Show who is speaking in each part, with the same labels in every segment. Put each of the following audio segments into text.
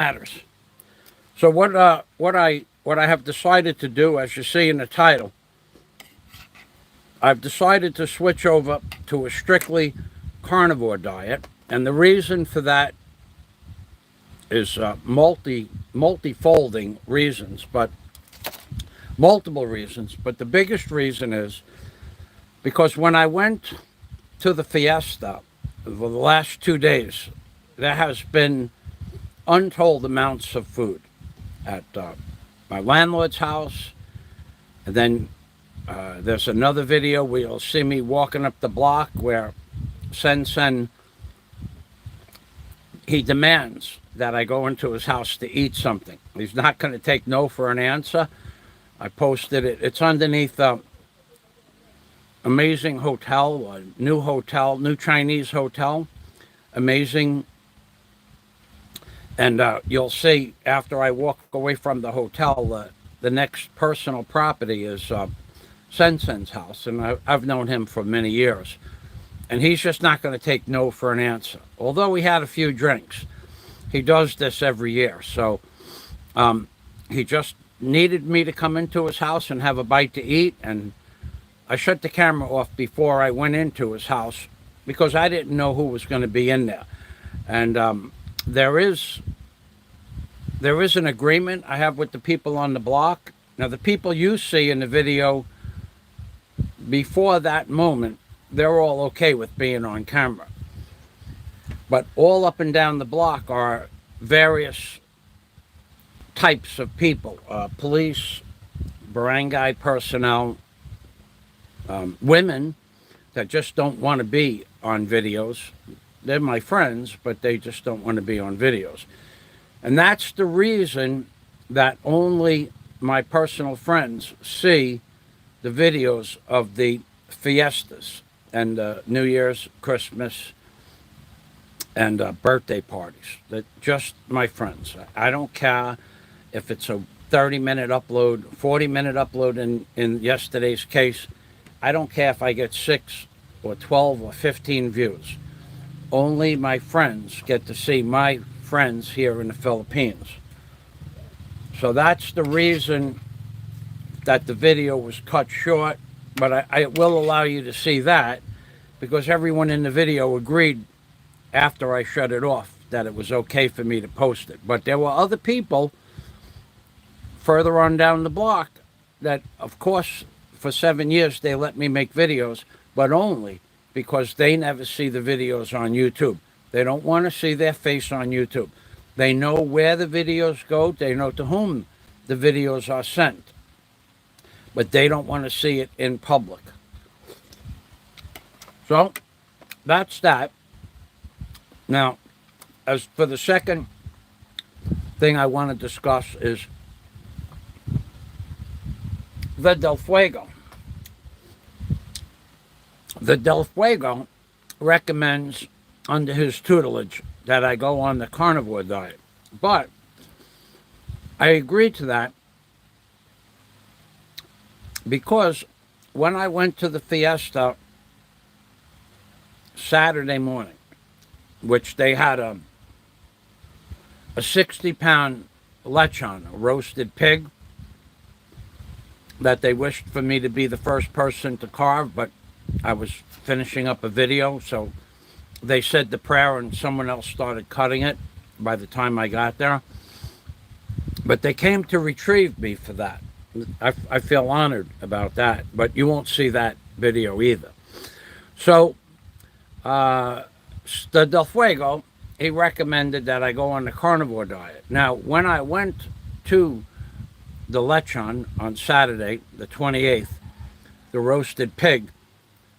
Speaker 1: matters. So what I have decided to do, as you see in the title, I've decided to switch over to a strictly carnivore diet, and the reason for that is multifolding reasons, but multiple reasons. But the biggest reason is because when I went to the fiesta for the last 2 days, there has been untold amounts of food at my landlord's house. And then there's another video where you'll see me walking up the block where Sen he demands that I go into his house to eat something. He's not going to take no for an answer. I posted it. It's underneath amazing hotel, new Chinese hotel, amazing. And you'll see after I walk away from the hotel, the next personal property is Sen's house, and I've known him for many years. And he's just not going to take no for an answer. Although we had a few drinks, he does this every year. So he just needed me to come into his house and have a bite to eat, and I shut the camera off before I went into his house because I didn't know who was going to be in there. And there is an agreement I have with the people on the block. Now, the people you see in the video before that moment, they're all okay with being on camera. But all up and down the block are various types of people, police, barangay personnel, women that just don't want to be on videos. They're my friends, but they just don't want to be on videos. And that's the reason that only my personal friends see the videos of the fiestas and New Year's, Christmas, and birthday parties. That just my friends. I don't care if it's a 30-minute upload, 40-minute upload in yesterday's case. I don't care if I get 6 or 12 or 15 views. Only my friends get to see my friends here in the Philippines. So that's the reason that the video was cut short, but I will allow you to see that because everyone in the video agreed after I shut it off that it was okay for me to post it. But there were other people further on down the block that, of course, for 7 years they let me make videos, but only because they never see the videos on YouTube. They don't want to see their face on YouTube. They know where the videos go. They know to whom the videos are sent. But they don't want to see it in public. So, that's that. Now, as for the second thing I want to discuss is the Delfuego. The Delfuego recommends, under his tutelage, that I go on the carnivore diet. But I agreed to that because when I went to the fiesta Saturday morning, which they had a 60-pound lechon, a roasted pig, that they wished for me to be the first person to carve, but I was finishing up a video, so they said the prayer and someone else started cutting it by the time I got there. But they came to retrieve me for that. I feel honored about that, but you won't see that video either. So, the Delfuego, he recommended that I go on the carnivore diet. Now, when I went to the lechon on Saturday, the 28th, the roasted pig,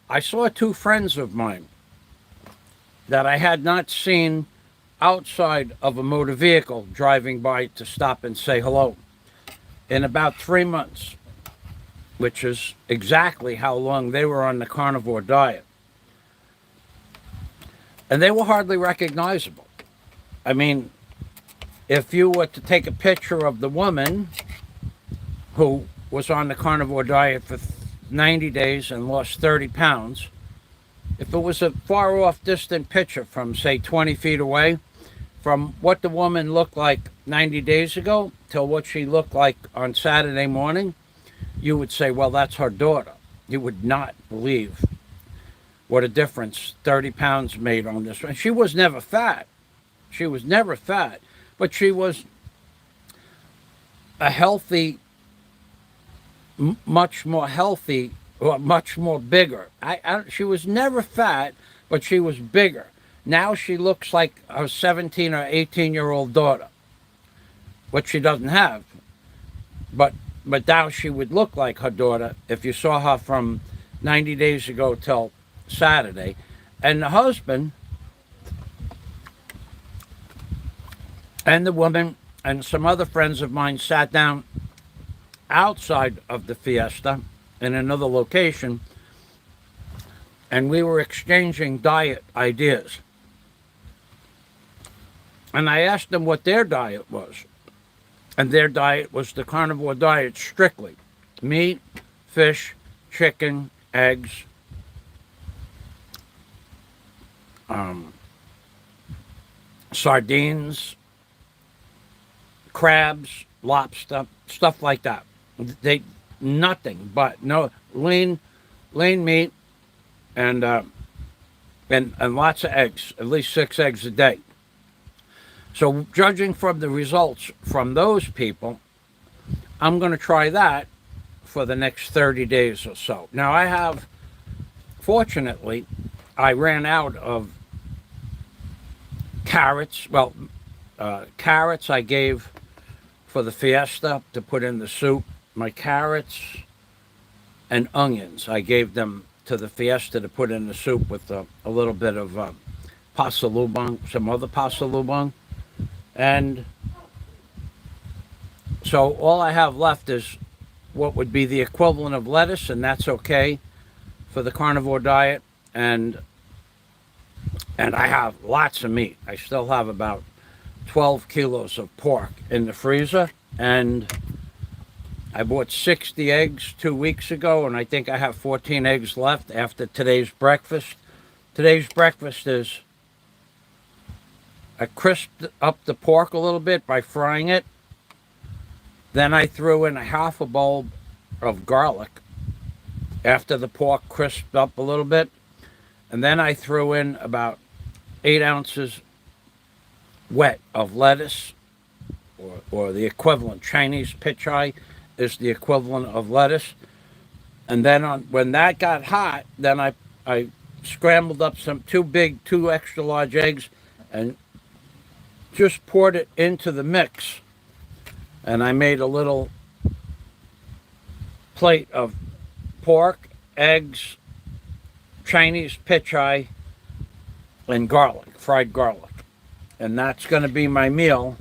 Speaker 1: I saw 2 friends of mine that I had not seen outside of a motor vehicle driving by to stop and say hello in about 3 months, which is exactly how long they were on the carnivore diet. And they were hardly recognizable. I mean, if you were to take a picture of the woman who was on the carnivore diet for 90 days and lost 30 pounds, if it was a far off distant picture from, say, 20 feet away, from what the woman looked like 90 days ago till what she looked like on Saturday morning, you would say, well, that's her daughter. You would not believe what a difference 30 pounds made on this one. She was never fat. She was never fat, but she was a healthy, much more healthy, or much more bigger. She was never fat, but she was bigger. Now she looks like her 17 or 18-year-old daughter, which she doesn't have. But now she would look like her daughter if you saw her from 90 days ago till Saturday. And the husband and the woman and some other friends of mine sat down outside of the fiesta in another location, and we were exchanging diet ideas. And I asked them what their diet was. And their diet was the carnivore diet strictly. Meat, fish, chicken, eggs, sardines, crabs, lobster, stuff like that. They nothing but no lean meat and lots of eggs, at least 6 eggs a day. So judging from the results from those people, I'm going to try that for the next 30 days or so. Now fortunately, I ran out of carrots. Well, carrots I gave for the fiesta to put in the soup. My carrots and onions, I gave them to the fiesta to put in the soup with a little bit of pasalubong, some other pasalubong. And so all I have left is what would be the equivalent of lettuce, and that's okay for the carnivore diet. And I have lots of meat. I still have about 12 kilos of pork in the freezer, and I bought 60 eggs 2 weeks ago, and I think I have 14 eggs left after today's breakfast. Today's breakfast is I crisped up the pork a little bit by frying it. Then I threw in a half a bowl of garlic after the pork crisped up a little bit. And then I threw in about 8 ounces wet of lettuce, or the equivalent. Chinese pichay is the equivalent of lettuce. And then when that got hot, then I scrambled up two extra large eggs and just poured it into the mix. And I made a little plate of pork, eggs, Chinese pichay, and garlic, fried garlic. And that's going to be my meal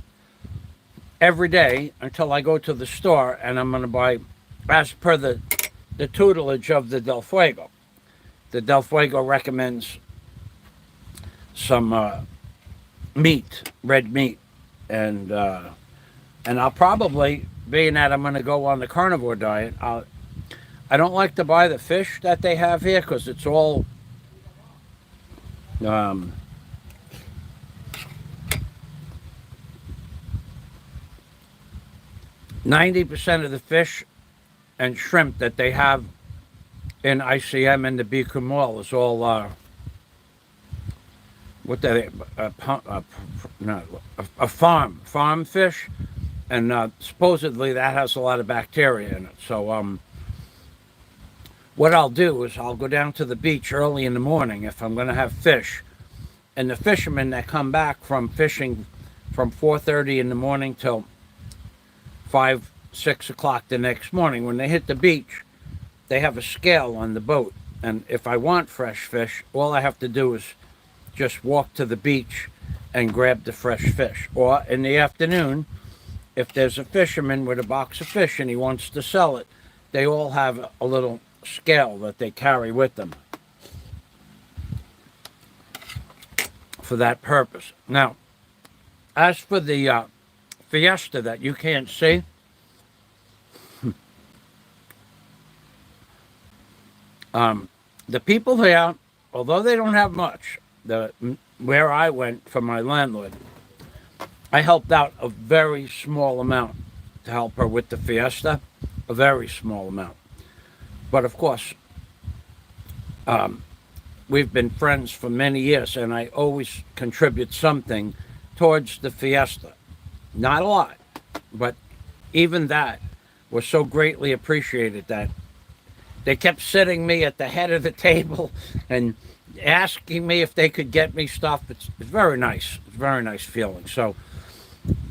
Speaker 1: every day until I go to the store, and I'm going to buy, as per the tutelage of the Delfuego. The Delfuego recommends some meat, red meat, and I'll probably, being that I'm going to go on the carnivore diet, I don't like to buy the fish that they have here because it's all 90% of the fish and shrimp that they have in ICM and the Beacon Mall is all a farm fish, and supposedly that has a lot of bacteria in it. So what I'll do is I'll go down to the beach early in the morning if I'm going to have fish, and the fishermen that come back from fishing from 4:30 in the morning till 5, 6 o'clock the next morning, when they hit the beach, they have a scale on the boat, and if I want fresh fish, all I have to do is just walk to the beach and grab the fresh fish. Or in the afternoon, if there's a fisherman with a box of fish and he wants to sell it, they all have a little scale that they carry with them for that purpose. Now, as for the fiesta that you can't see, the people here, although they don't have much, where I went for my landlord, I helped out a very small amount to help her with the fiesta, a very small amount. But of course, we've been friends for many years, and I always contribute something towards the fiesta. Not a lot, but even that was so greatly appreciated that they kept sitting me at the head of the table and asking me if they could get me stuff. It's very nice. It's a very nice feeling. So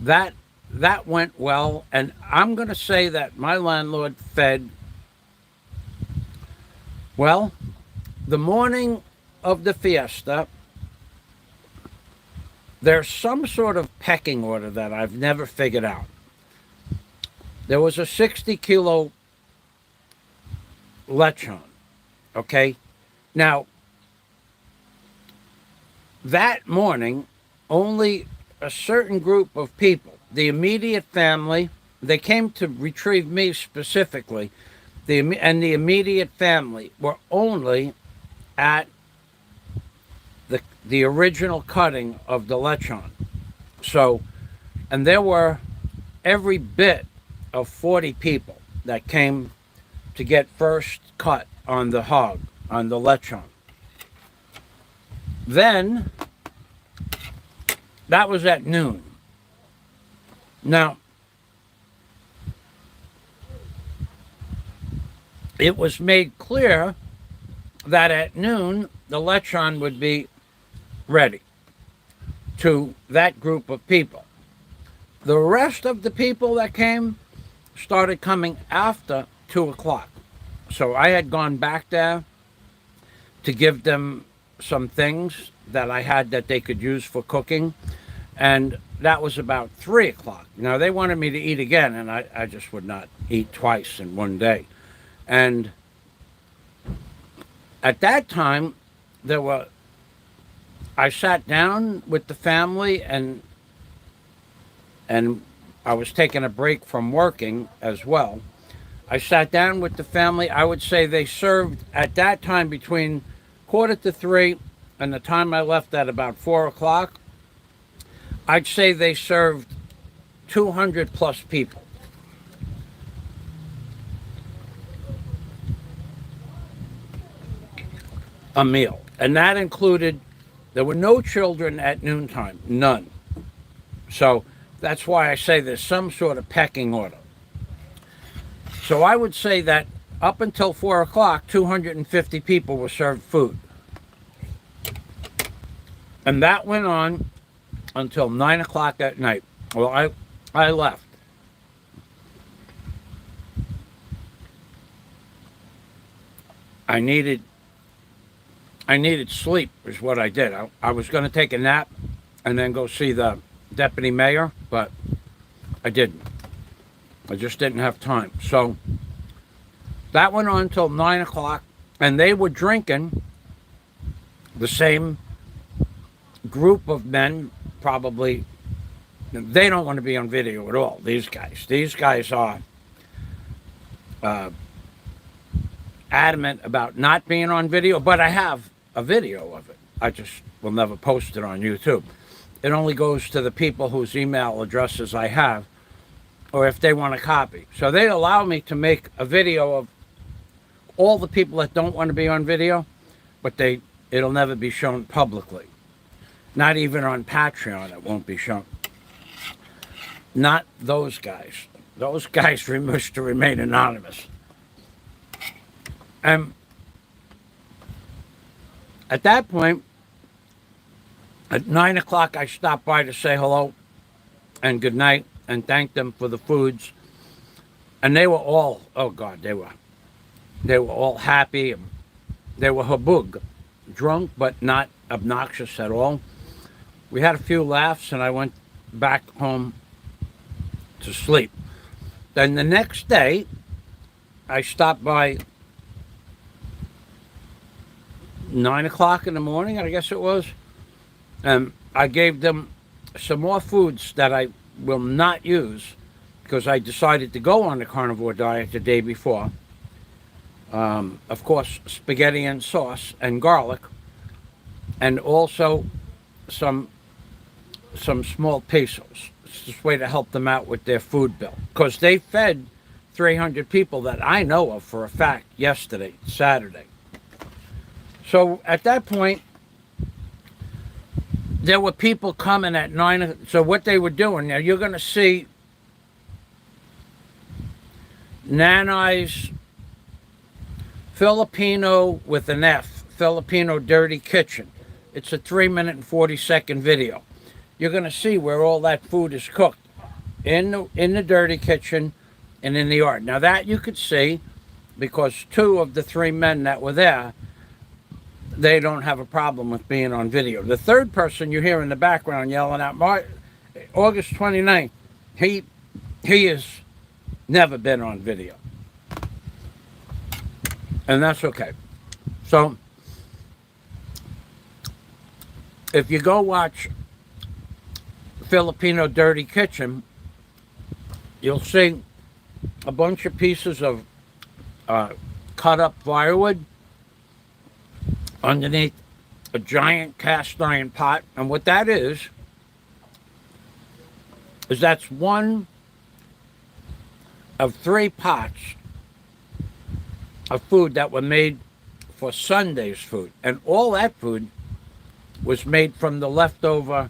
Speaker 1: that that went well, and I'm going to say that my landlord fed well. The morning of the fiesta, there's some sort of pecking order that I've never figured out. There was a 60-kilo lechon, okay? Now, that morning, only a certain group of people, the immediate family, they came to retrieve me specifically, and the immediate family were only at the original cutting of the lechon. So, and there were every bit of 40 people that came to get first cut on the hog, on the lechon. Then, that was at noon. Now, it was made clear that at noon the lechon would be ready to that group of people. The rest of the people that came started coming after 2 o'clock. So I had gone back there to give them some things that I had that they could use for cooking. And that was about 3 o'clock. Now, they wanted me to eat again, and I just would not eat twice in one day. And at that time, I sat down with the family, and I was taking a break from working as well. I sat down with the family. I would say they served at that time between 2:45 and the time I left at about 4 o'clock. I'd say they served 200 plus people. A meal. And that included, there were no children at noontime, none. So that's why I say there's some sort of pecking order. So I would say that up until 4 o'clock, 250 people were served food. And that went on until 9 o'clock at night. Well, I left. I needed sleep is what I did. I was going to take a nap and then go see the deputy mayor, but I didn't. I just didn't have time. So that went on until 9 o'clock, and they were drinking, the same group of men, probably. They don't want to be on video at all, these guys. These guys are adamant about not being on video, but I have a video of it. I just will never post it on YouTube. It only goes to the people whose email addresses I have, or if they want a copy. So they allow me to make a video of all the people that don't want to be on video, but it'll never be shown publicly. Not even on Patreon it won't be shown. Not those guys. Those guys wish to remain anonymous. And at that point, at 9 o'clock, I stopped by to say hello and good night and thank them for the foods. And they were all, oh God, they were all happy. They were habug, drunk, but not obnoxious at all. We had a few laughs, and I went back home to sleep. Then the next day, I stopped by 9 o'clock in the morning, I guess it was. And I gave them some more foods that I will not use because I decided to go on the carnivore diet the day before. Of course, spaghetti and sauce and garlic, and also some some small pesos. It's just a way to help them out with their food bill. Because they fed 300 people that I know of for a fact yesterday, Saturday. So at that point, there were people coming at 9. So what they were doing, now you're going to see Nanai's Filipino with an F, Filipino Dirty Kitchen. It's a 3-minute and 40-second video. You're going to see where all that food is cooked in the dirty kitchen and in the yard. Now that you could see because 2 of the 3 men that were there, they don't have a problem with being on video. The third person you hear in the background yelling out, August 29th, he has never been on video. And that's okay. So, if you go watch Filipino Dirty Kitchen, you'll see a bunch of pieces of cut up firewood underneath a giant cast iron pot. And what that is that's one of 3 pots of food that were made for Sunday's food. And all that food was made from the leftover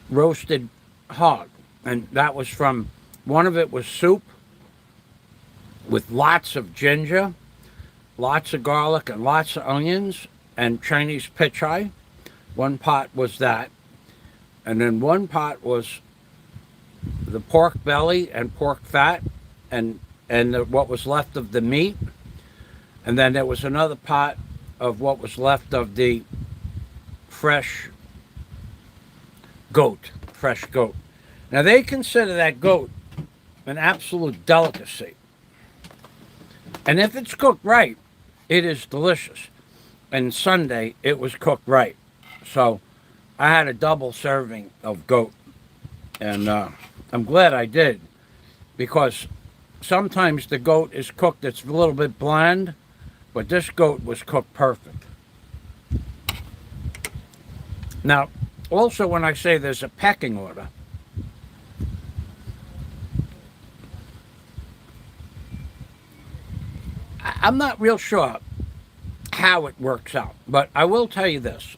Speaker 1: roasted hog. And that was from, one of it was soup with lots of ginger, lots of garlic and lots of onions and Chinese pichay. One pot was that. And then one pot was the pork belly and pork fat and what was left of the meat. And then there was another pot of what was left of the fresh goat. Now they consider that goat an absolute delicacy. And if it's cooked right, it is delicious. And Sunday, it was cooked right. So I had a double serving of goat. And I'm glad I did. Because sometimes the goat is cooked, it's a little bit bland. But this goat was cooked perfect. Now, also when I say there's a pecking order, I'm not real sure how it works out, but I will tell you this.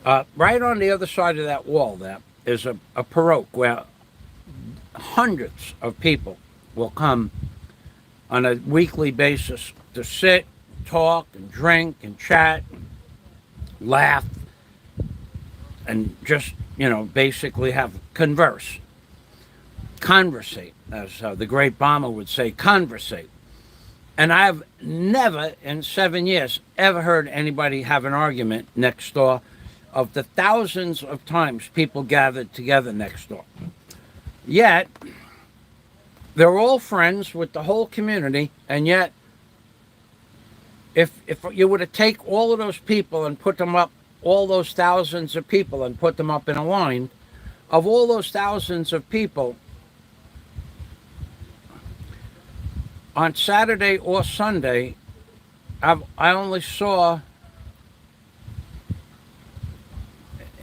Speaker 1: Right on the other side of that wall there is a pirogue where hundreds of people will come on a weekly basis to sit, talk, and drink, and chat, and laugh, and just, basically have conversate, as the great Bomber would say, conversate. And I've never, in 7 years, ever heard anybody have an argument next door of the thousands of times people gathered together next door. Yet, they're all friends with the whole community, and yet, if you were to take all of those people and put them up, all those thousands of people, and put them up in a line, of all those thousands of people, on Saturday or Sunday, I only saw,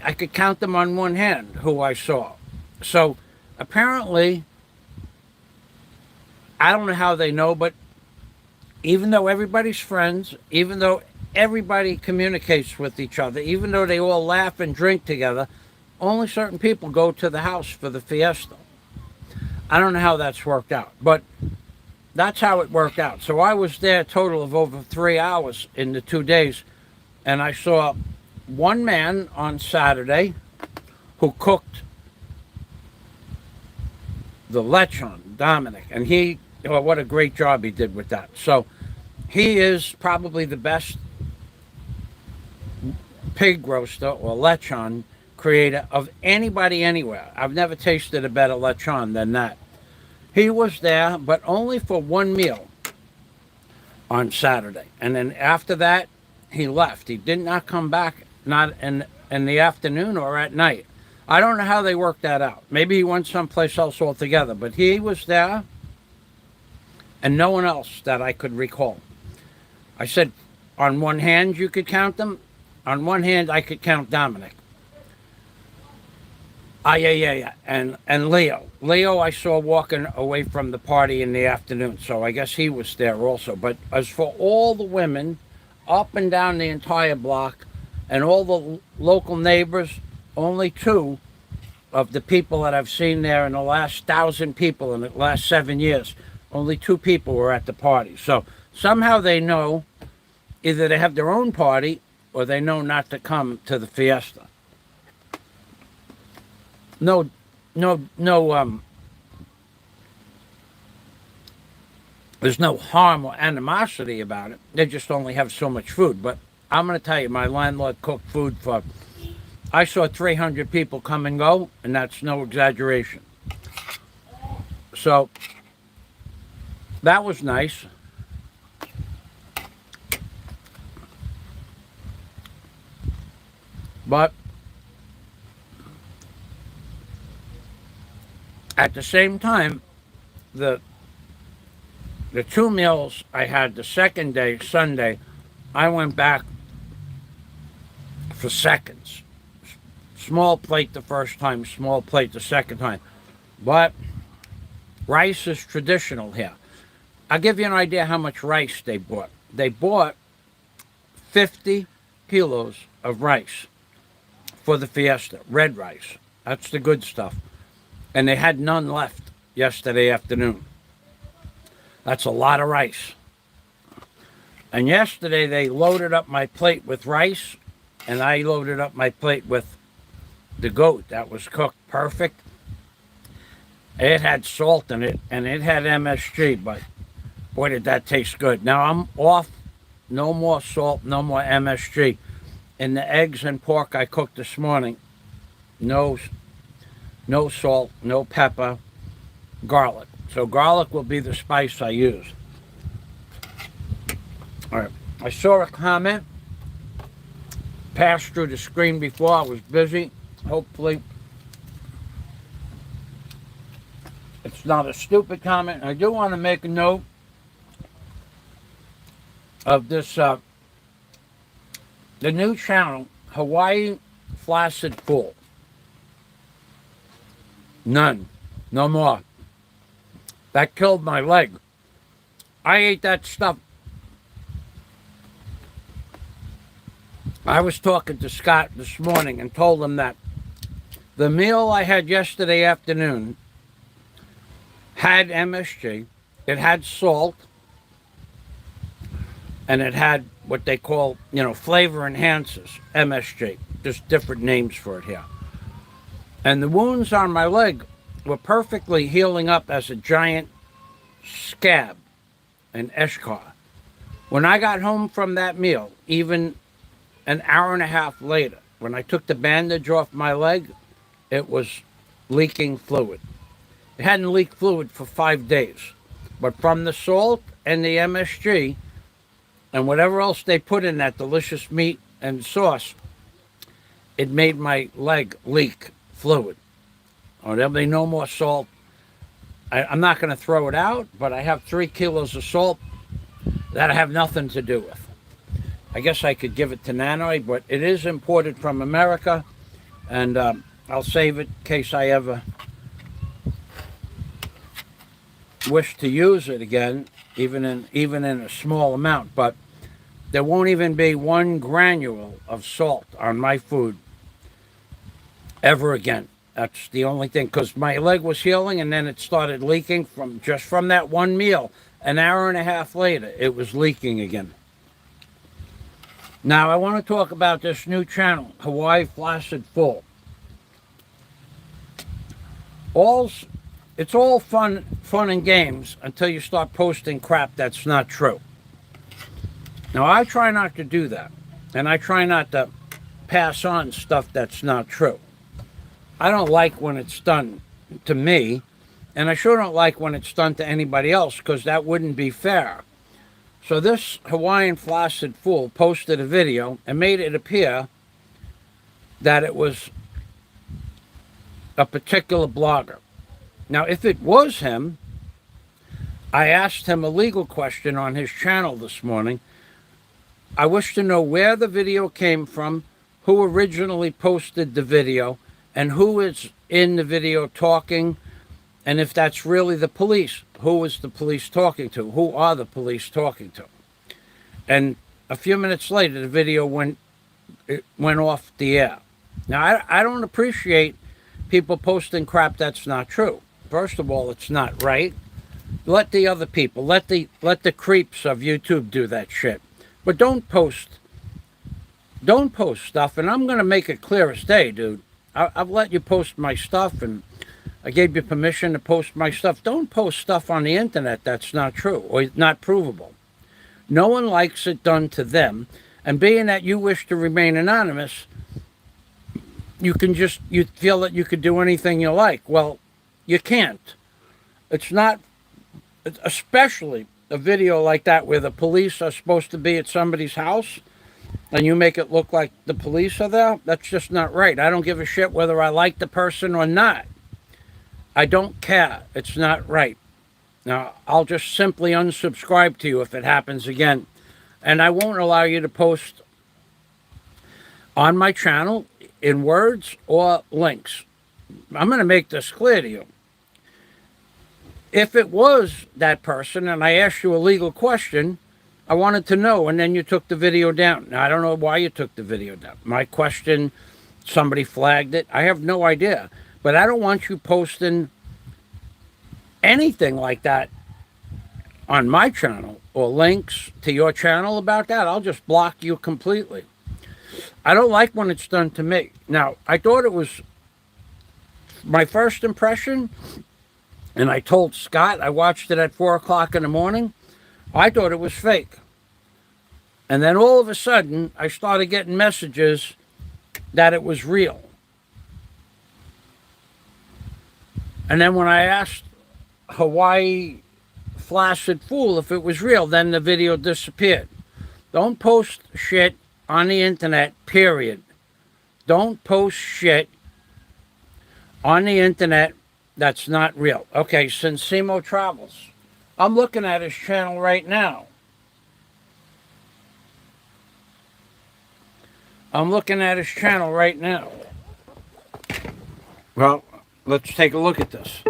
Speaker 1: I could count them on one hand who I saw. So apparently, I don't know how they know, but even though everybody's friends, even though everybody communicates with each other, even though they all laugh and drink together, only certain people go to the house for the fiesta. I don't know how that's worked out, but that's how it worked out. So I was there a total of over 3 hours in the 2 days, and I saw one man on Saturday who cooked the lechon, Dominic, and what a great job he did with that. So he is probably the best pig roaster or lechon creator of anybody anywhere. I've never tasted a better lechon than that. He was there, but only for one meal on Saturday. And then after that, he left. He did not come back, not in the afternoon or at night. I don't know how they worked that out. Maybe he went someplace else altogether, but he was there and no one else that I could recall. I said, on one hand, you could count them. On one hand, I could count Dominic. Ah, yeah. And Leo, I saw walking away from the party in the afternoon, so I guess he was there also. But as for all the women up and down the entire block and all the local neighbors, only two of the people that I've seen there in the last 1,000 people in the last 7 years, only two people were at the party. So somehow they know either they have their own party or they know not to come to the fiesta. No, no. There's no harm or animosity about it. They just only have so much food. But I'm going to tell you, my landlord cooked food for, I saw 300 people come and go, and that's no exaggeration. So that was nice. But at the same time, the two meals I had the second day, Sunday, I went back for seconds. Small plate the first time, small plate the second time. But rice is traditional here. I'll give you an idea how much rice they bought. They bought 50 kilos of rice for the fiesta, red rice. That's the good stuff. And they had none left yesterday afternoon. That's a lot of rice. And yesterday they loaded up my plate with rice, and I loaded up my plate with the goat that was cooked perfect. It had salt in it, and it had MSG, but boy, did that taste good. Now I'm off. No more salt, no more MSG. In the eggs and pork I cooked this morning, no salt, no pepper, garlic. So garlic will be the spice I use. All right. I saw a comment pass through the screen before. I was busy. Hopefully it's not a stupid comment. I do want to make a note of this, the new channel, Hawaii Flaccid Fool. None. No more. That killed my leg. I ate that stuff. I was talking to Scott this morning and told him that the meal I had yesterday afternoon had MSG, it had salt, and it had what they call, flavor enhancers, MSG. Just different names for it here. And the wounds on my leg were perfectly healing up as a giant scab, an eschar. When I got home from that meal, even an hour and a half later, when I took the bandage off my leg, it was leaking fluid. It hadn't leaked fluid for 5 days. But from the salt and the MSG and whatever else they put in that delicious meat and sauce, it made my leg leak fluid. Oh, there'll be no more salt. I'm not going to throw it out, but I have 3 kilos of salt that I have nothing to do with. I guess I could give it to Nanoi, but it is imported from America, and I'll save it in case I ever wish to use it again, even in a small amount. But there won't even be 1 granule of salt on my food ever again. That's the only thing, because my leg was healing and then it started leaking from that one meal. An hour and a half later, it was leaking again. Now, I want to talk about this new channel, Hawaii Flaccid Fool. It's all fun and games until you start posting crap that's not true. Now, I try not to do that, and I try not to pass on stuff that's not true. I don't like when it's done to me, and I sure don't like when it's done to anybody else, because that wouldn't be fair. So this Hawaiian Flaccid Fool posted a video and made it appear that it was a particular blogger. Now, if it was him, I asked him a legal question on his channel this morning. I wish to know where the video came from, who originally posted the video, and who is in the video talking, and if that's really the police, who is the police talking to? Who are the police talking to? And a few minutes later, the video went off the air. Now, I don't appreciate people posting crap that's not true. First of all, it's not right. Let the other people, let the creeps of YouTube do that shit. But don't post stuff. And I'm going to make it clear as day, dude. I've let you post my stuff, and I gave you permission to post my stuff. Don't post stuff on the internet that's not true or not provable. No one likes it done to them. And being that you wish to remain anonymous, you feel that you could do anything you like. Well, you can't. It's not, especially a video like that where the police are supposed to be at somebody's house and you make it look like the police are there. That's just not right. I don't give a shit whether I like the person or not. I don't care. It's not right. Now, I'll just simply unsubscribe to you if it happens again. And I won't allow you to post on my channel in words or links. I'm going to make this clear to you. If it was that person and I asked you a legal question, I wanted to know, and then you took the video down. Now, I don't know why you took the video down. My question, somebody flagged it. I have no idea. But I don't want you posting anything like that on my channel or links to your channel about that. I'll just block you completely. I don't like when it's done to me. Now, I thought it was my first impression, and I told Scott, I watched it at 4 o'clock in the morning. I thought it was fake. And then all of a sudden, I started getting messages that it was real. And then when I asked Hawaii Flaccid Fool if it was real, then the video disappeared. Don't post shit on the internet, period. Don't post shit on the internet that's not real. Okay, Sensimo Travels. I'm looking at his channel right now. Well, let's take a look at this.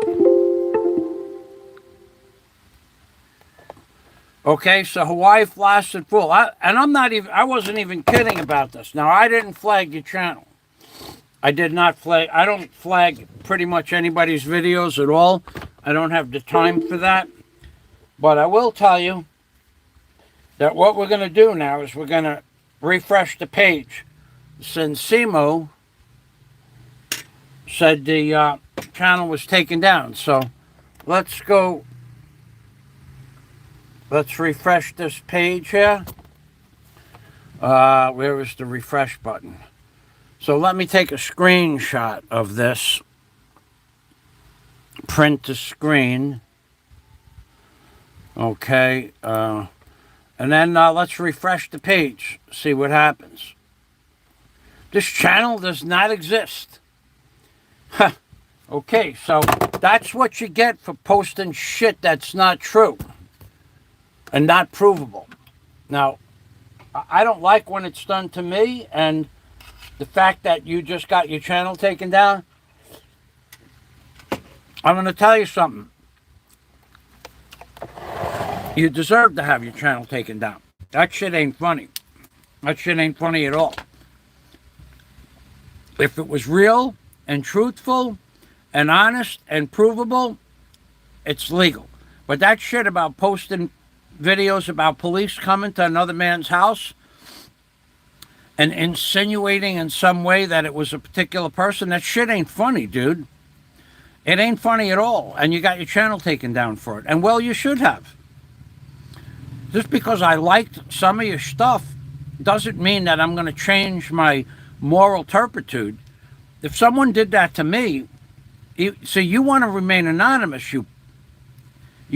Speaker 1: Okay, so Hawaii Flaccid Fool. I wasn't even kidding about this. Now, I didn't flag your channel. I did not flag. I don't flag pretty much anybody's videos at all. I don't have the time for that. But I will tell you that what we're going to do now is we're going to refresh the page. Sensimo said the channel was taken down. So let's go. Let's refresh this page here. Where is the refresh button? So let me take a screenshot of this. Print to screen. Okay. And then let's refresh the page. See what happens. This channel does not exist. Okay, so that's what you get for posting shit that's not true and not provable. Now, I don't like when it's done to me, and the fact that you just got your channel taken down, I'm going to tell you something. You deserve to have your channel taken down. That shit ain't funny. That shit ain't funny at all. If it was real and truthful and honest and provable, it's legal. But that shit about posting videos about police coming to another man's house and insinuating in some way that it was a particular person, that shit ain't funny, dude. It ain't funny at all. And you got your channel taken down for it. And well, you should have. Just because I liked some of your stuff doesn't mean that I'm going to change my moral turpitude. If someone did that to me, you want to remain anonymous, you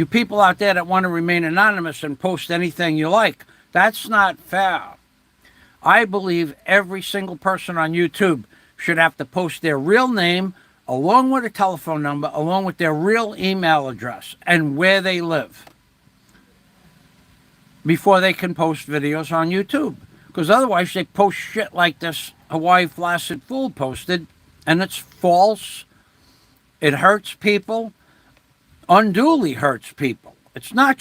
Speaker 1: people out there that want to remain anonymous and post anything you like. That's not fair. I believe every single person on YouTube should have to post their real name along with a telephone number, along with their real email address and where they live before they can post videos on YouTube. Because otherwise they post shit like this Hawaii Flaccid Fool posted, and it's false. It hurts people, unduly hurts people. It's not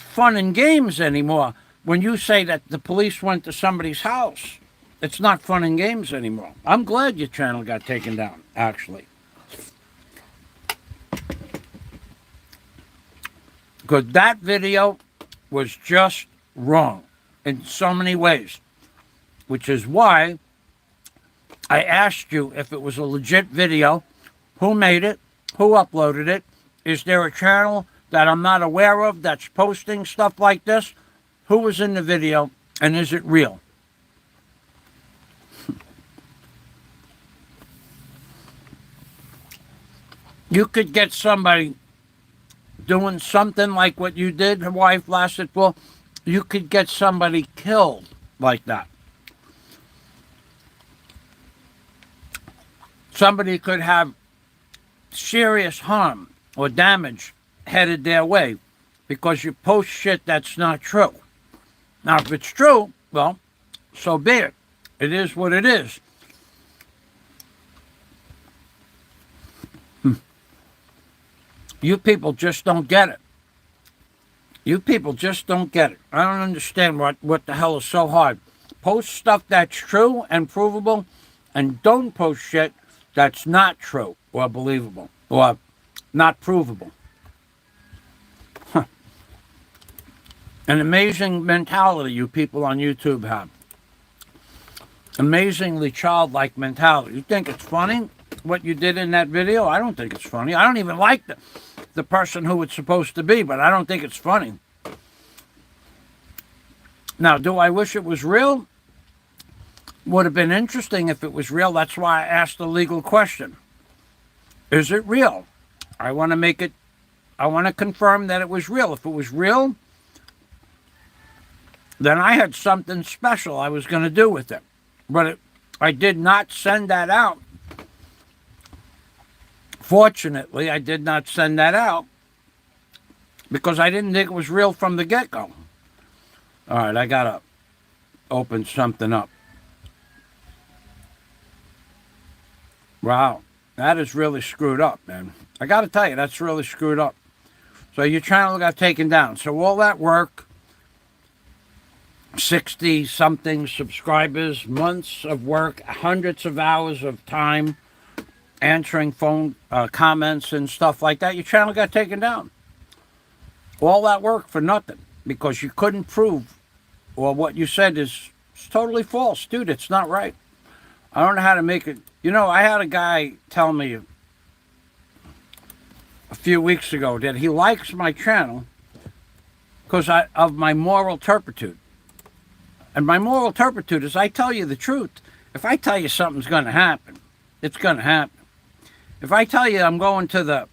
Speaker 1: fun and games anymore. When you say that the police went to somebody's house, it's not fun and games anymore. I'm glad your channel got taken down, actually. Because that video was just wrong in so many ways, which is why I asked you if it was a legit video, who made it, who uploaded it, is there a channel that I'm not aware of that's posting stuff like this, who was in the video, and is it real? You could get somebody doing something like what you did, Hawaii Flaccid Full. You could get somebody killed like that. Somebody could have serious harm or damage headed their way because you post shit that's not true. Now, if it's true, well, so be it. It is what it is. You people just don't get it. You people just don't get it. I don't understand what the hell is so hard. Post stuff that's true and provable, and don't post shit that's not true or believable or not provable. An amazing mentality you people on YouTube have. Amazingly childlike mentality. You think it's funny what you did in that video? I don't think it's funny. I don't even like the person who it's supposed to be, but I don't think it's funny. Now, do I wish it was real? Would have been interesting if it was real. That's why I asked the legal question. Is it real? I want to confirm that it was real. If it was real, then I had something special I was going to do with it. But I did not send that out. Fortunately, I did not send that out because I didn't think it was real from the get-go. All right, I got to open something up. Wow, that is really screwed up, man. I got to tell you, that's really screwed up. So your channel got taken down. So all that work, 60-something subscribers, months of work, hundreds of hours of time, answering phone comments and stuff like that, your channel got taken down. All that work for nothing because you couldn't prove, or what you said is totally false. Dude, it's not right. I don't know how to make it. You know, I had a guy tell me a few weeks ago that he likes my channel because of my moral turpitude. And my moral turpitude is I tell you the truth. If I tell you something's going to happen, it's going to happen. If I tell you I'm going to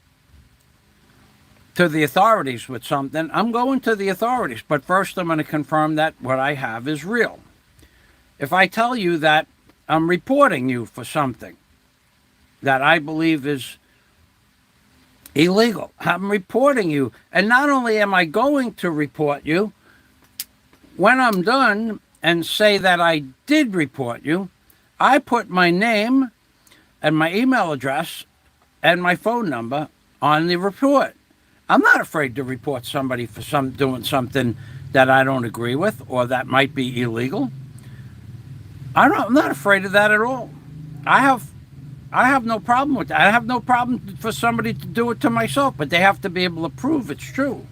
Speaker 1: the authorities with something, I'm going to the authorities. But first I'm going to confirm that what I have is real. If I tell you that I'm reporting you for something that I believe is illegal, I'm reporting you. And not only am I going to report you, when I'm done and say that I did report you, I put my name and my email address and my phone number on the report. I'm not afraid to report somebody for doing something that I don't agree with or that might be illegal. I'm not afraid of that at all. I have no problem with that. I have no problem for somebody to do it to myself, but they have to be able to prove it's true.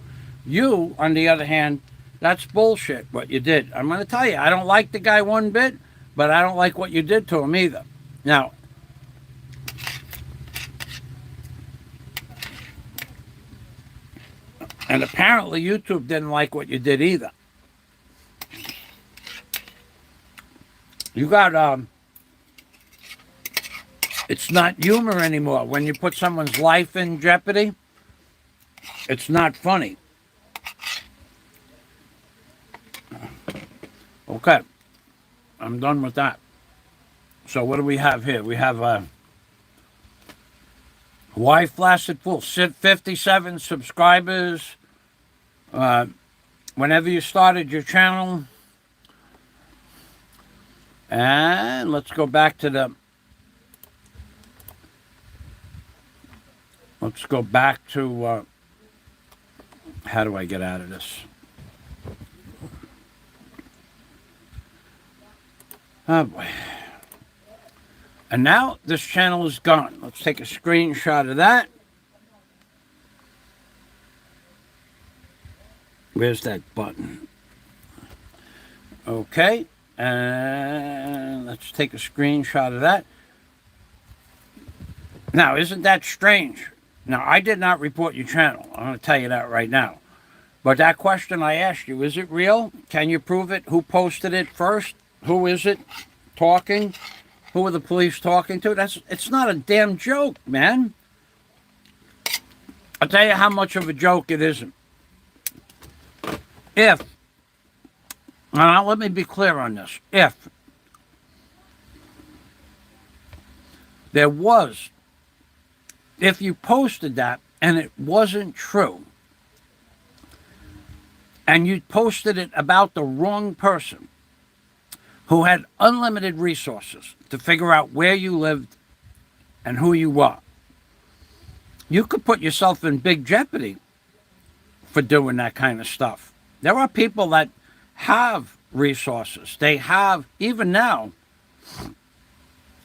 Speaker 1: You, on the other hand, that's bullshit what you did. I'm going to tell you, I don't like the guy one bit, but I don't like what you did to him either. Now, and apparently YouTube didn't like what you did either. You got, it's not humor anymore. When you put someone's life in jeopardy, it's not funny. Okay, I'm done with that. So what do we have here? We have Hawaii Flaccid Full, 57 subscribers. Whenever you started your channel, And let's go back to the... Let's go back to... how do I get out of this? Oh, boy. And now this channel is gone. Let's take a screenshot of that. Where's that button? Okay. And let's take a screenshot of that. Now, isn't that strange? Now, I did not report your channel. I'm going to tell you that right now. But that question I asked you, is it real? Can you prove it? Who posted it first? Who is it talking? Who are the police talking to? It's not a damn joke, man. I'll tell you how much of a joke it isn't. Now let me be clear on this. If you posted that and it wasn't true, and you posted it about the wrong person who had unlimited resources to figure out where you lived and who you were, you could put yourself in big jeopardy for doing that kind of stuff. There are people that have resources. They have, even now,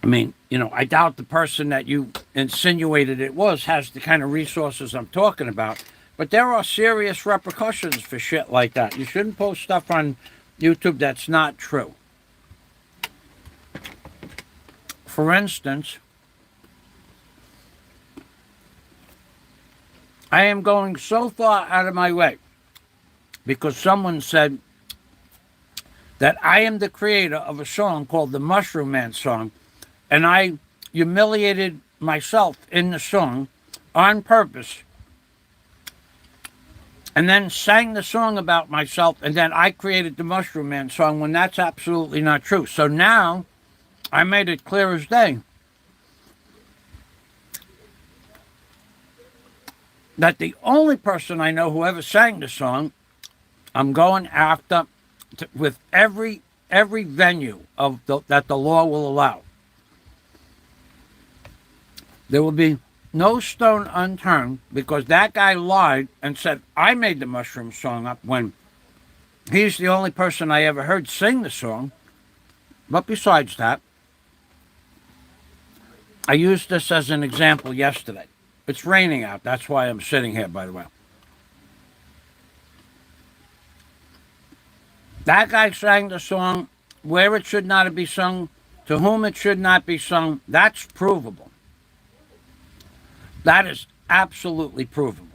Speaker 1: I mean, I doubt the person that you insinuated it was has the kind of resources I'm talking about. But there are serious repercussions for shit like that. You shouldn't post stuff on YouTube that's not true. For instance, I am going so far out of my way because someone said that I am the creator of a song called the Mushroom Man song, and I humiliated myself in the song on purpose, and then sang the song about myself, and then I created the Mushroom Man song when that's absolutely not true. So now I made it clear as day that the only person I know who ever sang the song, I'm going after with every venue that the law will allow. There will be no stone unturned because that guy lied and said I made the Mushroom song up when he's the only person I ever heard sing the song. But besides that, I used this as an example yesterday. It's raining out. That's why I'm sitting here, by the way. That guy sang the song where it should not be sung, to whom it should not be sung. That's provable. That is absolutely provable.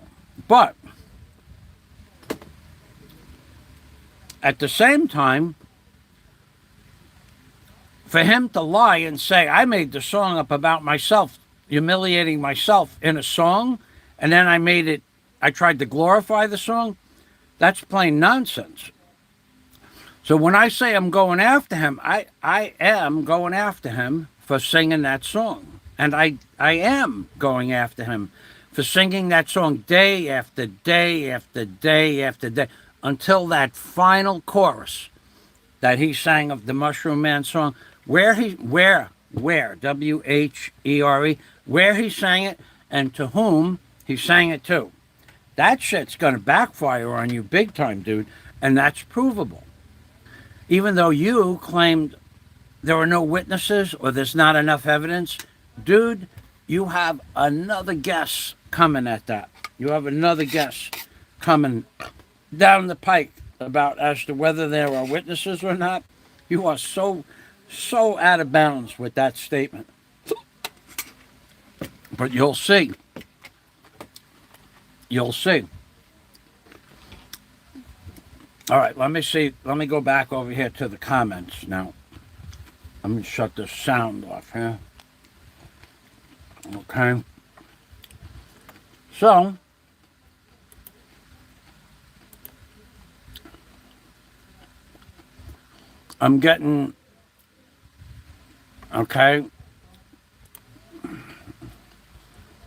Speaker 1: But at the same time, for him to lie and say, I made the song up about myself, humiliating myself in a song, and then I tried to glorify the song, that's plain nonsense. So when I say I'm going after him, I am going after him for singing that song. And I am going after him for singing that song day after day after day after day until that final chorus that he sang of the Mushroom Man song, where W-H-E-R-E, where he sang it and to whom he sang it to. That shit's going to backfire on you big time, dude, and that's provable. Even though you claimed there were no witnesses or there's not enough evidence, dude, you have another guess coming at that. You have another guess coming down the pike about as to whether there are witnesses or not. You are so out of bounds with that statement. But you'll see. You'll see. All right, let me see. Let me go back over here to the comments now. Let me shut the sound off here. Okay. So, I'm getting, okay.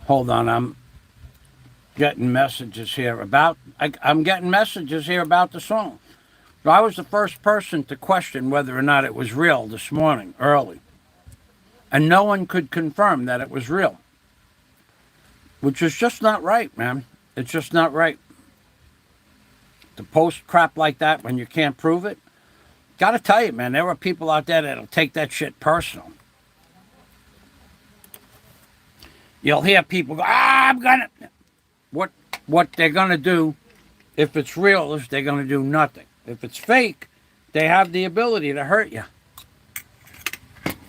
Speaker 1: Hold on, I'm getting messages here about the song. So I was the first person to question whether or not it was real this morning, early. And no one could confirm that it was real. Which is just not right, man. It's just not right. To post crap like that when you can't prove it. Gotta tell you, man, there are people out there that'll take that shit personal. You'll hear people go, I'm gonna... What they're gonna do, if it's real, is they're gonna do nothing. If it's fake, they have the ability to hurt you.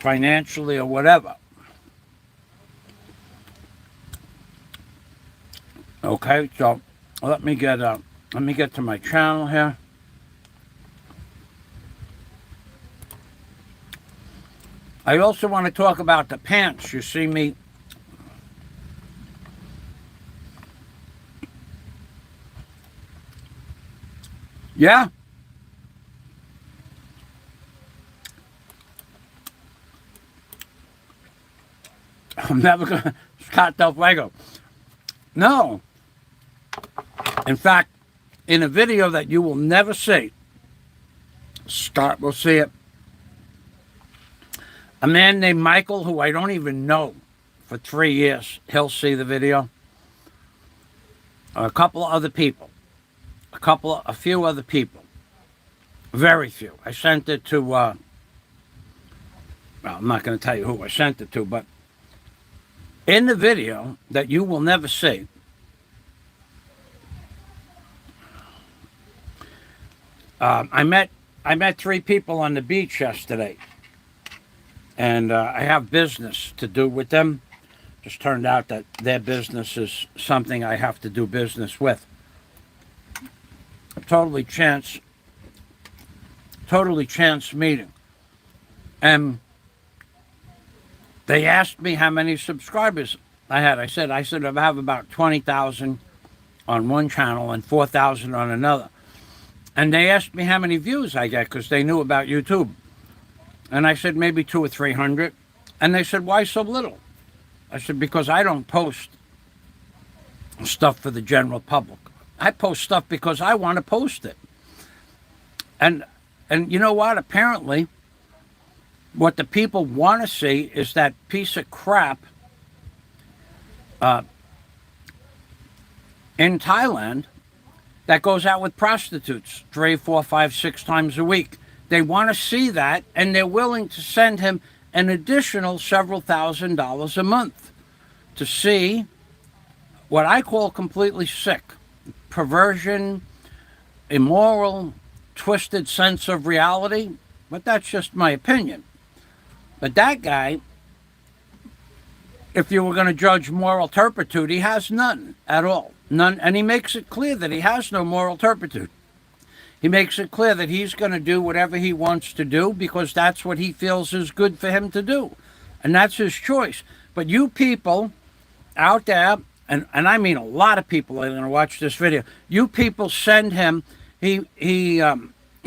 Speaker 1: Financially or whatever. Okay, so let me get to my channel here. I also want to talk about the pants. You see me. Yeah. I'm never going to... Scott Delfuego. No. In fact, in a video that you will never see, Scott will see it, a man named Michael, who I don't even know for 3 years, he'll see the video. A couple of other people. A few other people. Very few. I sent it to, well, I'm not going to tell you who I sent it to, but in the video that you will never see, I met 3 people on the beach yesterday, and I have business to do with them. Just turned out that their business is something I have to do business with. Totally chance meeting. And they asked me how many subscribers I had. I said I have about 20,000 on one channel and 4,000 on another. And they asked me how many views I get because they knew about YouTube. And I said maybe 200 or 300. And they said, why so little? I said, because I don't post stuff for the general public. I post stuff because I want to post it. And you know what? Apparently, what the people want to see is that piece of crap in Thailand that goes out with prostitutes 3, 4, 5, 6 times a week. They want to see that, and they're willing to send him an additional several $1,000s a month to see what I call completely sick, perversion, immoral, twisted sense of reality. But that's just my opinion. But that guy, if you were going to judge moral turpitude, he has none at all. None. And he makes it clear that he has no moral turpitude. He makes it clear that he's going to do whatever he wants to do because that's what he feels is good for him to do. And that's his choice. But you people out there, and I mean a lot of people are going to watch this video, you people send him, he's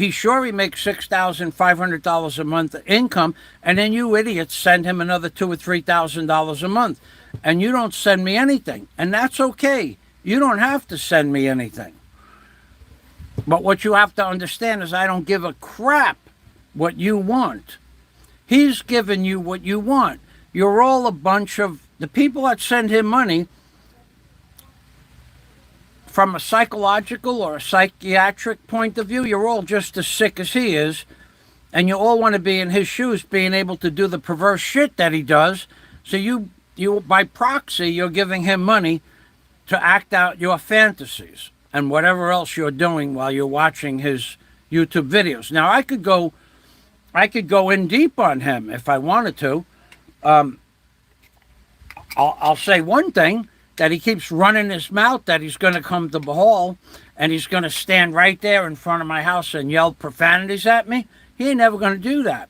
Speaker 1: sure he makes $6,500 a month income, and then you idiots send him another $2,000 or $3,000 a month. And you don't send me anything. And that's okay. You don't have to send me anything. But what you have to understand is I don't give a crap what you want. He's giving you what you want. You're all a bunch of... The people that send him money, from a psychological or a psychiatric point of view, you're all just as sick as he is. And you all want to be in his shoes, being able to do the perverse shit that he does. So you by proxy, you're giving him money to act out your fantasies and whatever else you're doing while you're watching his YouTube videos. Now, I could go in deep on him if I wanted to. I'll say one thing, that he keeps running his mouth that he's going to come to the hall and he's going to stand right there in front of my house and yell profanities at me. He ain't never going to do that.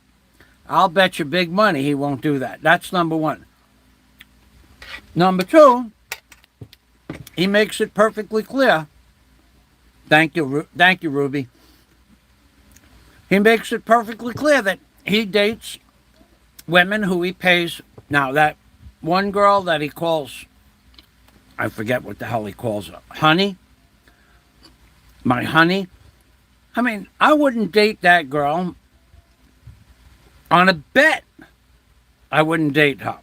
Speaker 1: I'll bet you big money he won't do that. That's number one. Number two, he makes it perfectly clear. Thank you, Ruby. He makes it perfectly clear that he dates women who he pays. Now, that one girl that he calls, I forget what the hell he calls her, honey, my honey, I mean, I wouldn't date that girl on a bet. I wouldn't date her.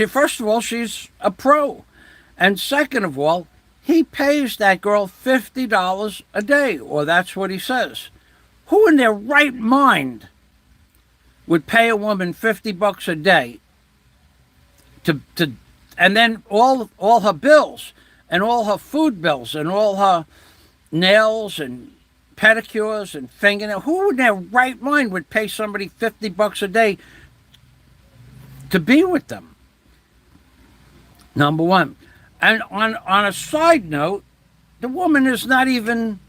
Speaker 1: First of all, she's a pro. And second of all, he pays that girl $50 a day, or that's what he says. Who in their right mind would pay a woman $50 a day to and then all her bills and all her food bills and all her nails and pedicures and fingernails? Who in their right mind would pay somebody $50 a day to be with them? Number one. And on a side note, the woman is not even,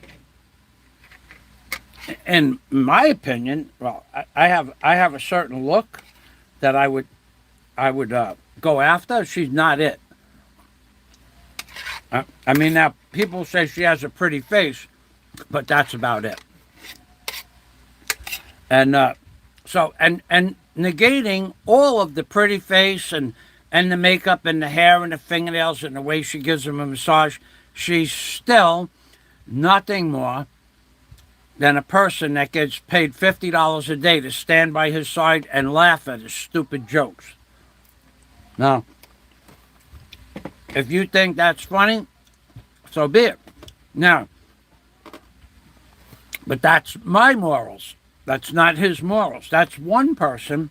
Speaker 1: in my opinion, well, I have a certain look that I would go after. She's not it. I mean, now people say she has a pretty face, but that's about it. And so negating all of the pretty face and the makeup and the hair and the fingernails and the way she gives him a massage, she's still nothing more than a person that gets paid $50 a day to stand by his side and laugh at his stupid jokes. Now, if you think that's funny, so be it. Now, but that's my morals. That's not his morals. That's one person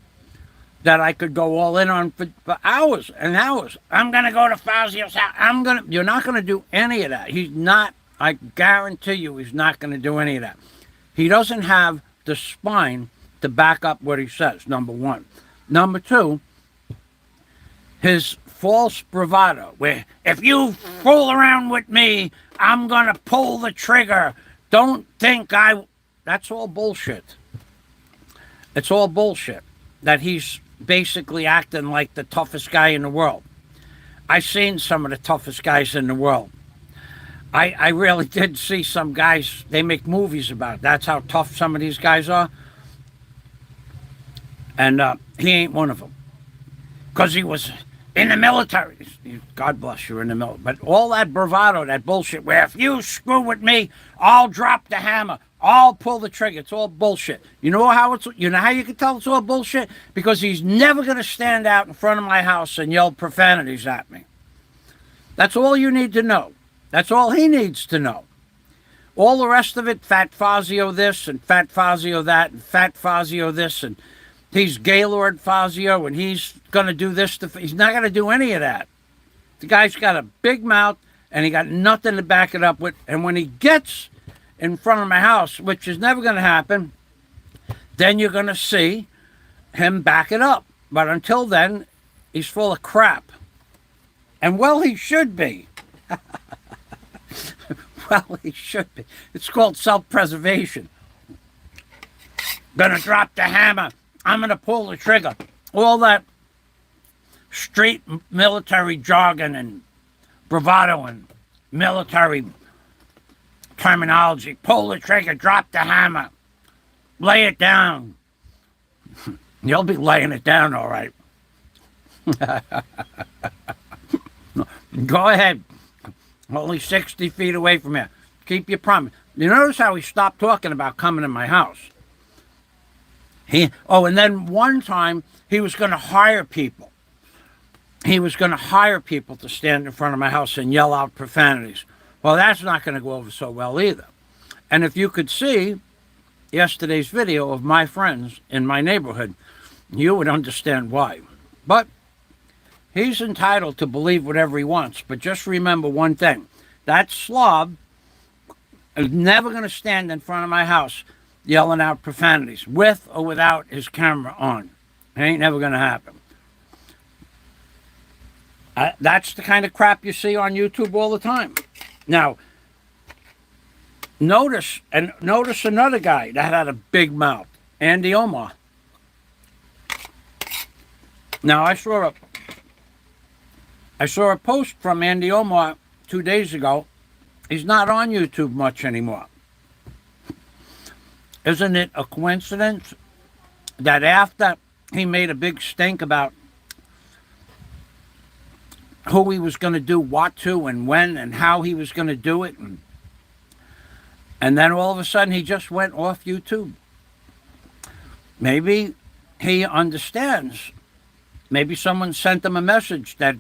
Speaker 1: that I could go all in on for hours and hours. I'm going to go to Fazio's house. You're not going to do any of that. He's not, I guarantee you, he's not going to do any of that. He doesn't have the spine to back up what he says, number one. Number two, his false bravado, where if you fool around with me, I'm going to pull the trigger. Don't think that's all bullshit. It's all bullshit that he's basically acting like the toughest guy in the world. I've seen some of the toughest guys in the world. I really did see some guys, they make movies about it. That's how tough some of these guys are. And he ain't one of them. Because he was in the military. God bless you, in the military. But all that bravado, that bullshit, where if you screw with me, I'll drop the hammer. I'll pull the trigger. It's all bullshit. You know how you can tell it's all bullshit? Because he's never going to stand out in front of my house and yell profanities at me. That's all you need to know. That's all he needs to know. All the rest of it, Fat Fazio this and Fat Fazio that and Fat Fazio this and he's Gaylord Fazio and he's going to do this. He's not going to do any of that. The guy's got a big mouth and he got nothing to back it up with. And when he gets in front of my house, which is never going to happen, then you're going to see him back it up. But until then, he's full of crap. And well, he should be. Well, he should be. It's called self-preservation. Gonna drop the hammer. I'm gonna pull the trigger. All that street military jargon and bravado and military terminology. Pull the trigger, drop the hammer, lay it down. You'll be laying it down, all right. Go ahead. Only 60 feet away from here. Keep your promise. You notice how he stopped talking about coming to my house. And then one time he was going to hire people. He was going to hire people to stand in front of my house and yell out profanities. Well, that's not going to go over so well either. And if you could see yesterday's video of my friends in my neighborhood, you would understand why. But he's entitled to believe whatever he wants. But just remember one thing. That slob is never going to stand in front of my house yelling out profanities, with or without his camera on. It ain't never going to happen. That's the kind of crap you see on YouTube all the time. Now, notice another guy that had a big mouth, Andy Omar. Now, I saw a post from Andy Omar 2 days ago. He's not on YouTube much anymore. Isn't it a coincidence that after he made a big stink about who he was going to do what to and when and how he was going to do it, and And then all of a sudden he just went off YouTube. Maybe he understands. Maybe someone sent him a message that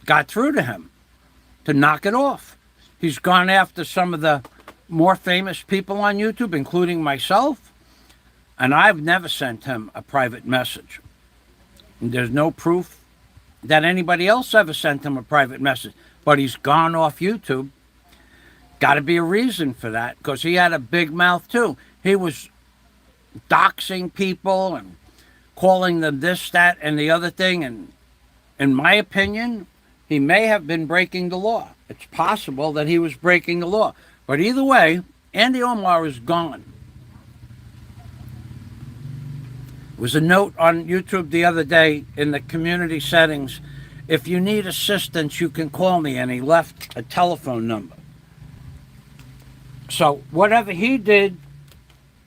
Speaker 1: got through to him to knock it off. He's gone after some of the more famous people on YouTube, including myself, and I've never sent him a private message. And there's no proof that anybody else ever sent him a private message, but he's gone off YouTube. Got to be a reason for that, because he had a big mouth too. He was doxing people and calling them this, that, and the other thing, and in my opinion, he may have been breaking the law. It's possible that he was breaking the law. But either way, Andy Omar is gone. There was a note on YouTube the other day in the community settings, if you need assistance, you can call me, and he left a telephone number. So whatever he did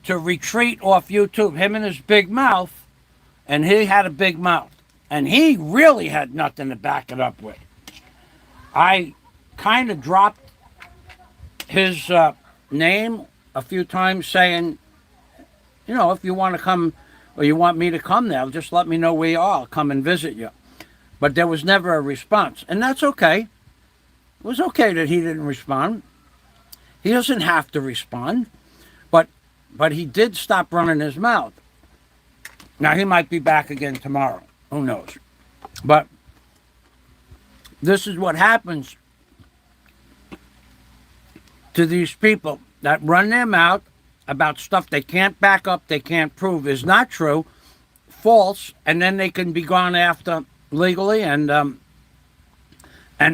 Speaker 1: to retreat off YouTube, him and his big mouth, and he had a big mouth, and he really had nothing to back it up with. I kind of dropped his name a few times saying, you know, if you want to come or you want me to come there, just let me know where you are. I'll come and visit you. But there was never a response. And that's okay. It was okay that he didn't respond. He doesn't have to respond. But he did stop running his mouth. Now, he might be back again tomorrow. Who knows? But this is what happens to these people that run their mouth about stuff they can't back up, they can't prove is not true, false, and then they can be gone after legally, and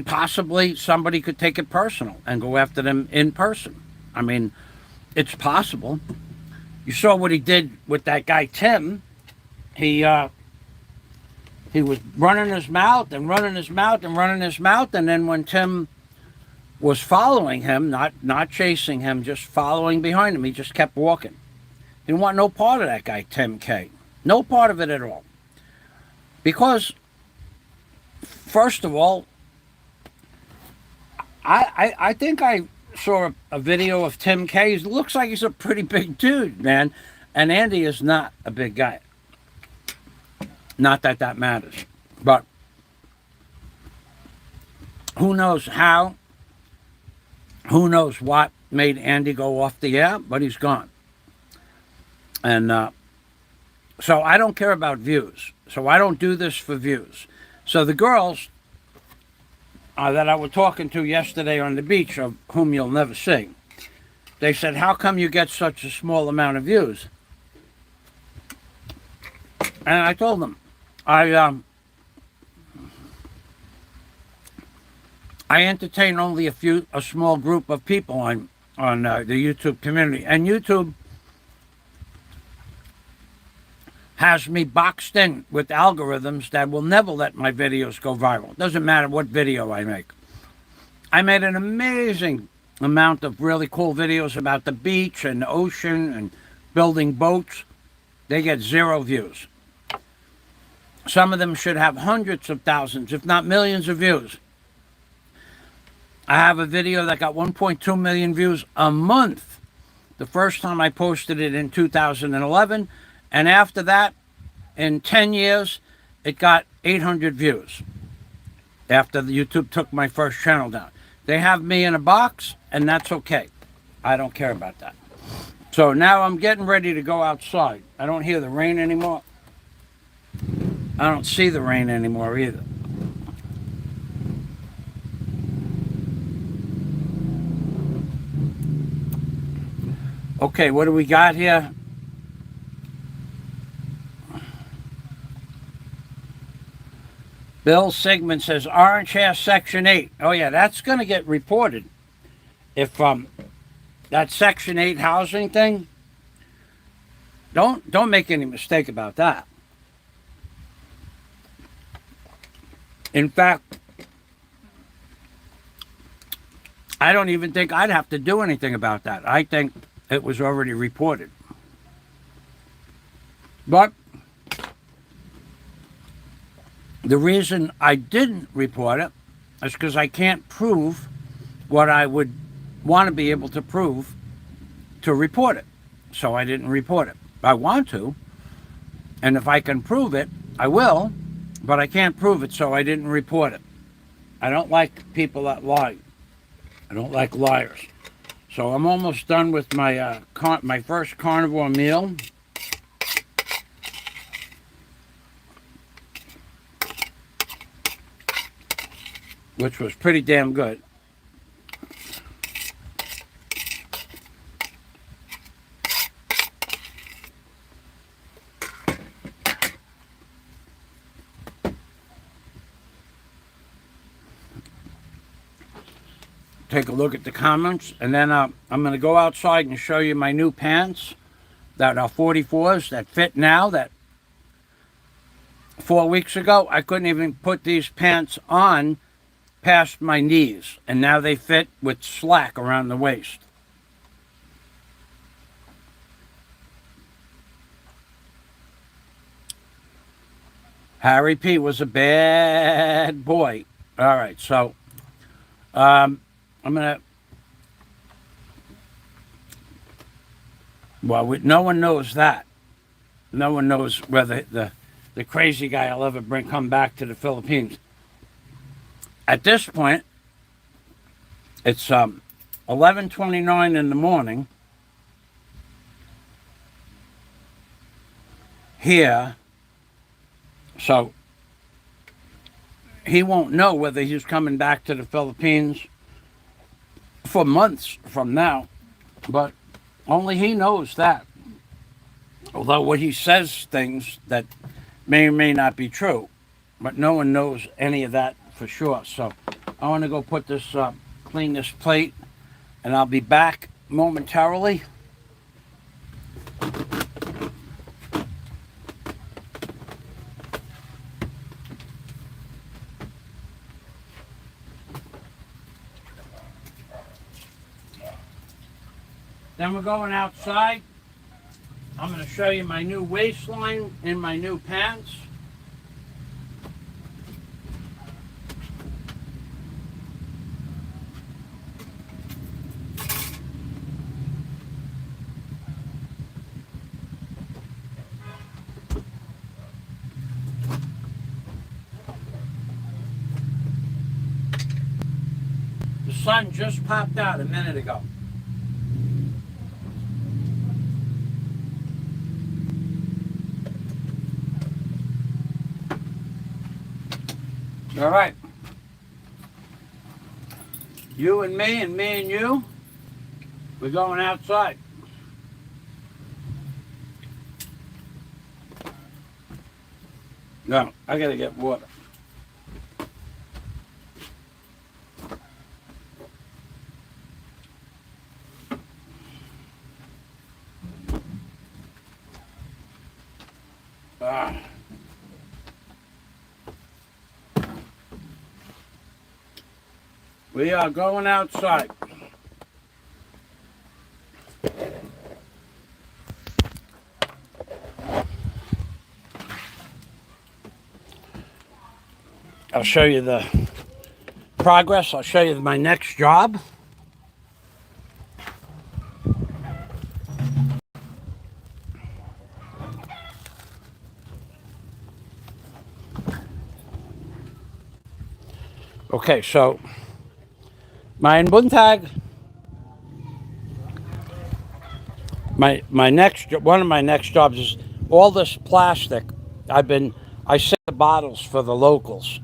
Speaker 1: possibly somebody could take it personal and go after them in person. I mean, it's possible. You saw what he did with that guy Tim. He was running his mouth and running his mouth and running his mouth, and then when Tim was following him, not chasing him, just following behind him, he just kept walking. Didn't want no part of that guy Tim K. No part of it at all. Because, first of all, I think I saw a video of Tim K. He looks like he's a pretty big dude, man. And Andy is not a big guy. Not that that matters. But who knows how, who knows what made Andy go off the air, but he's gone. And so I don't care about views. So I don't do this for views. So the girls that I was talking to yesterday on the beach, of whom you'll never see, they said, how come you get such a small amount of views? And I told them, I entertain only a small group of people on the YouTube community. And YouTube has me boxed in with algorithms that will never let my videos go viral. Doesn't matter what video I make. I made an amazing amount of really cool videos about the beach and the ocean and building boats. They get 0 views. Some of them should have hundreds of thousands, if not millions of views. I have a video that got 1.2 million views a month. The first time I posted it in 2011. And after that, in 10 years, it got 800 views. After YouTube took my first channel down. They have me in a box, and that's okay. I don't care about that. So now I'm getting ready to go outside. I don't hear the rain anymore. I don't see the rain anymore either. Okay, what do we got here? Bill Sigmund says, Orange Hair Section 8. Oh, yeah, that's going to get reported. If that Section 8 housing thing, don't make any mistake about that. In fact, I don't even think I'd have to do anything about that. I think it was already reported. But the reason I didn't report it is because I can't prove what I would want to be able to prove to report it. So I didn't report it. I want to, and if I can prove it, I will, but I can't prove it, so I didn't report it. I don't like people that lie. I don't like liars. So I'm almost done with my my first carnivore meal. Which was pretty damn good. Take a look at the comments, and then I'm going to go outside and show you my new pants that are 44s that fit now. That 4 weeks ago I couldn't even put these pants on past my knees, and now they fit with slack around the waist. Harry P was a bad boy. All right, so I'm gonna. Well, no one knows that. No one knows whether the crazy guy will ever come back to the Philippines. At this point, it's 11:29 in the morning here, so he won't know whether he's coming back to the Philippines for months from now, but only he knows that. Although what he says things that may or may not be true, but no one knows any of that for sure. So I want to go put this, clean this plate, and I'll be back momentarily. Then we're going outside. I'm going to show you my new waistline in my new pants. The sun just popped out a minute ago. All right. You and me and you, we're going outside. No, I gotta get water. We are going outside. I'll show you the progress. I'll show you my next job. Okay, so mein Buntag. My next one of my next jobs is all this plastic. I sell the bottles for the locals,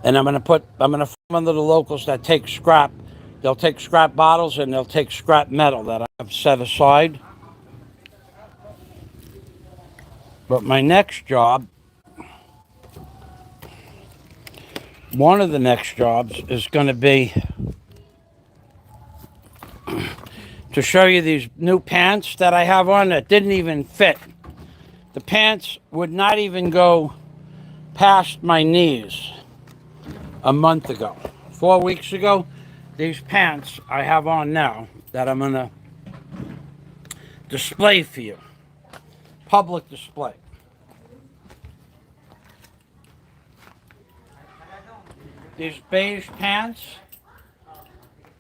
Speaker 1: and I'm gonna film under the locals that take scrap. They'll take scrap bottles and they'll take scrap metal that I've set aside. But my next job, one of the next jobs is going to be to show you these new pants that I have on that didn't even fit. The pants would not even go past my knees a month ago. 4 weeks ago, these pants I have on now that I'm going to display for you. Public display. These beige pants,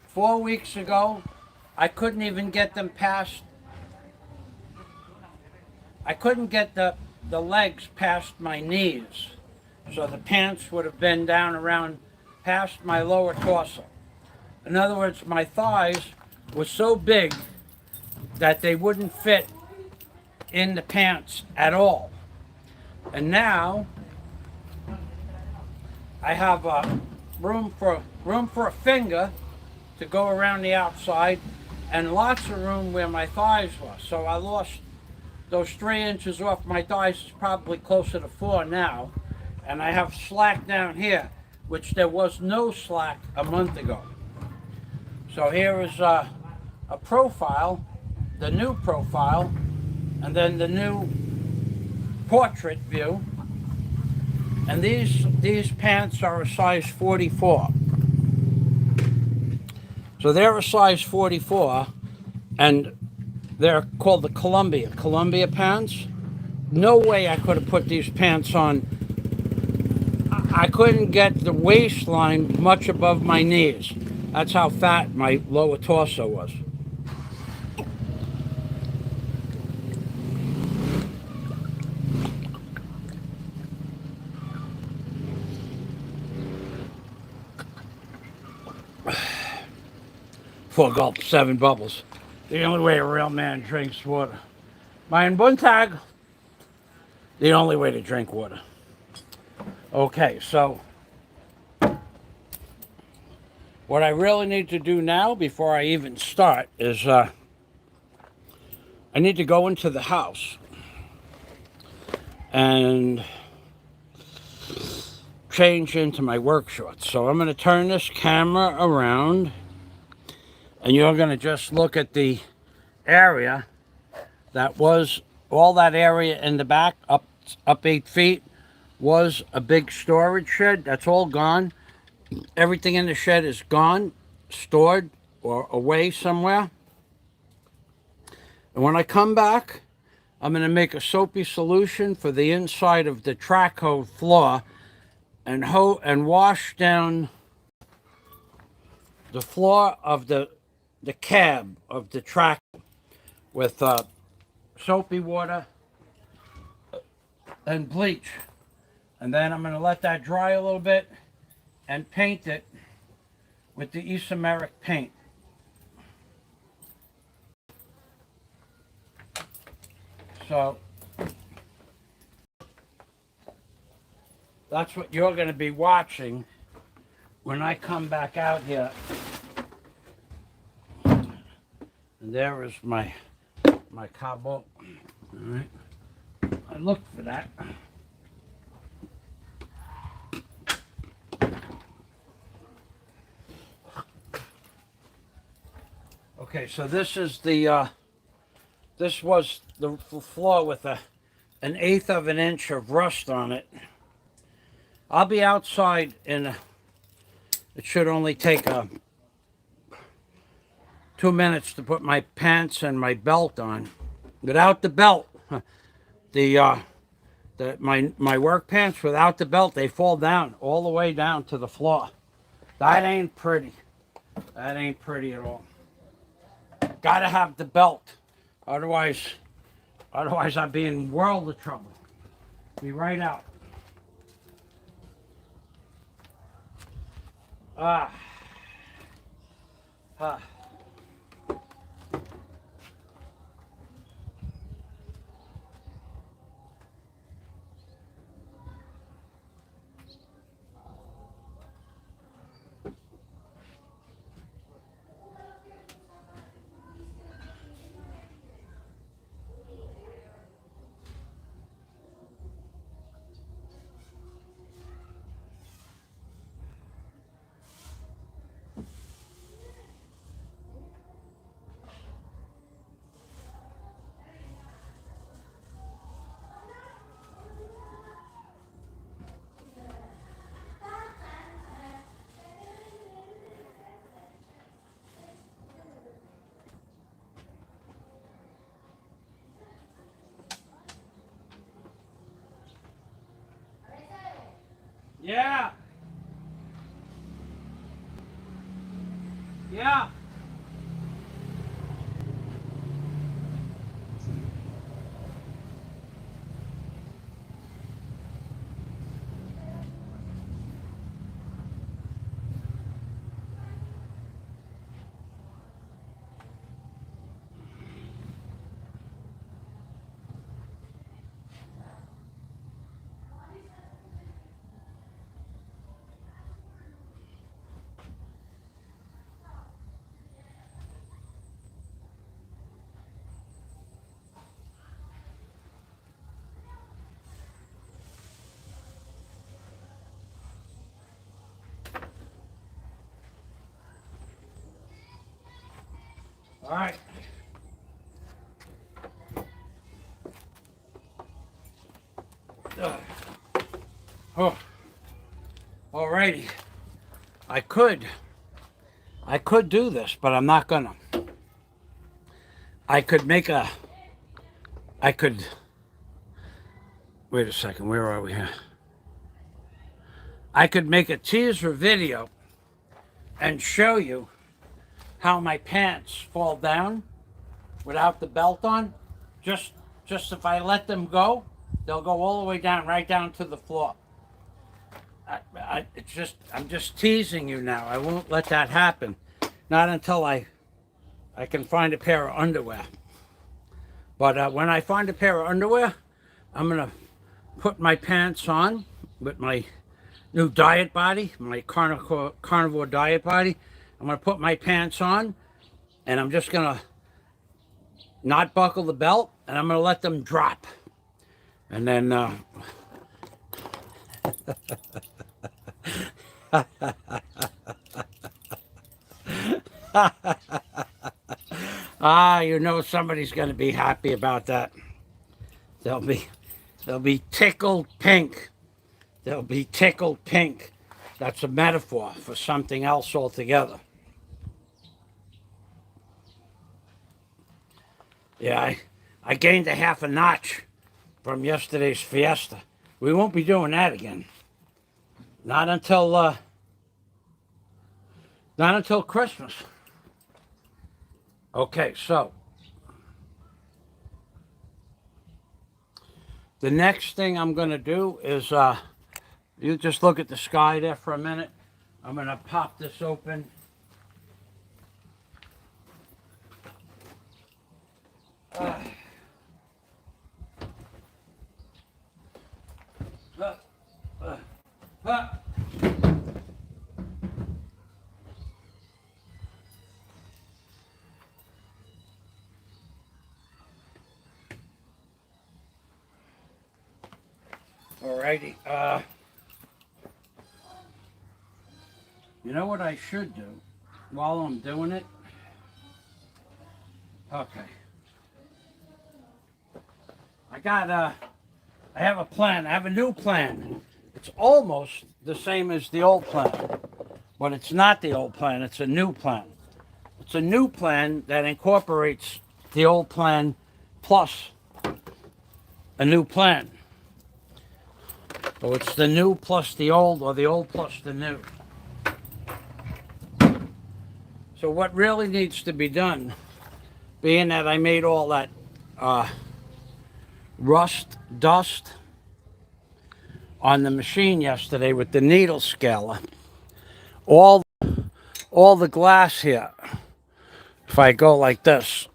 Speaker 1: 4 weeks ago, I couldn't even get them past, I couldn't get the legs past my knees. So the pants would have been down around past my lower torso. In other words, my thighs were so big that they wouldn't fit in the pants at all. And now I have room for a finger to go around the outside, and lots of room where my thighs were. So I lost those 3 inches off my thighs. Is probably closer to 4 now, and I have slack down here, which there was no slack a month ago. So here is a profile, the new profile, and then the new portrait view. And these pants are a size 44. So they're a size 44, and they're called the Columbia pants. No way I could have put these pants on. I couldn't get the waistline much above my knees. That's how fat my lower torso was. Four gulps, 7 bubbles. The only way a real man drinks water. Mein Buntag. The only way to drink water. Okay, so what I really need to do now before I even start is I need to go into the house and change into my work shorts. So I'm going to turn this camera around, and you're going to just look at the area that was, all that area in the back, up 8 feet, was a big storage shed. That's all gone. Everything in the shed is gone, stored or away somewhere. And when I come back, I'm going to make a soapy solution for the inside of the track hose floor and wash down the floor of the cab of the track with soapy water and bleach. And then I'm going to let that dry a little bit and paint it with the isomeric paint. So that's what you're going to be watching when I come back out here. And there is my cabo. All right. I looked for that. Okay, so this is the this was the floor with an 1/8 of an inch of rust on it. I'll be outside in it should only take 2 minutes to put my pants and my belt on. Without the belt, my work pants without the belt, they fall down all the way down to the floor. That ain't pretty. That ain't pretty at all. Gotta have the belt, otherwise I'd be in world of trouble. Be right out. Ah. Yeah. Yeah. All right. Oh, all righty. I could do this, but I'm not gonna. I could, wait a second, where are we here? I could make a teaser video and show you how my pants fall down without the belt on. Just if I let them go, they'll go all the way down, right down to the floor. I'm just teasing you now. I won't let that happen. Not until I can find a pair of underwear. But when I find a pair of underwear, I'm gonna put my pants on with my new diet body, my carnivore diet body. I'm gonna put my pants on, and I'm just gonna not buckle the belt, and I'm gonna let them drop. And then you know somebody's gonna be happy about that. They'll be tickled pink. They'll be tickled pink. That's a metaphor for something else altogether. Yeah, I gained a half a notch from yesterday's fiesta. We won't be doing that again. Not until Christmas. Okay, so the next thing I'm going to do is, you just look at the sky there for a minute. I'm going to pop this open. Alrighty. You know what I should do while I'm doing it? Okay. I have a plan. I have a new plan. It's almost the same as the old plan, but it's not the old plan. It's a new plan. It's a new plan that incorporates the old plan plus a new plan. So it's the new plus the old, or the old plus the new. So what really needs to be done, being that I made all that rust dust on the machine yesterday with the needle scaler, all the glass here, if I go like this,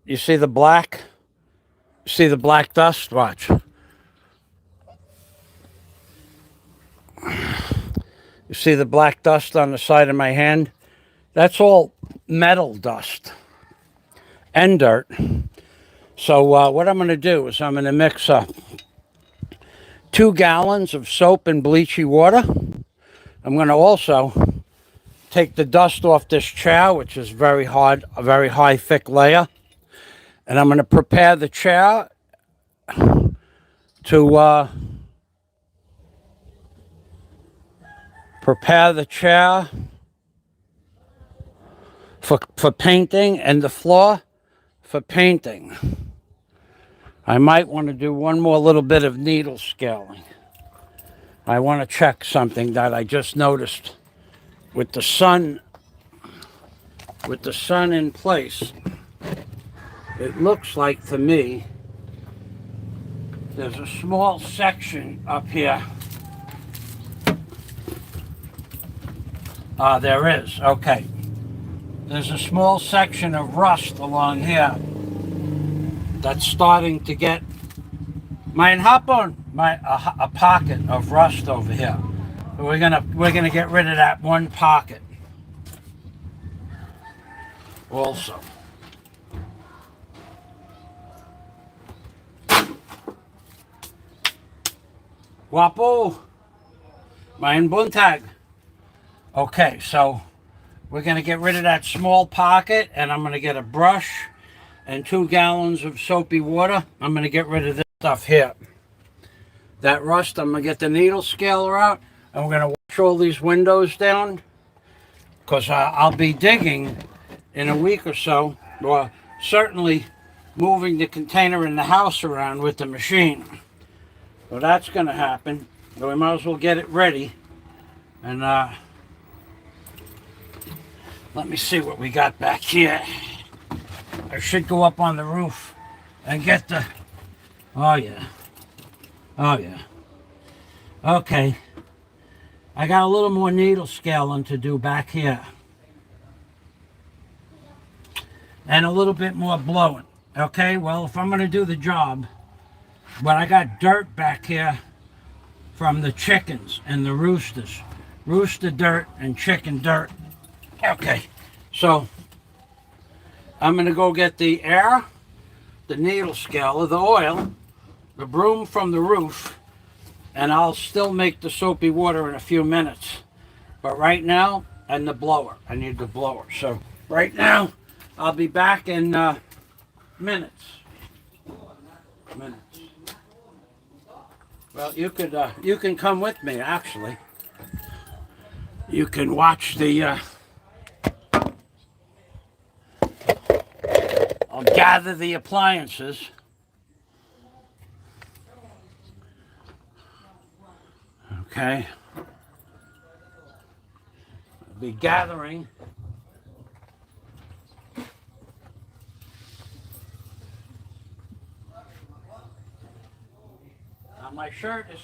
Speaker 1: you see the black? See the black dust? Watch. You see the black dust on the side of my hand? That's all metal dust and dirt. So what I'm going to do is I'm going to mix 2 gallons of soap and bleachy water. I'm going to also take the dust off this chair, which is very hard, a very high, thick layer. And I'm going to prepare the chair to for painting, and the floor for painting. I might want to do one more little bit of needle scaling. I want to check something that I just noticed with the sun in place. It looks like to me there's a small section up here. There is. Okay. There's a small section of rust along here that's starting to get a pocket of rust over here. We're gonna get rid of that one pocket also. Guapo. Mein Buntag. Okay, so we're going to get rid of that small pocket, and I'm going to get a brush and 2 gallons of soapy water. I'm going to get rid of this stuff here. That rust, I'm going to get the needle scaler out, and we're going to wash all these windows down, because I'll be digging in a week or so, or certainly moving the container in the house around with the machine. So that's going to happen. So we might as well get it ready. And let me see what we got back here. I should go up on the roof and get the... Oh, yeah. Oh, yeah. Okay. I got a little more needle scaling to do back here. And a little bit more blowing. Okay, well, if I'm going to do the job... But I got dirt back here from the chickens and the roosters. Rooster dirt and chicken dirt. Okay, so I'm going to go get the air, the needle scaler, the oil, the broom from the roof, and I'll still make the soapy water in a few minutes. But right now, and the blower. I need the blower. So right now, I'll be back in minutes. Well, you can come with me, actually. You can watch the, I'll gather the appliances. Okay. I'll be gathering. Now my shirt is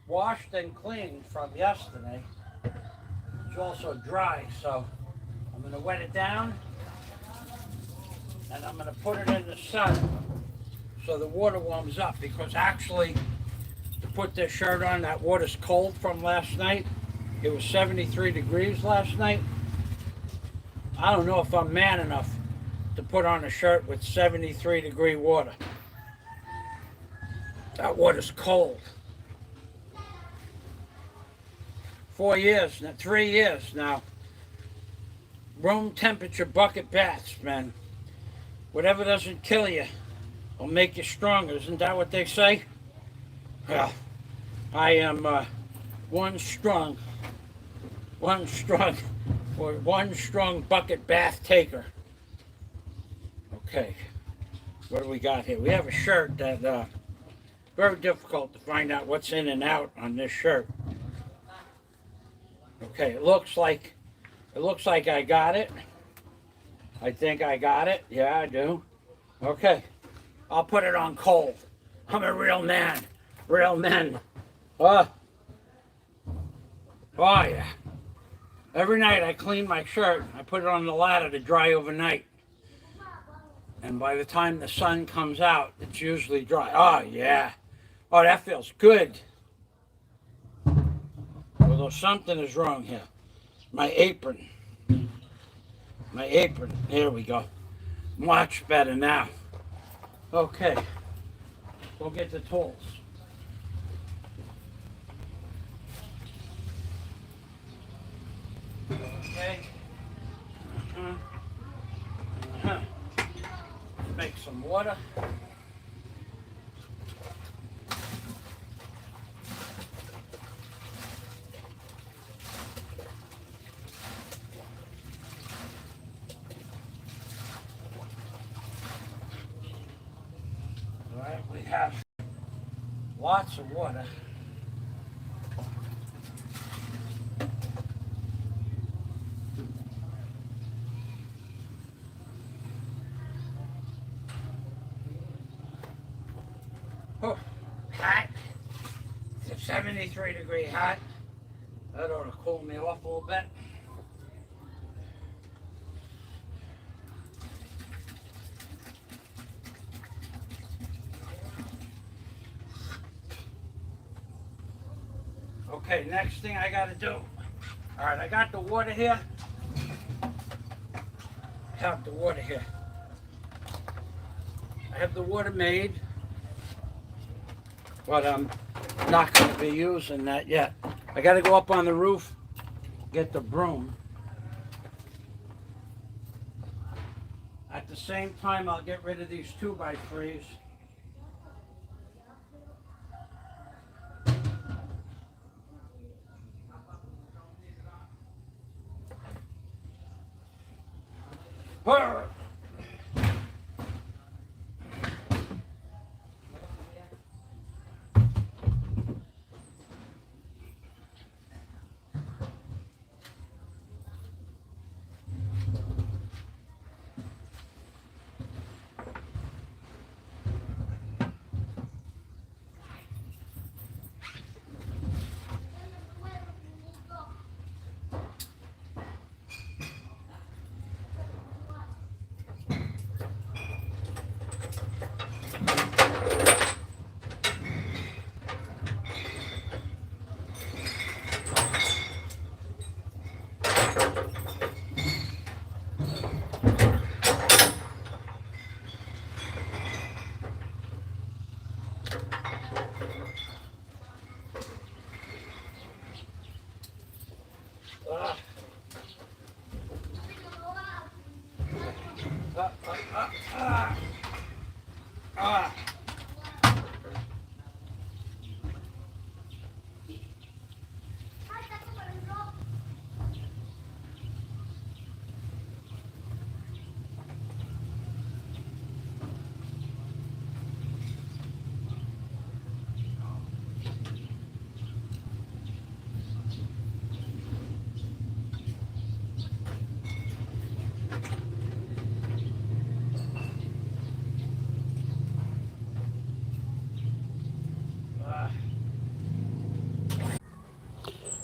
Speaker 1: washed and cleaned from yesterday. It's also dry, so I'm going to wet it down and I'm going to put it in the sun so the water warms up, because actually to put this shirt on, that water's cold from last night. It was 73 degrees last night. I don't know if I'm man enough to put on a shirt with 73 degree water. That water's cold. 4 years, 3 years now. Room temperature bucket baths, man. Whatever doesn't kill you will make you stronger. Isn't that what they say? Well, I am one strong bucket bath taker. Okay, what do we got here? We have a shirt that very difficult to find out what's in and out on this shirt. Okay, it looks like I got it. I think I got it. Yeah, I do. Okay, I'll put it on cold. I'm a real man. Real men. Oh yeah. Every night I clean my shirt. I put it on the ladder to dry overnight. And by the time the sun comes out, it's usually dry. Oh yeah. Oh, that feels good. Although something is wrong here. My apron. My apron. There we go. Much better now. Okay. Go get the tools. Okay. Make some water. All right, we have lots of water. Oh, hot. It's 73 degree hot. That ought to cool me off a little bit. Okay, next thing I got to do. All right, I got the water here. I have the water here. I have the water made, but I'm not going to be using that yet. I got to go up on the roof, get the broom. At the same time, I'll get rid of these 2x3s.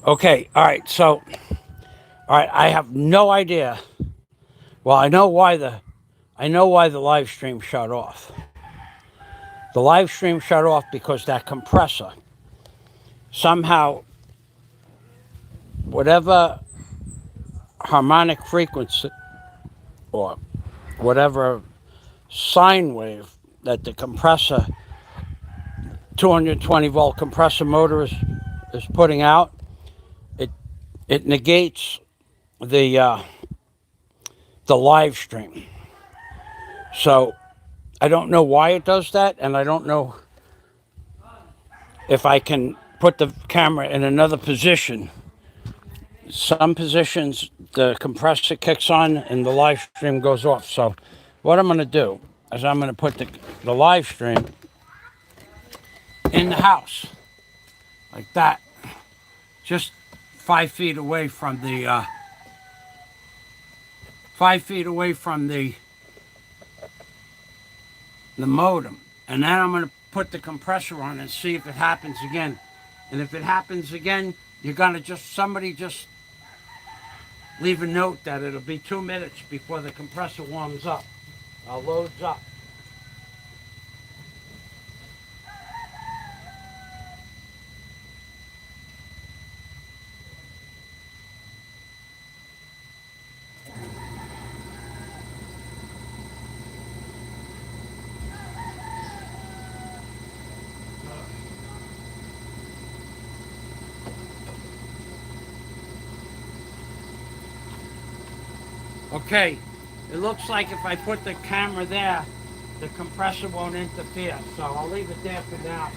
Speaker 1: Okay, all right, so, all right, I have no idea. Well, I know why the live stream shut off. The live stream shut off because that compressor, somehow, whatever harmonic frequency or whatever sine wave that the compressor, 220 volt compressor motor is putting out, it negates the live stream. So I don't know why it does that, and I don't know if I can put the camera in another position. Some positions the compressor kicks on and the live stream goes off. So what I'm going to do is I'm going to put the live stream in the house like that, just 5 feet away from the 5 feet away from the modem, and then I'm going to put the compressor on and see if it happens again. And if it happens again, you're going to somebody just leave a note that it'll be 2 minutes before the compressor warms up, loads up. Okay, it looks like if I put the camera there, the compressor won't interfere, so I'll leave it there for now.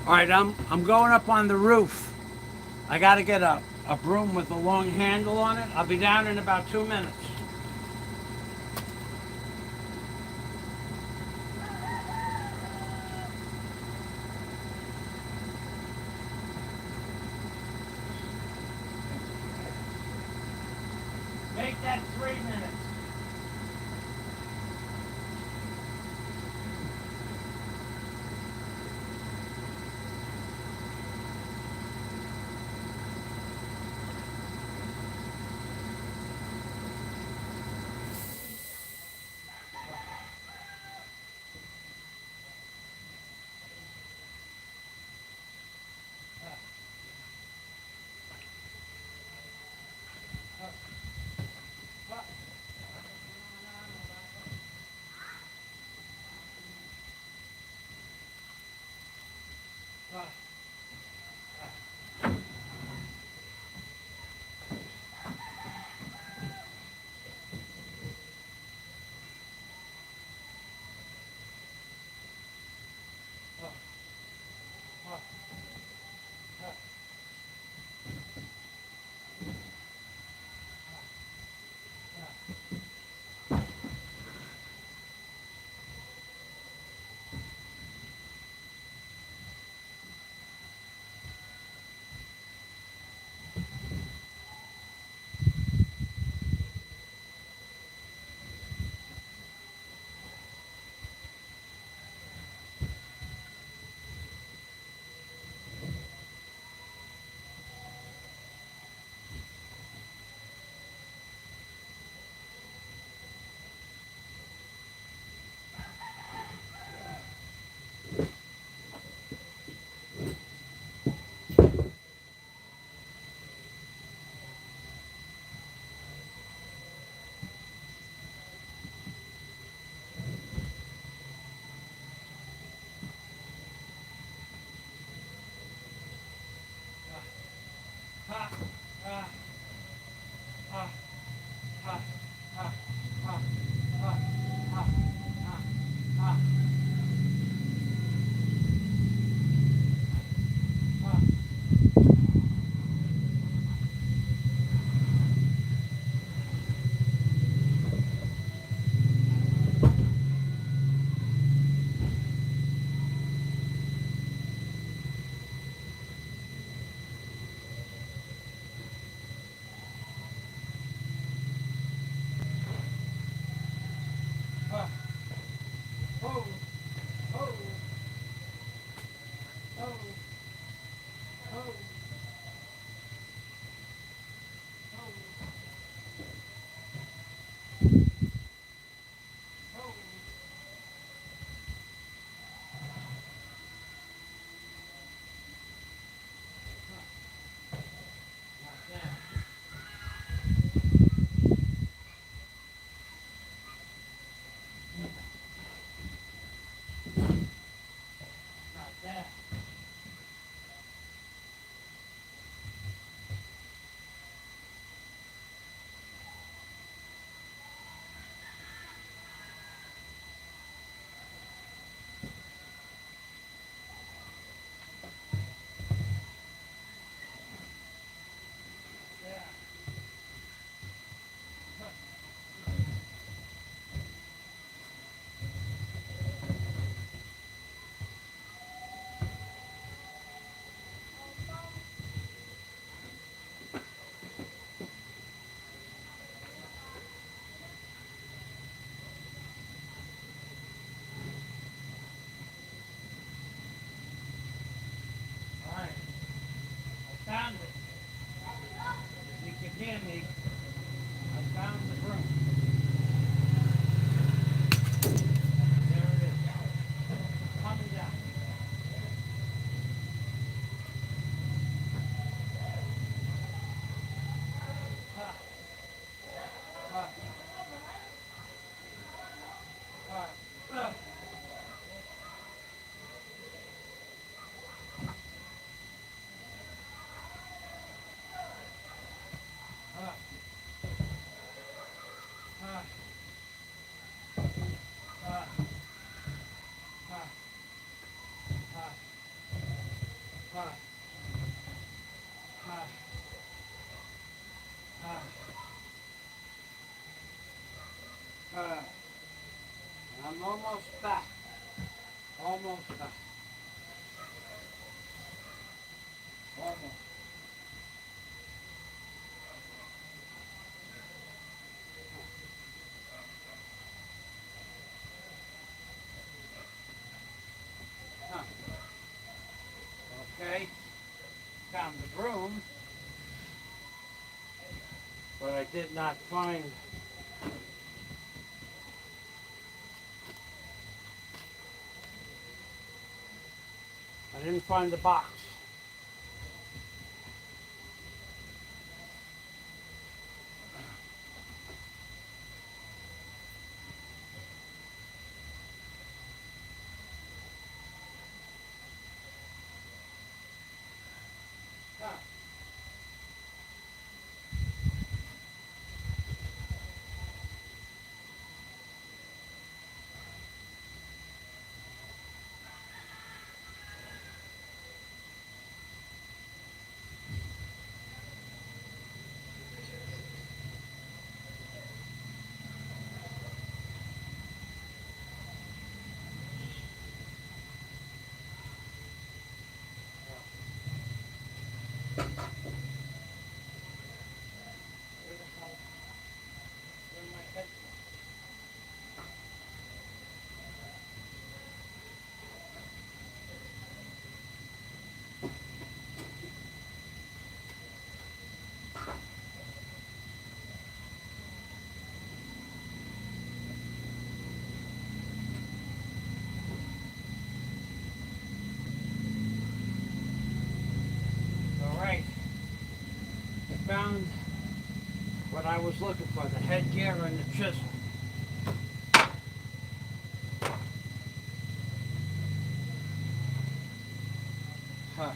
Speaker 1: All right, I'm going up on the roof I got to get a broom with a long handle on it. I'll be down in about 2 minutes. Make that 3 minutes. All right, I found it. If you can hear me, I found the broom. There it is. Coming down. I'm almost back. Almost back. Almost. Huh. Okay. Found the broom, but I did not find. I didn't find the box. Huh. Where the hell? Where's my headphone? All right. I found what I was looking for, the headgear and the chisel. Huh.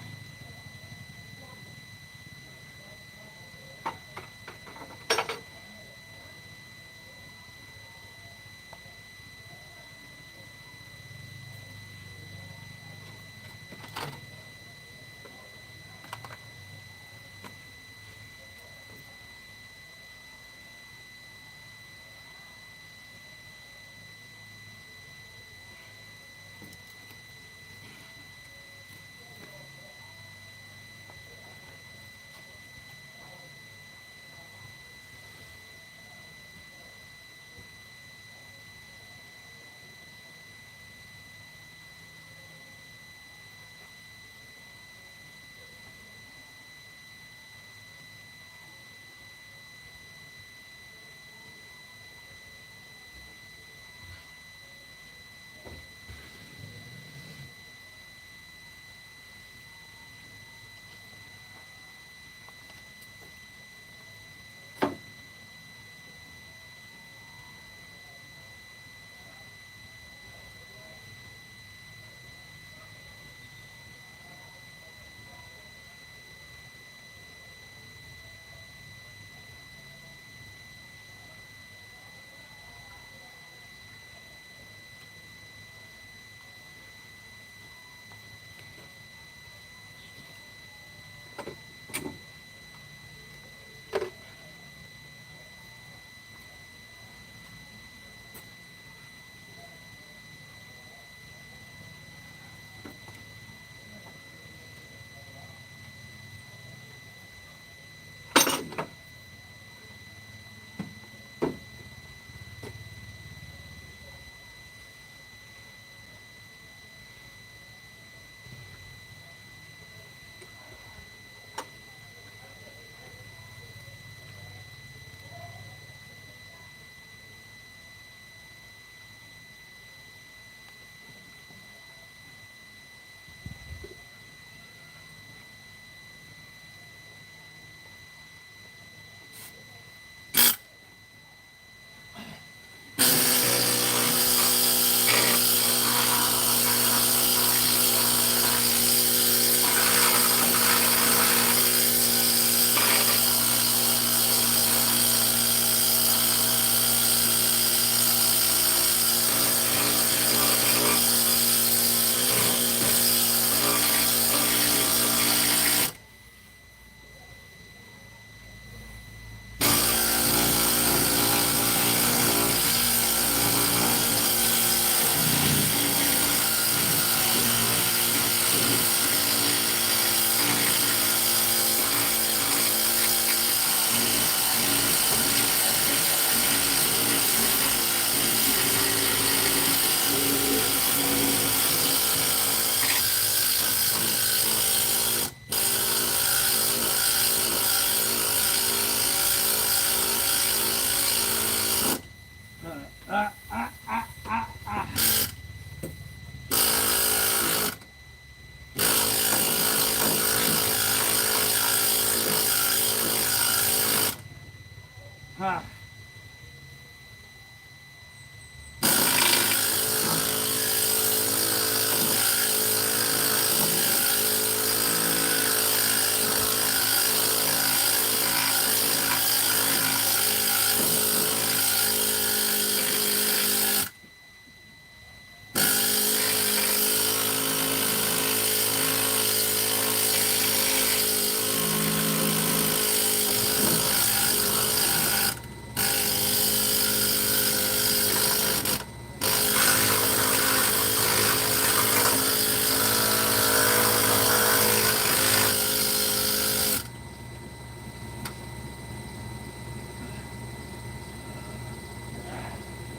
Speaker 1: Ah.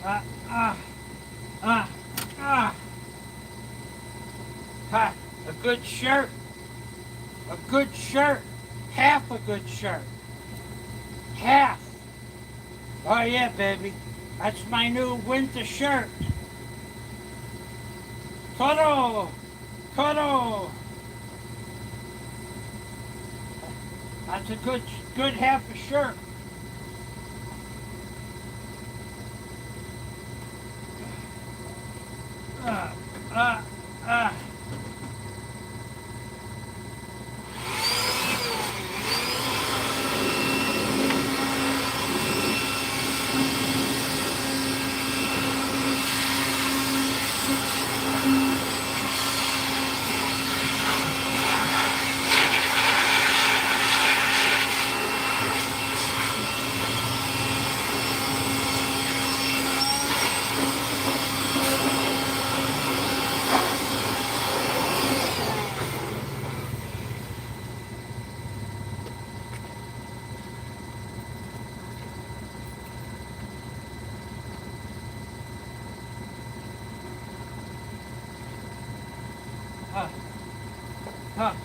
Speaker 1: Ah, ah, ah, ah. Ha, a good shirt. A good shirt. Half a good shirt. Half. Oh yeah, baby. That's my new winter shirt. Todo. Todo. That's a good half a shirt. Ah, ah, ah. Ah, ah.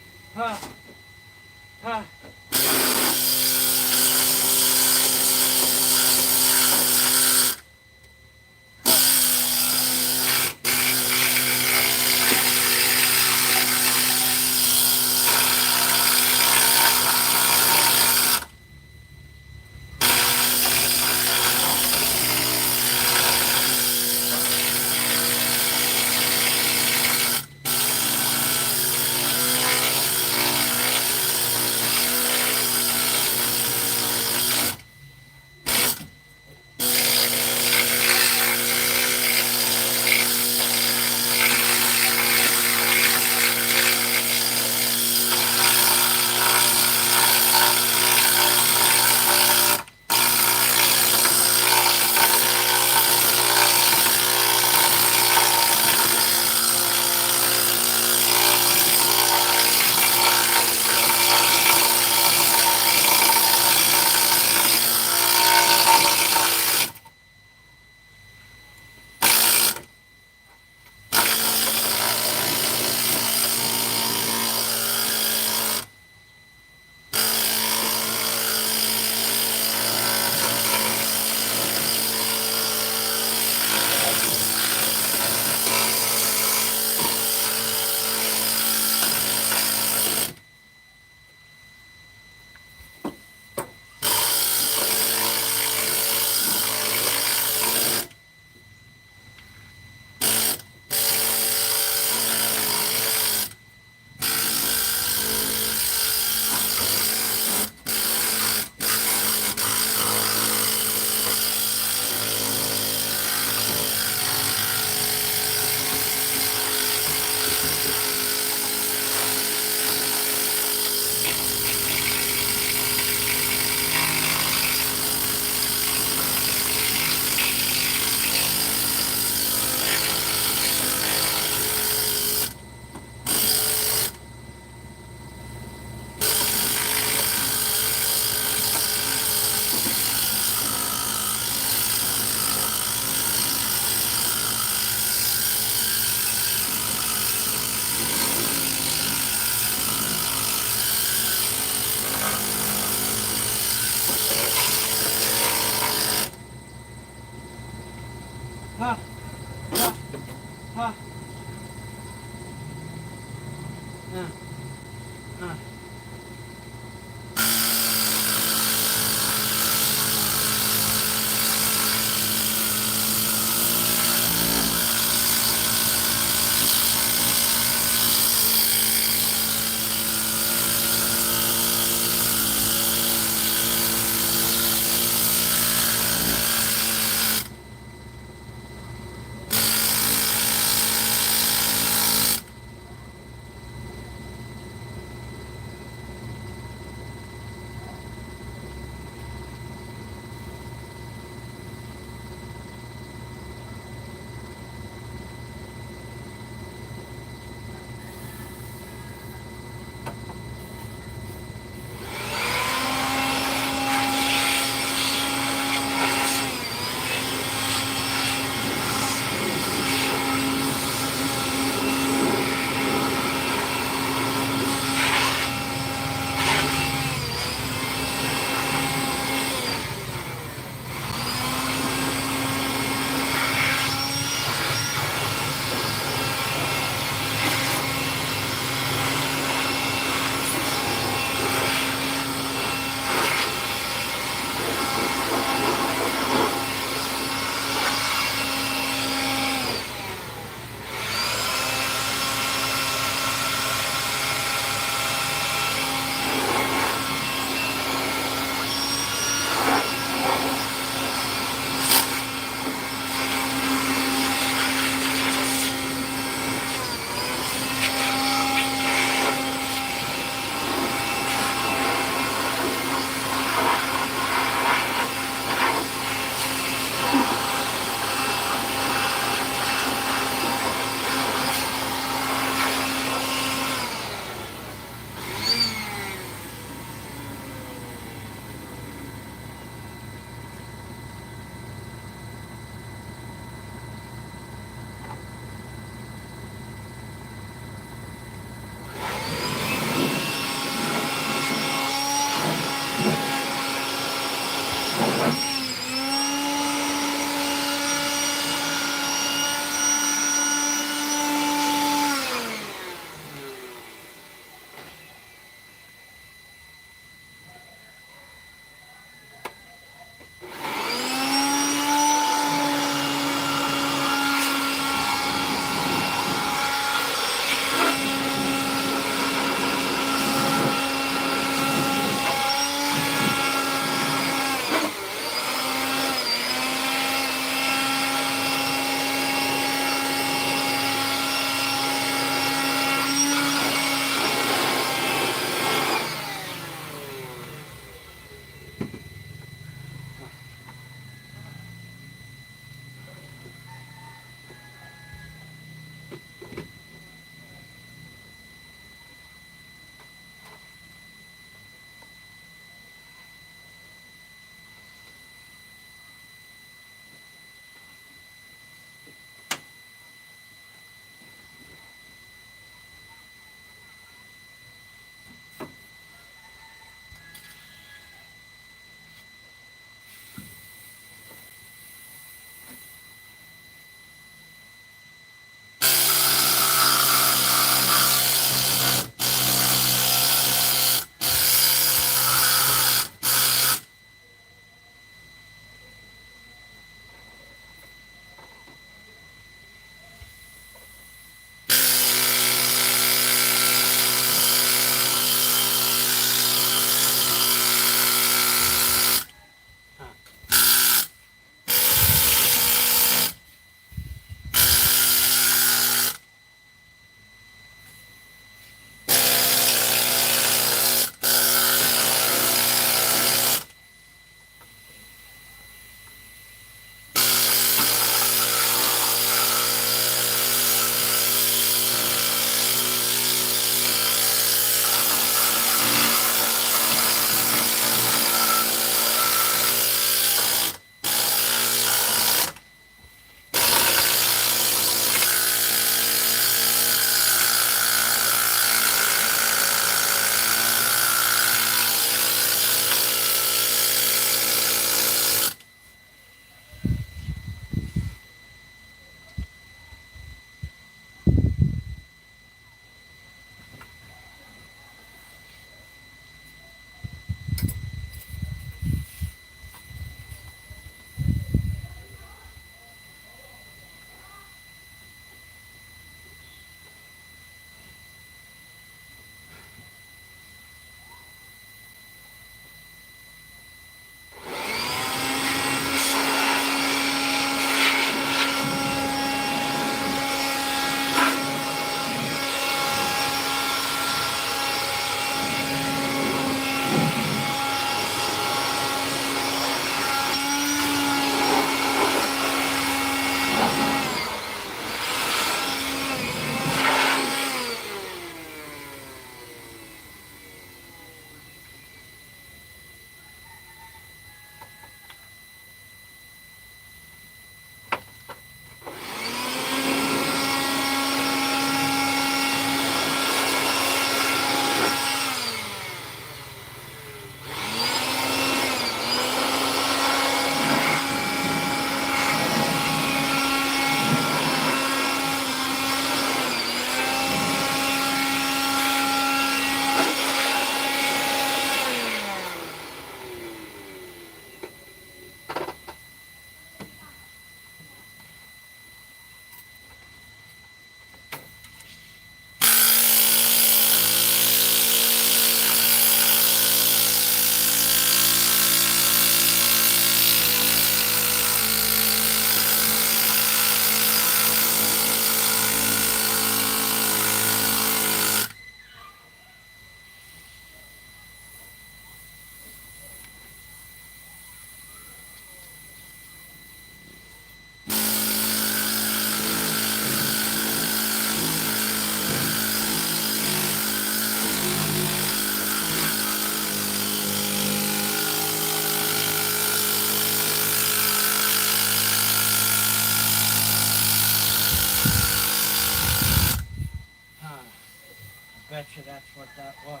Speaker 1: you that's what that was.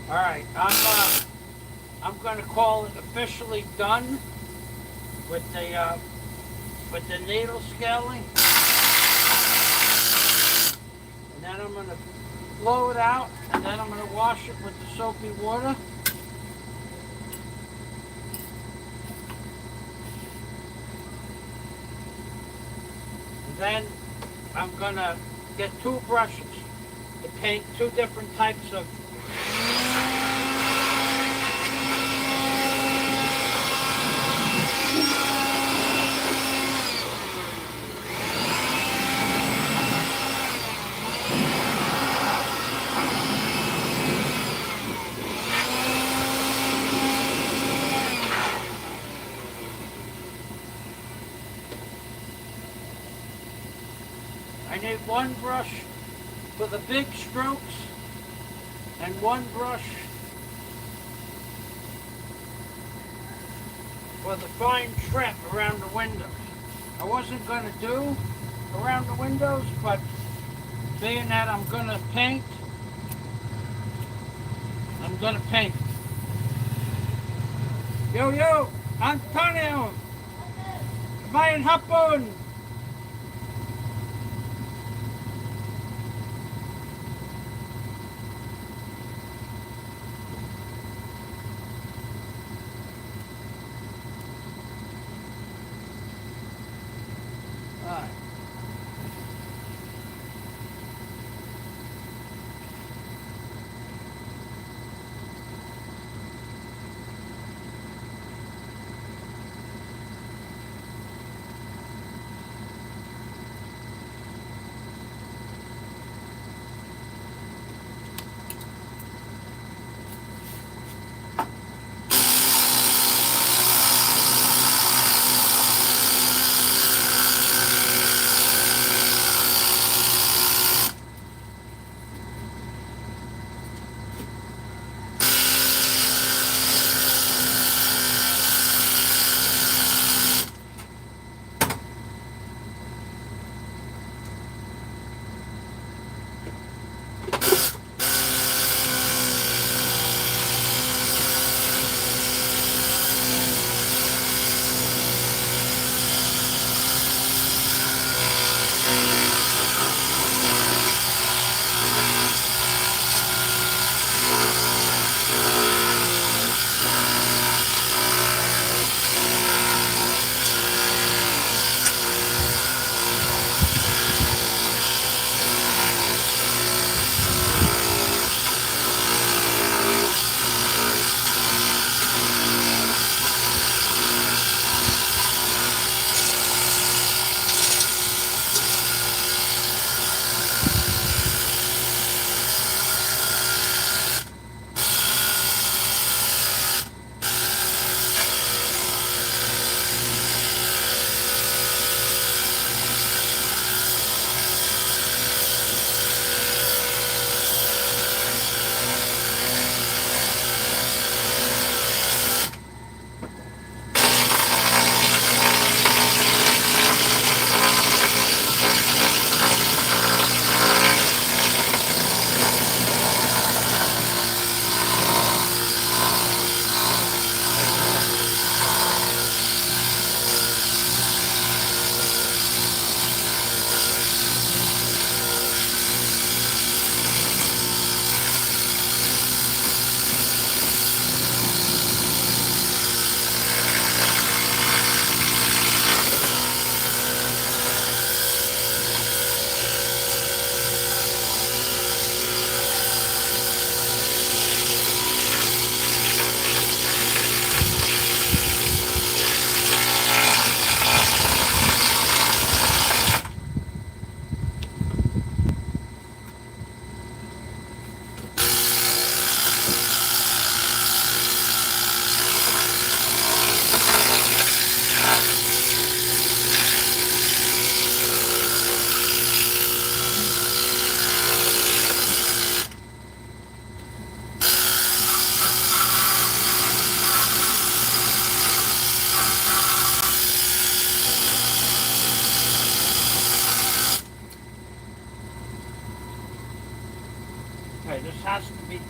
Speaker 1: All right, I'm going to call it officially done with the needle scaling, and then I'm going to blow it out, and then I'm going to wash it with the soapy water. And then I'm going to get 2 brushes to paint 2 different types of I need 1 brush for the big strokes and 1 brush for the fine trim around the windows. I wasn't going to do around the windows, but being that I'm going to paint, I'm going to paint. Yo, Antonio! Kumain hapon! Alright.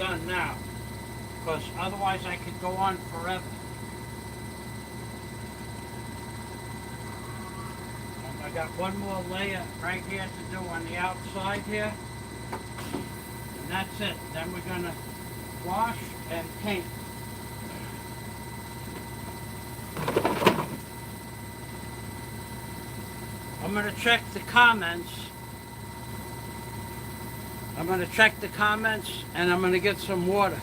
Speaker 1: done now, because otherwise I could go on forever. I got one more layer right here to do on the outside here, and that's it. Then we're going to wash and paint. I'm going to check the comments. I'm going to check the comments, and I'm going to get some water.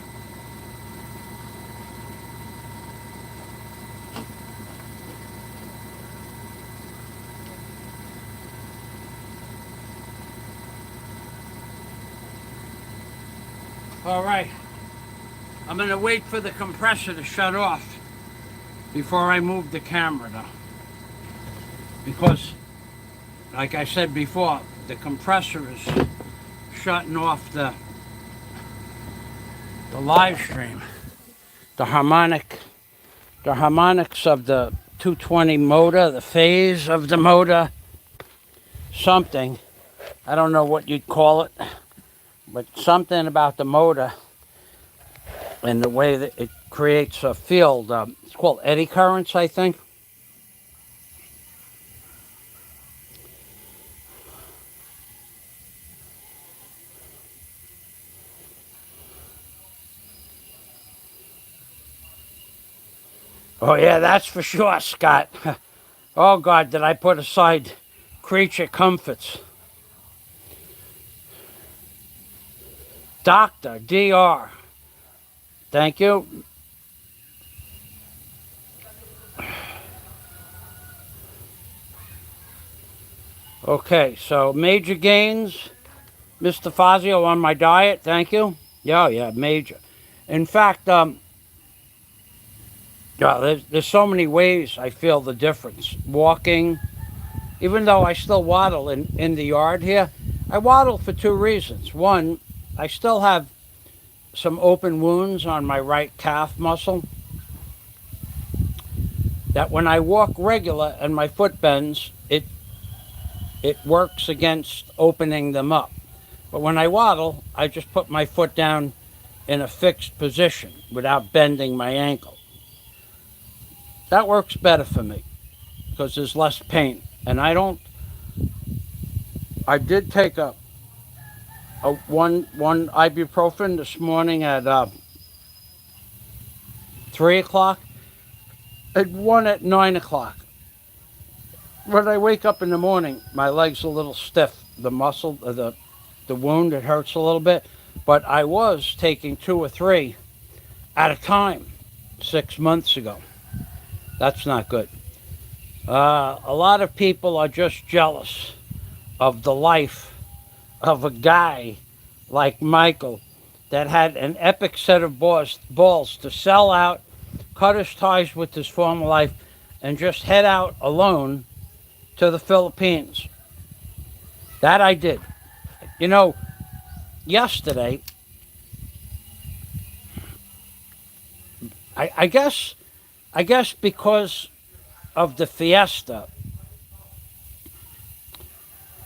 Speaker 1: All right. I'm going to wait for the compressor to shut off before I move the camera, though. Because, like I said before, the compressor is shutting off the live stream. The harmonics of the 220 motor, the phase of the motor, something. I don't know what you'd call it, but something about the motor and the way that it creates a field. It's called eddy currents, I think. Oh yeah, that's for sure, Scott. Oh God, did I put aside creature comforts. Dr. DR. Thank you. Okay, so major gains, Mr. Fazio, on my diet. Thank you. Yeah, major. In fact, there's so many ways I feel the difference. Walking, even though I still waddle in the yard here, I waddle for two reasons. One, I still have some open wounds on my right calf muscle that when I walk regular and my foot bends, it works against opening them up. But when I waddle, I just put my foot down in a fixed position without bending my ankle. That works better for me because there's less pain. And I did take one ibuprofen this morning at 3 o'clock and one at 9 o'clock. When I wake up in the morning, my leg's a little stiff. The muscle, the wound, it hurts a little bit. But I was taking 2 or 3 at a time 6 months ago. That's not good. A lot of people are just jealous of the life of a guy like Michael that had an epic set of balls to sell out, cut his ties with his former life, and just head out alone to the Philippines. That I did. You know, yesterday, I guess because of the fiesta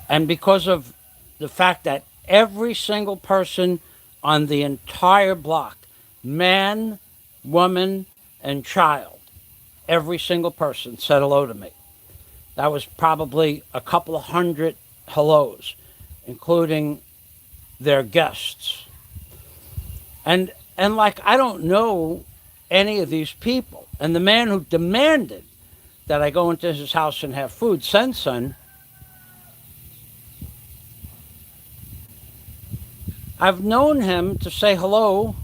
Speaker 1: and because of the fact that every single person on the entire block, man, woman, and child, every single person said hello to me. That was probably a couple of hundred hellos, including their guests. And like, I don't know any of these people. And the man who demanded that I go into his house and have food, Sensen, I've known him to say hello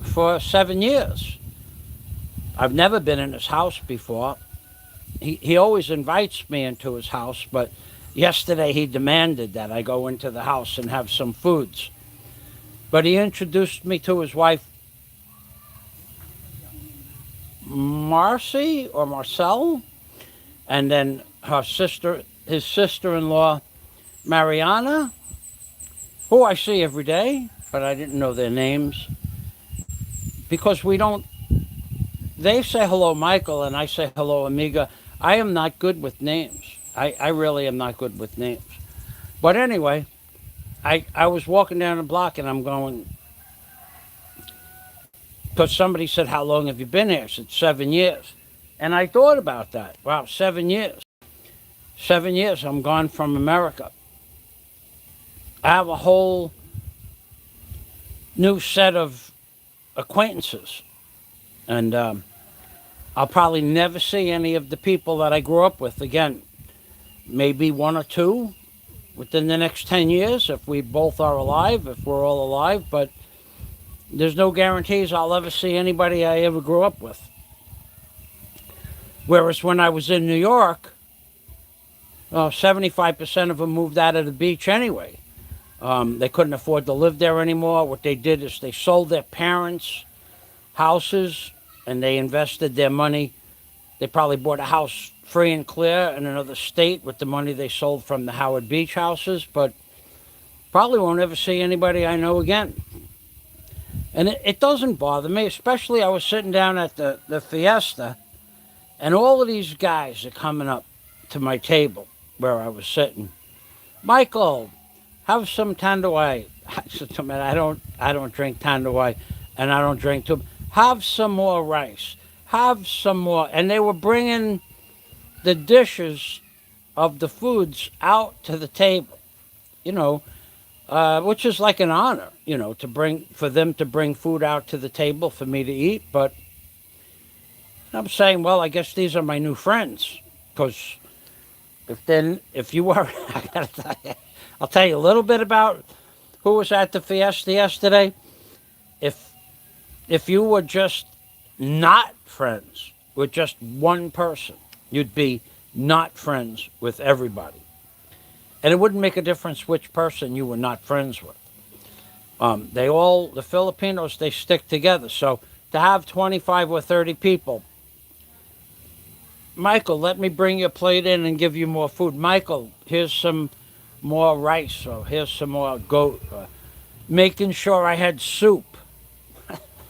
Speaker 1: for 7 years. I've never been in his house before. He always invites me into his house, but yesterday he demanded that I go into the house and have some foods. But he introduced me to his wife, Marcy or Marcel, and then his sister-in-law, Mariana, who I see every day, but I didn't know their names. Because they say hello, Michael, and I say hello, amiga. I am not good with names. I really am not good with names. But anyway, I was walking down the block and I'm going, Because somebody said, how long have you been here? I said, 7 years. And I thought about that. Wow, 7 years. 7 years I'm gone from America. I have a whole new set of acquaintances. And I'll probably never see any of the people that I grew up with again. Maybe one or two within the next 10 years, if we both are alive, if we're all alive. But there's no guarantees I'll ever see anybody I ever grew up with. Whereas when I was in New York, 75% of them moved out of the beach anyway. They couldn't afford to live there anymore. What they did is they sold their parents' houses and they invested their money. They probably bought a house free and clear in another state with the money they sold from the Howard Beach houses, but probably won't ever see anybody I know again. And it doesn't bother me, especially I was sitting down at the fiesta, and all of these guys are coming up to my table where I was sitting. Michael, have some Tanduay. I said to him, I don't drink Tanduay, and I don't drink too. Have some more rice. Have some more. And they were bringing the dishes of the foods out to the table, which is like an honor, for them to bring food out to the table for me to eat. But I'm saying, well, I guess these are my new friends, because if you were, I'll tell you a little bit about who was at the fiesta yesterday. If you were just not friends with just one person, you'd be not friends with everybody. And it wouldn't make a difference which person you were not friends with. The Filipinos, they stick together. So to have 25 or 30 people, Michael, let me bring your plate in and give you more food. Michael, here's some more rice, or here's some more goat. Making sure I had soup.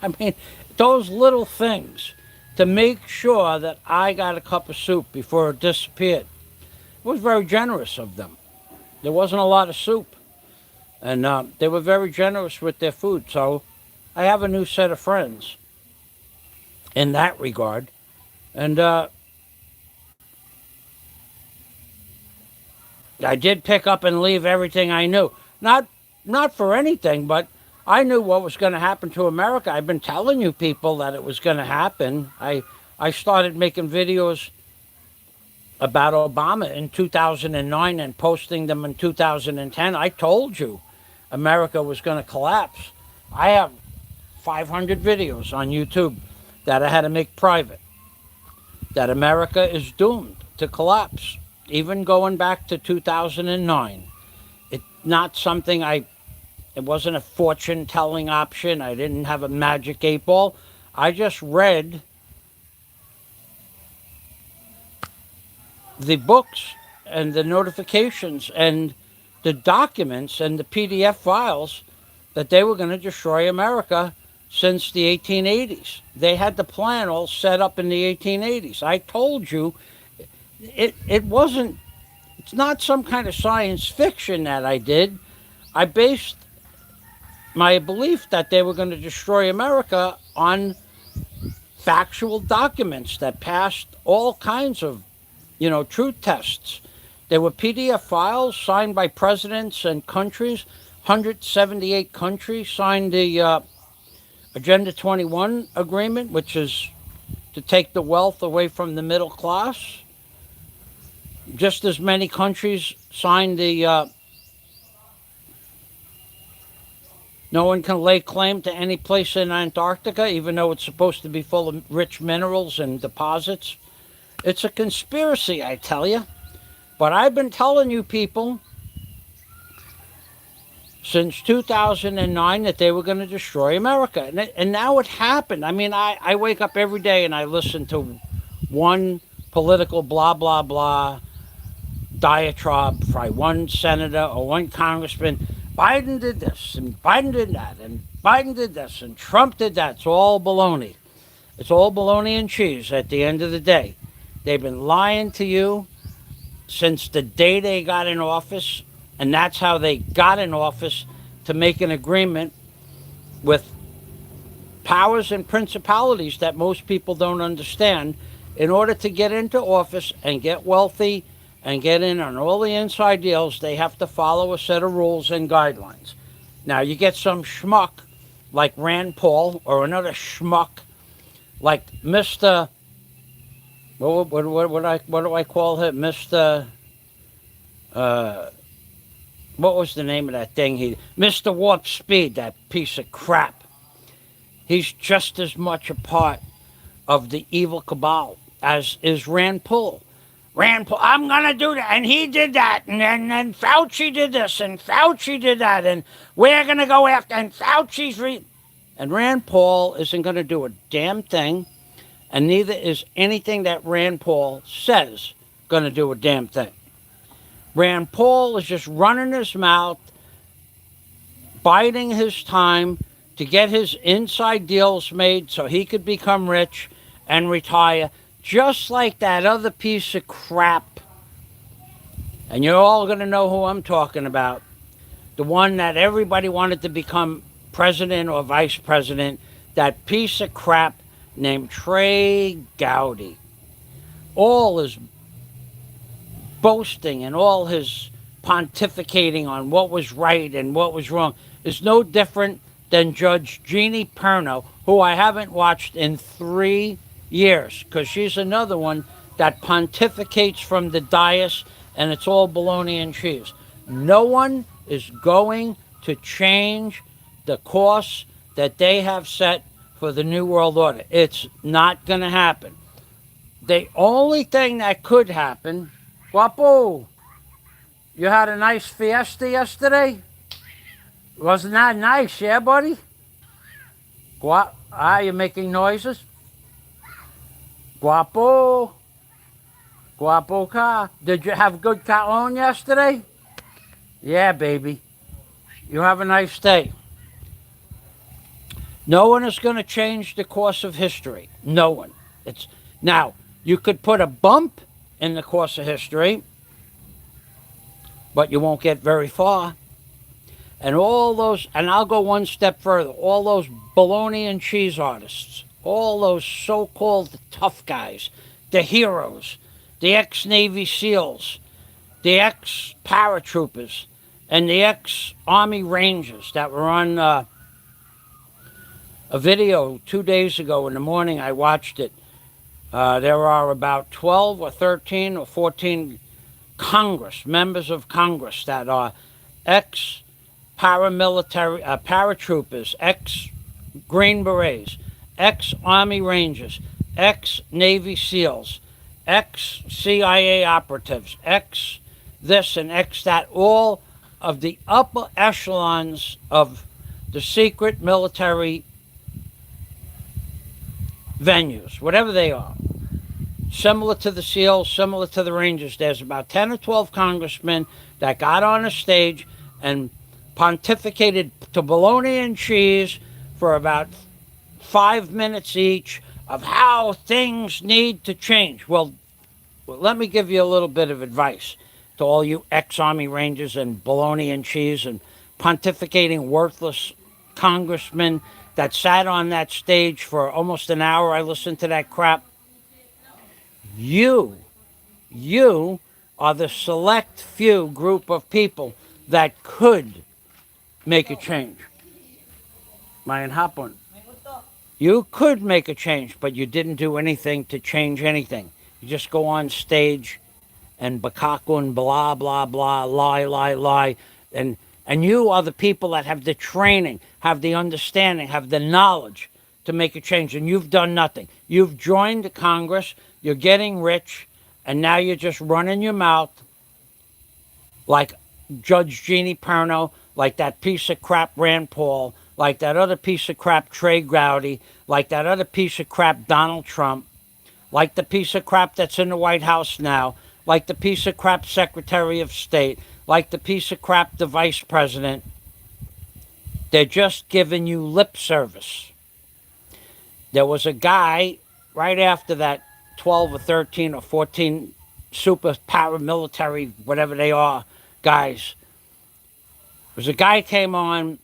Speaker 1: I mean, those little things to make sure that I got a cup of soup before it disappeared. It was very generous of them. There wasn't a lot of soup. And they were very generous with their food. So I have a new set of friends in that regard. And I did pick up and leave everything I knew. Not for anything, but I knew what was going to happen to America. I've been telling you people that it was going to happen. I started making videos about Obama in 2009 and posting them in 2010. I told you America was going to collapse. I have 500 videos on YouTube that I had to make private, that America is doomed to collapse, even going back to 2009. It's not something it wasn't a fortune-telling option. I didn't have a magic 8-ball. I just read the books and the notifications and the documents and the PDF files that they were going to destroy America since the 1880s. They had the plan all set up in the 1880s. I told you it's not some kind of science fiction that I did. I based my belief that they were going to destroy America on factual documents that passed all kinds of, truth tests. There were PDF files signed by presidents and countries. 178 countries signed the Agenda 21 agreement, which is to take the wealth away from the middle class. Just as many countries signed the no one can lay claim to any place in Antarctica, even though it's supposed to be full of rich minerals and deposits. It's a conspiracy, I tell you. But I've been telling you people since 2009 that they were going to destroy America. And now it happened. I mean, I wake up every day and I listen to one political blah, blah, blah diatribe by one senator or one congressman. Biden did this, and Biden did that, and Biden did this, and Trump did that. It's all baloney. It's all baloney and cheese at the end of the day. They've been lying to you since the day they got in office, and that's how they got in office, to make an agreement with powers and principalities that most people don't understand. In order to get into office and get wealthy and get in on all the inside deals, they have to follow a set of rules and guidelines. Now, you get some schmuck like Rand Paul or another schmuck like Mr. What do I call him? Mr. What was the name of that thing? Mr. Warp Speed, that piece of crap. He's just as much a part of the evil cabal as is Rand Paul. Rand Paul, I'm going to do that, and he did that, and then Fauci did this, and Fauci did that, and we're going to go after, and Fauci's... And Rand Paul isn't going to do a damn thing, and neither is anything that Rand Paul says going to do a damn thing. Rand Paul is just running his mouth, biding his time to get his inside deals made so he could become rich and retire, just like that other piece of crap. And you're all going to know who I'm talking about. The one that everybody wanted to become president or vice president, that piece of crap named Trey Gowdy. All his boasting and all his pontificating on what was right and what was wrong is no different than Judge Jeannie Perno, who I haven't watched in 3 years, because she's another one that pontificates from the dais, and it's all baloney and cheese. No one is going to change the course that they have set for the New World Order. It's not going to happen. The only thing that could happen... Guapo, you had a nice fiesta yesterday? Wasn't that nice, yeah, buddy? You're making noises? Guapo. Guapo ka. Did you have good cajon yesterday? Yeah, baby. You have a nice day. No one is going to change the course of history. No one. Now, you could put a bump in the course of history, but you won't get very far. And all those, and I'll go one step further, all those bologna and cheese artists, all those so-called tough guys, the heroes, the ex-Navy SEALs, the ex-paratroopers, and the ex-Army Rangers that were on a video 2 days ago in the morning. I watched it. There are about 12 or 13 or 14 members of Congress that are ex-paramilitary, paratroopers, ex-Green Berets, ex-Army Rangers, ex-Navy SEALs, ex-CIA operatives, ex-this and ex-that, all of the upper echelons of the secret military venues, whatever they are. Similar to the SEALs, similar to the Rangers. There's about 10 or 12 congressmen that got on a stage and pontificated to bologna and cheese for about 5 minutes each of how things need to change. Well, let me give you a little bit of advice to all you ex-Army Rangers and bologna and cheese and pontificating worthless congressmen that sat on that stage for almost an hour. I listened to that crap. You are the select few group of people that could make a change. Mayan hapon. You could make a change, but you didn't do anything to change anything. You just go on stage and bakakun, blah, blah, blah, lie. And you are the people that have the training, have the understanding, have the knowledge to make a change. And you've done nothing. You've joined the Congress. You're getting rich. And now you're just running your mouth like Judge Jeannie Perno, like that piece of crap Rand Paul, like that other piece of crap Trey Gowdy, like that other piece of crap Donald Trump, like the piece of crap that's in the White House now, like the piece of crap Secretary of State, like the piece of crap the Vice President. They're just giving you lip service. There was a guy right after that 12 or 13 or 14 super paramilitary, whatever they are, guys. There was a guy came on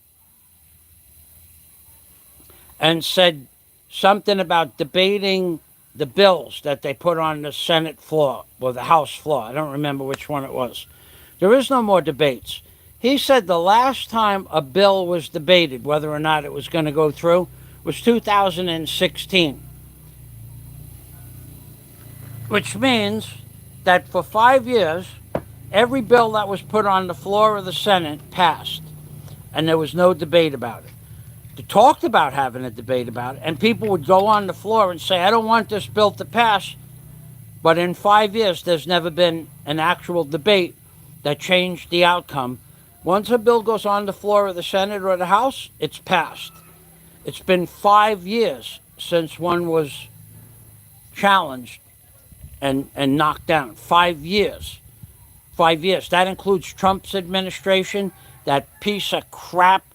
Speaker 1: and said something about debating the bills that they put on the Senate floor or the House floor. I don't remember which one it was. There is no more debates. He said the last time a bill was debated, whether or not it was going to go through, was 2016. Which means that for 5 years, every bill that was put on the floor of the Senate passed, and there was no debate about it. They talked about having a debate about it, and people would go on the floor and say, I don't want this bill to pass, but in 5 years, there's never been an actual debate that changed the outcome. Once a bill goes on the floor of the Senate or the House, it's passed. It's been 5 years since one was challenged and knocked down. 5 years. 5 years. That includes Trump's administration, that piece of crap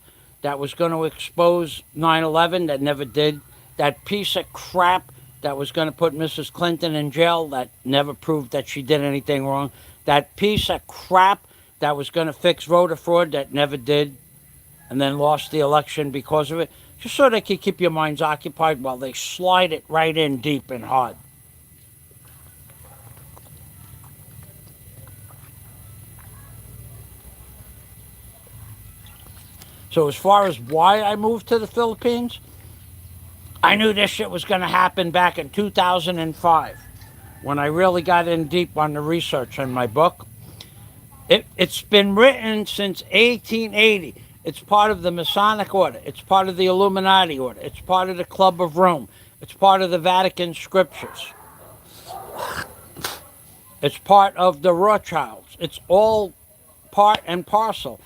Speaker 1: that was going to expose 9/11 that never did, that piece of crap that was going to put Mrs. Clinton in jail that never proved that she did anything wrong, that piece of crap that was going to fix voter fraud that never did and then lost the election because of it, just so they could keep your minds occupied while they slide it right in deep and hard. So as far as why I moved to the Philippines, I knew this shit was going to happen back in 2005 when I really got in deep on the research in my book. It's been written since 1880. It's part of the Masonic Order. It's part of the Illuminati Order. It's part of the Club of Rome. It's part of the Vatican Scriptures. It's part of the Rothschilds. It's all part and parcel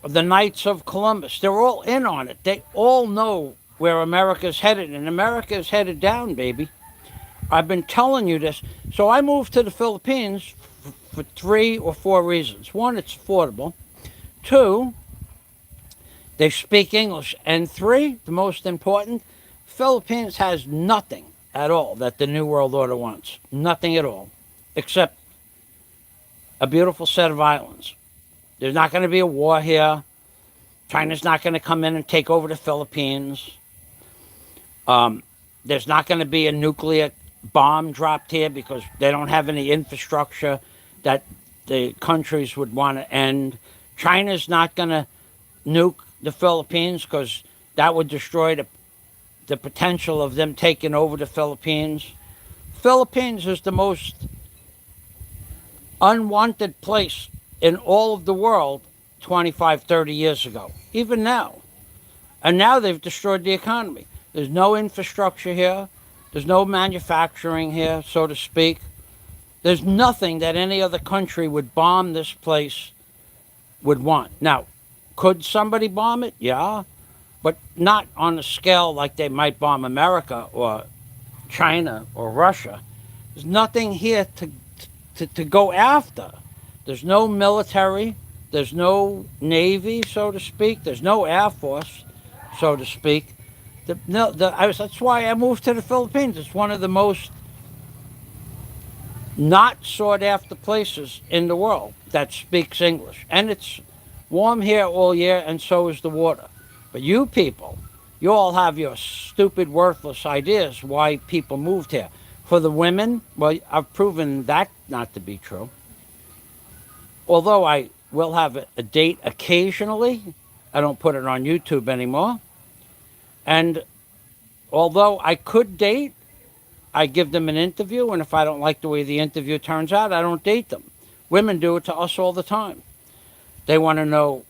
Speaker 1: of the Knights of Columbus. They're all in on it. They all know where America's headed, and America's headed down, baby. I've been telling you this. So I moved to the Philippines for 3 or 4 reasons. One, it's affordable. 2, they speak English. And 3, the most important, Philippines has nothing at all that the New World Order wants. Nothing at all, except a beautiful set of islands. There's not going to be a war here. China's not going to come in and take over the Philippines. There's not going to be a nuclear bomb dropped here because they don't have any infrastructure that the countries would want to end. China's not going to nuke the Philippines because that would destroy the potential of them taking over the Philippines. Philippines is the most unwanted place in all of the world 25, 30 years ago, even now. And now they've destroyed the economy. There's no infrastructure here. There's no manufacturing here, so to speak. There's nothing that any other country would bomb this place would want. Now, could somebody bomb it? Yeah, but not on a scale like they might bomb America or China or Russia. There's nothing here to go after. There's no military. There's no Navy, so to speak. There's no Air Force, so to speak. That's why I moved to the Philippines. It's one of the most not sought after places in the world that speaks English. And it's warm here all year, and so is the water. But you people, you all have your stupid, worthless ideas why people moved here. For the women, well, I've proven that not to be true. Although I will have a date occasionally, I don't put it on YouTube anymore. And although I could date, I give them an interview, and if I don't like the way the interview turns out, I don't date them. Women do it to us all the time. They want to know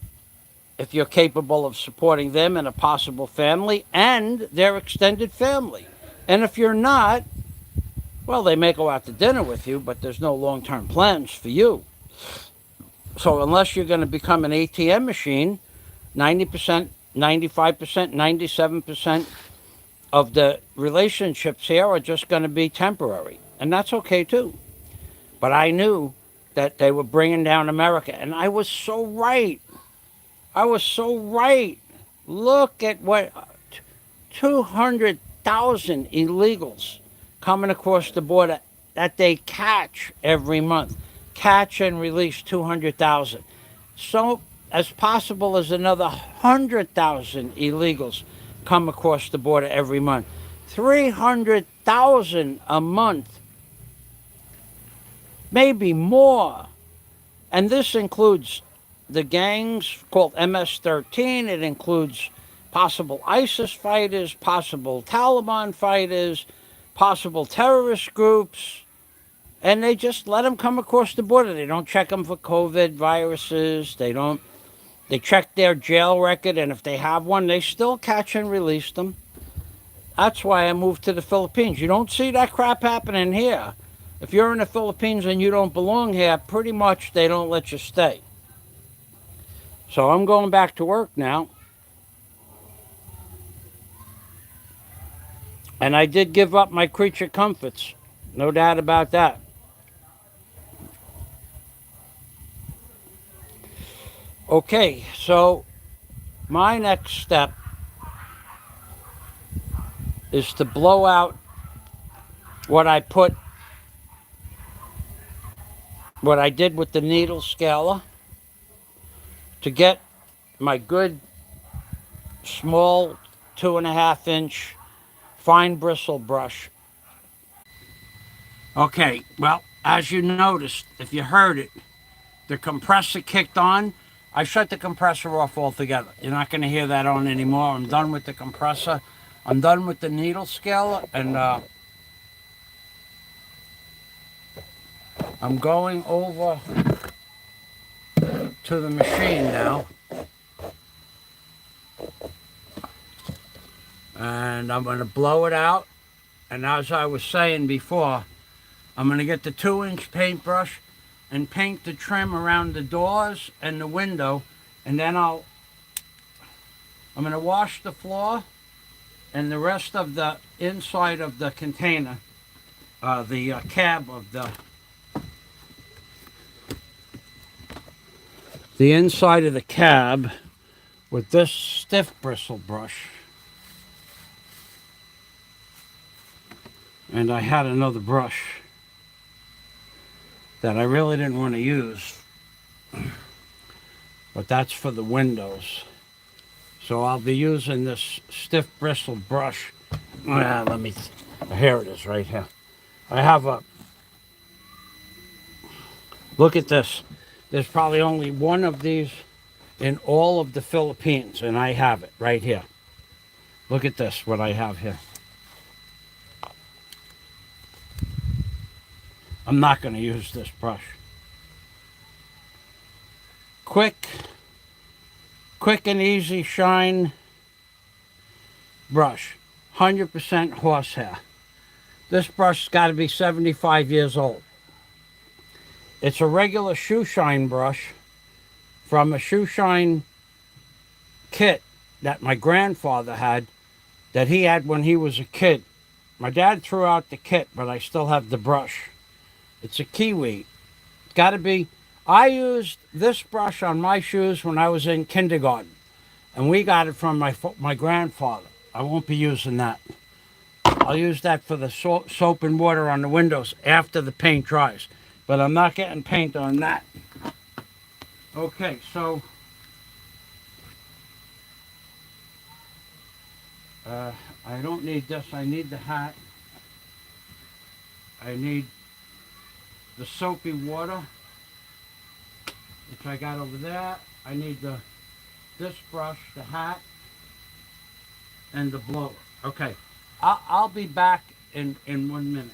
Speaker 1: if you're capable of supporting them and a possible family and their extended family. And if you're not, well, they may go out to dinner with you, but there's no long-term plans for you. So unless you're going to become an ATM machine, 90%, 95%, 97% of the relationships here are just going to be temporary. And that's okay too. But I knew that they were bringing down America. And I was so right. I was so right. Look at what 200,000 illegals coming across the border that they catch every month. Catch and release 200,000. So as possible as another 100,000 illegals come across the border every month. 300,000 a month, maybe more. And this includes the gangs called MS-13. It includes possible ISIS fighters, possible Taliban fighters, possible terrorist groups. And they just let them come across the border. They don't check them for COVID viruses. They check their jail record, and if they have one, they still catch and release them. That's why I moved to the Philippines. You don't see that crap happening here. If you're in the Philippines and you don't belong here, pretty much they don't let you stay. So I'm going back to work now. And I did give up my creature comforts. No doubt about that. Okay, so my next step is to blow out what I did with the needle scaler, to get my good small 2.5-inch fine bristle brush. Okay, well, as you noticed, if you heard it, the compressor kicked on. I shut the compressor off altogether. You're not going to hear that on anymore. I'm done with the compressor. I'm done with the needle scaler, and I'm going over to the machine now. And I'm going to blow it out. And as I was saying before, I'm going to get the 2-inch paintbrush and paint the trim around the doors and the window. And then I'm going to wash the floor and the rest of the inside of the container, the cab of the inside of the cab with this stiff bristle brush. And I had another brush that I really didn't want to use, but that's for the windows. So I'll be using this stiff bristle brush. Here it is right here. I have look at this. There's probably only one of these in all of the Philippines, and I have it right here. Look at this, what I have here. I'm not going to use this brush. Quick and easy shine brush. 100% horsehair. This brush's got to be 75 years old. It's a regular shoe shine brush from a shoe shine kit that my grandfather had, that he had when he was a kid. My dad threw out the kit, but I still have the brush. It's a Kiwi. It's got to be. I used this brush on my shoes when I was in kindergarten, and we got it from my grandfather. I won't be using that. I'll use that for the soap and water on the windows after the paint dries, but I'm not getting paint on that. Okay, so I don't need this. I need the hat. I need the soapy water, which I got over there. I need this brush, the hat, and the blower. Okay, I'll be back in 1 minute.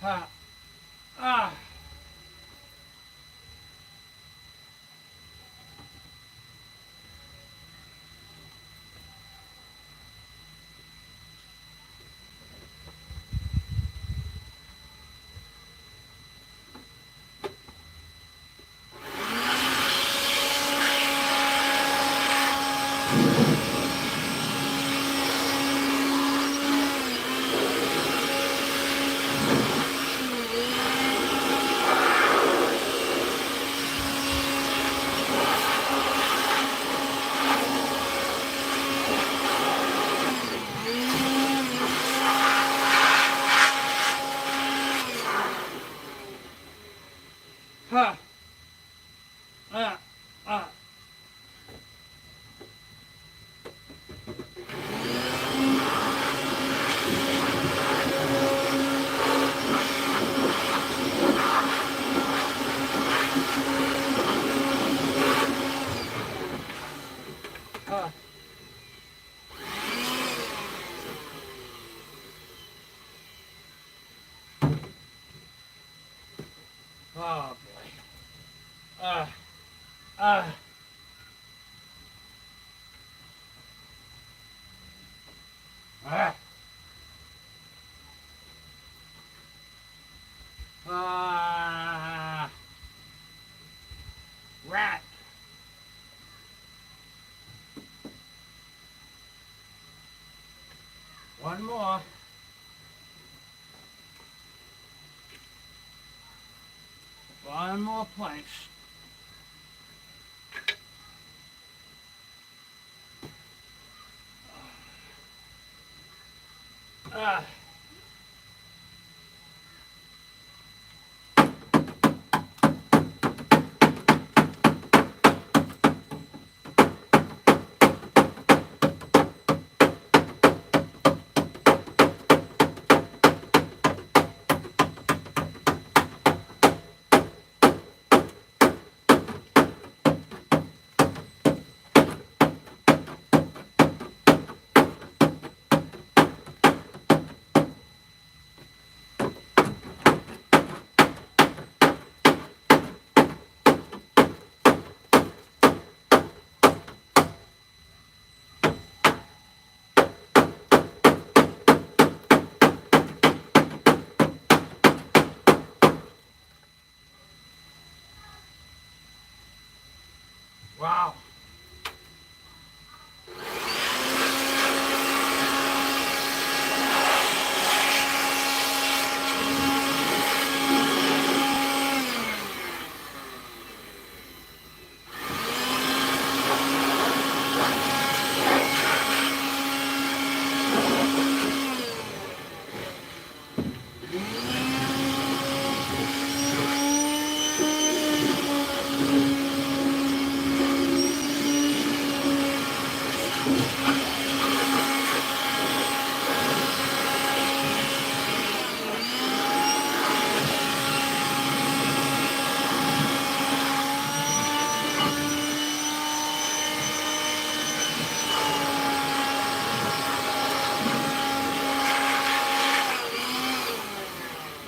Speaker 1: Ha. Ah. Ha. Ah. Ah. Ah. Oh boy. Ah. Ah. Ah. Ah. Rat. One more. One more planks. Ah. Wow.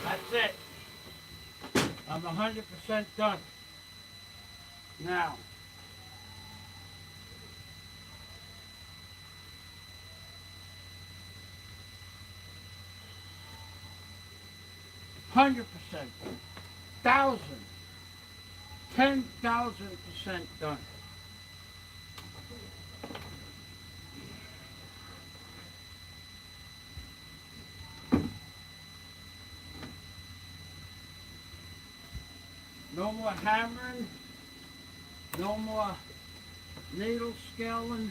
Speaker 1: That's it. I'm 100% done. Now, hundred percent, 10,000% done. No more hammering, no more needle scaling.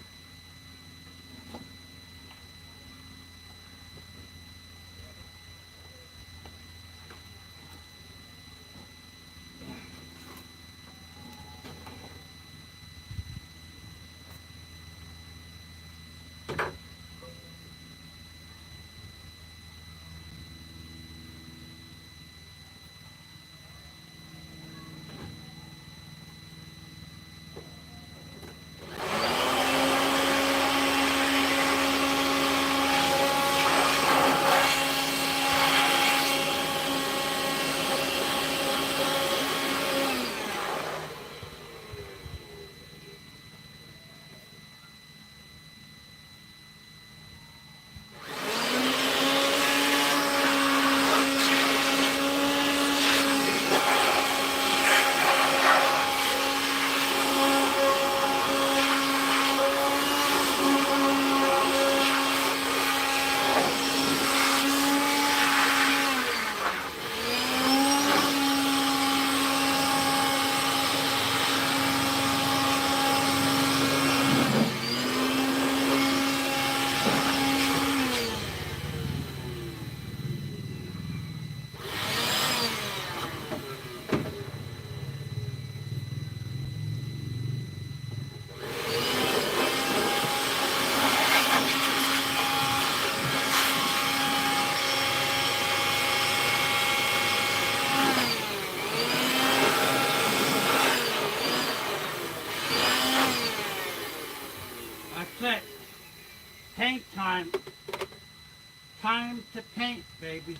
Speaker 1: paint, baby.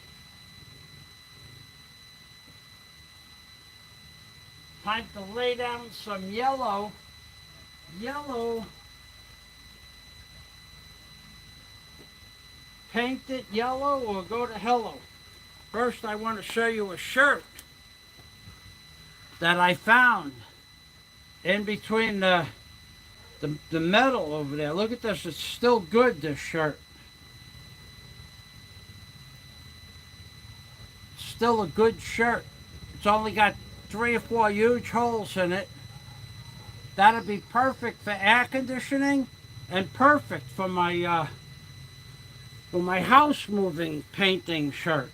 Speaker 1: Time to lay down some yellow. Yellow. Paint it yellow or go to hello. First, I want to show you a shirt that I found in between the metal over there. Look at this. It's still good, this shirt. Still a good shirt. It's only got 3 or 4 huge holes in it. That'd be perfect for air conditioning and perfect for my house moving painting shirt.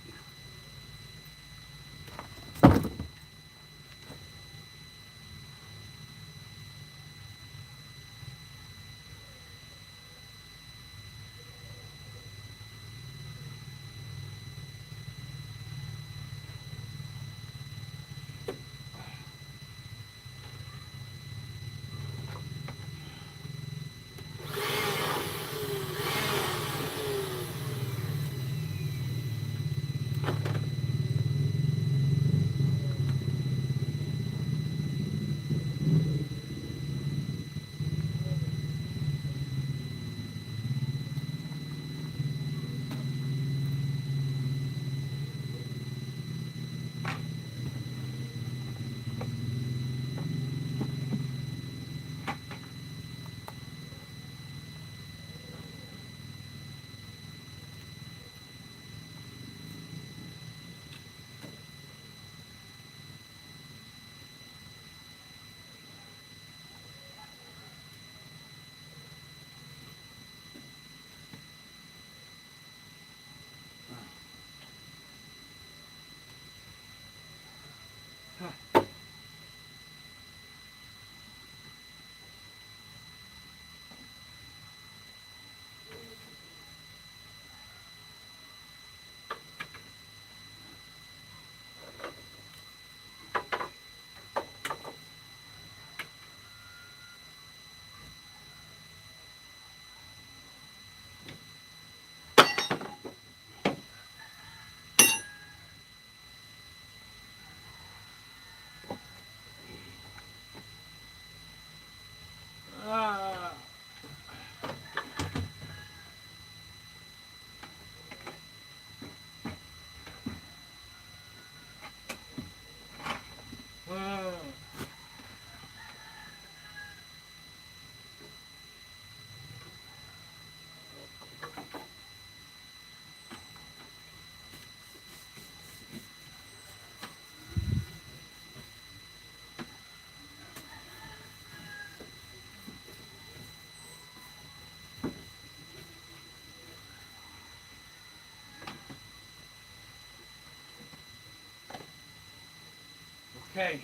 Speaker 1: Okay,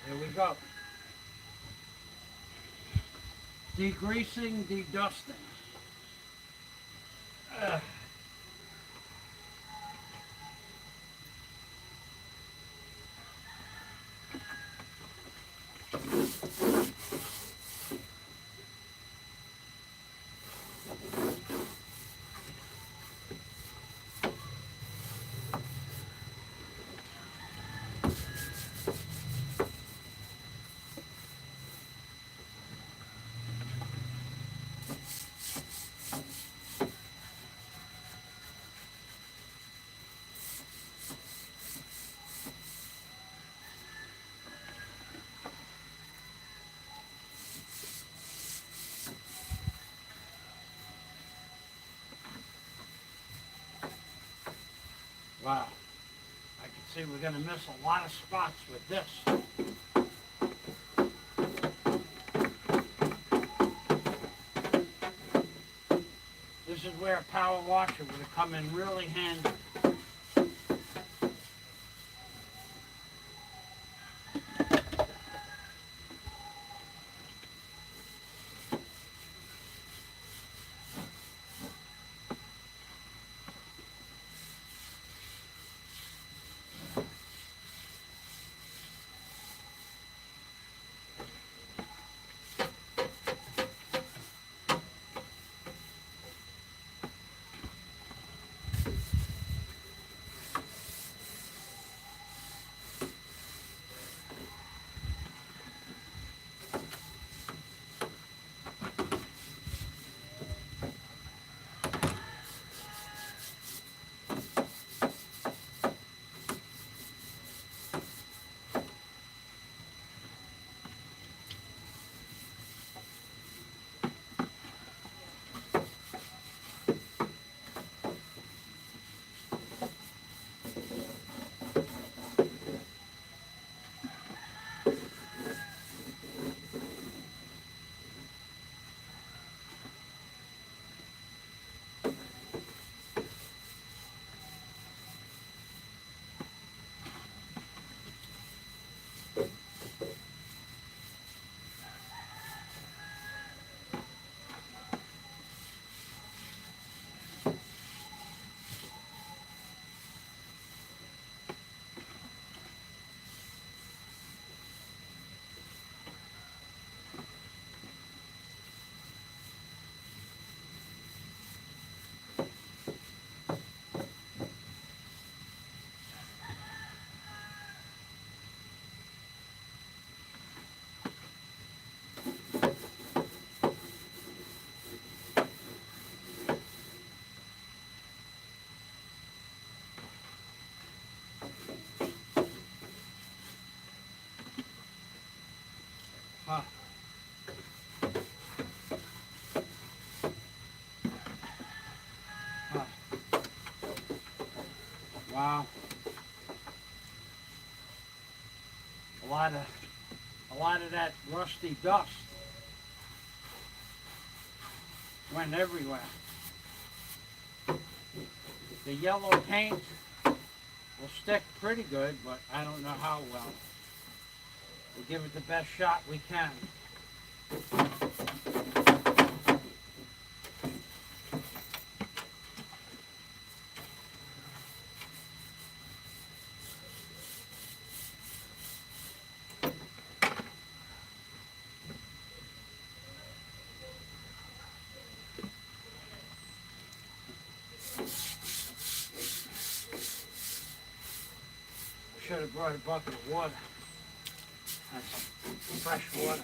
Speaker 1: here we go. Degreasing, dedusting. Wow, I can see we're going to miss a lot of spots with this. This is where a power washer would have come in really handy. Wow. A lot of that rusty dust went everywhere. The yellow paint will stick pretty good, but I don't know how well. We'll give it the best shot we can. Should have brought a bucket of water. That's fresh water.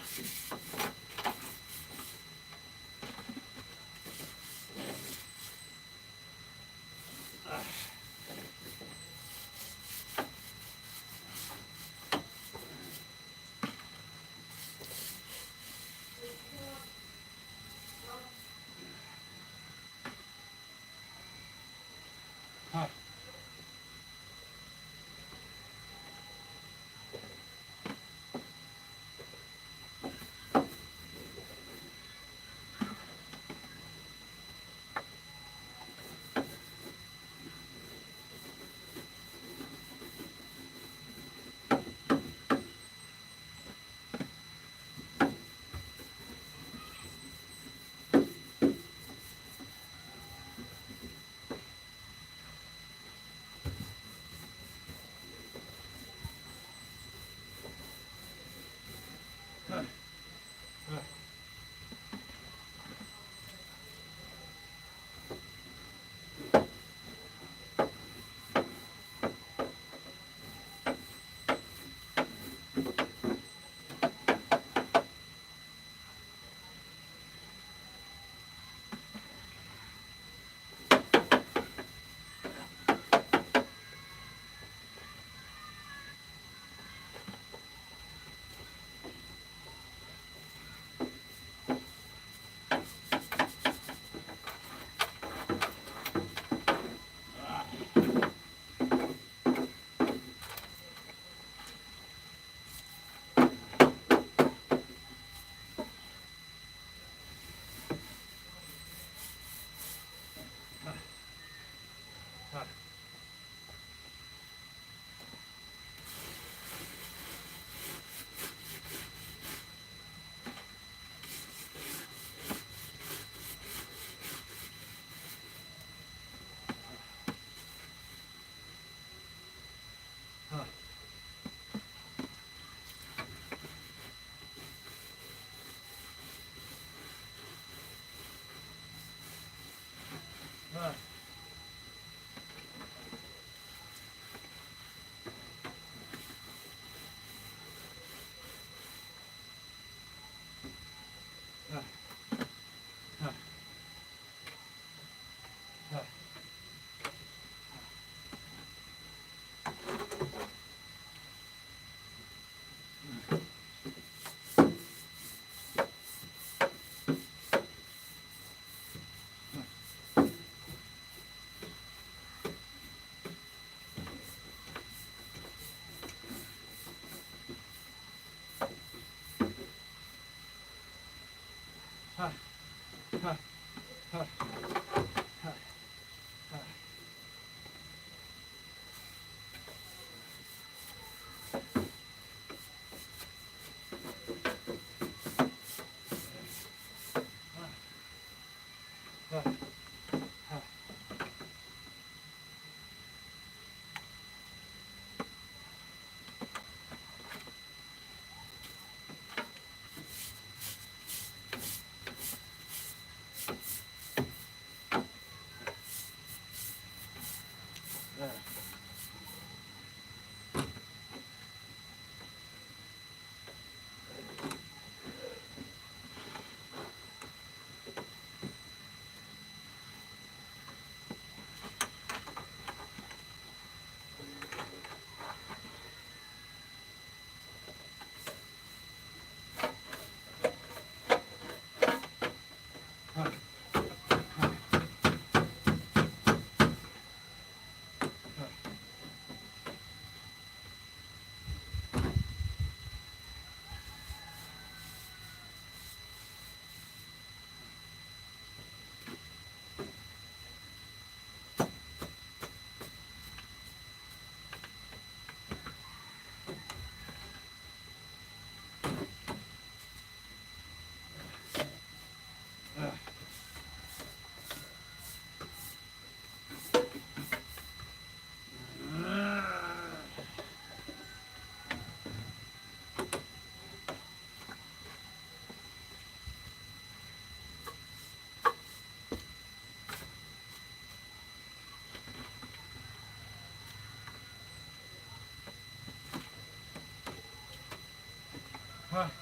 Speaker 1: Ah.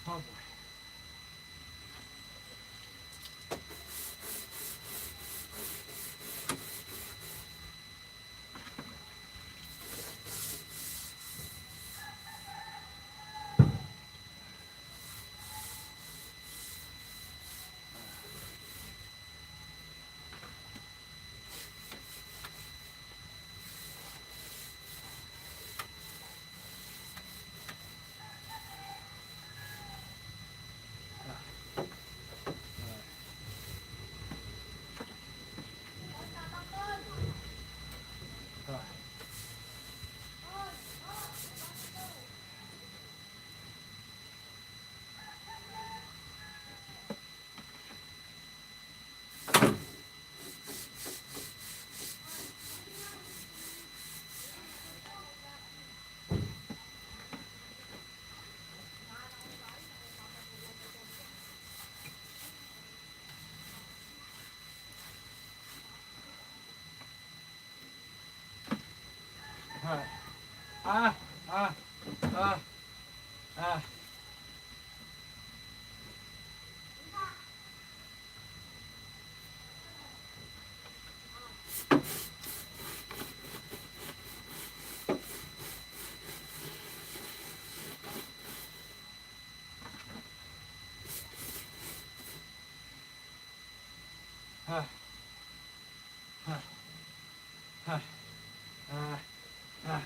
Speaker 1: Oh boy. Ah, ah, ah, ah. Ah, ah, ah, ah, ah.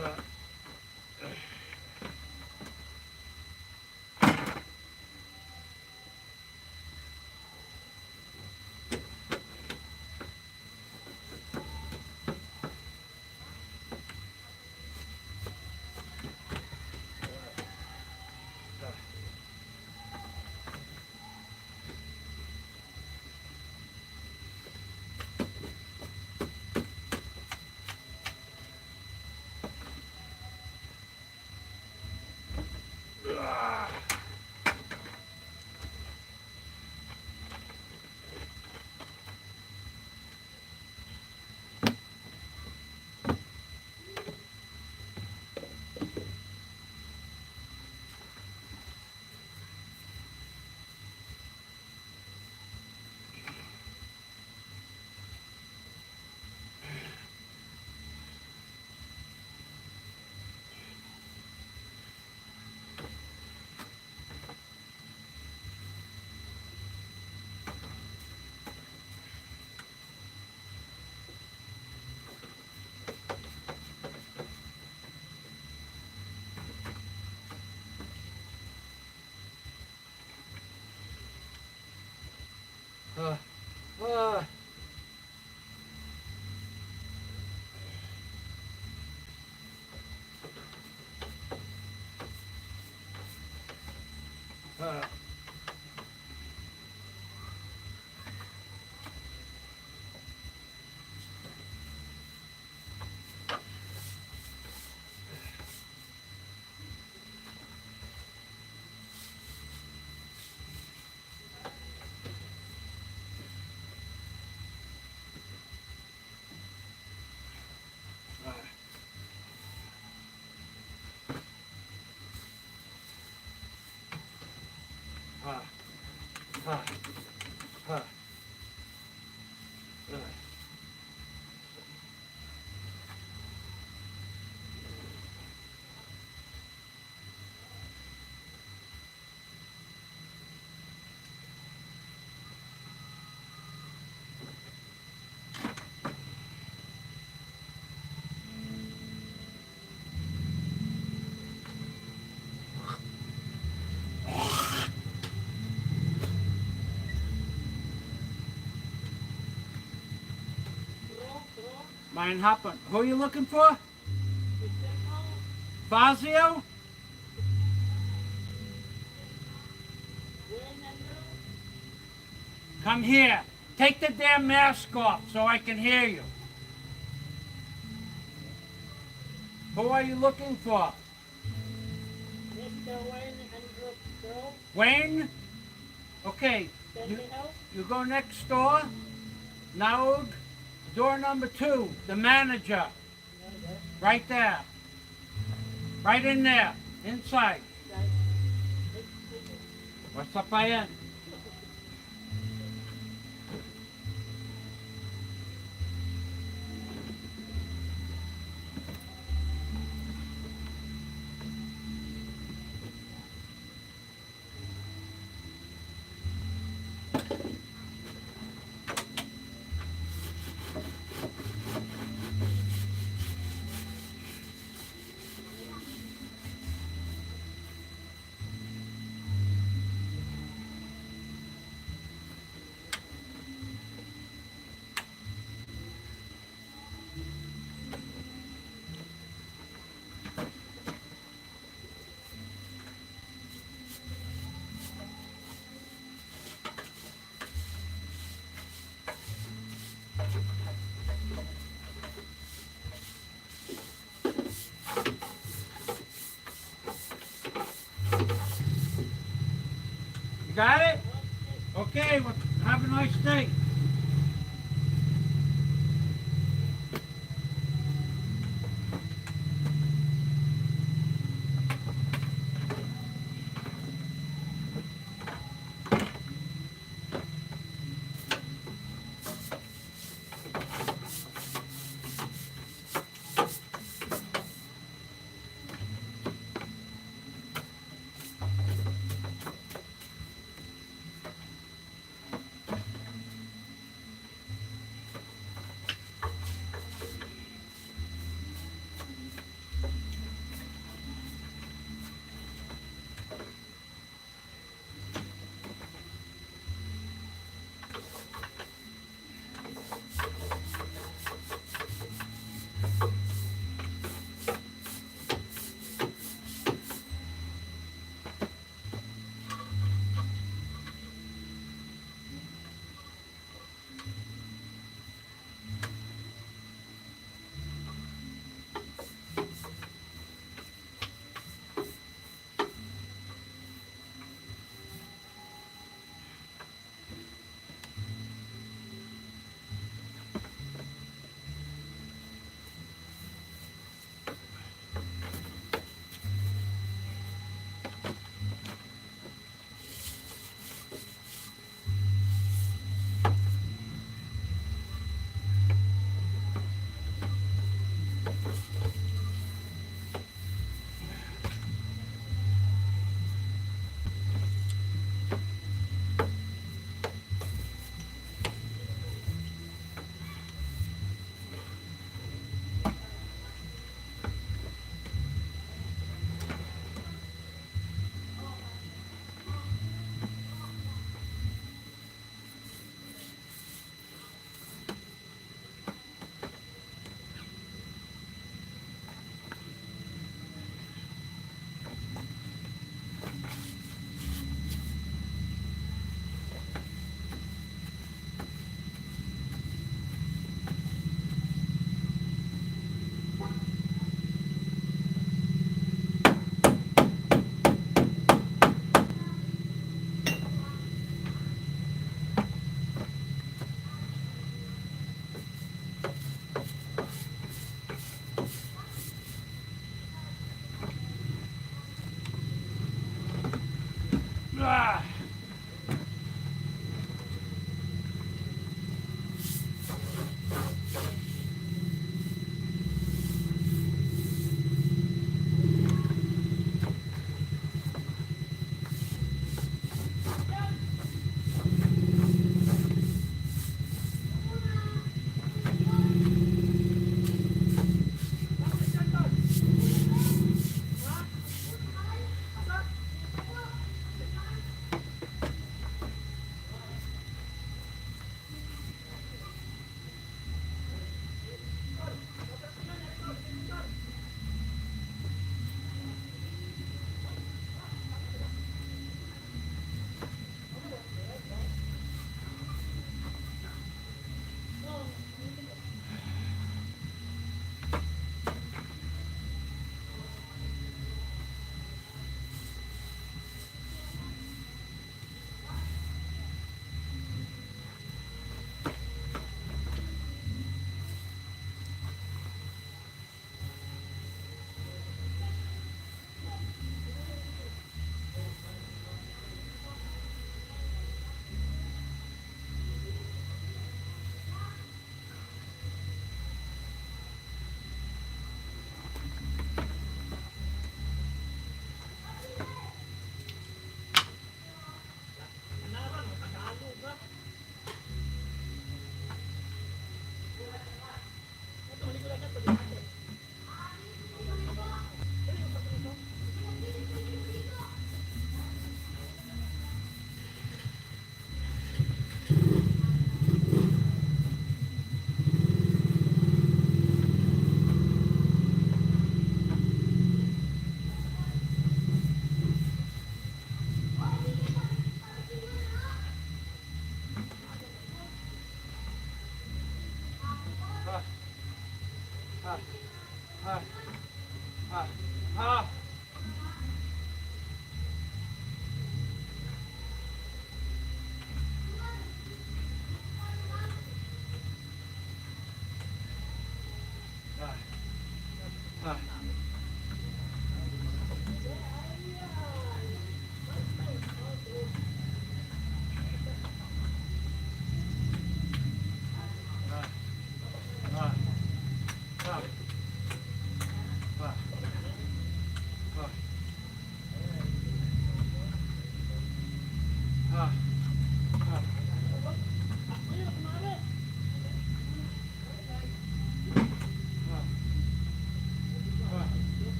Speaker 1: Uh, uh. Mine happen. Who are you looking for? Fazio? Come here. Take the damn mask off so I can hear you. Who are you looking for? Wayne? Okay. You go next door. Now, door number 2, the manager. Right there. Right in there. Inside. What's up, Ian? You got it? Okay, well, have a nice day. Ah.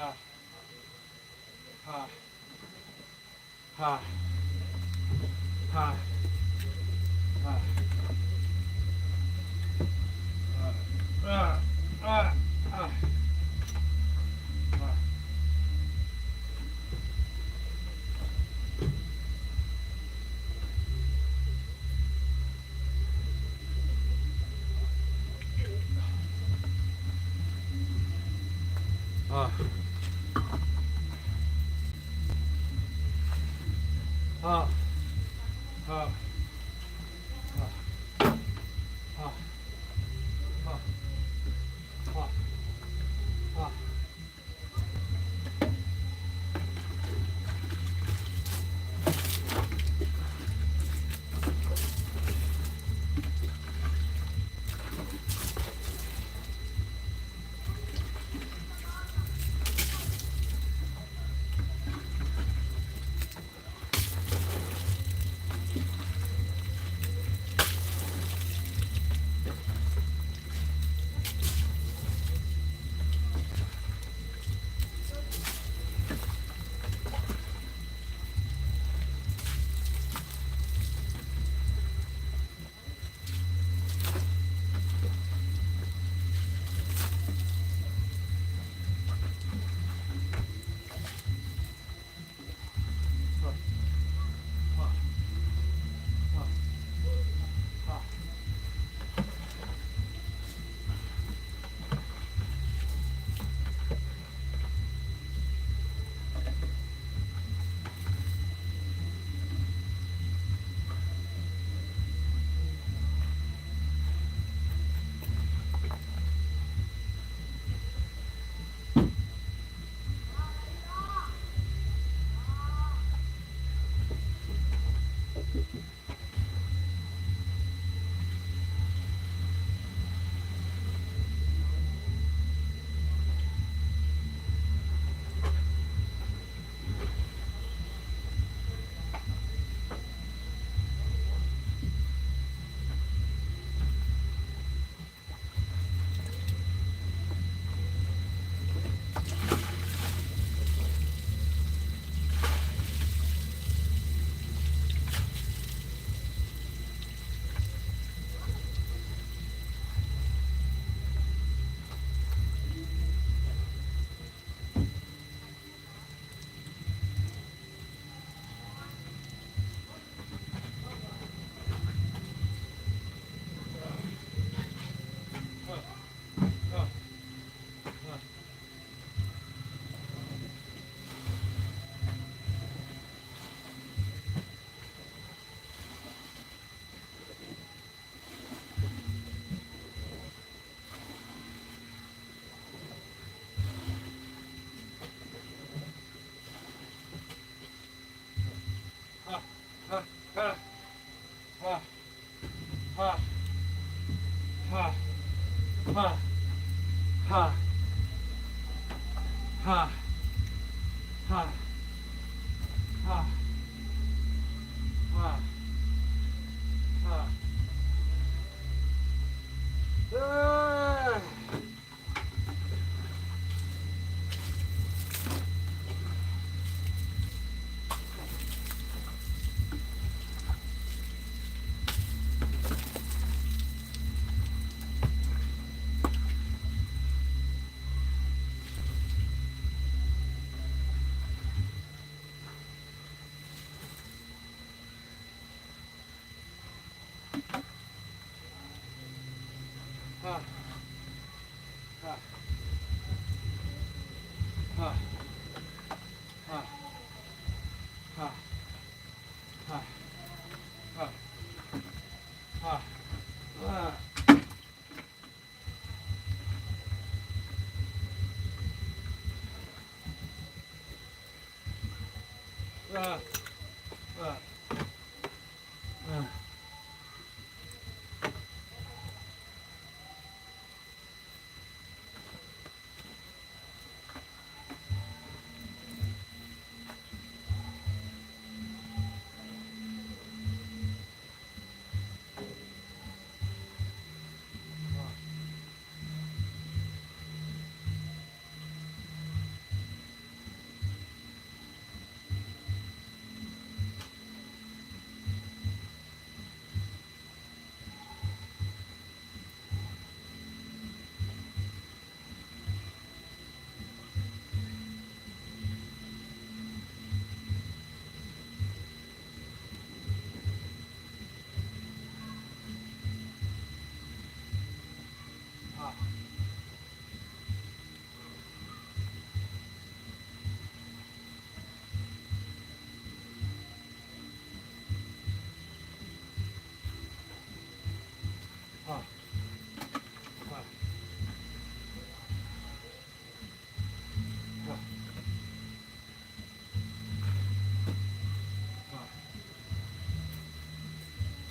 Speaker 1: ha, ha, ha, ha, ha.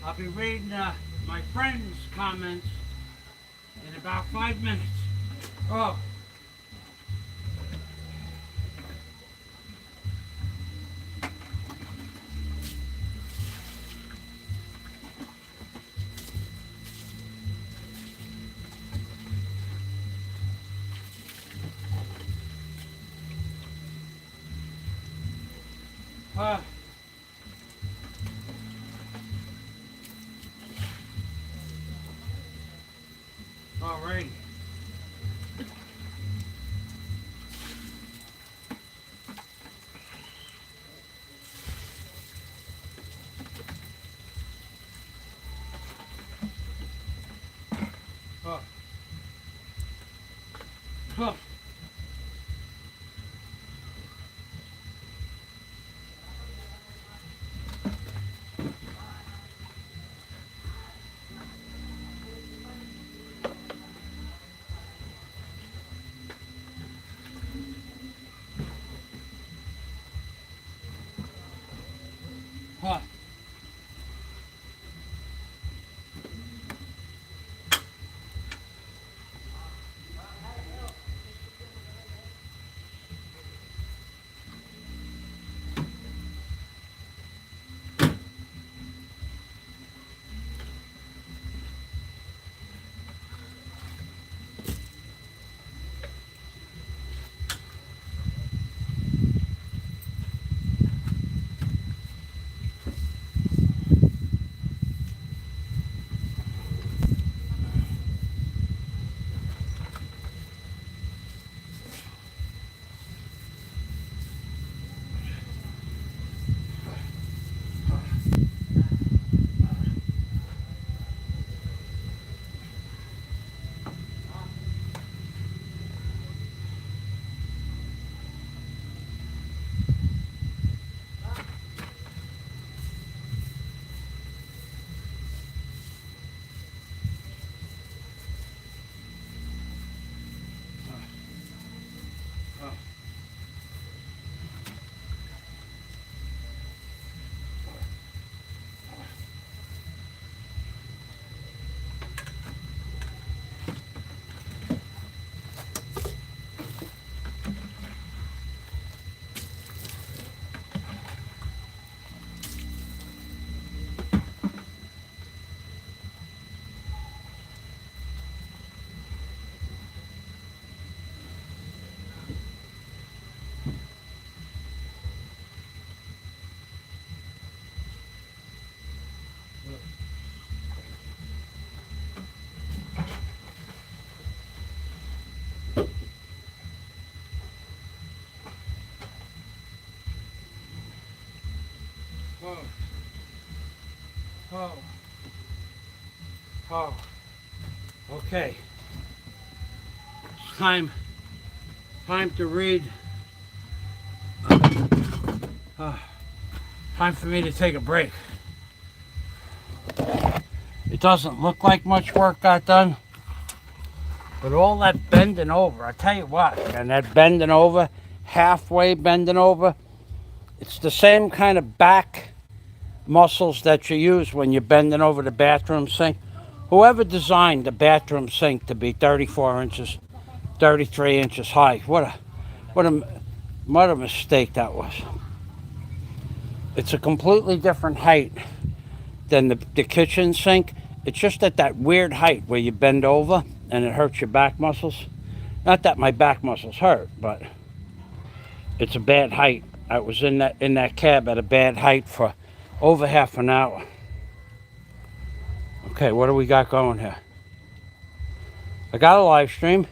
Speaker 1: I'll be reading my friend's comments in about 5 minutes. Oh. Alrighty. Oh. Oh. Huh. Oh. Oh. Oh. Okay. It's time to read. Time for me to take a break. It doesn't look like much work got done, but all that bending over, I tell you what, and that bending over, halfway bending over, it's the same kind of back muscles that you use when you're bending over the bathroom sink. Whoever designed the bathroom sink to be 34 inches, 33 inches high, what a mistake that was. It's a completely different height than the kitchen sink. It's just at that weird height where you bend over and it hurts your back muscles. Not that my back muscles hurt, but it's a bad height. I was in that cab at a bad height for over half an hour. Okay, what do we got going here? I got a live stream.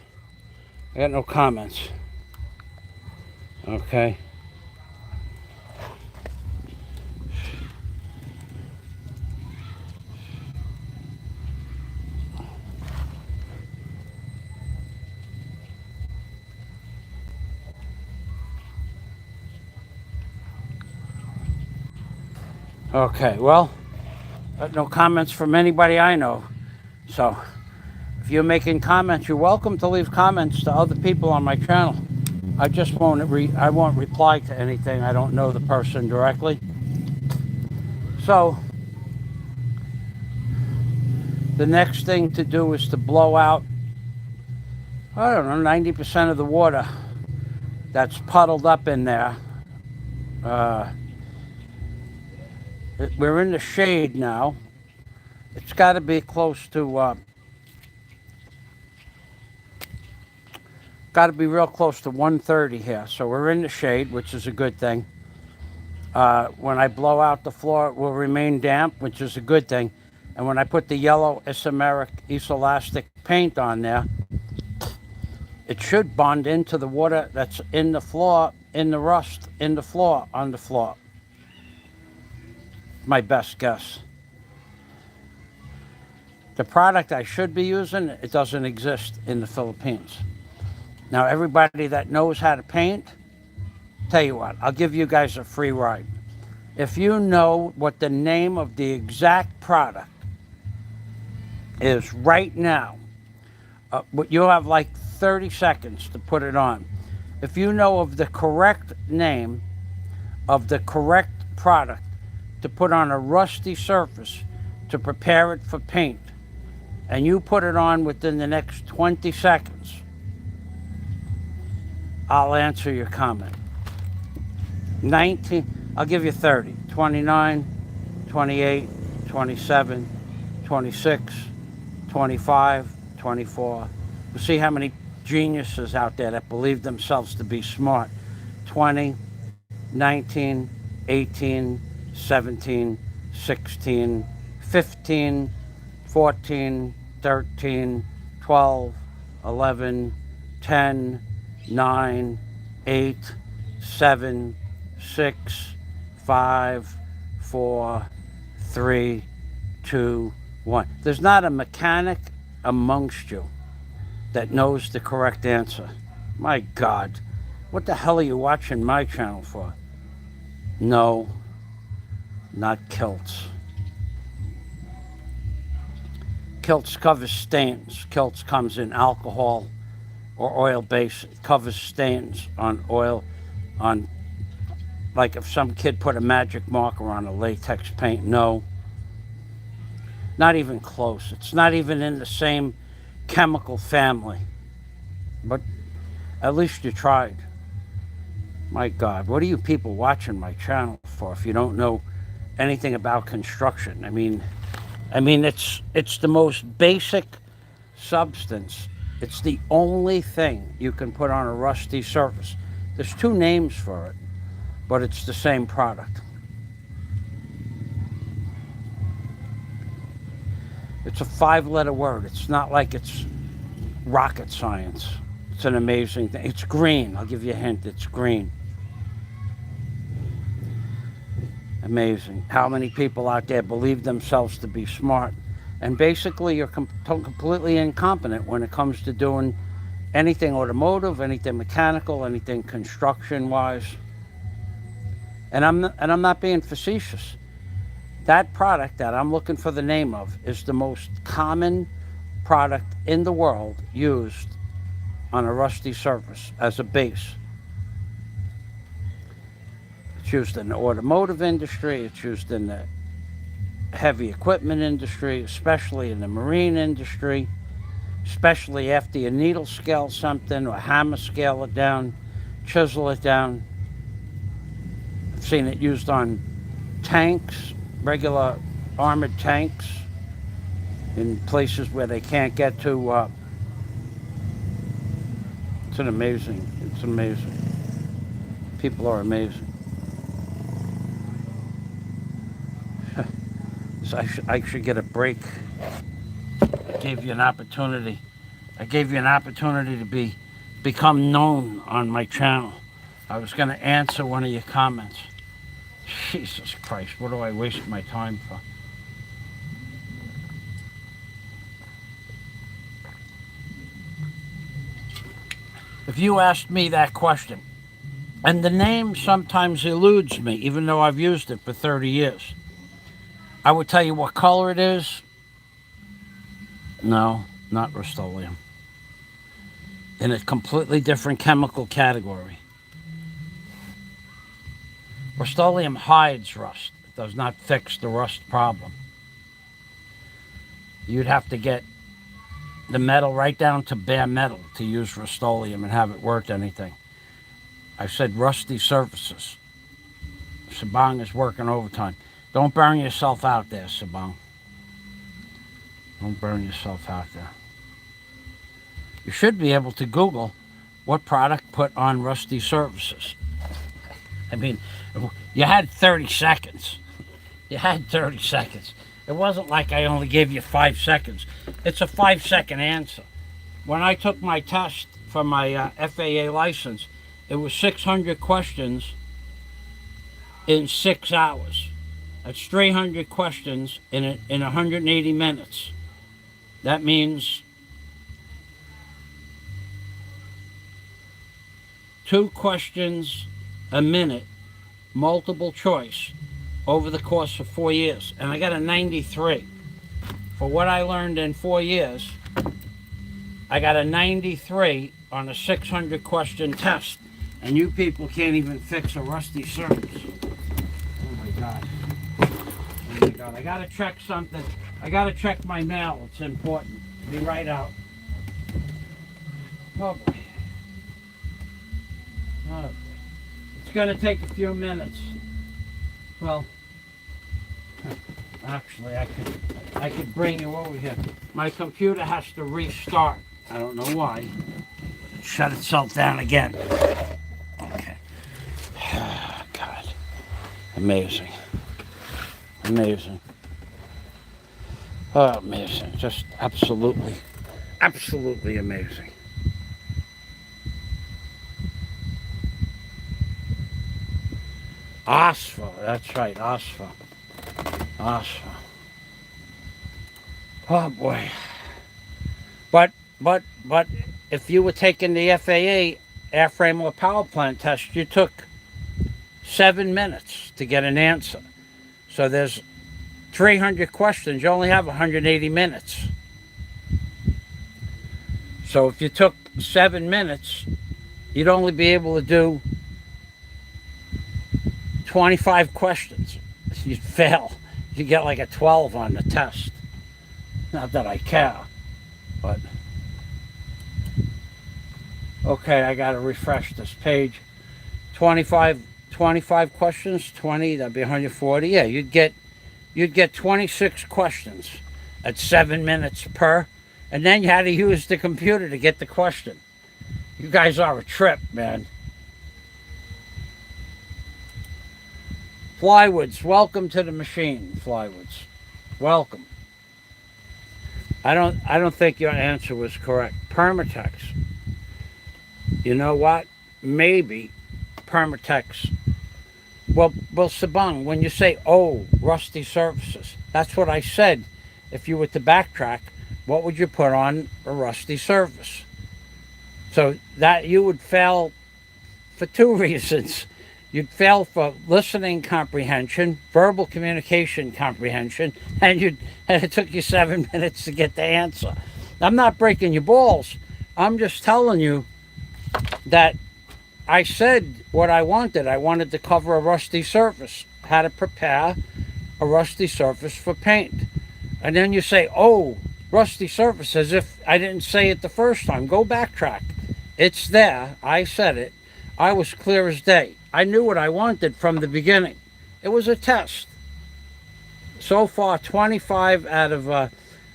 Speaker 1: I got no comments. Okay. Okay, well, no comments from anybody I know. So, if you're making comments, you're welcome to leave comments to other people on my channel. I just won't reply to anything. I don't know the person directly. So, The next thing to do is to blow out, I don't know, 90% of the water that's puddled up in there. Uh, we're in the shade now. It's got to be close to, got to be real close to 130 here. So we're in the shade, which is a good thing. When I blow out the floor, it will remain damp, which is a good thing. And when I put the yellow isoelastic paint on there, it should bond into the water that's in the floor, in the rust, in the floor, on the floor. My best guess. The product I should be using, it doesn't exist in the Philippines. Now, everybody that knows how to paint, tell you what, I'll give you guys a free ride. If you know what the name of the exact product is right now, you'll have like 30 seconds to put it on. If you know of the correct name of the correct product to put on a rusty surface to prepare it for paint, and you put it on within the next 20 seconds, I'll answer your comment. 19, I'll give you 30, 29, 28, 27, 26, 25, 24. We'll see how many geniuses out there that believe themselves to be smart. 20, 19, 18, 17, 16, 15, 14, 13, 12, 11, 10, 9, 8, 7, 6, 5, 4, 3, 2, 1. There's not a mechanic amongst you that knows the correct answer. My God, what the hell are you watching my channel for? No, not kilts. Kilts covers stains. Kilts comes in alcohol or oil base. It covers stains on oil, on, like if some kid put a magic marker on a latex paint. No, not even close. It's not even in the same chemical family. But at least you tried. My God, what are you people watching my channel for if you don't know anything about construction? I mean, it's the most basic substance. It's the only thing you can put on a rusty surface. There's two names for it, but it's the same product. It's a 5-letter word. It's not like it's rocket science. It's an amazing thing. It's green. I'll give you a hint. It's green. Amazing. How many people out there believe themselves to be smart? And basically, you're completely incompetent when it comes to doing anything automotive, anything mechanical, anything construction-wise. And I'm not being facetious. That product that I'm looking for the name of is the most common product in the world used on a rusty surface as a base. It's used in the automotive industry. It's used in the heavy equipment industry, especially in the marine industry, especially after you needle scale something or hammer scale it down, chisel it down. I've seen it used on tanks, regular armored tanks, in places where they can't get to. It's amazing. People are amazing. So I should get a break. I gave you an opportunity to become known on my channel. I was going to answer one of your comments. Jesus Christ, what do I waste my time for? If you asked me that question, and the name sometimes eludes me, even though I've used it for 30 years, I would tell you what color it is. No, not Rust-Oleum. In a completely different chemical category. Rust-Oleum hides rust. It does not fix the rust problem. you'd have to get the metal right down to bare metal to use Rust-Oleum and have it worth anything. I said rusty surfaces. Sabang is working overtime. Don't burn yourself out there, Sabang. Don't burn yourself out there. You should be able to Google what product put on rusty surfaces. I mean, you had 30 seconds. You had 30 seconds. It wasn't like I only gave you 5 seconds. It's a 5-second answer. When I took my test for my FAA license, it was 600 questions in 6 hours. That's 300 questions in 180 minutes. That means 2 questions a minute, multiple choice, over the course of 4 years. And I got a 93. For what I learned in 4 years, I got a 93 on a 600 question test. And you people can't even fix a rusty surface. Oh my God. Oh my God. I gotta check something. I gotta check my mail. It's important. Be right out. Oh boy. Oh boy. It's gonna take a few minutes. Well, actually, I could bring you over here. My computer has to restart. I don't know why. It shut itself down again. Okay. God. Amazing. Amazing. Oh, amazing. Just absolutely, absolutely amazing. Osfa, that's right, Osfa. Osfa. Oh boy. But if you were taking the FAA airframe or power plant test, you took 7 minutes to get an answer. So there's 300 questions. You only have 180 minutes. So if you took 7 minutes, you'd only be able to do 25 questions. You'd fail. You get like a 12 on the test. Not that I care, but okay, I gotta refresh this page. 25 questions, 20, that'd be 140. Yeah, you'd get 26 questions at 7 minutes per, and then you had to use the computer to get the question. You guys are a trip, man. Flywoods, welcome to the machine, Flywoods. Welcome. I don't think your answer was correct. Permatex. You know what? Maybe Permatex. Well, Sabang, when you say, oh, rusty surfaces, that's what I said. If you were to backtrack, what would you put on a rusty surface? So that you would fail for 2 reasons. You'd fail for listening comprehension, verbal communication comprehension, and it took you 7 minutes to get the answer. I'm not breaking your balls. I'm just telling you that I said what I wanted. I wanted to cover a rusty surface, how to prepare a rusty surface for paint. And then you say, oh, rusty surface, as if I didn't say it the first time. Go backtrack. It's there. I said it. I was clear as day. I knew what I wanted from the beginning. It was a test. So far, 25 out of,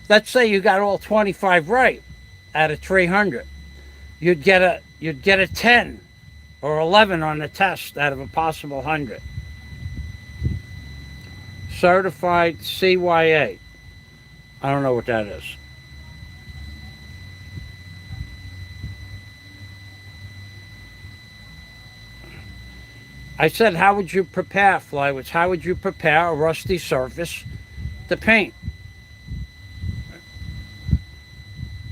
Speaker 1: let's say you got all 25 right out of 300. You'd get a 10 or 11 on the test out of a possible 100. Certified CYA. I don't know what that is. I said, how would you prepare, Flywoods? How would you prepare a rusty surface to paint?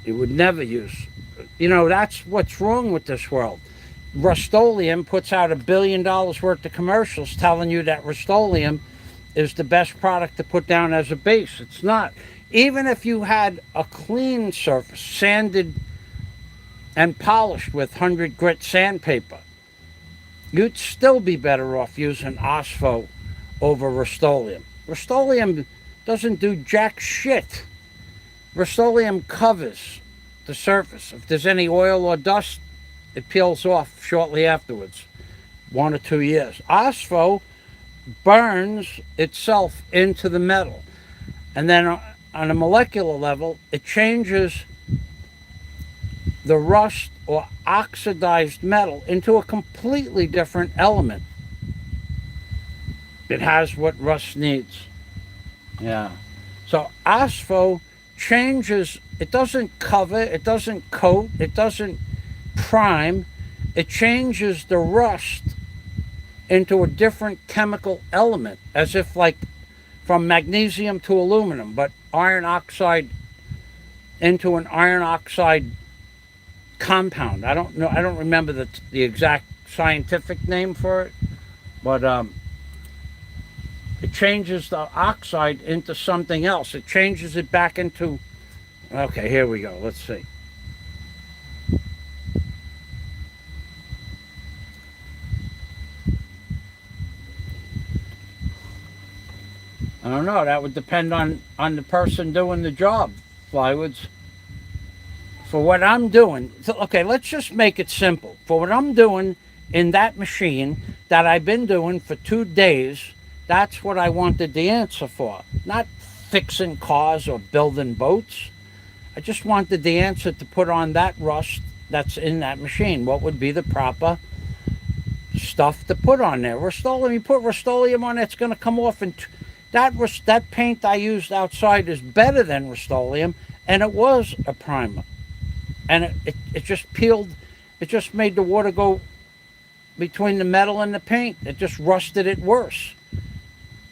Speaker 1: You would never use. You know, that's what's wrong with this world. Rust-Oleum puts out $1 billion worth of commercials telling you that Rust-Oleum is the best product to put down as a base. It's not. Even if you had a clean surface, sanded and polished with 100 grit sandpaper, you'd still be better off using Osfo over Rust-Oleum. Rust-Oleum doesn't do jack shit. Rust-Oleum covers the surface. If there's any oil or dust, it peels off shortly afterwards, 1 or 2 years. Ospho burns itself into the metal. And then on a molecular level, it changes the rust or oxidized metal into a completely different element. It has what rust needs. Yeah. So Ospho changes, it doesn't cover, it doesn't coat, it doesn't prime. It changes the rust into a different chemical element, as if like from magnesium to aluminum, but iron oxide into an iron oxide compound. I don't know. I don't remember the exact scientific name for it, but it changes the oxide into something else. It changes it back into. Okay, here we go. Let's see. I don't know. That would depend on the person doing the job. Plywoods. For what I'm doing, so, okay, let's just make it simple. For what I'm doing in that machine that I've been doing for 2 days, that's what I wanted the answer for. Not fixing cars or building boats. I just wanted the answer to put on that rust that's in that machine. What would be the proper stuff to put on there? Rust-Oleum, you put Rust-Oleum on, it's going to come off. And that paint I used outside is better than Rust-Oleum, and it was a primer. And it just peeled, it just made the water go between the metal and the paint. It just rusted it worse.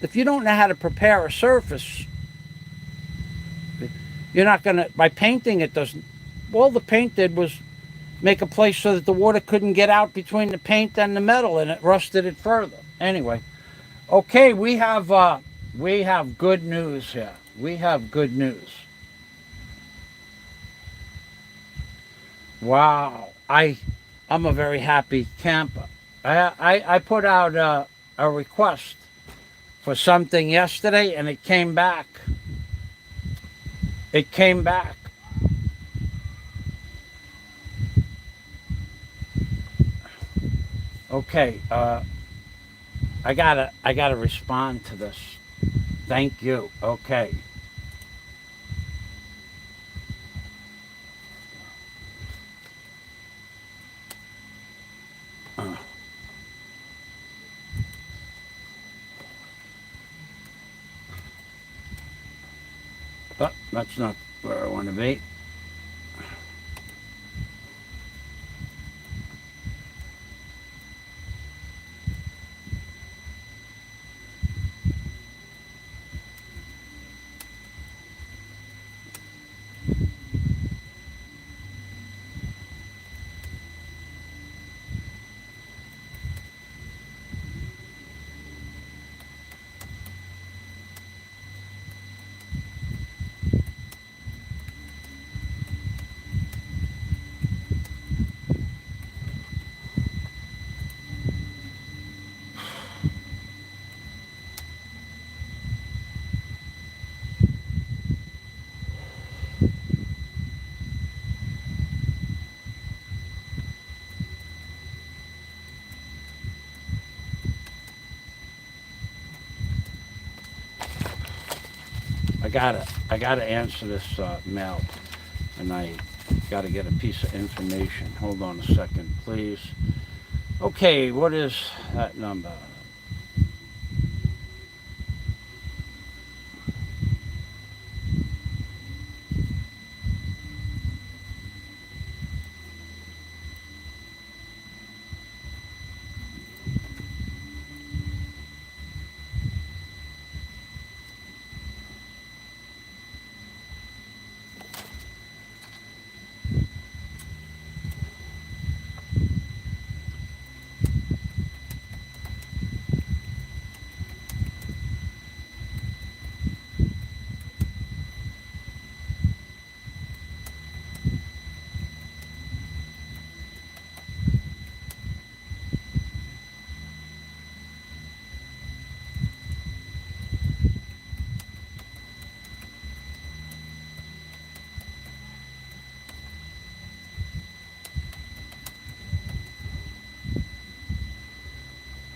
Speaker 1: If you don't know how to prepare a surface, you're not going to, by painting it doesn't, all the paint did was make a place so that the water couldn't get out between the paint and the metal, and it rusted it further. Anyway, okay, we have good news here. We have good news. Wow, I'm a very happy camper. I put out a request for something yesterday, and it came back. It came back. Okay, I gotta respond to this. Thank you. Okay. But that's not where I want to be. I gotta answer this mail, and I gotta get a piece of information. Hold on a second, please. Okay, what is that number?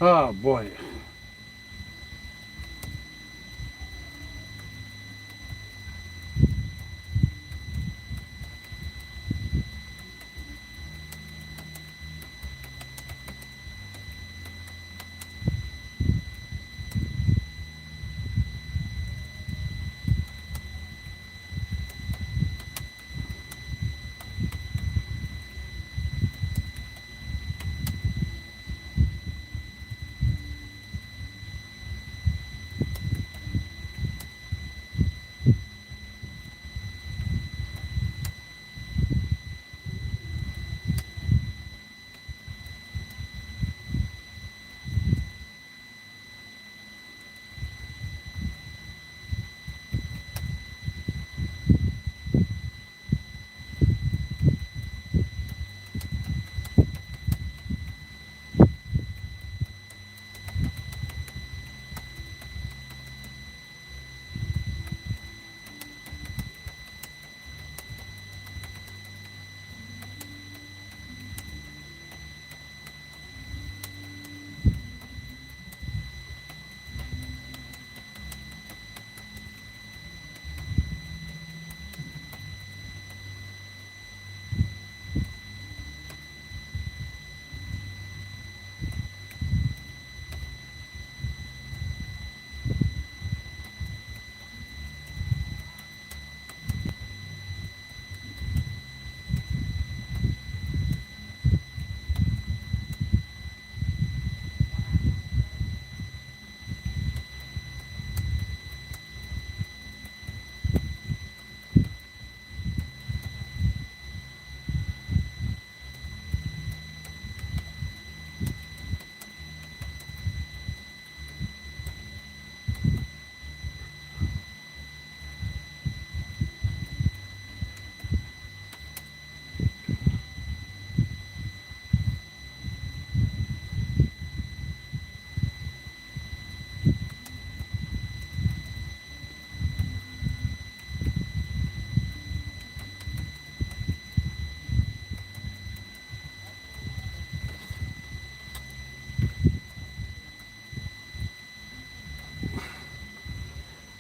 Speaker 1: Oh boy.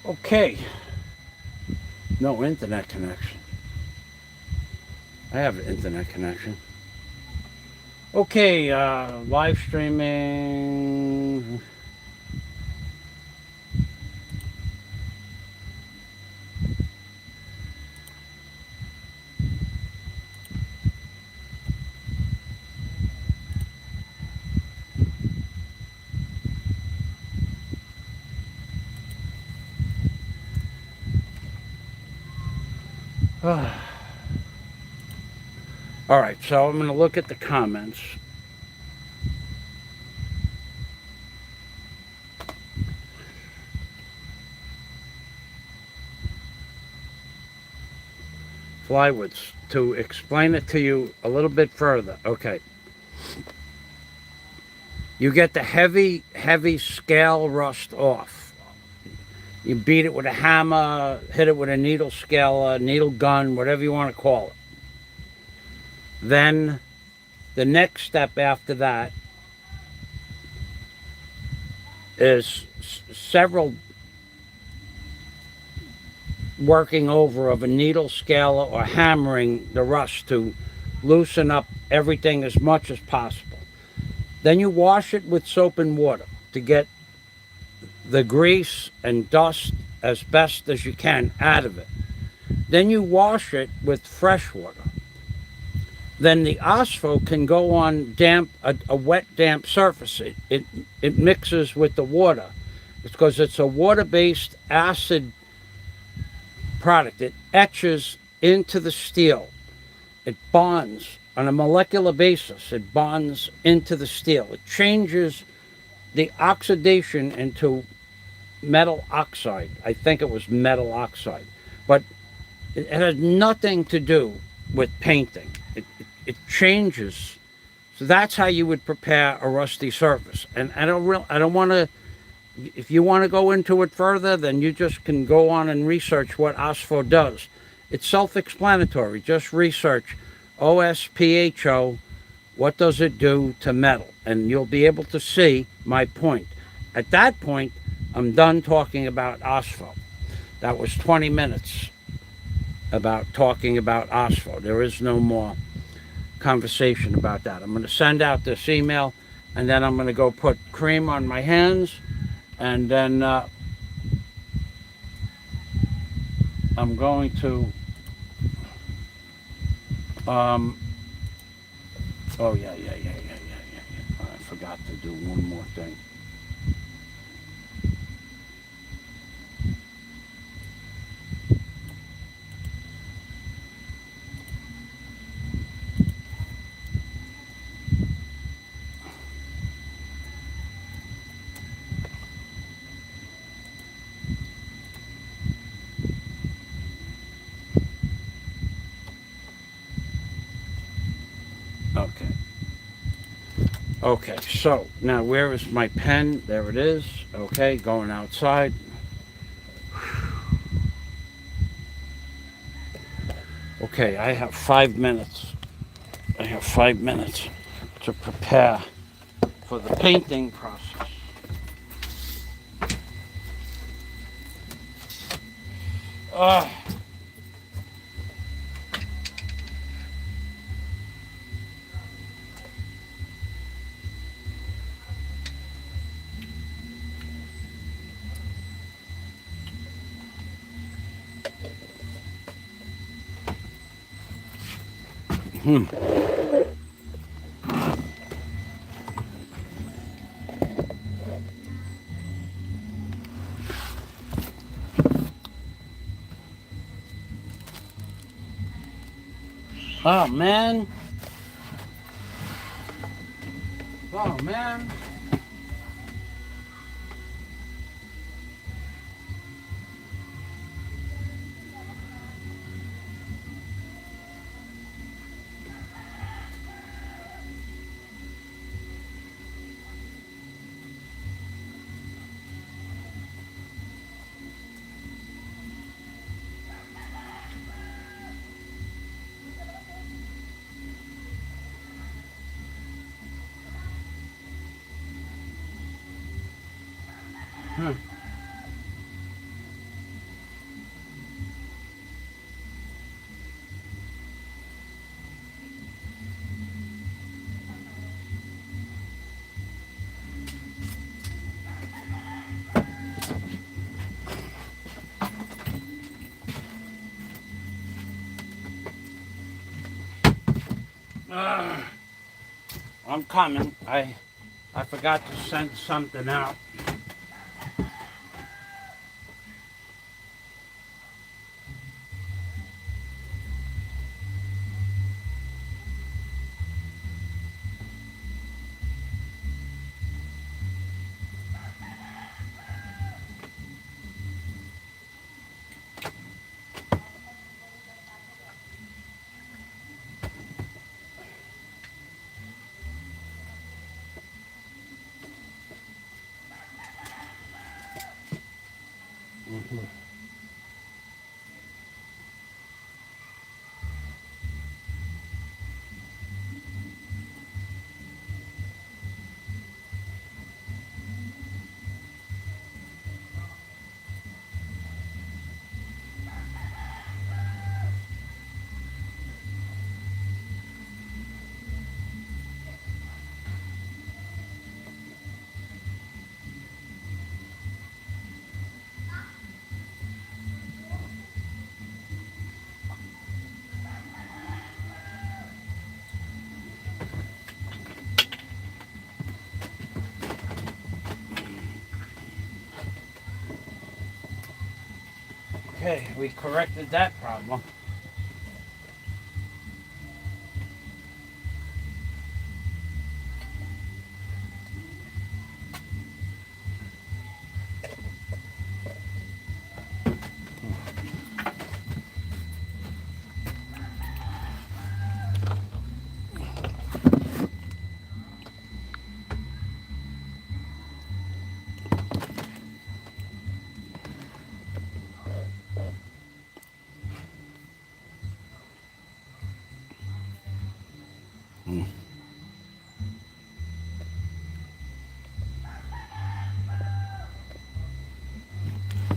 Speaker 1: Okay. No internet connection. I have an internet connection. Okay, live streaming. All right, so I'm going to look at the comments. Flywoods, to explain it to you a little bit further. Okay. You get the heavy scale rust off. You beat it with a hammer, hit it with a needle scaler, needle gun, whatever you want to call it. Then the next step after that is several working over of a needle scaler or hammering the rust to loosen up everything as much as possible. Then you wash it with soap and water to get the grease and dust as best as you can out of it. Then you wash it with fresh water. Then the OSFO can go on a wet, damp surface. It mixes with the water because it's a water-based acid product. It etches into the steel. It bonds on a molecular basis. It bonds into the steel. It changes the oxidation into metal oxide. I think it was metal oxide. But it has nothing to do with painting. It changes. So that's how you would prepare a rusty surface. And I don't want to, if you want to go into it further, then you just can go on and research what OSFO does. It's self-explanatory. Just research OSPHO what does it do to metal? And you'll be able to see my point. At that point, I'm done talking about asphalt. That was 20 minutes about talking about asphalt. There is no more conversation about that. I'm going to send out this email, and then I'm going to go put cream on my hands, and then I'm going to oh yeah. I forgot to do one more thing. Okay. Okay, so now where is my pen? There it is. Okay, going outside. Okay, I have 5 minutes. I have 5 minutes to prepare for the painting process. Uh, oh man. Oh man. I'm coming. I forgot to send something out. Okay, we corrected that problem.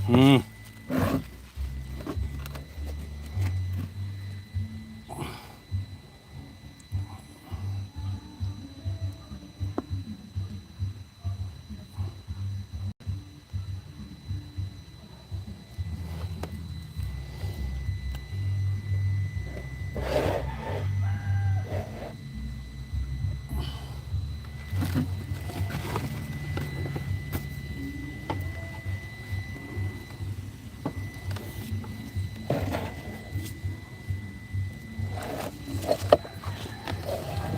Speaker 1: Mm.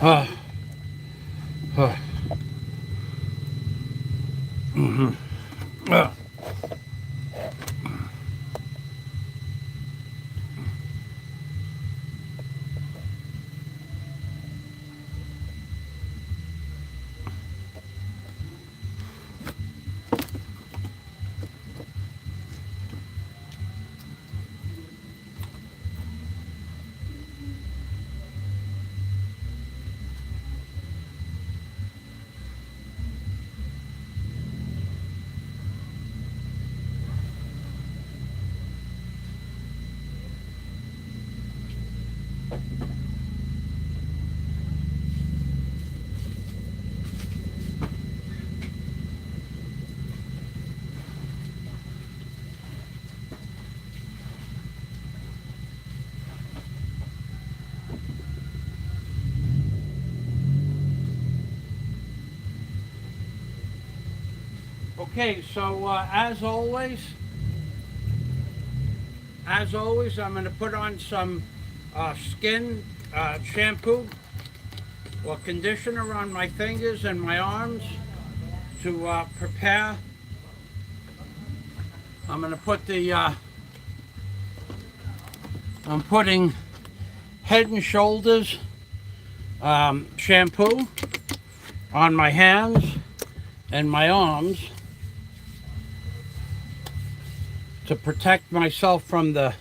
Speaker 1: Ah. Ah. Mm-hmm. Ah. Okay, so as always, I'm going to put on some skin shampoo or conditioner on my fingers and my arms to prepare. I'm going to put I'm putting Head and Shoulders shampoo on my hands and my arms to protect myself from the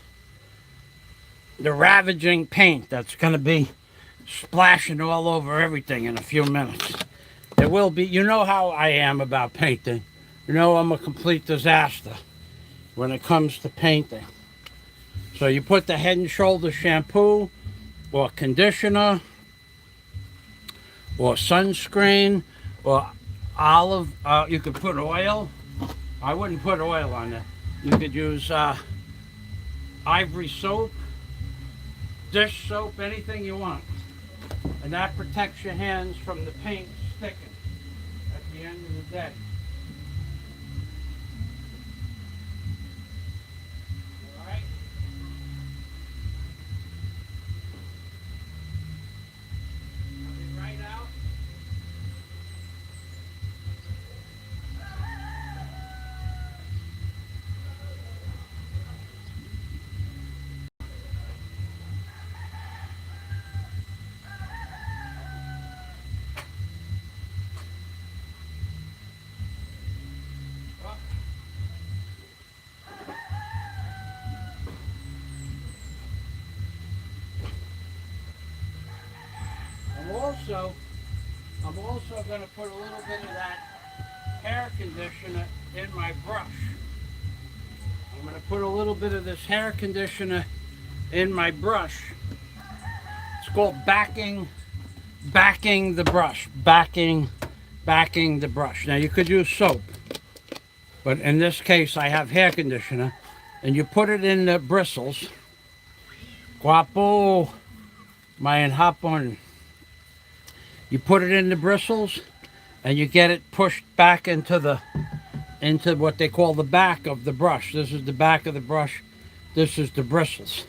Speaker 1: ravaging paint that's going to be splashing all over everything in a few minutes. There will be, you know how I am about painting. You know I'm a complete disaster when it comes to painting. So you put the Head and Shoulders shampoo or conditioner or sunscreen or olive, you could put oil. I wouldn't put oil on it. You could use ivory soap, dish soap, anything you want. And that protects your hands from the paint sticking at the end of the day. All right? Coming right out. I'm also going to put a little bit of that hair conditioner in my brush. I'm going to put a little bit of this hair conditioner in my brush. It's called backing the brush. Backing the brush. Now you could use soap, but in this case I have hair conditioner, and you put it in the bristles. Guapo, my hapon. You put it in the bristles, and you get it pushed back into what they call the back of the brush. This is the back of the brush. This is the bristles.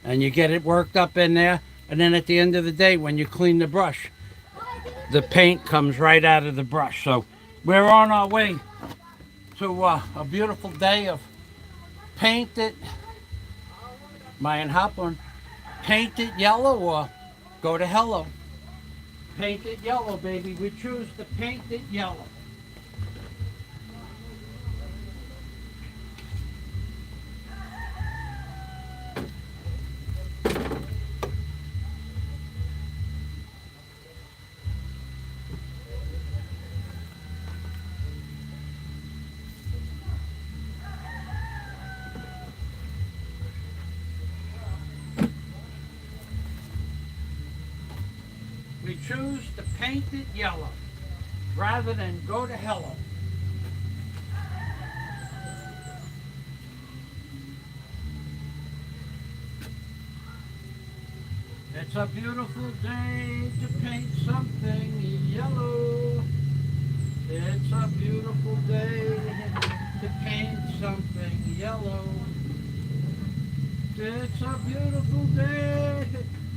Speaker 1: And you get it worked up in there, and then at the end of the day, when you clean the brush, the paint comes right out of the brush. So we're on our way to a beautiful day of paint it, Mayan Hopland, paint it yellow or go to hello. Paint it yellow, baby. We choose to paint it yellow. choose to paint it yellow rather than go to hello. It's a beautiful day to paint something yellow. It's a beautiful day to paint something yellow. It's a beautiful day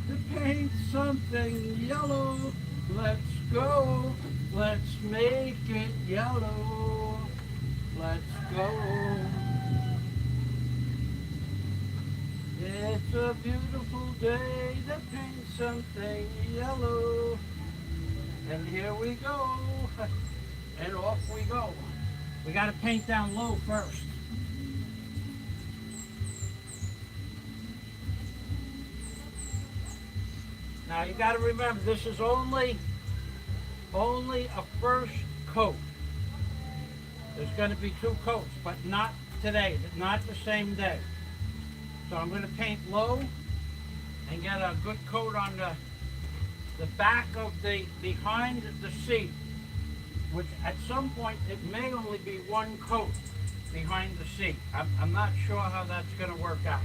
Speaker 1: to paint something yellow. Let's go. Let's make it yellow. Let's go. It's a beautiful day to paint something yellow. And here we go. And off we go. We got to paint down low first. Now you got to remember, this is only a first coat. There's going to be 2 coats, but not today, not the same day. So I'm going to paint low and get a good coat on the back of behind the seat, which at some point it may only be 1 coat behind the seat. I'm not sure how that's going to work out.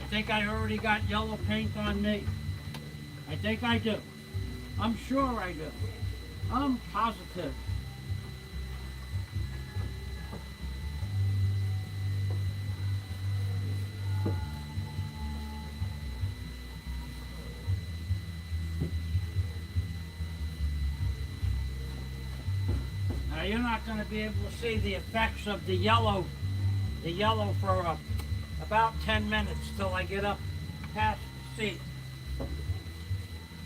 Speaker 1: I think I already got yellow paint on me. I think I do. I'm sure I do. I'm positive. Now you're not going to be able to see the effects of the yellow for about 10 minutes till I get up past the seat.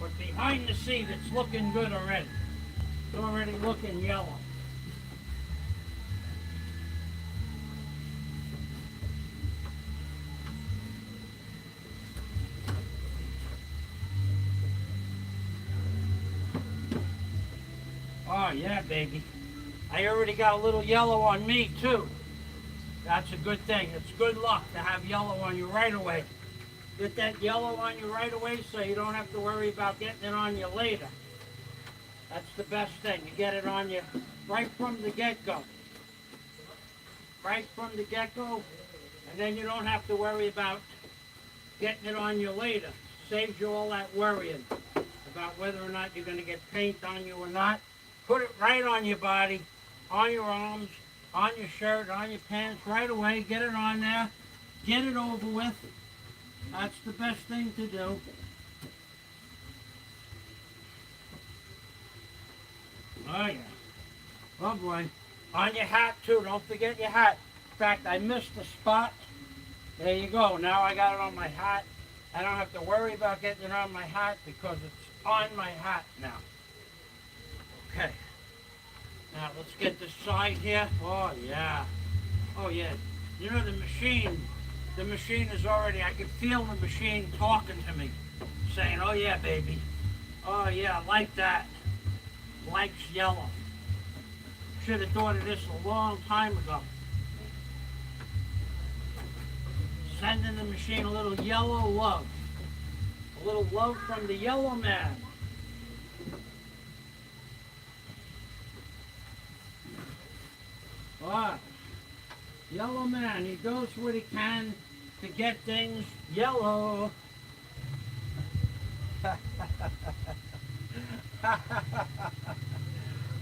Speaker 1: But behind the seat, it's looking good already. It's already looking yellow. Oh yeah, baby. I already got a little yellow on me too. That's a good thing. It's good luck to have yellow on you right away. Get that yellow on you right away so you don't have to worry about getting it on you later. That's the best thing. You get it on you right from the get-go. Right from the get-go, and then you don't have to worry about getting it on you later. Saves you all that worrying about whether or not you're going to get paint on you or not. Put it right on your body, on your arms, on your shirt, on your pants, right away. Get it on there. Get it over with. That's the best thing to do. Oh, yeah. Oh, boy. On your hat, too. Don't forget your hat. In fact, I missed the spot. There you go. Now I got it on my hat. I don't have to worry about getting it on my hat because it's on my hat now. Okay. Now, let's get this side here. Oh, yeah. Oh, yeah. You know, the machine is already, I can feel the machine talking to me, saying, oh, yeah, baby. Oh, yeah, like that. Likes yellow. Should have thought of this a long time ago. Sending the machine a little yellow love. A little love from the yellow man. Ah, yellow man, he does what he can to get things yellow.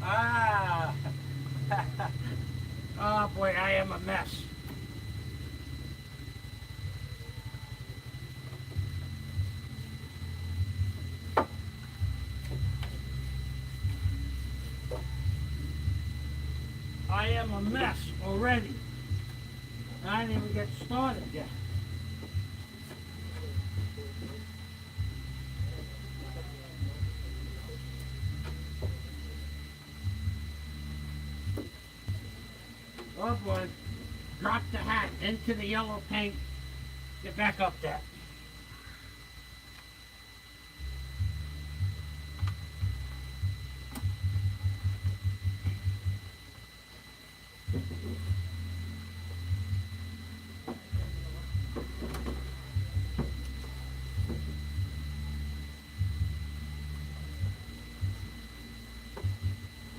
Speaker 1: Ah. Oh boy, I am a mess. I am a mess already. I didn't even get started yet. Oh boy, drop the hat into the yellow paint. Get back up there.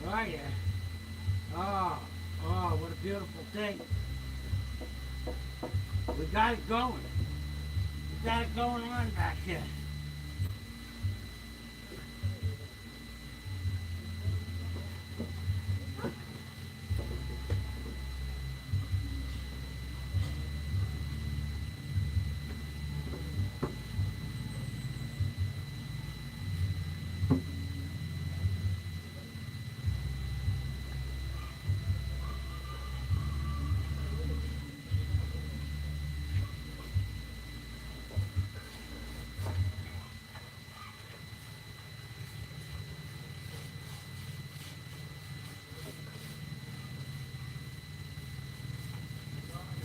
Speaker 1: Oh, yeah. Oh, oh, what a beautiful thing. We got it going. We got it going on back here.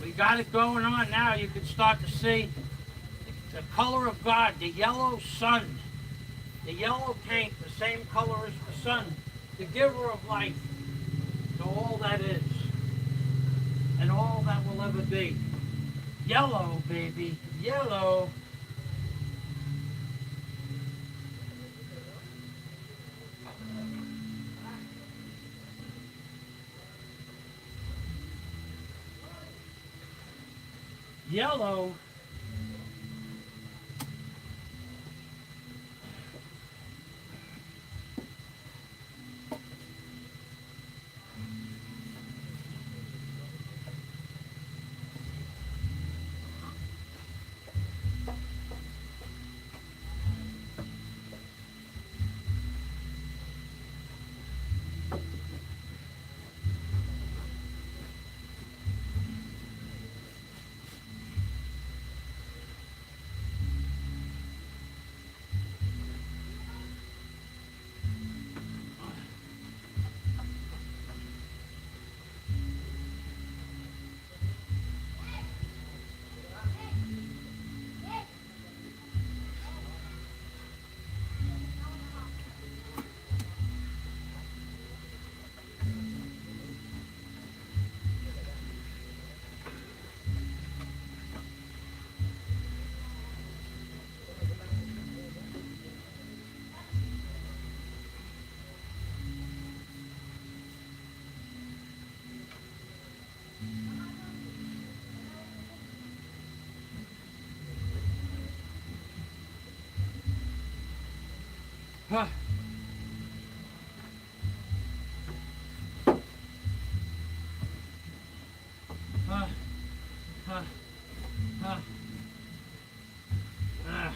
Speaker 1: We got it going on now. You can start to see the color of God, the yellow sun, the yellow paint, the same color as the sun, the giver of life to all that is and all that will ever be. Yellow, baby, yellow. Yellow. Huh. Huh. Huh. Huh. Ah.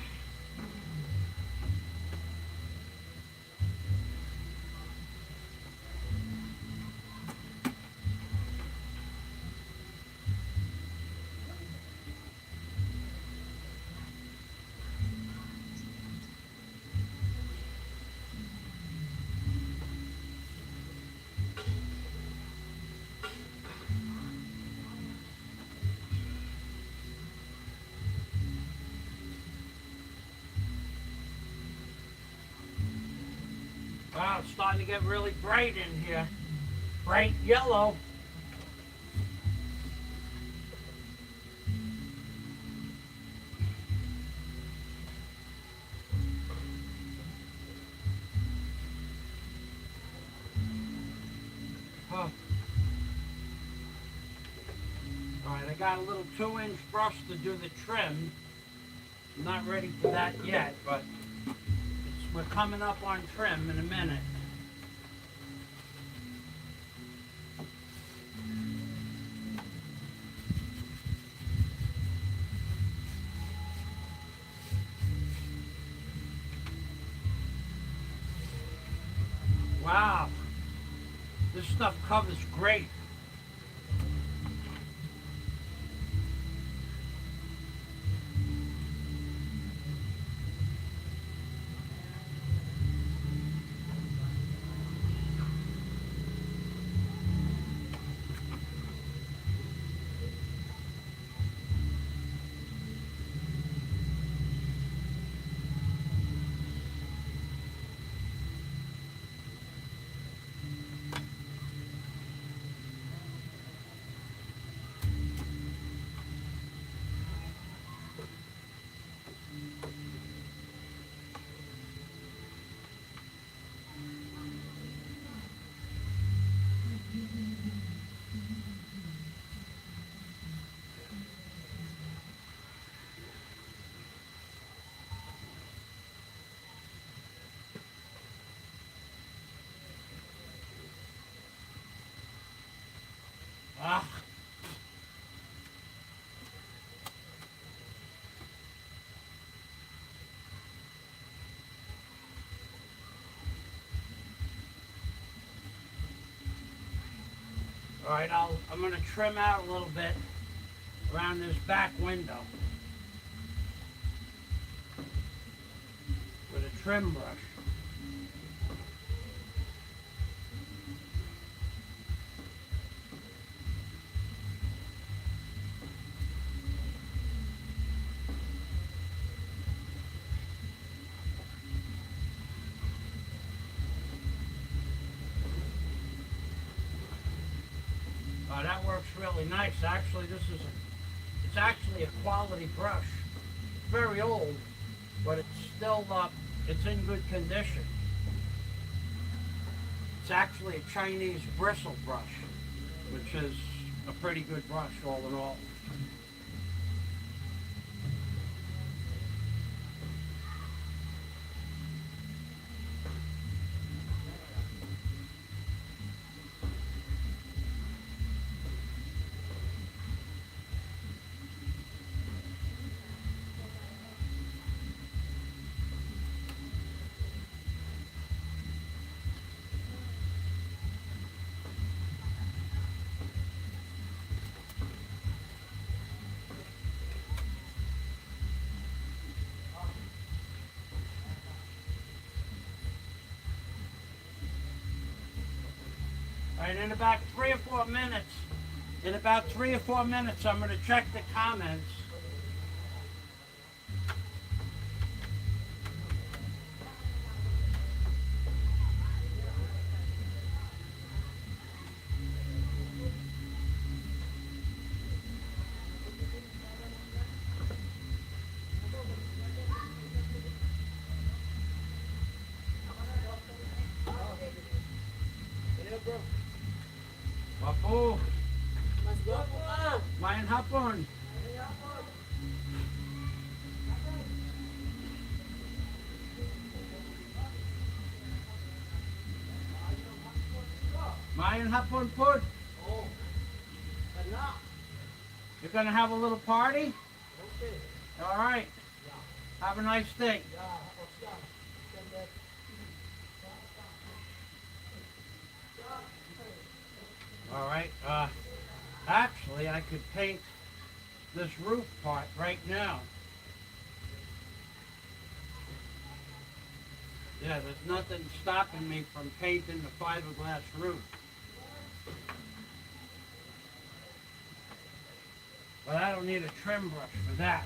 Speaker 1: Wow, it's starting to get really bright in here. Bright yellow. Huh. Alright, I got a little 2-inch brush to do the trim. I'm not ready for that yet, but we're coming up on trim in a minute. Wow, this stuff covers great. Ah. All right, I'm going to trim out a little bit around this back window with a trim brush. That works really nice. Actually, it's actually a quality brush. It's very old, but it's still it's in good condition. It's actually a Chinese bristle brush, which is a pretty good brush all in all. And in about 3 or 4 minutes, I'm going to check the comments. Wapo,
Speaker 2: Mas gwapo ka.
Speaker 1: main hapon. Main hapon po.
Speaker 2: Oh. Kana.
Speaker 1: You're going to have a little party?
Speaker 2: Okay.
Speaker 1: All right.
Speaker 2: Yeah.
Speaker 1: Have a nice day.
Speaker 2: Yeah. Oscar. Send that.
Speaker 1: All right. Actually, I could paint this roof part right now. Yeah, there's nothing stopping me from painting the fiberglass roof. But I don't need a trim brush for that.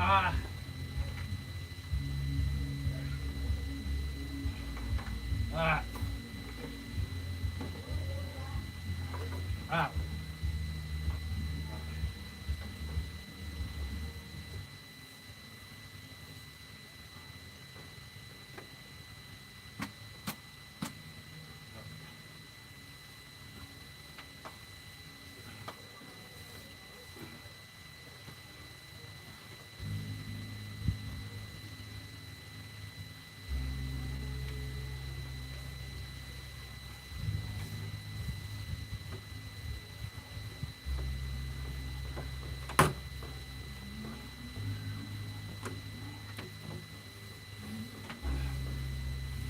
Speaker 1: Ah. Ah. Ah.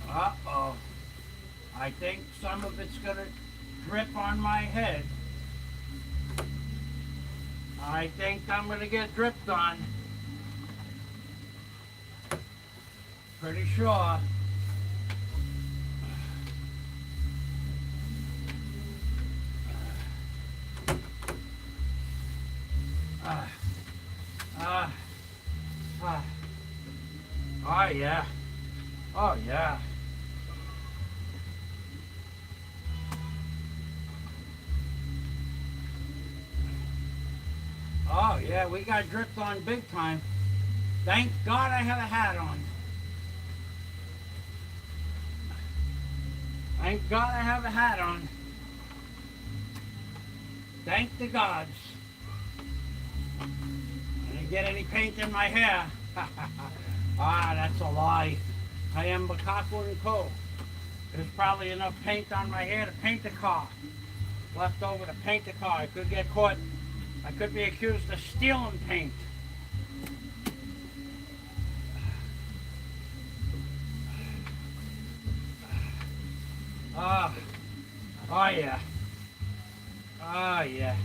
Speaker 1: Uh-oh. I think some of it's gonna drip on my head. I think I'm gonna get dripped on. Pretty sure. Oh yeah. Oh yeah. Oh yeah, we got dripped on big time. Thank God I have a hat on. Thank God I have a hat on. Thank the gods. I didn't get any paint in my hair. Ah, that's a lie. I am Bakaku and Co. There's probably enough paint on my hair to paint the car. Left over to paint the car. I could get caught. I could be accused of stealing paint. Ah, oh yeah. Oh yeah.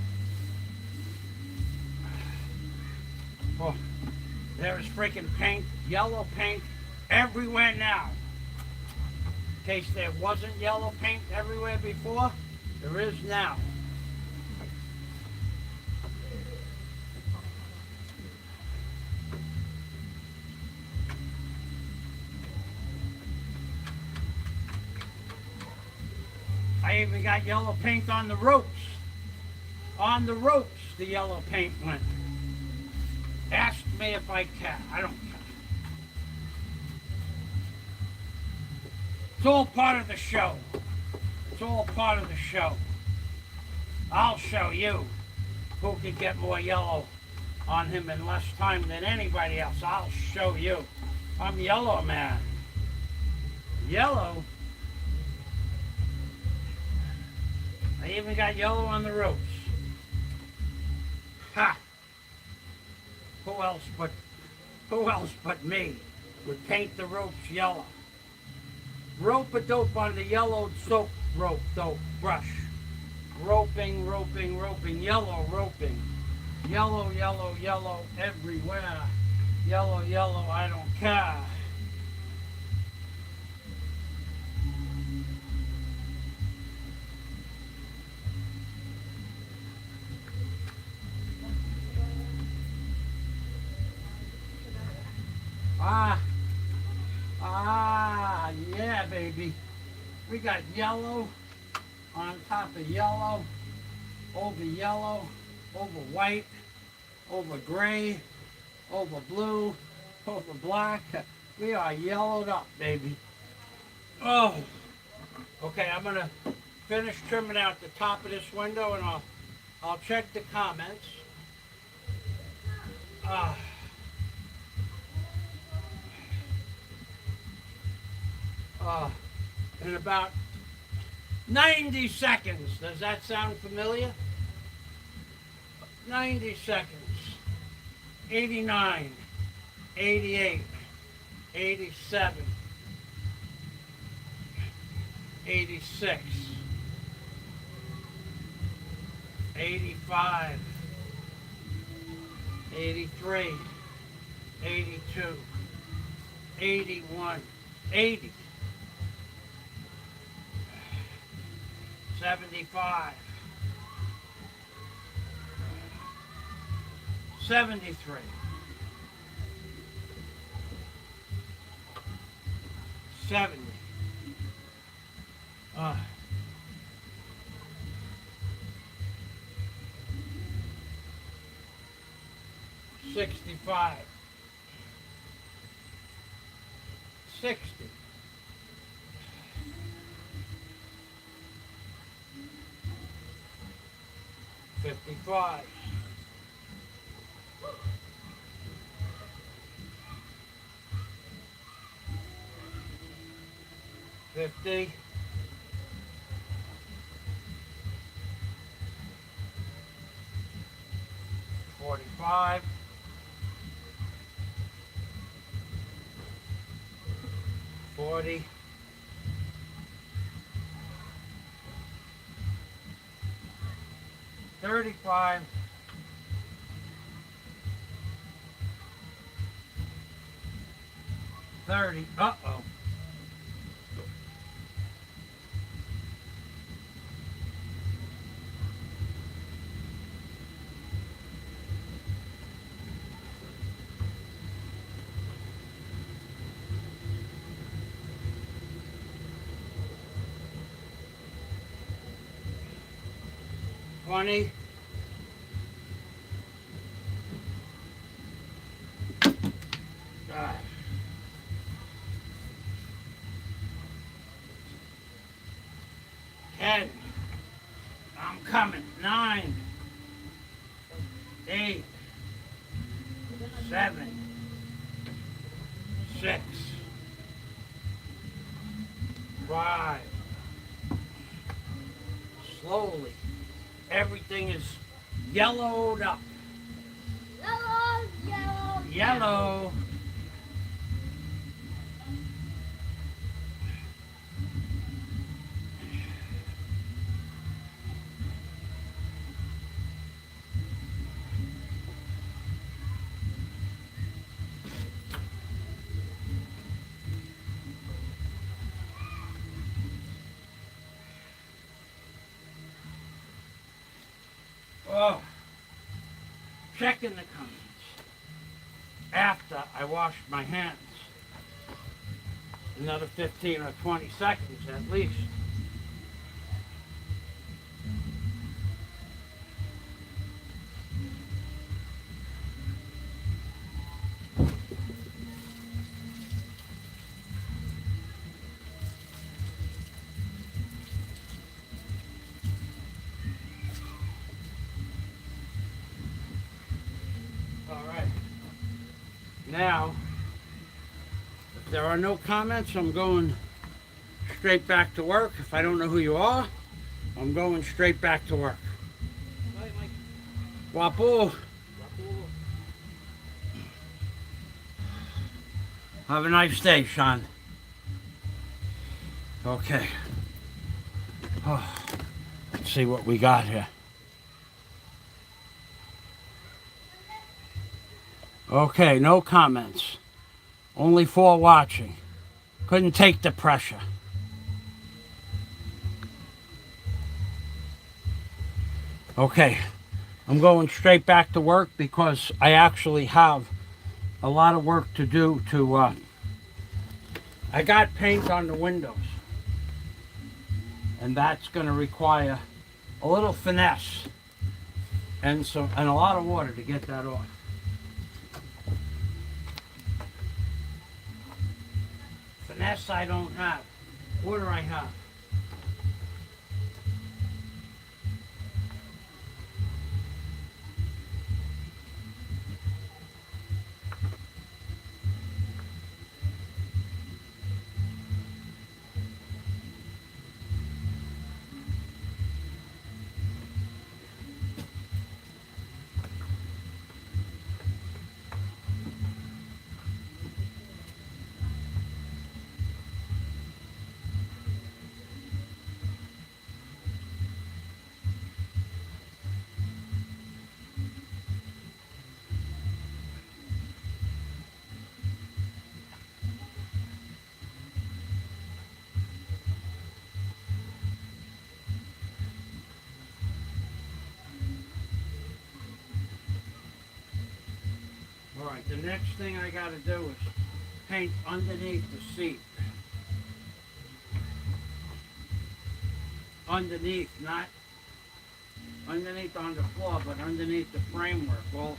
Speaker 1: Oh, there is freaking paint, yellow paint everywhere now. In case there wasn't yellow paint everywhere before, there is now. I even got yellow paint on the ropes. On the ropes, the yellow paint went. Ask me if I care. I don't care. It's all part of the show. It's all part of the show. I'll show you who can get more yellow on him in less time than anybody else. I'll show you. I'm Yellow Man. Yellow? I even got yellow on the ropes. Ha! Who else but me would paint the ropes yellow? Rope a dope on the yellow soap rope dope brush. Roping, roping, roping, yellow roping. Yellow, yellow, yellow everywhere. Yellow, yellow, I don't care. Yeah, baby. We got yellow on top of yellow, over white, over gray, over blue, over black. We are yellowed up, baby. Oh, okay. I'm gonna finish trimming out the top of this window, and I'll check the comments. In about 90 seconds. Does that sound familiar? 90 seconds. 89, 88, 87, 86, 85, 83, 82, 81, 80. 75, 73, 70, 65, 60, 55, 50, 45, 40, 35, 30. Uh-oh. Funny. coming. 9, 8, 7, 6, 5. Slowly. Everything is yellowed up.
Speaker 3: Yellow, yellow,
Speaker 1: Yellow. Oh, checking the comments after I wash my hands. Another 15 or 20 seconds at least. All right. Now, if there are no comments, I'm going straight back to work. If I don't know who you are, I'm going straight back to work.
Speaker 2: Bye, Mike.
Speaker 1: Wapu.
Speaker 2: Wapo.
Speaker 1: Have a nice day, Sean. Okay. Oh, let's see what we got here. Okay, no comments. Only 4 watching. Couldn't take the pressure. Okay, I'm going straight back to work because I actually have a lot of work to do to, I got paint on the windows. And that's going to require a little finesse and a lot of water to get that off. Finesse I don't have. Water I have. All right, the next thing I got to do is paint underneath the seat. Underneath, not underneath on the floor, but underneath the framework also.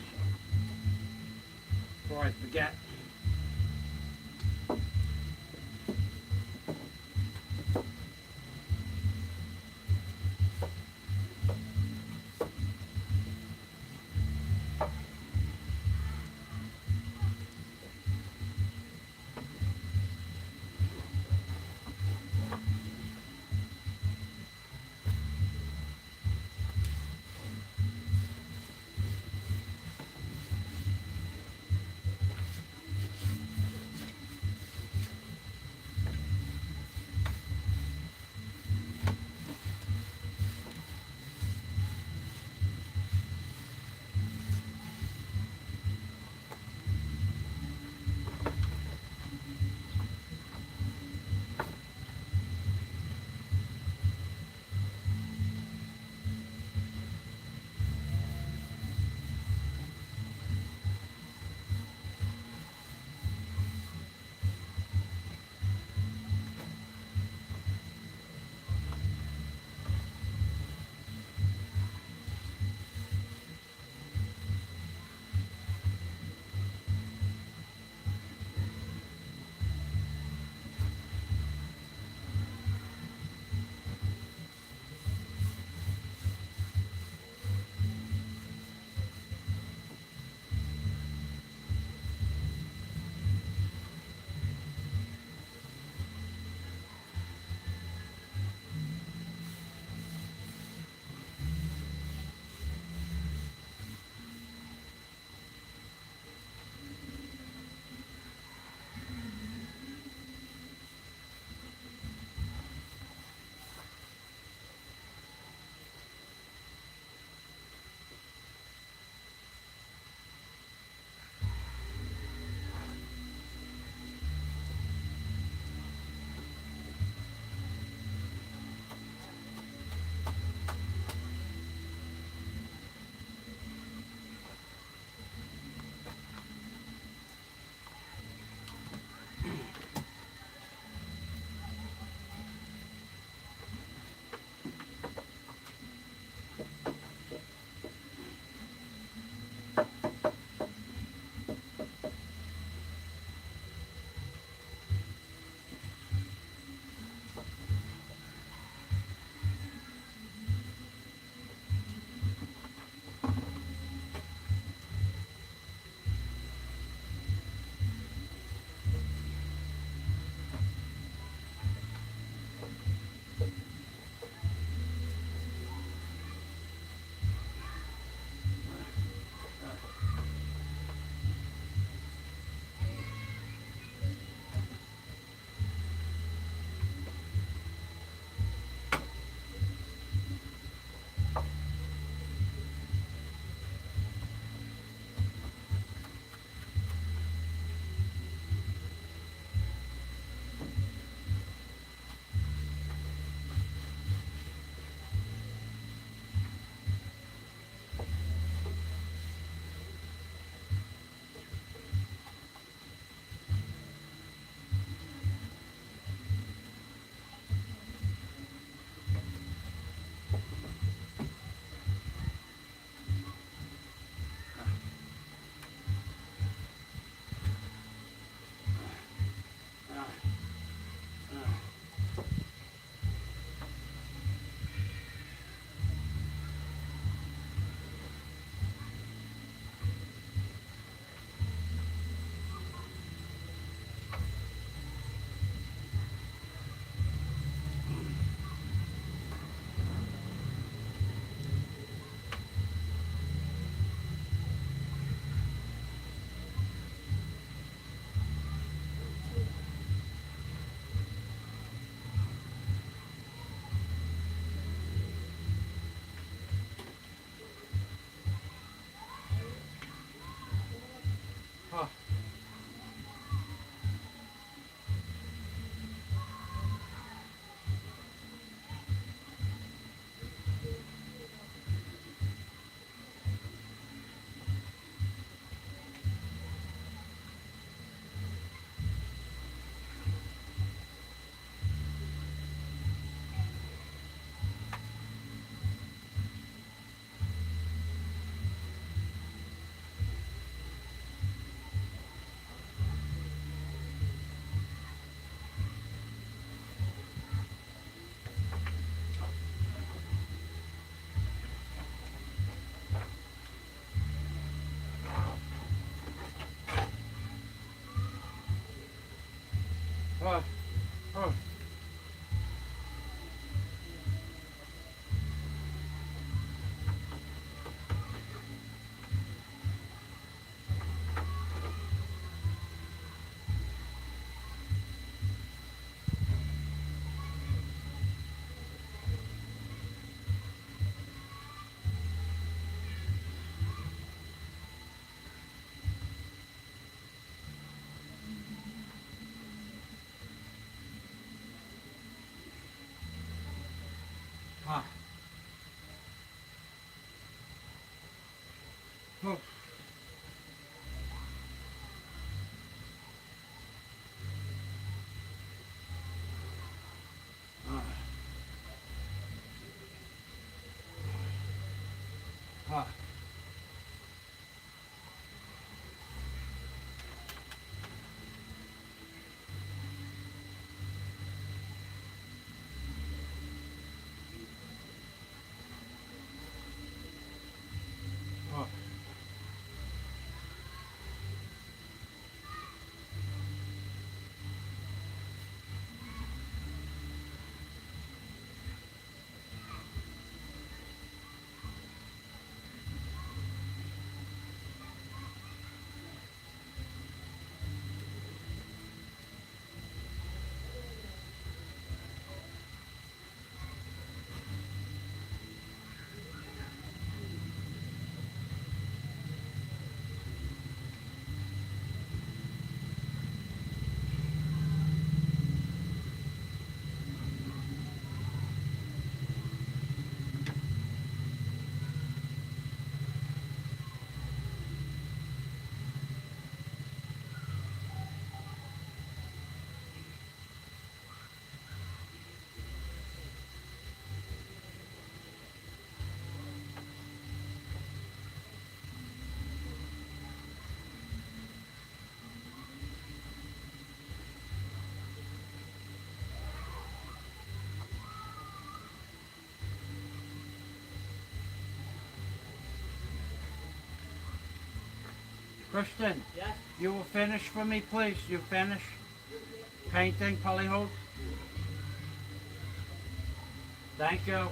Speaker 1: Before I forget. Oh, oh. Ah. Oh. Ah. Ah. Oh. Kristen,
Speaker 2: Yes.
Speaker 1: you will finish for me, please. You finish painting, polyhold. Thank you.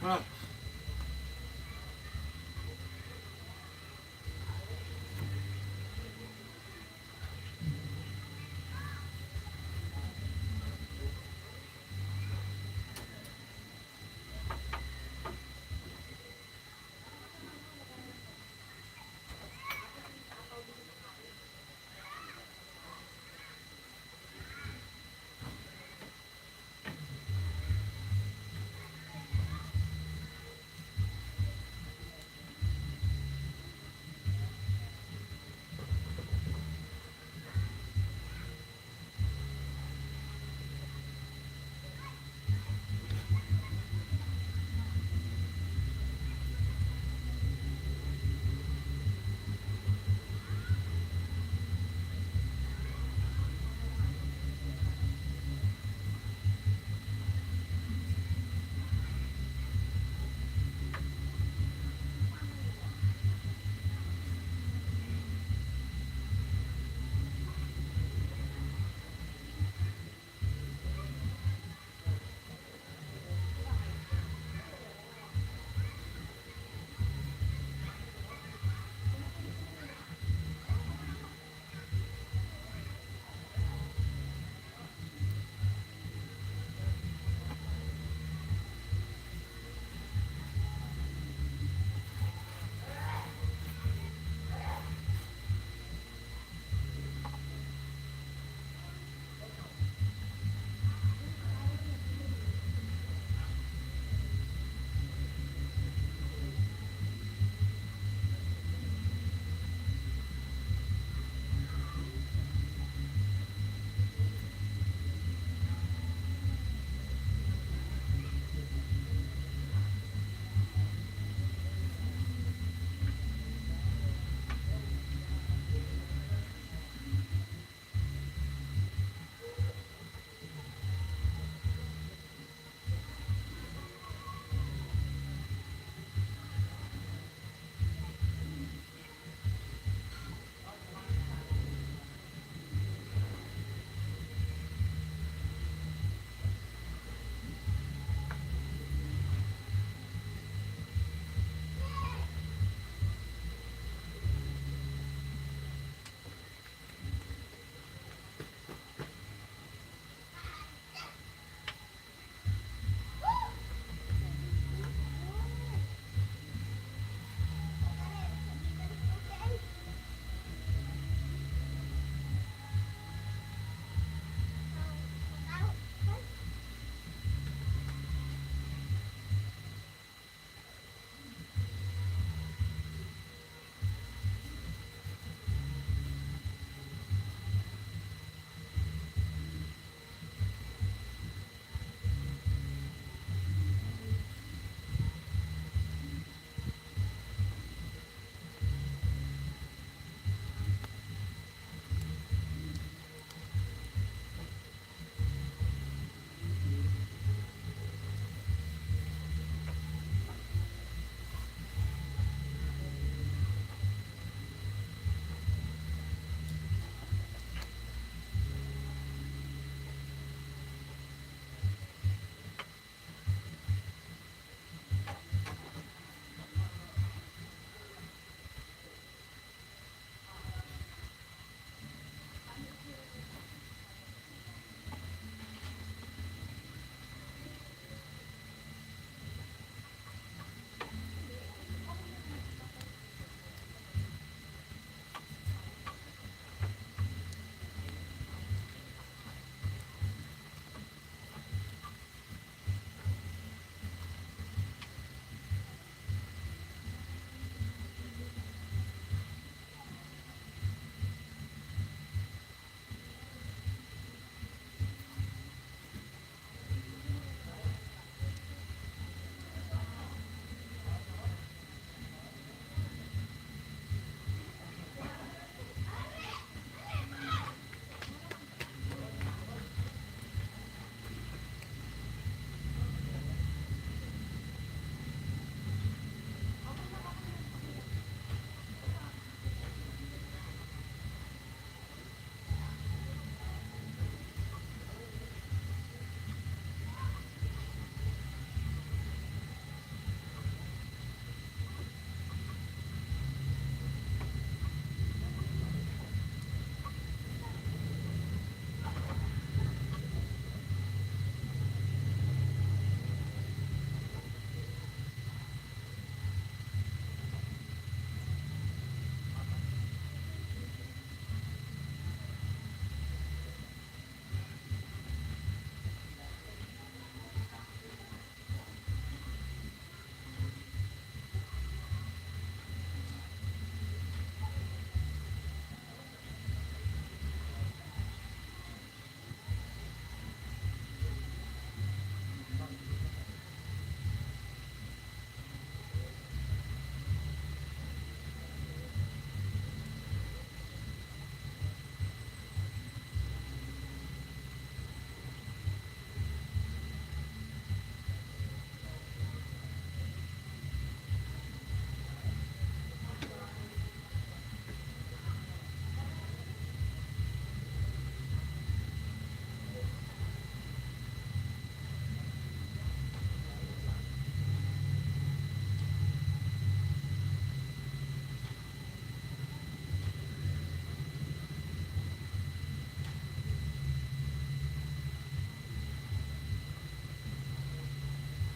Speaker 1: Oh.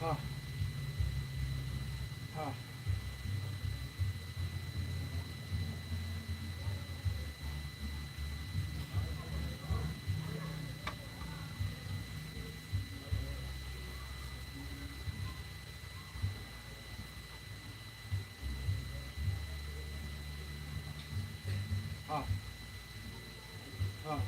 Speaker 1: Oh. Oh. Oh. Oh.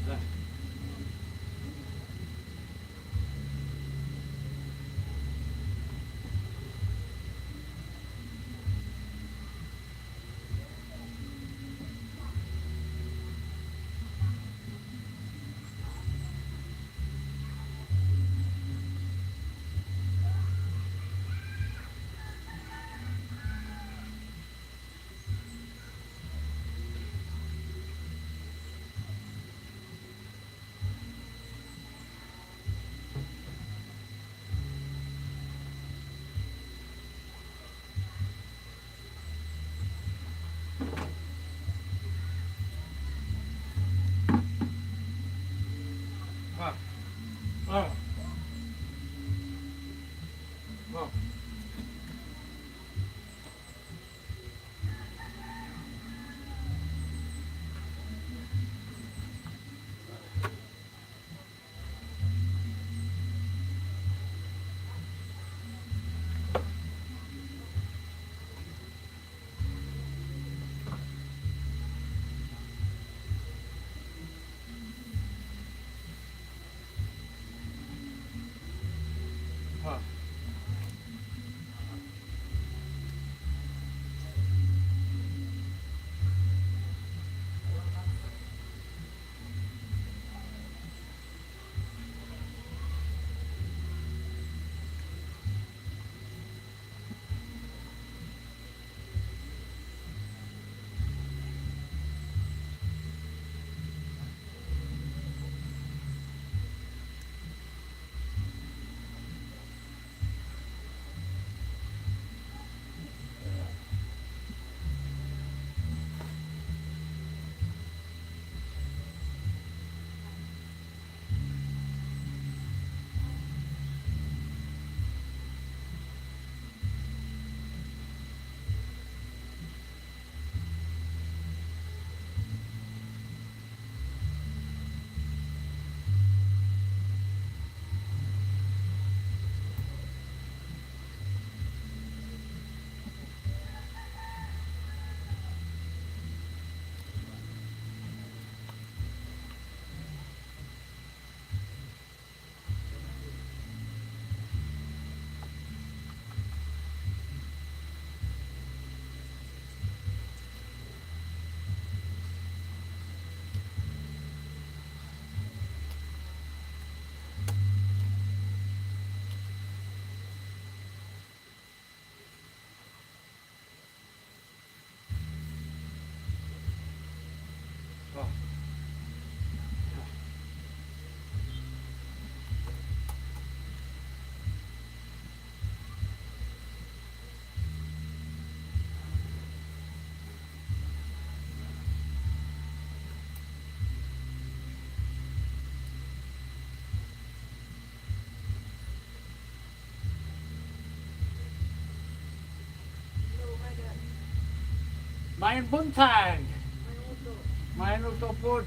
Speaker 1: Oh. Oh. Oh. Oh. Main buntag.
Speaker 2: Minuto.
Speaker 1: Main utopod.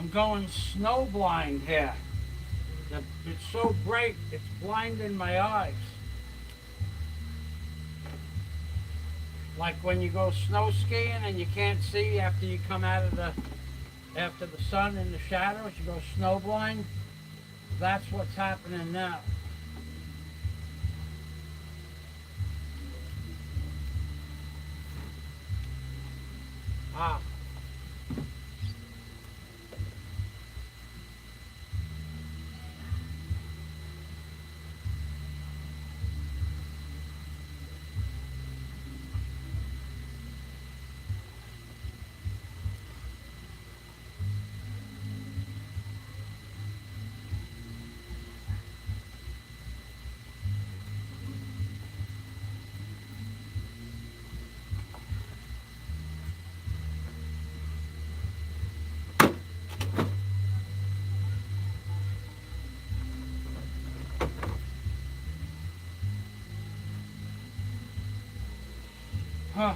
Speaker 1: I'm going snow blind here. It's so bright, it's blinding my eyes. Like when you go snow skiing and you can't see after you come out of after the sun in the shadows, you go snow blind. That's what's happening now. Ah. Huh.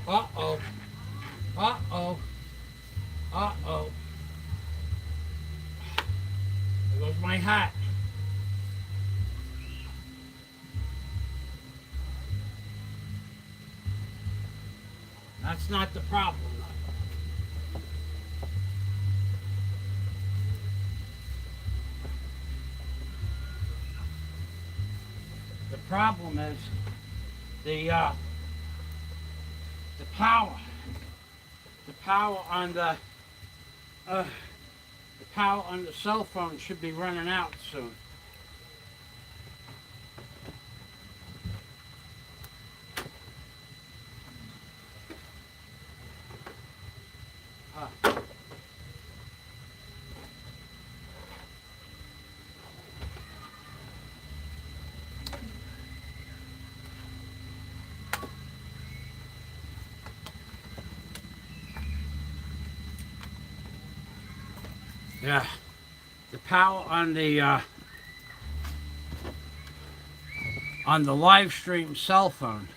Speaker 1: Uh-oh. Uh-oh. Uh-oh. There goes my hat. That's not the problem. The problem is the power. The power on the power on the cell phone should be running out soon. Yeah, the power on the live stream cell phone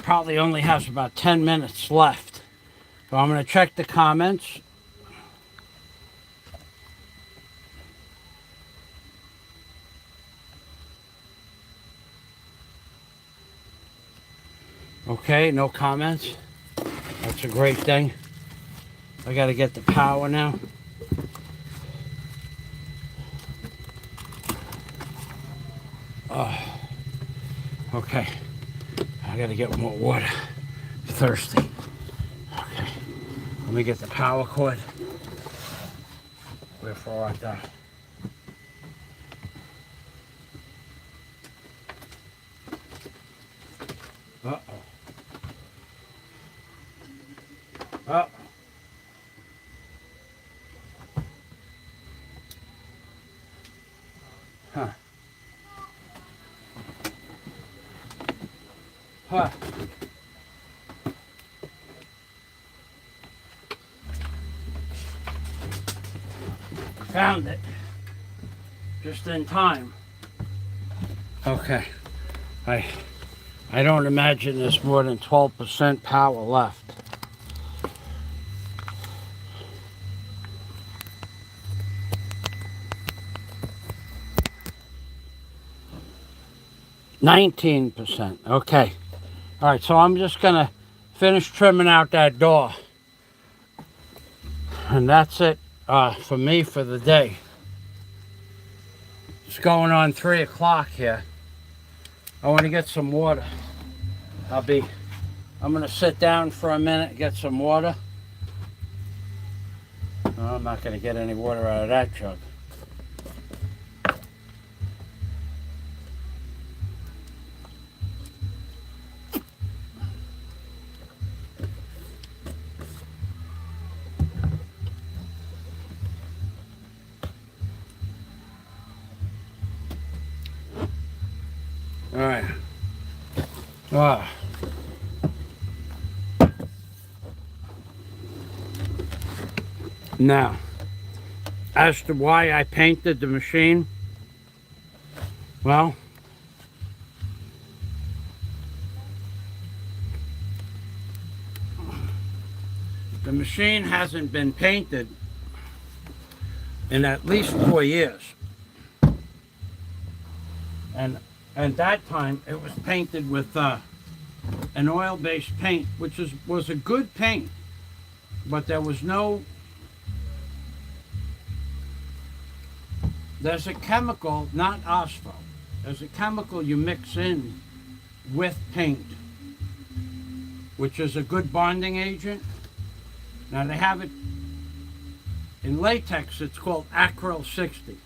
Speaker 1: probably only has about 10 minutes left. So I'm going to check the comments. Okay, no comments. That's a great thing. I gotta get the power now. Oh, okay. I gotta get more water. Thirsty. Okay. Let me get the power cord. Before I die. Uh-oh. Uh-oh. Huh. Huh. Found it. Just in time. Okay. I don't imagine there's more than 12% power left. %. Okay. All right, so I'm just gonna finish trimming out that door. And that's it for me for the day. It's going on 3 o'clock here. I want to get some water. I'm gonna sit down for a minute, get some water. Oh, I'm not gonna get any water out of that jug. All right. Now, as to why I painted the machine, well, the machine hasn't been painted in at least 4 years. And at that time, it was painted with an oil-based paint, which was a good paint, but there's a chemical, not asphalt, there's a chemical you mix in with paint, which is a good bonding agent. Now they have it in latex, it's called Acryl 60.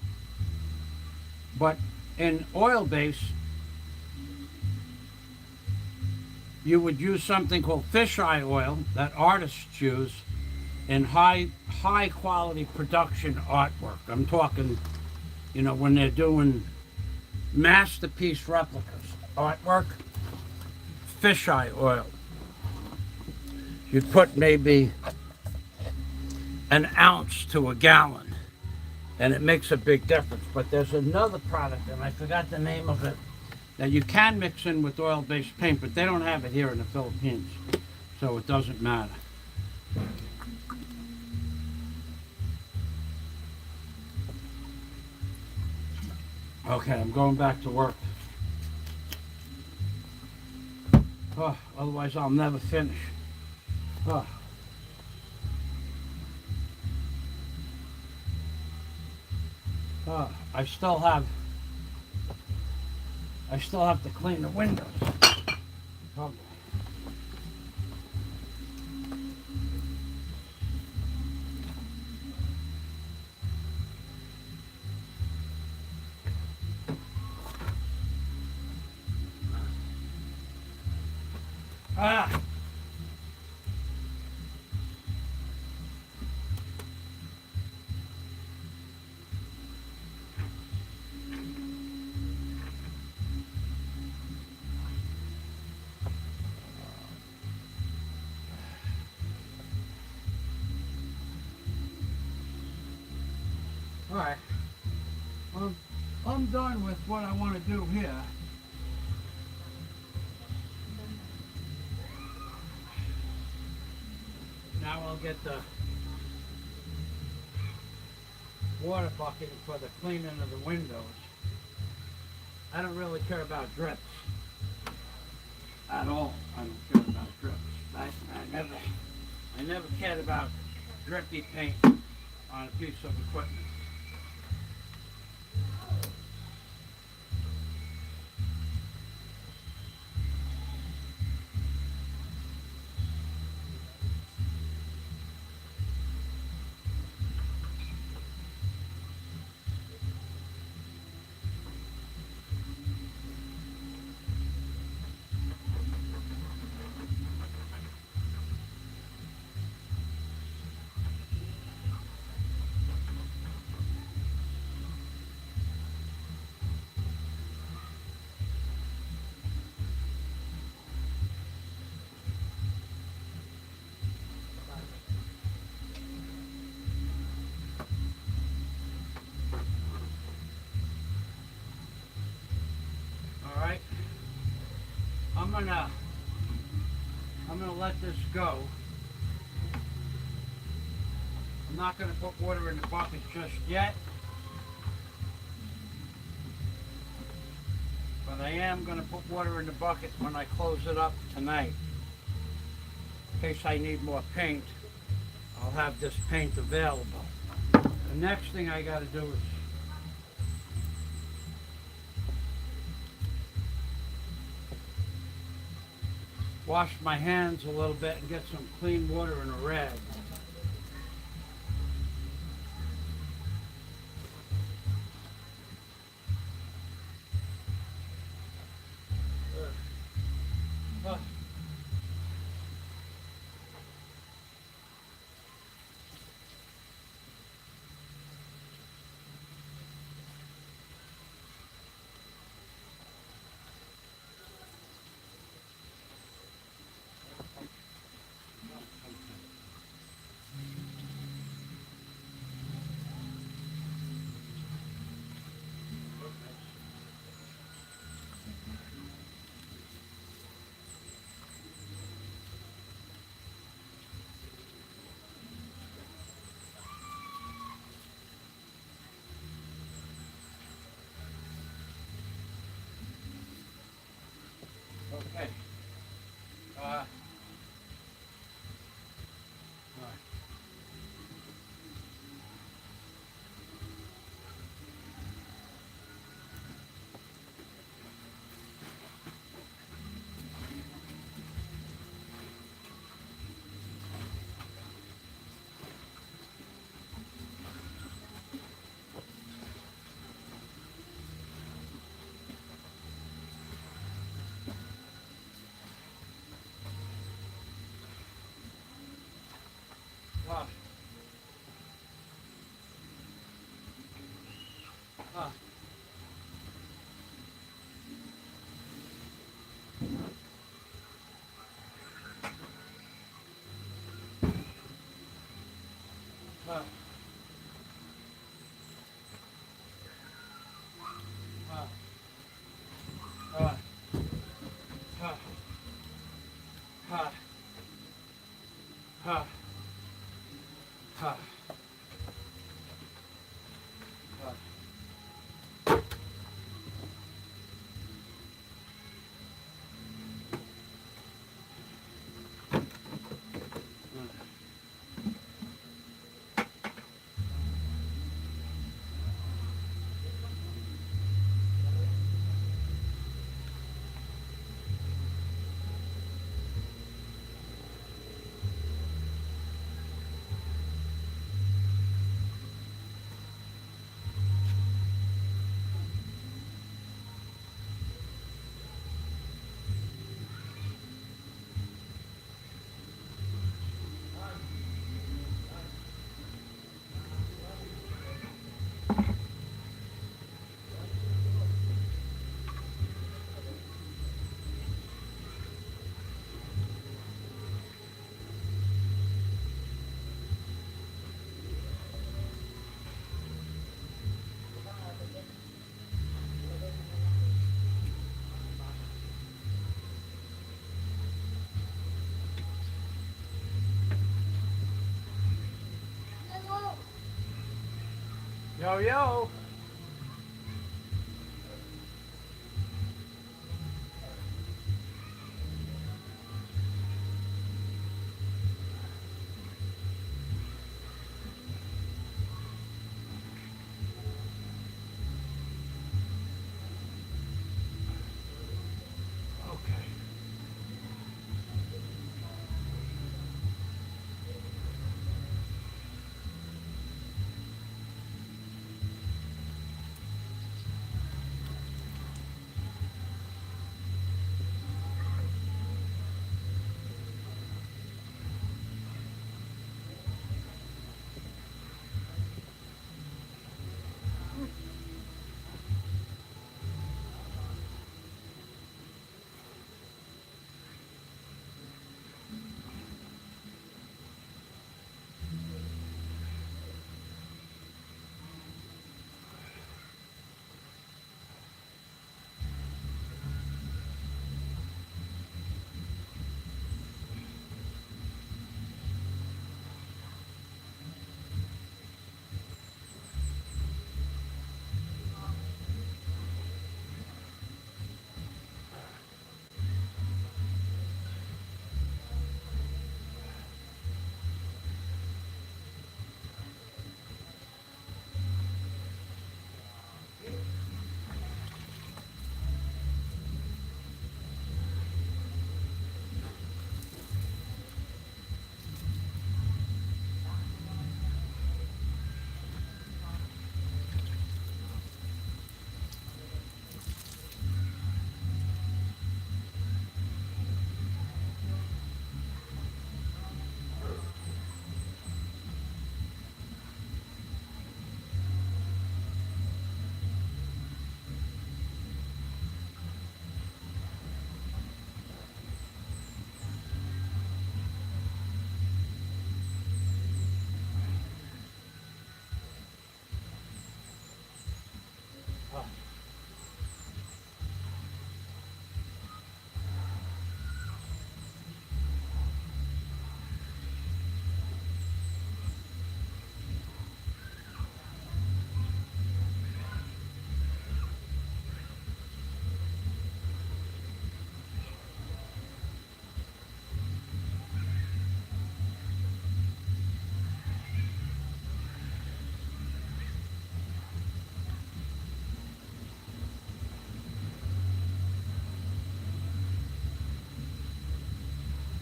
Speaker 1: But in oil base, you would use something called fisheye oil that artists use in high quality production artwork. I'm talking, when they're doing masterpiece replicas, artwork, fisheye oil. You'd put maybe an ounce to a gallon, and it makes a big difference. But there's another product, and I forgot the name of it, that you can mix in with oil-based paint, but they don't have it here in the Philippines, so it doesn't matter. Okay, I'm going back to work. Oh, otherwise I'll never finish. Oh. I still have to clean the windows. Okay. All right. Well, I'm done with what I want to do here. Now I'll get the water bucket for the cleaning of the windows. I don't really care about drips at all. I don't care about drips. I never cared about drippy paint on a piece of equipment. All right. I'm gonna let this go. I'm not gonna put water in the bucket just yet, but I am gonna put water in the bucket when I close it up tonight. In case I need more paint, I'll have this paint available. The next thing I gotta do is wash my hands a little bit and get some clean water in a rag. Okay. All right. Ah. Ah. Ah. Ah. Ah. Ah. Ah. Ah. Ah. Yo, yo.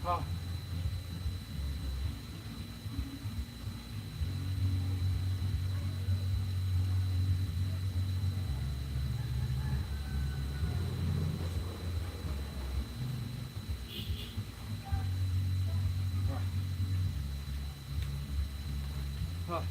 Speaker 1: Ah. Ah.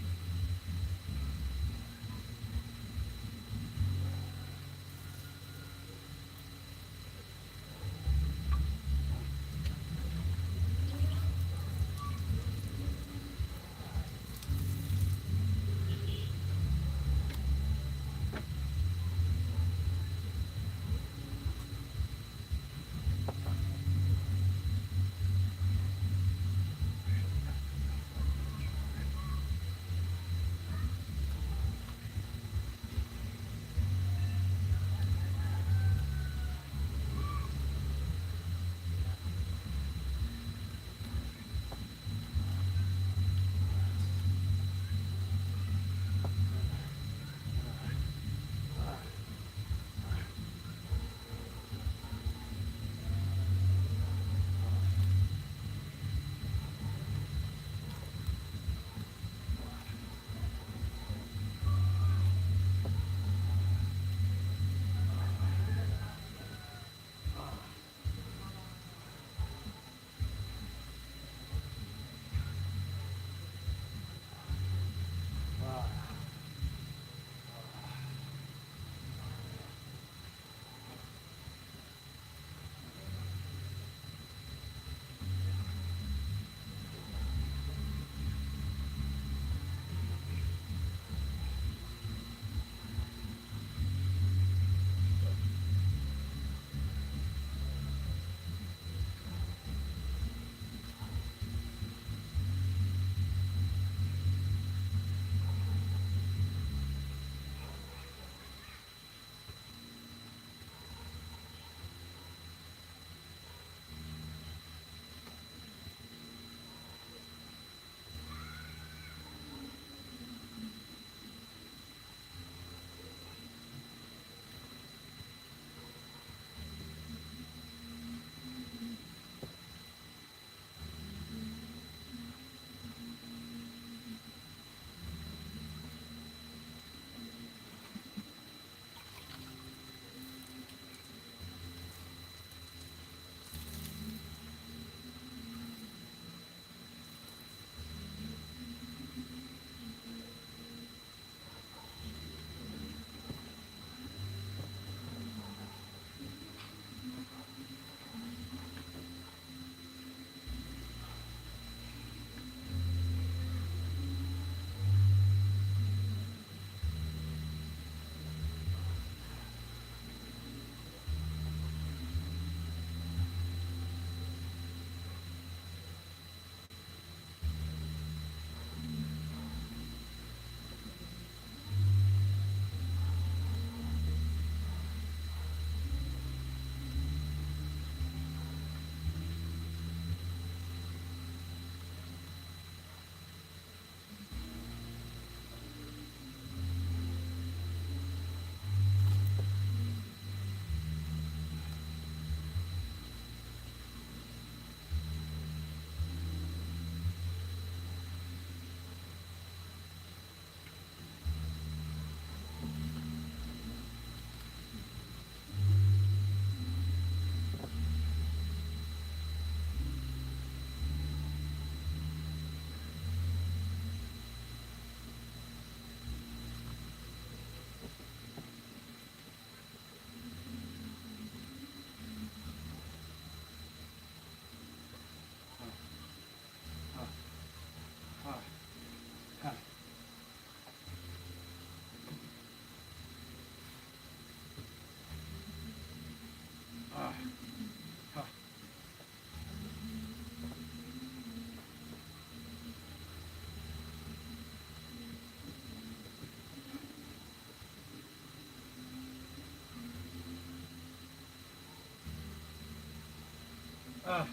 Speaker 1: Ah.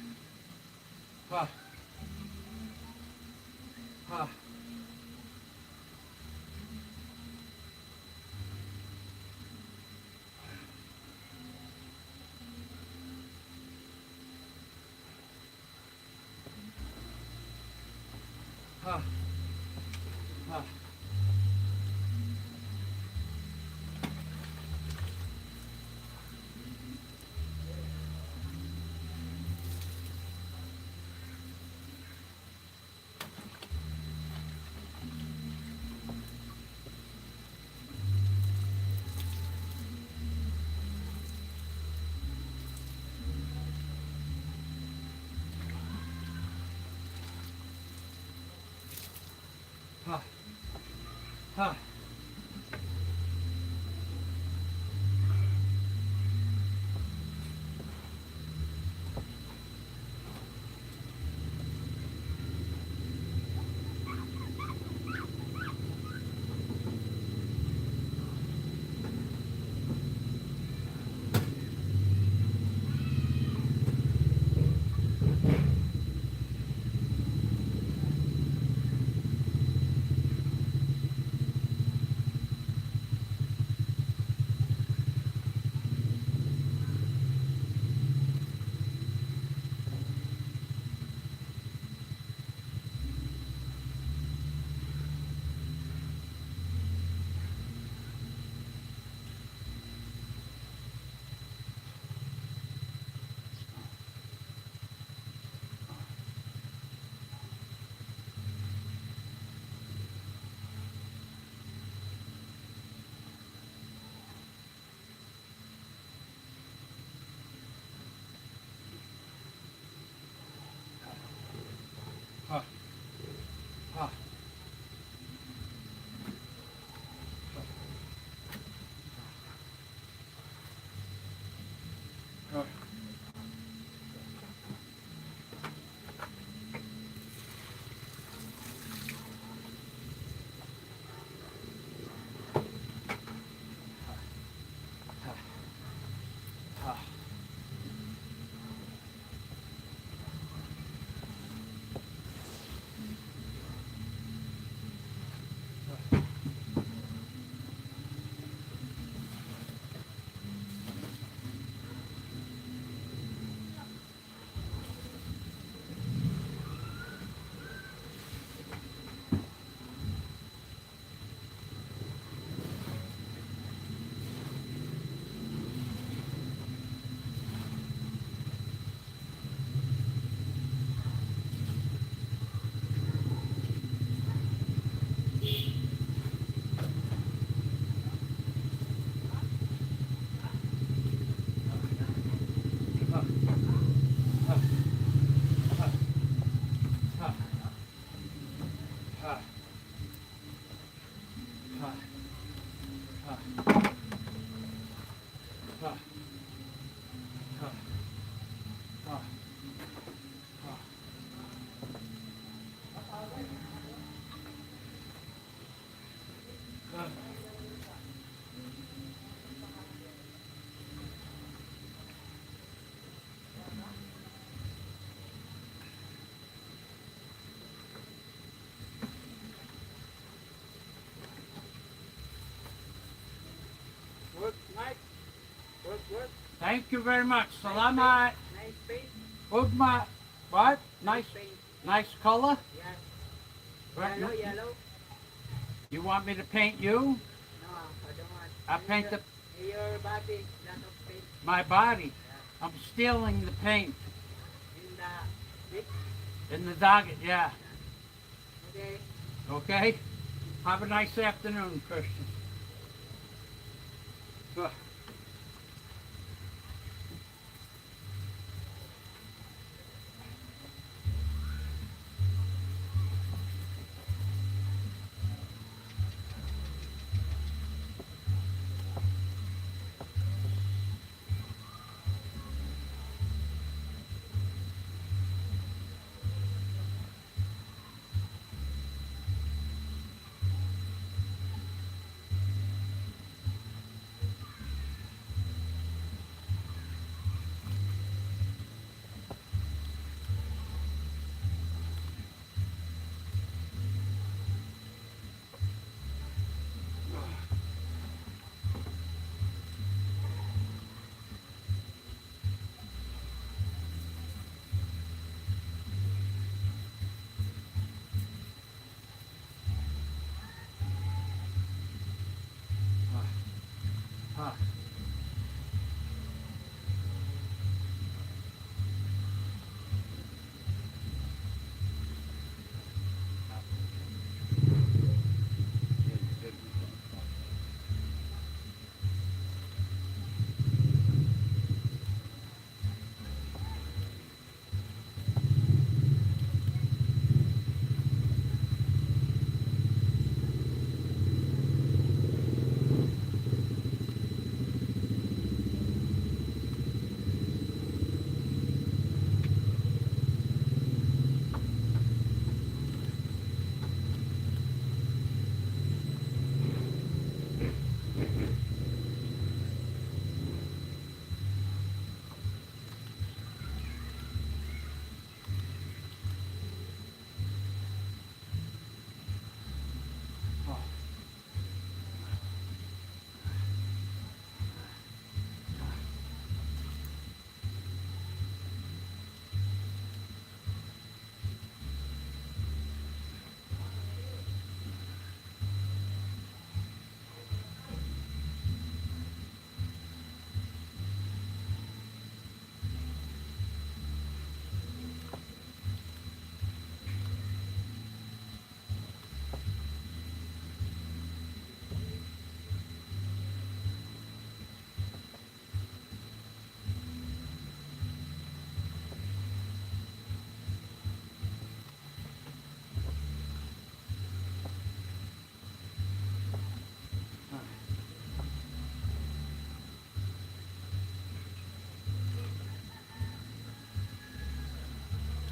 Speaker 1: Ah. Ah. Huh. Huh. Huh. Huh. Huh. Huh. Huh. Huh.
Speaker 2: Work, Mike. Work.
Speaker 1: Thank you very much. Salamat.
Speaker 2: Nice paint.
Speaker 1: Ugma. What? Nice,
Speaker 2: paint.
Speaker 1: nice color.
Speaker 2: Yes.
Speaker 1: What?
Speaker 2: Yellow.
Speaker 1: You want me to paint you?
Speaker 2: No, I don't want.
Speaker 1: I paint the
Speaker 2: Your body, lot of paint
Speaker 1: my body. I'm stealing the paint
Speaker 2: in the bit.
Speaker 1: in the dog. Yeah.
Speaker 2: Okay.
Speaker 1: Okay. Have a nice afternoon, Christian. Ugh. Huh.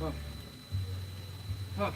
Speaker 1: Huh. Huh.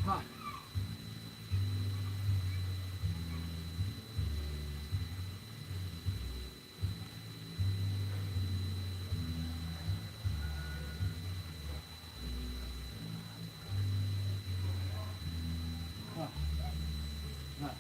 Speaker 1: Huh. Huh. Huh.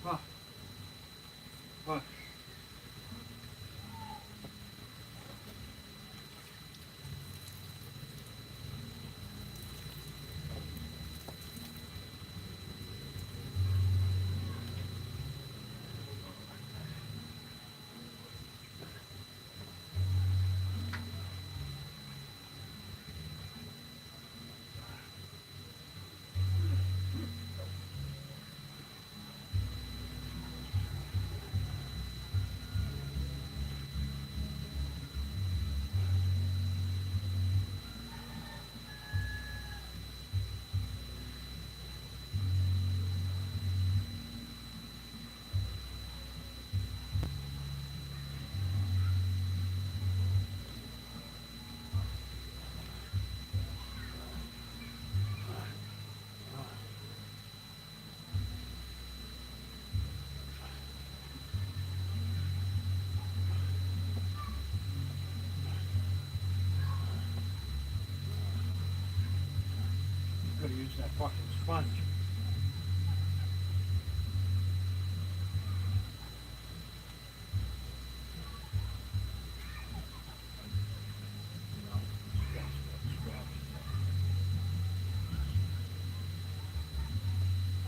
Speaker 1: Huh. Huh. that fucking sponge.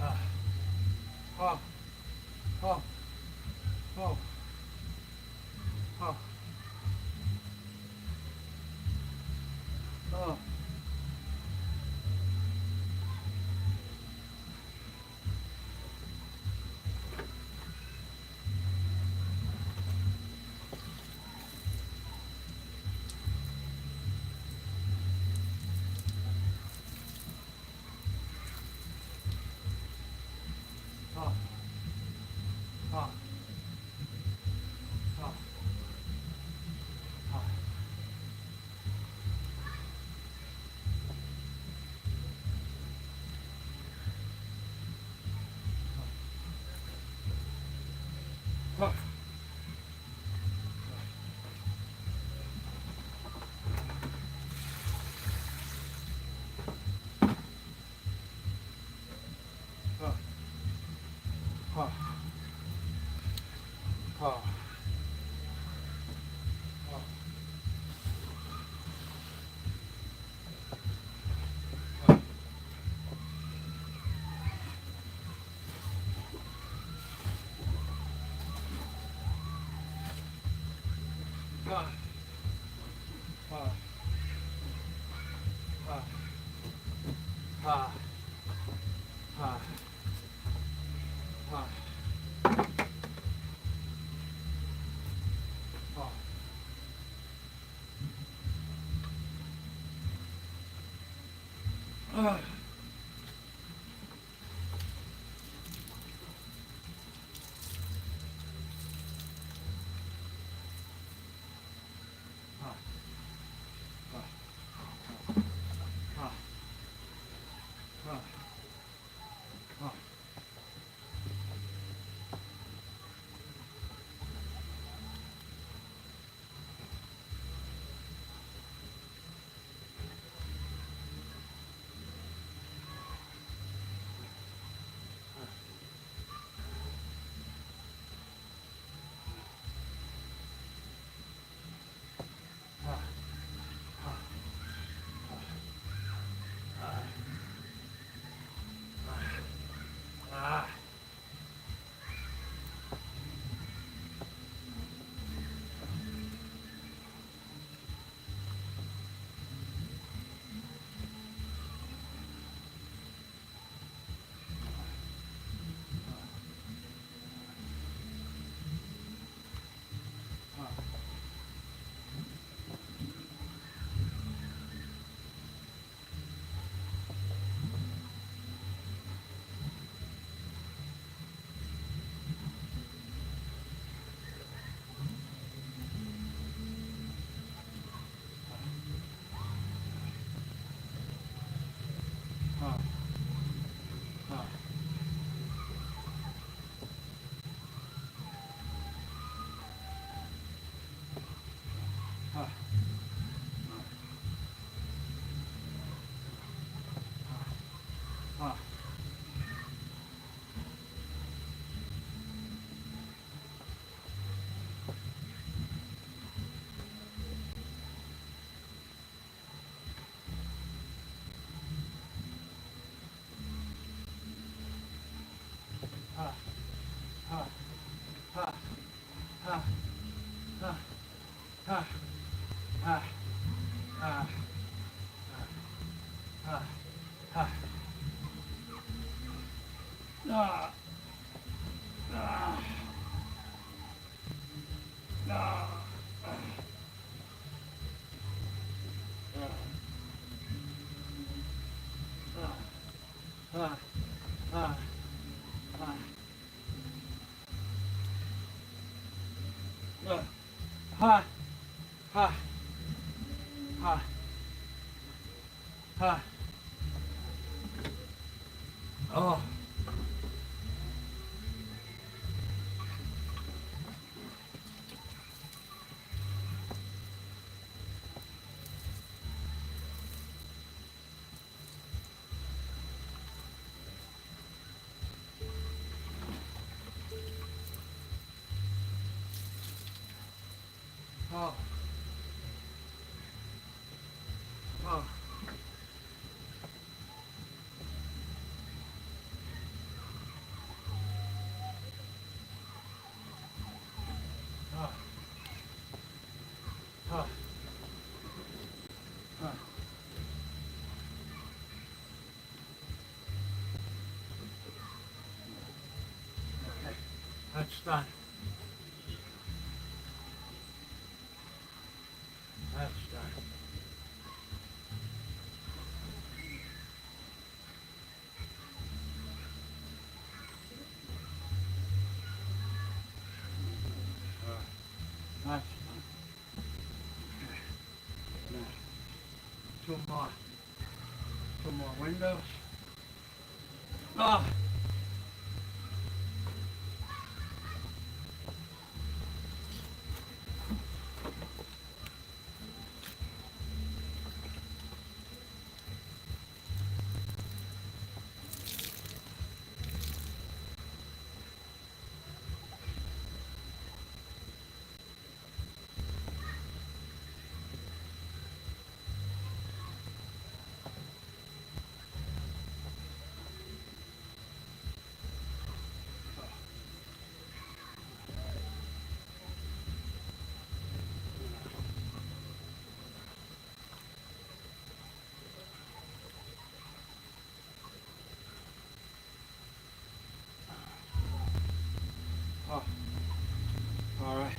Speaker 1: Oh, oh, oh, oh, oh. Oh, oh, oh, oh. Huh. Huh. Huh. Huh. Huh. Huh. Huh. Huh. Huh. Huh. Huh. Huh. Ha, ha, ha, ha. Oh. Oh. Oh. Oh. Oh. Oh. Okay, that's done. That's done. That's done. Now, two more windows. Oh. Oh. All right.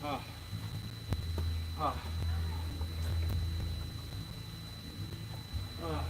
Speaker 1: Oh. Oh. Oh.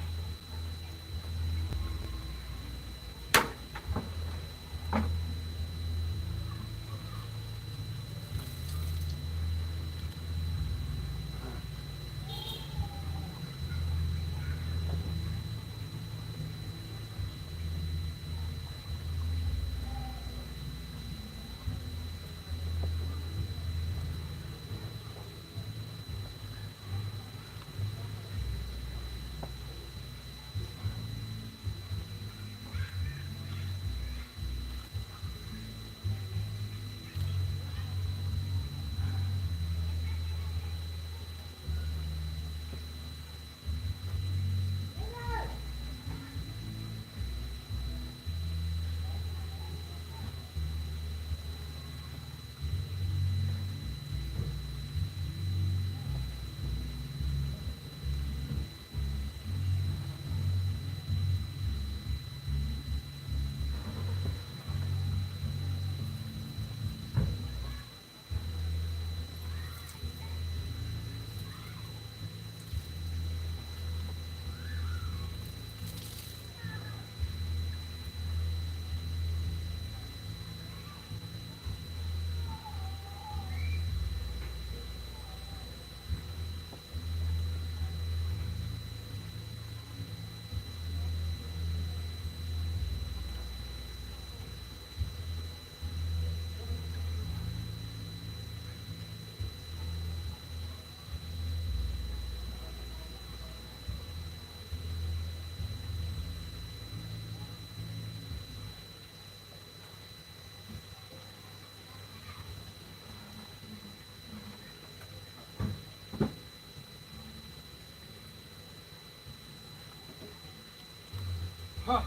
Speaker 1: Huh.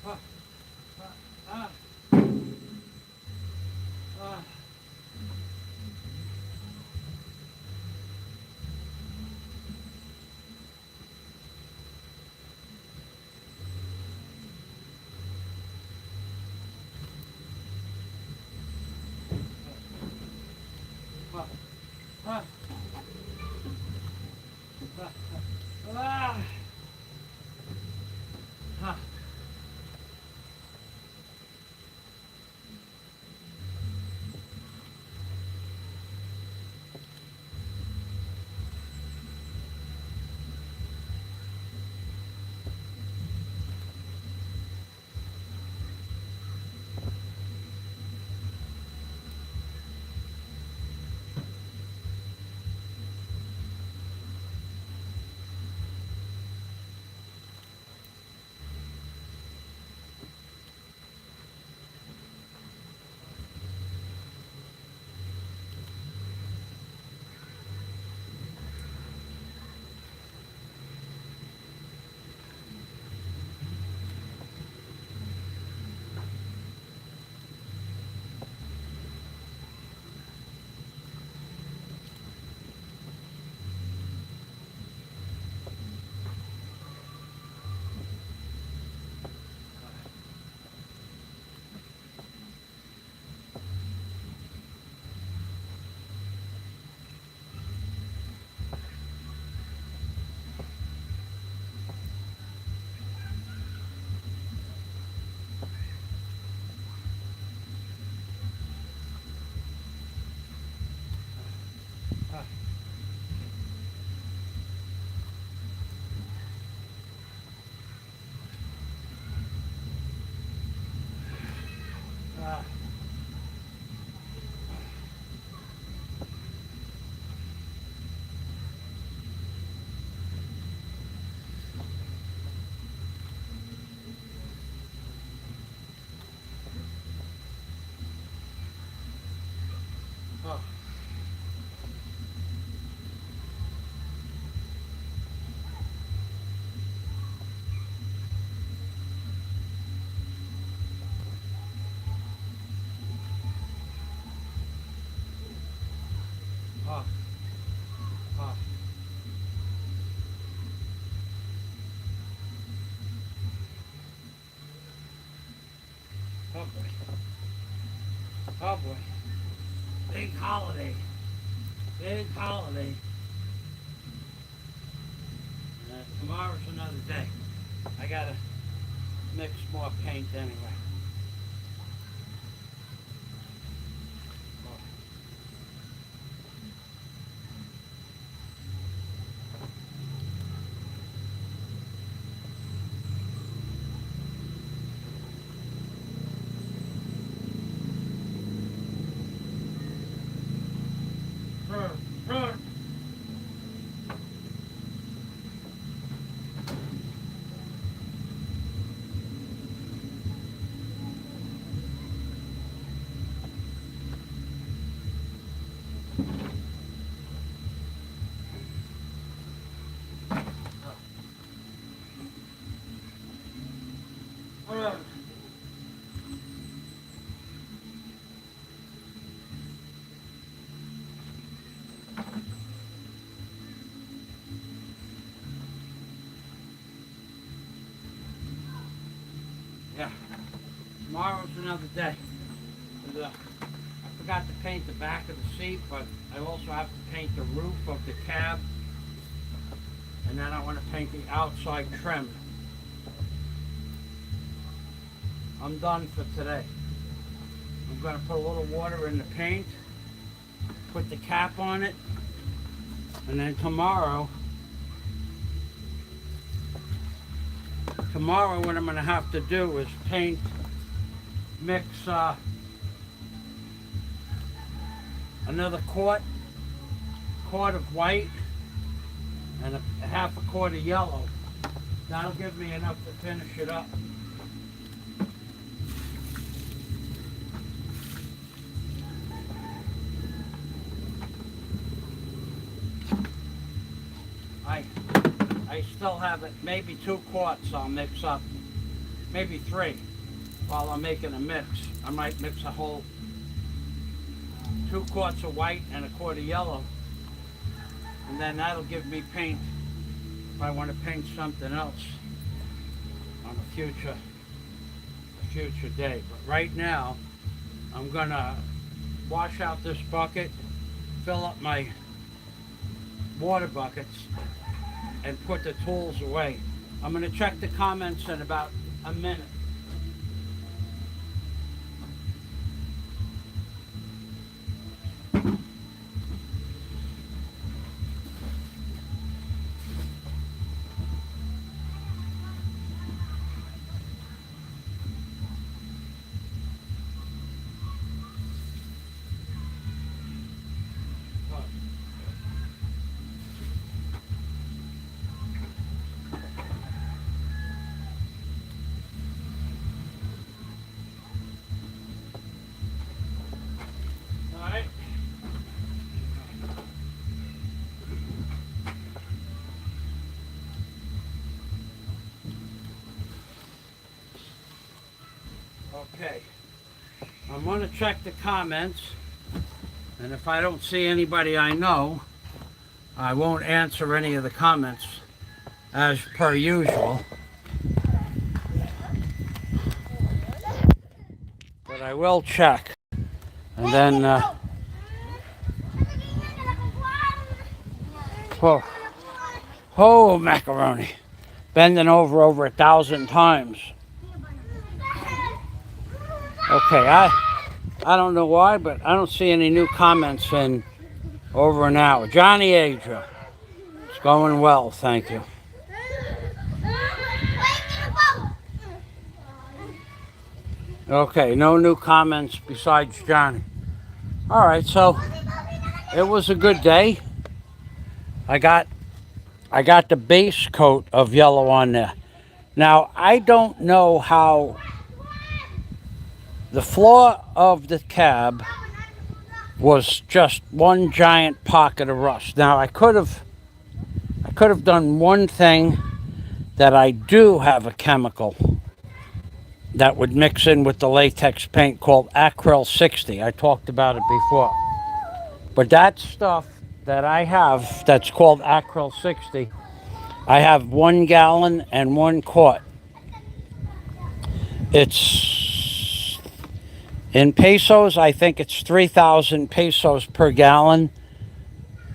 Speaker 1: Huh. Ah. Ah. Huh. Huh. Ah. Huh. Oh. Oh boy. Oh boy. Big holiday. Big holiday. Tomorrow's another day. I gotta mix more paint anyway. Yeah, tomorrow's another day. I forgot to paint the back of the seat, but I also have to paint the roof of the cab, and then I want to paint the outside trim. I'm done for today. I'm going to put a little water in the paint, put the cap on it, and then tomorrow what I'm going to have to do is mix another quart of white and a half a quart of yellow. That'll give me enough to finish it up. I still have it, maybe 2 quarts I'll mix up, maybe 3 while I'm making a mix. I might mix a whole 2 quarts of white and a quart of yellow, and then that'll give me paint if I want to paint something else on a future day. But right now I'm gonna wash out this bucket, fill up my water buckets, and put the tools away. I'm going to check the comments in about a minute. Okay, I'm going to check the comments, and if I don't see anybody I know, I won't answer any of the comments as per usual. But I will check, and then oh, macaroni, bending over 1,000 times. Okay, I don't know why, but I don't see any new comments in over an hour. Johnny Adria, it's going well, thank you. Okay, no new comments besides Johnny. All right, so it was a good day. I got the base coat of yellow on there. Now, I don't know how the floor of the cab was just one giant pocket of rust. Now, I could have done one thing, that I do have a chemical that would mix in with the latex paint called Acryl 60. I talked about it before. But that stuff that I have that's called Acryl 60, I have 1 gallon and 1 quart. It's in pesos, I think it's 3,000 pesos per gallon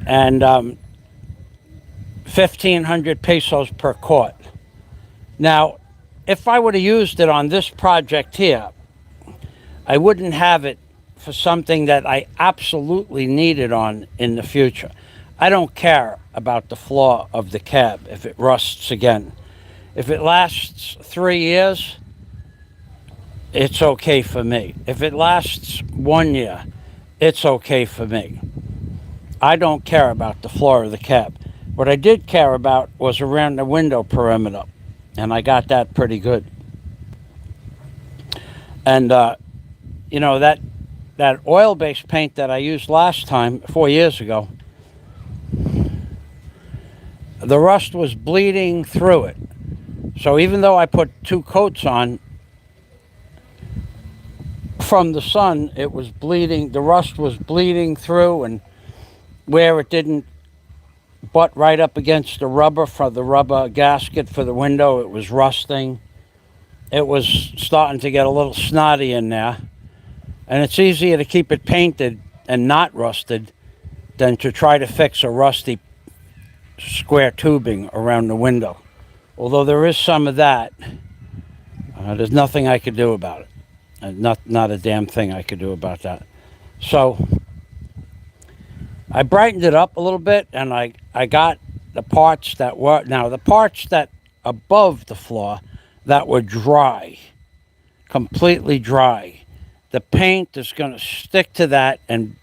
Speaker 1: and 1,500 pesos per quart. Now, if I would have used it on this project here, I wouldn't have it for something that I absolutely need it on in the future. I don't care about the floor of the cab if it rusts again. If it lasts 3 years, it's okay for me. If it lasts 1 year, it's okay for me. I don't care about the floor of the cab. What I did care about was around the window perimeter, and I got that pretty good. And you know, that oil-based paint that I used last time, 4 years ago, the rust was bleeding through it. So even though I put 2 coats on, from the sun, it was bleeding, the rust was bleeding through, and where it didn't butt right up against the rubber for the rubber gasket for the window, it was rusting. It was starting to get a little snotty in there. And it's easier to keep it painted and not rusted than to try to fix a rusty square tubing around the window. Although there is some of that, there's nothing I could do about it. Not a damn thing I could do about that. So I brightened it up a little bit, and I got the parts that were, now the parts that above the floor that were dry, completely dry, the paint is going to stick to that and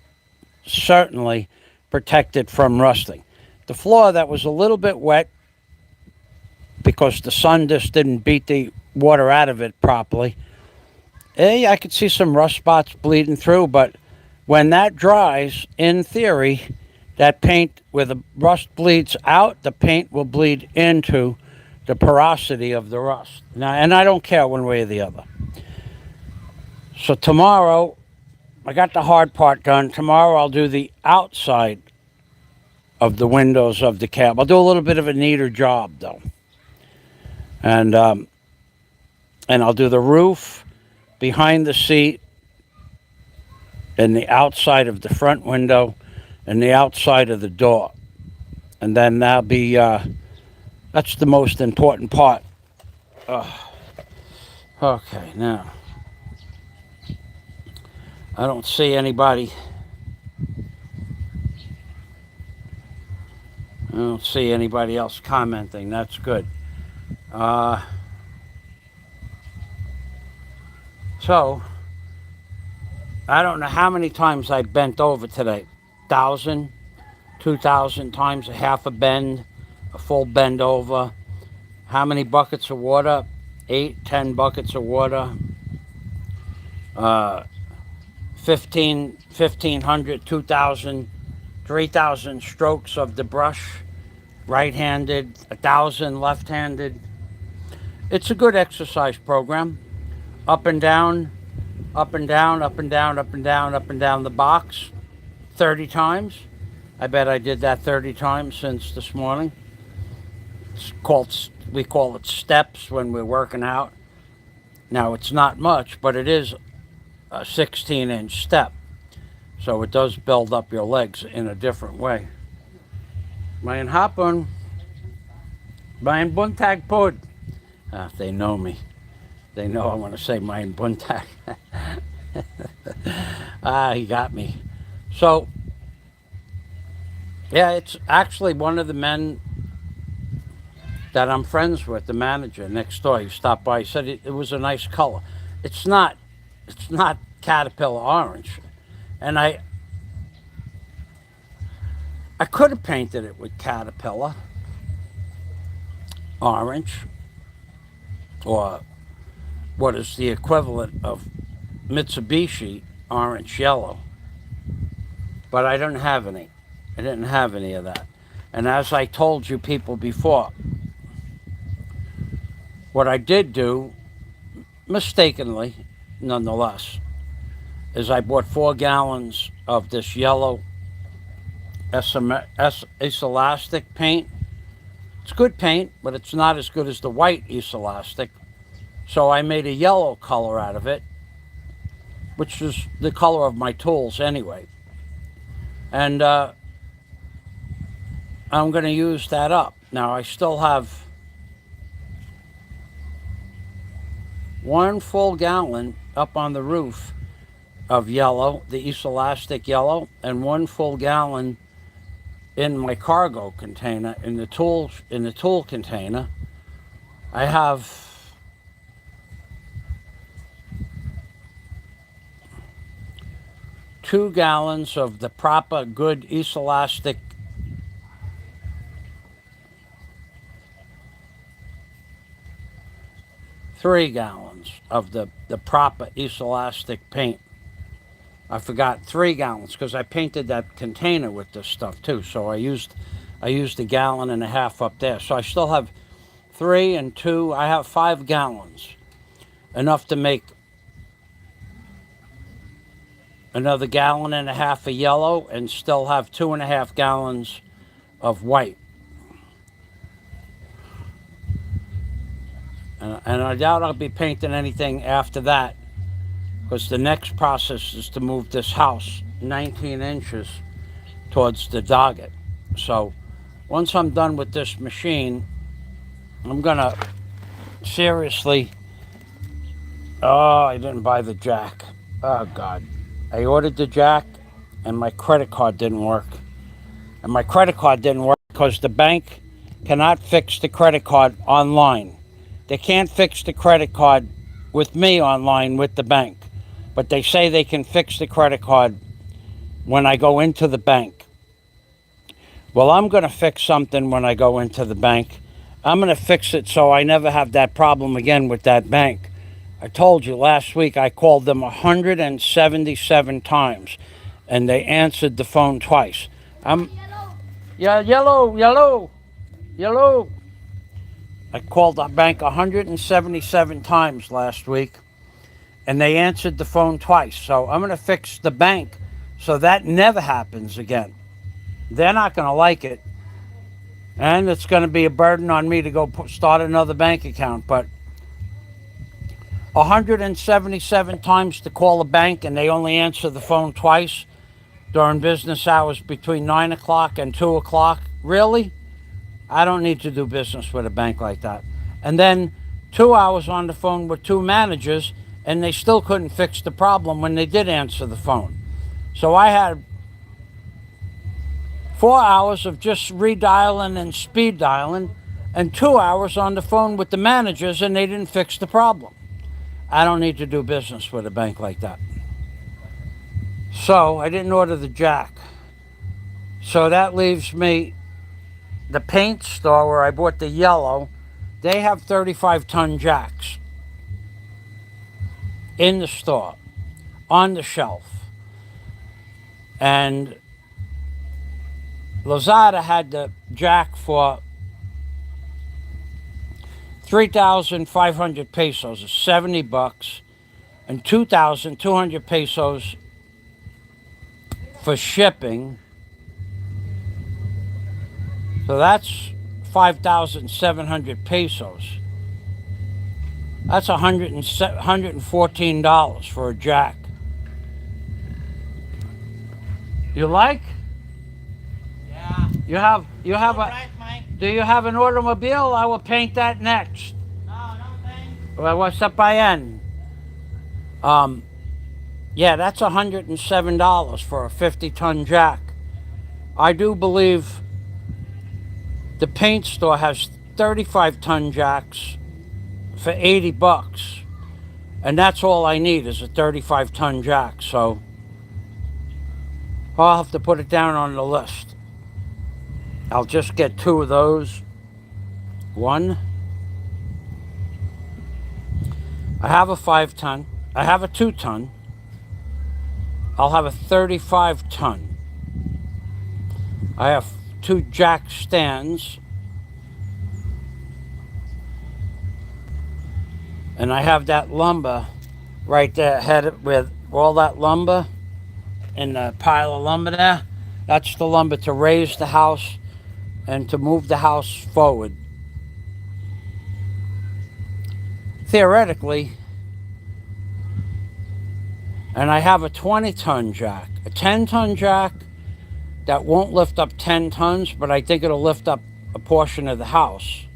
Speaker 1: certainly protect it from rusting. The floor that was a little bit wet because the sun just didn't beat the water out of it properly, I could see some rust spots bleeding through, but when that dries, in theory, that paint, where the rust bleeds out, the paint will bleed into the porosity of the rust. Now, and I don't care one way or the other. So tomorrow, I got the hard part done. Tomorrow I'll do the outside of the windows of the cab. I'll do a little bit of a neater job, though. And I'll do the roof, behind the seat, and the outside of the front window, and the outside of the door. And then that'll be, that's the most important part. Okay, now. I don't see anybody. I don't see anybody else commenting. That's good. So, I don't know how many times I bent over today. 1,000, 2,000 times, a half a bend, a full bend over. How many buckets of water? 8, 10 buckets of water. 1,500, 2,000, 3,000 strokes of the brush, right-handed, 1,000 left-handed. It's a good exercise program. Up and down, up and down, up and down, up and down, up and down the box 30 times. I bet I did that 30 times since this morning. We call it steps when we're working out. Now, it's not much, but it is a 16-inch step. So it does build up your legs in a different way. Mayan hapon. Mayan buntag pod. They know me. They know I want to say Mayan buntag. He got me. So, yeah, it's actually one of the men that I'm friends with, the manager next door. He stopped by. He said it was a nice color. It's not caterpillar orange. And I could have painted it with caterpillar orange, or what is the equivalent of Mitsubishi orange yellow. But I didn't have any. I didn't have any of that. And as I told you people before, what I did do, mistakenly, nonetheless, is I bought 4 gallons of this yellow Elastic paint. It's good paint, but it's not as good as the white Elastic. So I made a yellow color out of it, which is the color of my tools anyway. And I'm going to use that up. Now I still have 1 full gallon up on the roof of yellow, the Elastic yellow, and 1 full gallon in my cargo container, in the tool container. I have 2 gallons of the proper good Elastic three gallons of the proper Elastic paint. I forgot 3 gallons because I painted that container with this stuff too. So I used 1.5 gallons up there. So I still have 3 and 2. I have 5 gallons, enough to make another 1.5 gallons of yellow, and still have 2.5 gallons of white. And I doubt I'll be painting anything after that, because the next process is to move this house 19 inches towards the doggett. So once I'm done with this machine, I'm gonna seriously, I didn't buy the jack. Oh God. I ordered the jack and my credit card didn't work. And my credit card didn't work because the bank cannot fix the credit card online. They can't fix the credit card with me online with the bank, but they say they can fix the credit card when I go into the bank. Well, I'm going to fix something when I go into the bank. I'm going to fix it so I never have that problem again with that bank. I told you last week I called them 177 times, and they answered the phone twice.
Speaker 3: Yellow.
Speaker 1: Yeah, yellow. I called the bank 177 times last week, and they answered the phone twice. So I'm going to fix the bank so that never happens again. They're not going to like it, and it's going to be a burden on me to go start another bank account. But 177 times to call a bank, and they only answer the phone twice during business hours between 9 o'clock and 2 o'clock. Really? I don't need to do business with a bank like that. And then 2 hours on the phone with 2 managers, and they still couldn't fix the problem when they did answer the phone. So I had 4 hours of just redialing and speed dialing, and 2 hours on the phone with the managers, and they didn't fix the problem. I don't need to do business with a bank like that. So I didn't order the jack. So that leaves me the paint store where I bought the yellow. They have 35-ton jacks in the store, on the shelf. And Lazada had the jack for 3,500 pesos, $70, and 2,200 pesos for shipping. So that's 5,700 pesos. That's $114 for a jack. You like?
Speaker 4: Yeah.
Speaker 1: You have a.
Speaker 4: Right, Mike?
Speaker 1: Do you have an automobile? I will paint that next.
Speaker 4: No, thanks.
Speaker 1: Well, what's up by end? Yeah, that's $107 for a 50-ton jack. I do believe the paint store has 35-ton jacks for $80, and that's all I need is a 35-ton jack. So I'll have to put it down on the list. I'll just get 2 of those. One. I have a 5-ton. I have a 2-ton. I'll have a 35-ton. I have 2 jack stands. And I have that lumber right there, headed with all that lumber in the pile of lumber there. That's the lumber to raise the house and to move the house forward. Theoretically, and I have a 20-ton jack. A 10-ton jack that won't lift up 10 tons, but I think it'll lift up a portion of the house.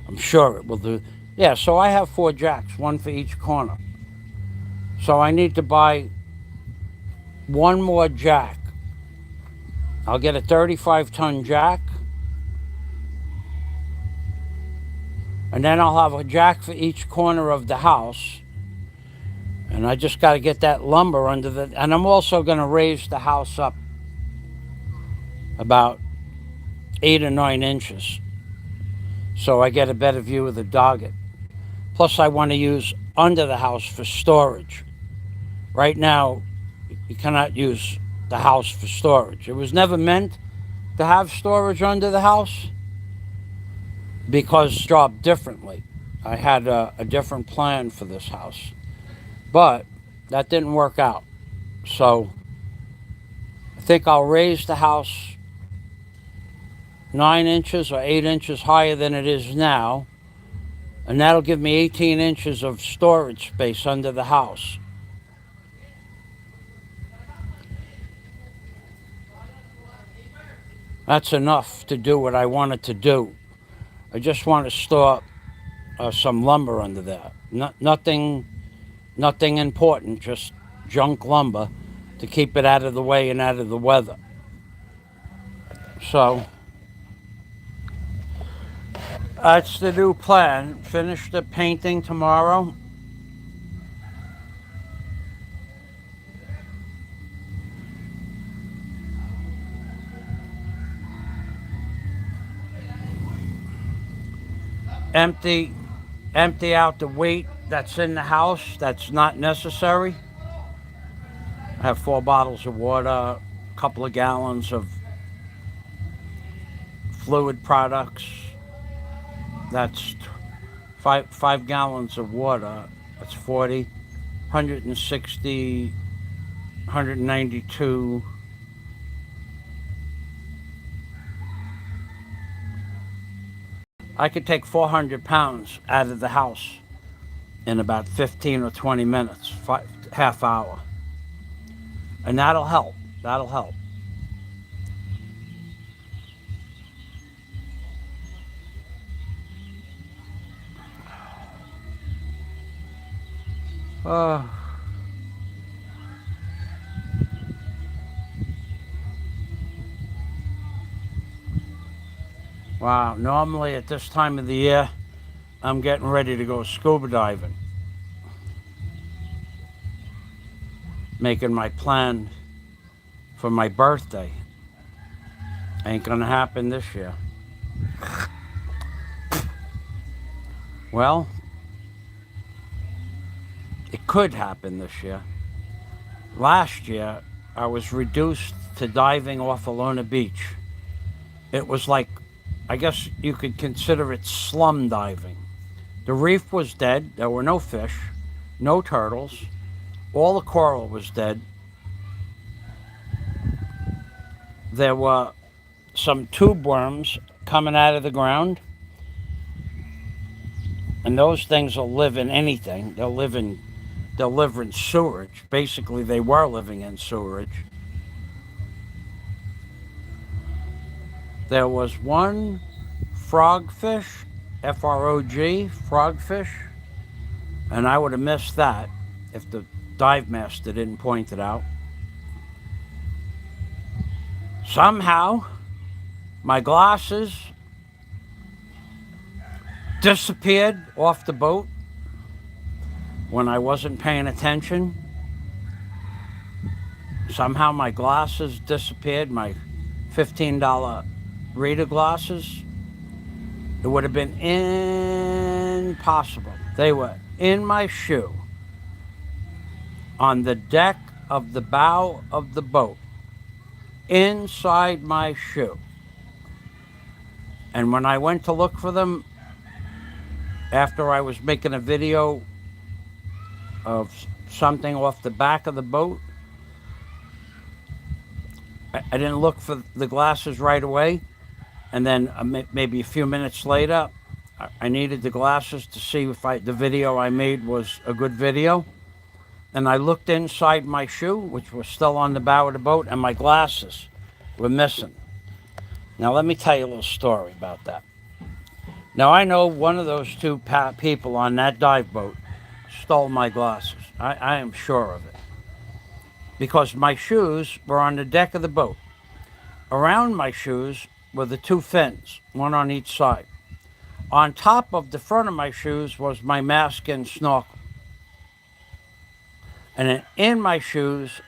Speaker 1: I'm sure it will do. Yeah, so I have 4 jacks, one for each corner. So I need to buy one more jack. I'll get a 35-ton jack, and then I'll have a jack for each corner of the house. And I just got to get that lumber under the... And I'm also going to raise the house up about 8 or 9 inches so I get a better view of the dogget. Plus, I want to use under the house for storage. Right now, you cannot use the house for storage. It was never meant to have storage under the house because it's dropped differently. I had a different plan for this house, but that didn't work out. So I think I'll raise the house 9 inches or 8 inches higher than it is now, and that'll give me 18 inches of storage space under the house. That's enough to do what I wanted to do. I just want to store some lumber under there. Nothing important, just junk lumber to keep it out of the way and out of the weather. So that's the new plan. Finish the painting tomorrow. Empty out the weight that's in the house that's not necessary. I have 4 bottles of water, a couple of gallons of fluid products. That's 5 gallons of water. That's 40, 160, 192. I could take 400 pounds out of the house in about 15 or 20 minutes, half hour. And that'll help. That'll help. Wow, normally at this time of the year, I'm getting ready to go scuba diving. Making my plan for my birthday. Ain't gonna happen this year. Well, it could happen this year. Last year, I was reduced to diving off Alona Beach. It was like, I guess you could consider it slum diving. The reef was dead. There were no fish, no turtles. All the coral was dead. There were some tube worms coming out of the ground. And those things will live in anything. They'll live in sewerage. Basically, they were living in sewerage. There was one frogfish, F-R-O-G, frogfish, and I would have missed that if the dive master didn't point it out. Somehow, my glasses disappeared off the boat when I wasn't paying attention. Somehow my glasses disappeared, my $15 reader glasses. It would have been impossible. They were in my shoe on the deck of the bow of the boat, inside my shoe. And when I went to look for them, after I was making a video of something off the back of the boat, I didn't look for the glasses right away. And then maybe a few minutes later, I needed the glasses to see if the video I made was a good video. And I looked inside my shoe, which was still on the bow of the boat, and my glasses were missing. Now, let me tell you a little story about that. Now, I know one of those two people on that dive boat stole my glasses. I am sure of it. Because my shoes were on the deck of the boat. Around my shoes were the two fins, one on each side. On top of the front of my shoes was my mask and snorkel. And then in my shoes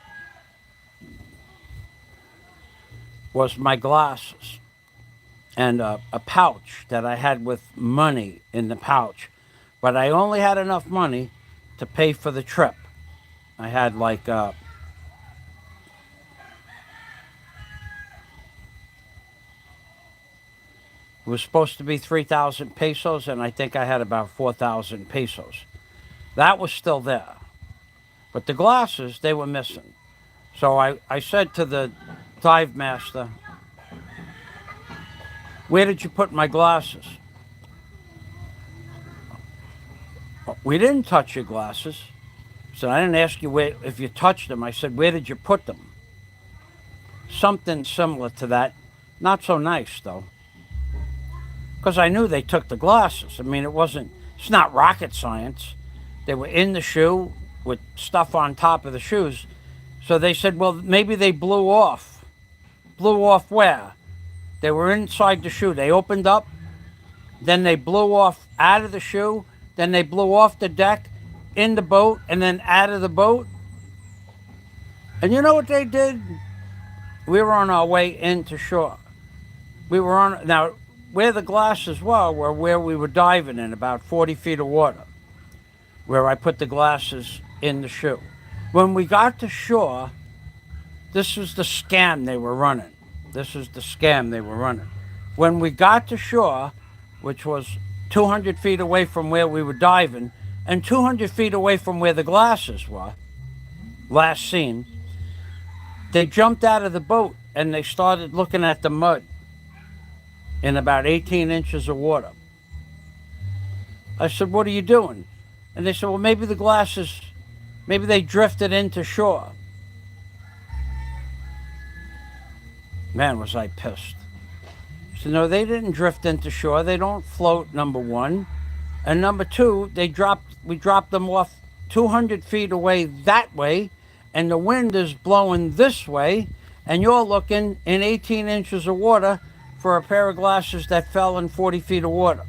Speaker 1: was my glasses and a pouch that I had with money in the pouch. But I only had enough money to pay for the trip. I had like it was supposed to be 3,000 pesos, and I think I had about 4,000 pesos. That was still there. But the glasses, they were missing. So I said to the dive master, "Where did you put my glasses?" "We didn't touch your glasses." So I didn't ask you if you touched them. I said, "Where did you put them?" Something similar to that. Not so nice, though. Because I knew they took the glasses. I mean, it's not rocket science. They were in the shoe with stuff on top of the shoes. So they said, well, maybe they blew off. Blew off where? They were inside the shoe. They opened up, then they blew off out of the shoe, then they blew off the deck, in the boat, and then out of the boat. And you know what they did? We were on our way into shore. Now, where the glasses were where we were diving in, about 40 feet of water, where I put the glasses in the shoe. When we got to shore, this was the scam they were running. When we got to shore, which was 200 feet away from where we were diving, and 200 feet away from where the glasses were, last seen, they jumped out of the boat and they started looking at the mud in about 18 inches of water. I said, "What are you doing?" And they said, "Well, maybe the glasses, maybe they drifted into shore." Man, was I pissed. I said, "No, they didn't drift into shore. They don't float, number one. And number two, we dropped them off 200 feet away that way, and the wind is blowing this way, and you're looking in 18 inches of water for a pair of glasses that fell in 40 feet of water."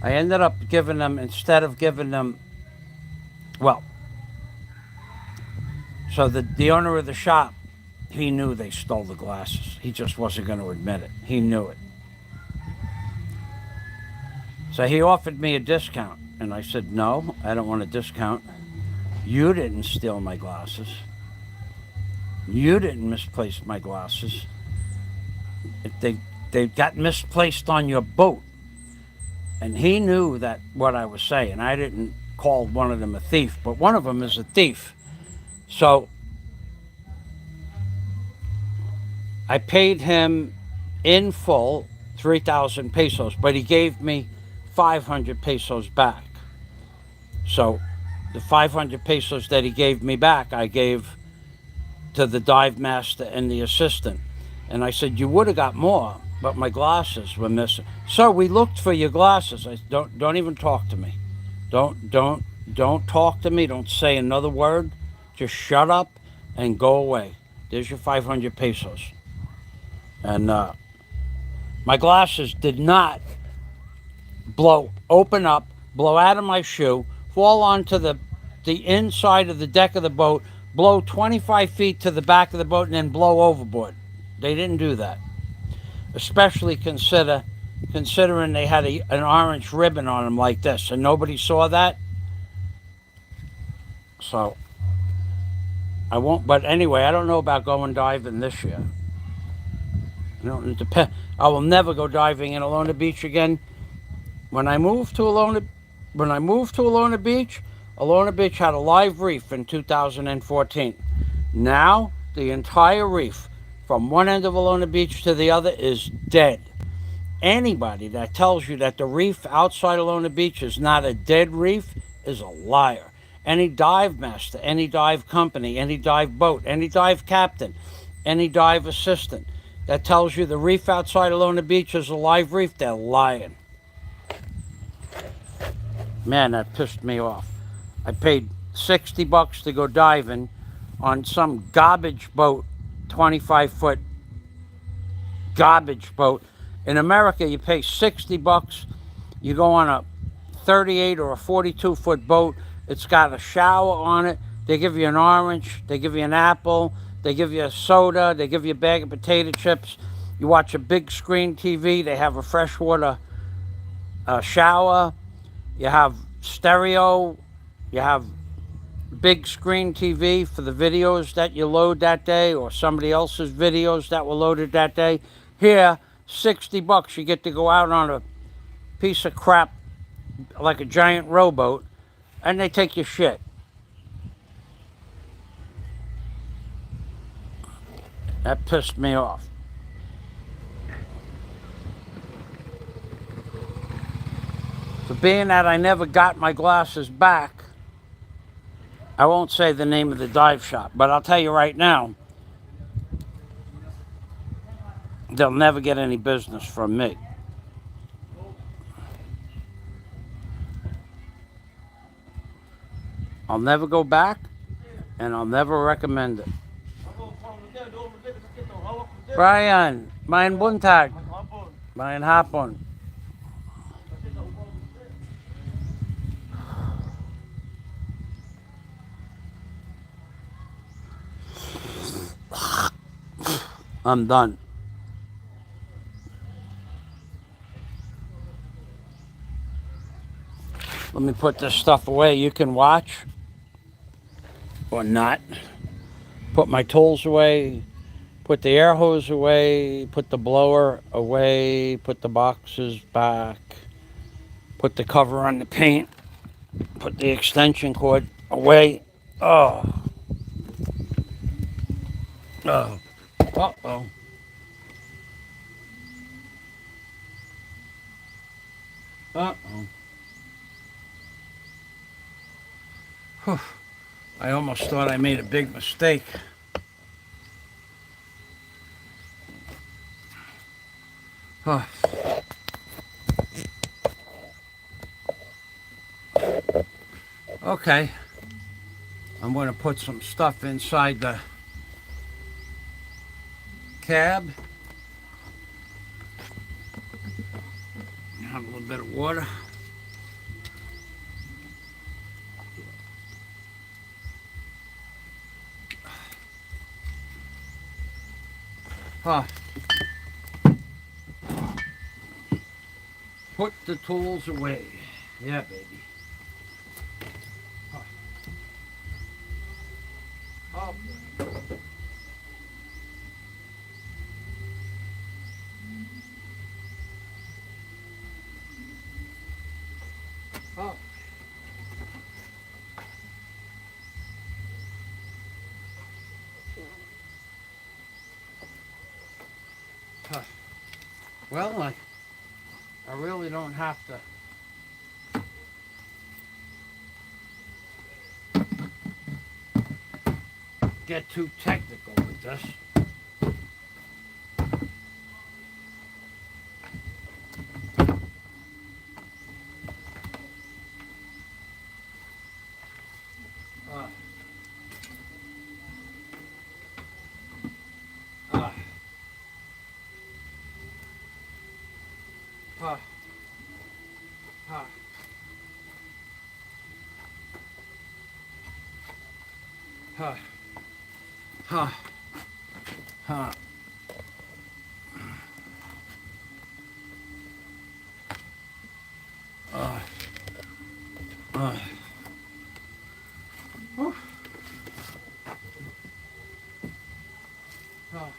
Speaker 1: I ended up giving them, instead of giving them, well, so the owner of the shop, he knew they stole the glasses. He just wasn't going to admit it. He knew it. So he offered me a discount. And I said, "No, I don't want a discount. You didn't steal my glasses. You didn't misplace my glasses. They got misplaced on your boat." And he knew that what I was saying. I didn't call one of them a thief, but one of them is a thief. So I paid him in full 3,000 pesos, but he gave me 500 pesos back. So the 500 pesos that he gave me back, I gave to the dive master and the assistant. And I said, "You would have got more, but my glasses were missing." "So we looked for your glasses." I said, don't even talk to me. Don't talk to me. Don't say another word. Just shut up and go away. There's your 500 pesos. And my glasses did not open up, blow out of my shoe, fall onto the inside of the deck of the boat, blow 25 feet to the back of the boat, and then blow overboard. They didn't do that. Especially considering they had an orange ribbon on them like this, and nobody saw that. So I won't. But anyway, I don't know about going diving this year. It depends. I will never go diving in Alona Beach again When I moved to Alona Beach, Alona Beach had a live reef in 2014. Now the entire reef from one end of Alona Beach to the other is dead. Anybody that tells you that the reef outside Alona Beach is not a dead reef is a liar. Any dive master, any dive company, any dive boat, any dive captain, any dive assistant that tells you the reef outside Alona Beach is a live reef, they're lying. Man, that pissed me off. I paid $60 to go diving on some garbage boat, 25-foot garbage boat. In America, you pay $60. You go on a 38 or a 42-foot boat. It's got a shower on it. They give you an orange. They give you an apple. They give you a soda. They give you a bag of potato chips. You watch a big screen TV. They have a freshwater shower. You have stereo. You have big screen TV for the videos that you load that day or somebody else's videos that were loaded that day. Here, $60, you get to go out on a piece of crap like a giant rowboat and they take your shit. That pissed me off. So being that I never got my glasses back, I won't say the name of the dive shop, but I'll tell you right now, they'll never get any business from me. I'll never go back, and I'll never recommend it. Brian, main buntag, main hapon. I'm done. Let me put this stuff away. You can watch or not. Put my tools away. Put the air hose away. Put the blower away. Put the boxes back. Put the cover on the paint. Put the extension cord away. Oh. Oh. Uh-oh. Uh-oh. Whew. I almost thought I made a big mistake. Huh. Okay. I'm going to put some stuff inside the cab. Have a little bit of water. Huh. Put the tools away. Yeah, baby. Huh. Oh, boy. Oh. Huh. Well, I really don't have to get too technical with this. Huh. Huh. Huh. Huh. Huh. Whew. Huh.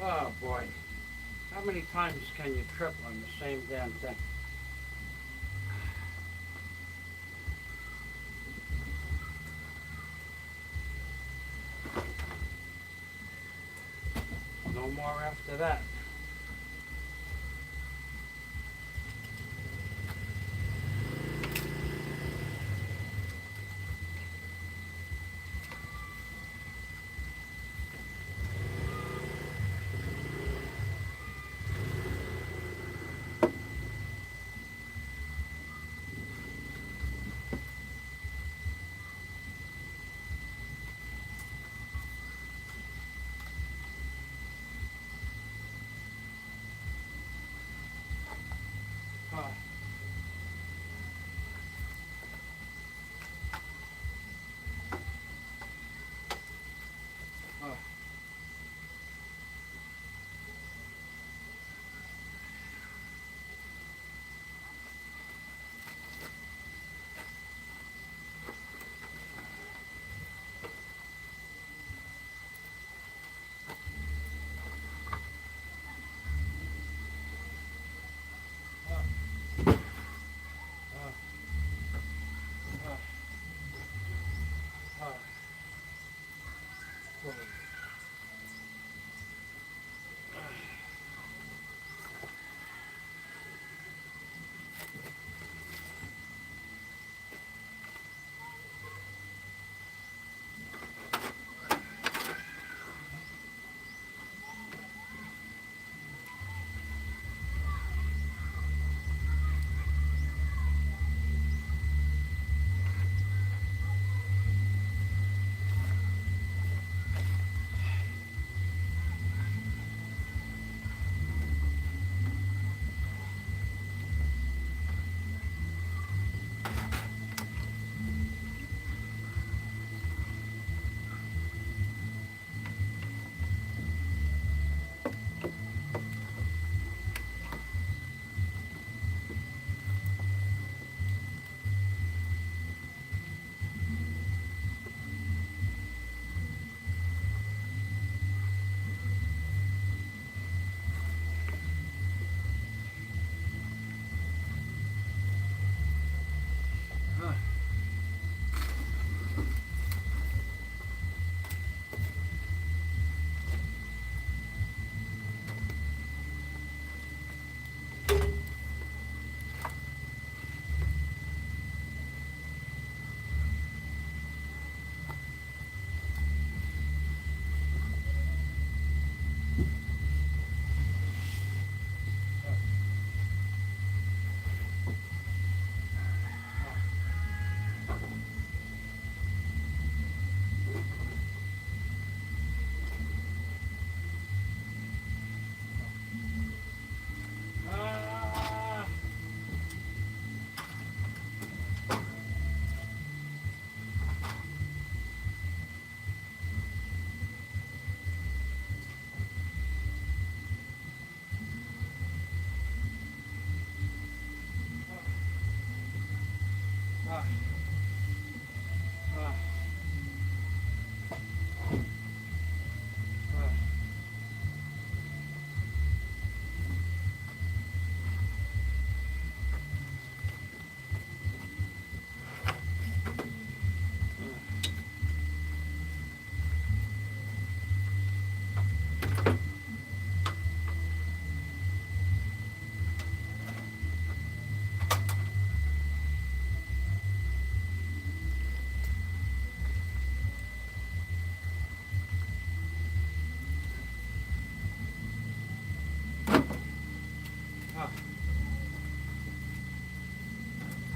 Speaker 1: Oh boy. How many times can you trip on the same damn thing? No more after that.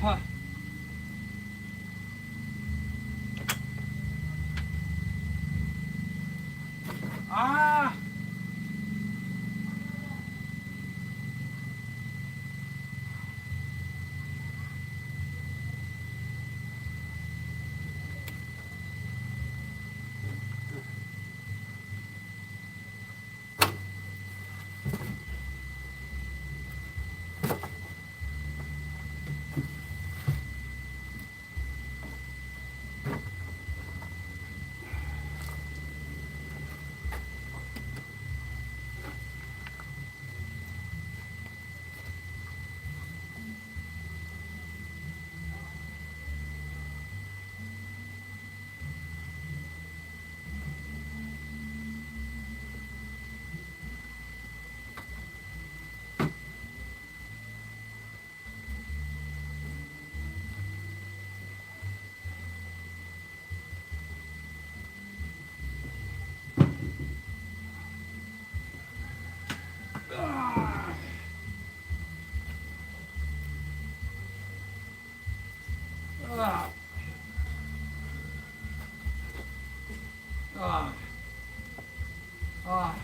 Speaker 1: Huh. Ah! Ah. Ah. Ah.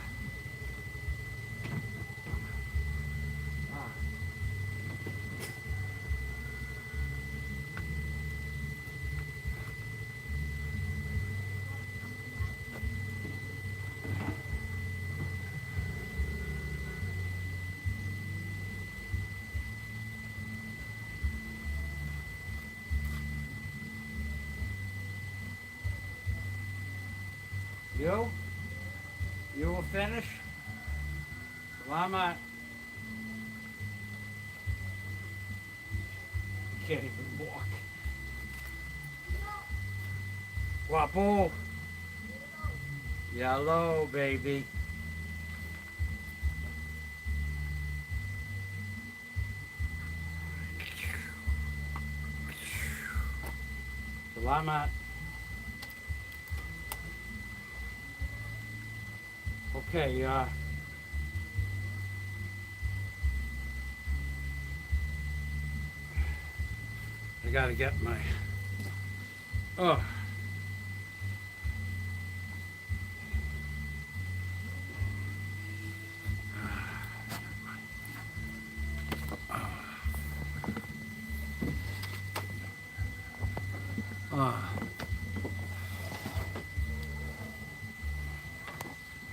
Speaker 1: You? You will finish? Salamat. Can't even walk. Guapo. Yellow, baby. Salamat. Okay, I gotta get my, oh.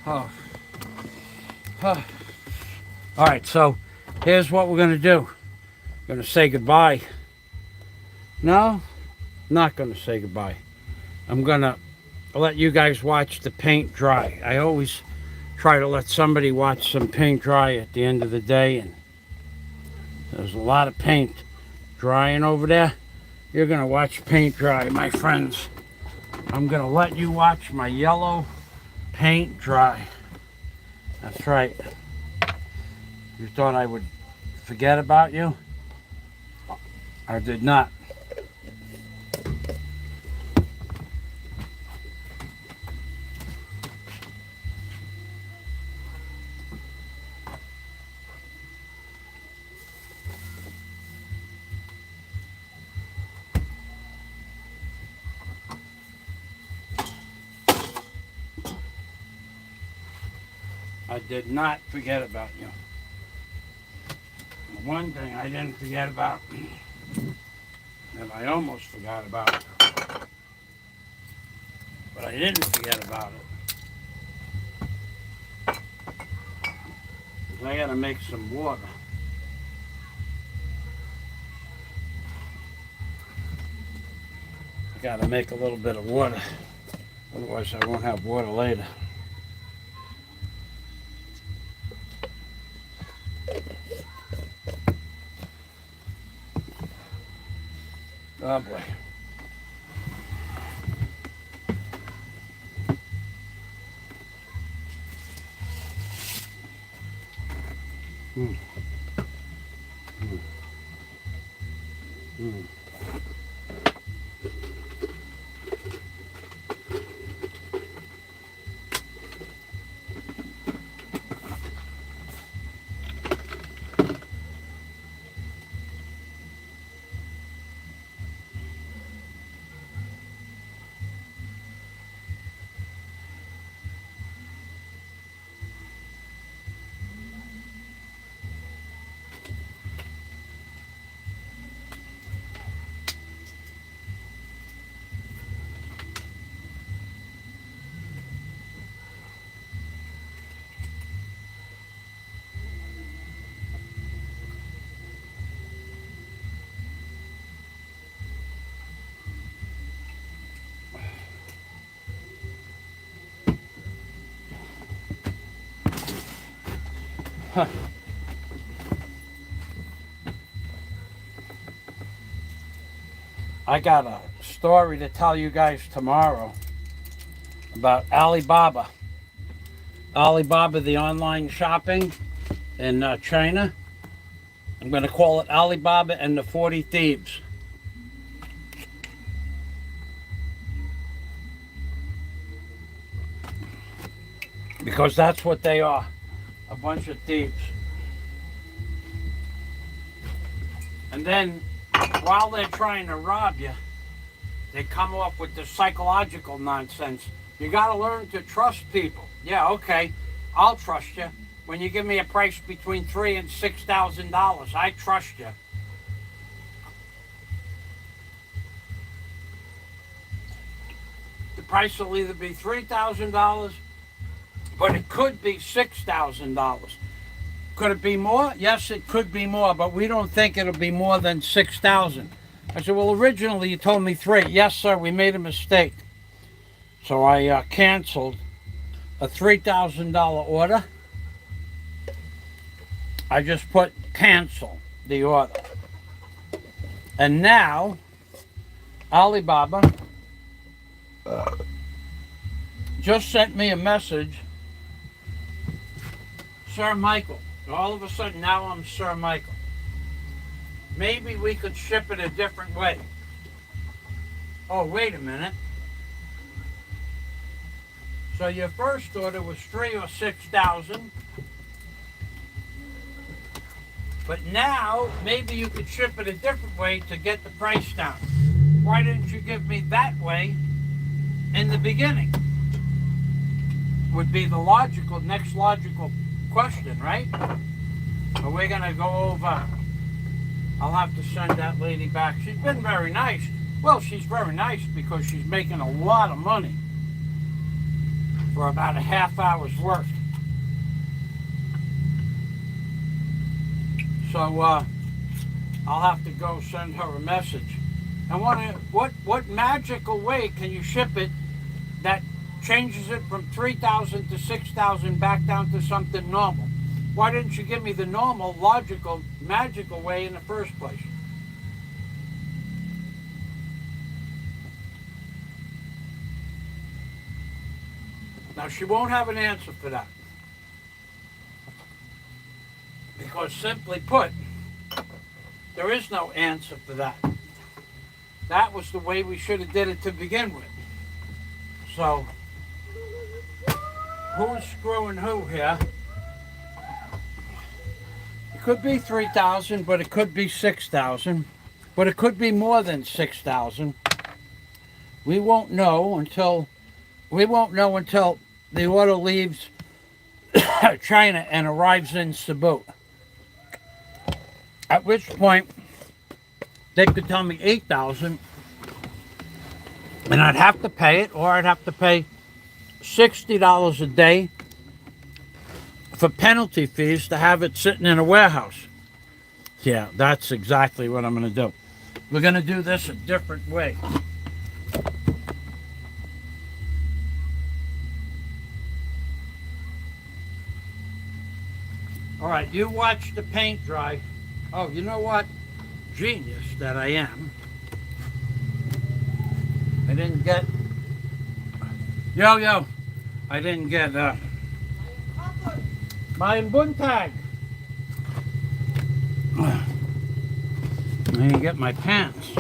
Speaker 1: Oh. Oh. All right, so here's what we're gonna do. Gonna say goodbye. No, not gonna say goodbye. I'm gonna let you guys watch the paint dry. I always try to let somebody watch some paint dry at the end of the day, and there's a lot of paint drying over there. You're gonna watch paint dry, my friends. I'm gonna let you watch my yellow paint dry. That's right. You thought I would forget about you? I did not. I did not forget about you. The one thing I didn't forget about, that I almost forgot about, but I didn't forget about it, is I gotta make some water. Gotta make a little bit of water. Otherwise I won't have water later. Oh boy. Mm. Mm. Mm. Huh. I got a story to tell you guys tomorrow about Alibaba. Alibaba, the online shopping in China. I'm going to call it Alibaba and the 40 Thieves. Because that's what they are. A bunch of thieves. And then, while they're trying to rob you, they come up with this psychological nonsense. You got to learn to trust people. Yeah, okay, I'll trust you. When you give me a price between $3,000 and $6,000, I trust you. The price will either be $3,000, but it could be $6,000. Could it be more? Yes, it could be more, but we don't think it'll be more than $6,000. I said, well, originally you told me $3,000. Yes, sir, we made a mistake. So I canceled a $3,000 order. I just put cancel the order. And now, Alibaba just sent me a message. Sir Michael. All of a sudden, now I'm Sir Michael. Maybe we could ship it a different way. Oh, wait a minute. So your first order was $3,000 or $6,000. But now, maybe you could ship it a different way to get the price down. Why didn't you give me that way in the beginning? Would be the next logical question, right? So we're going to go over. I'll have to send that lady back. She's been very nice. Well, she's very nice because she's making a lot of money for about a half hour's work. So I'll have to go send her a message. And what magical way can you ship it that changes it from 3,000 to 6,000 back down to something normal? Why didn't you give me the normal, logical, magical way in the first place? Now, she won't have an answer for that. Because simply put, there is no answer for that. That was the way we should have did it to begin with. So, who's screwing who here? It could be 3,000, but it could be 6,000. But it could be more than 6,000. We won't know until the order leaves China and arrives in Cebu. At which point, they could tell me 8,000, and I'd have to pay it, or I'd have to pay $60 a day for penalty fees to have it sitting in a warehouse. Yeah, that's exactly what I'm going to do. We're going to do this a different way. right, you watch the paint dry. Oh, you know what? Genius that I am. I didn't get. Yo. I didn't get my buntag. I didn't get my pants.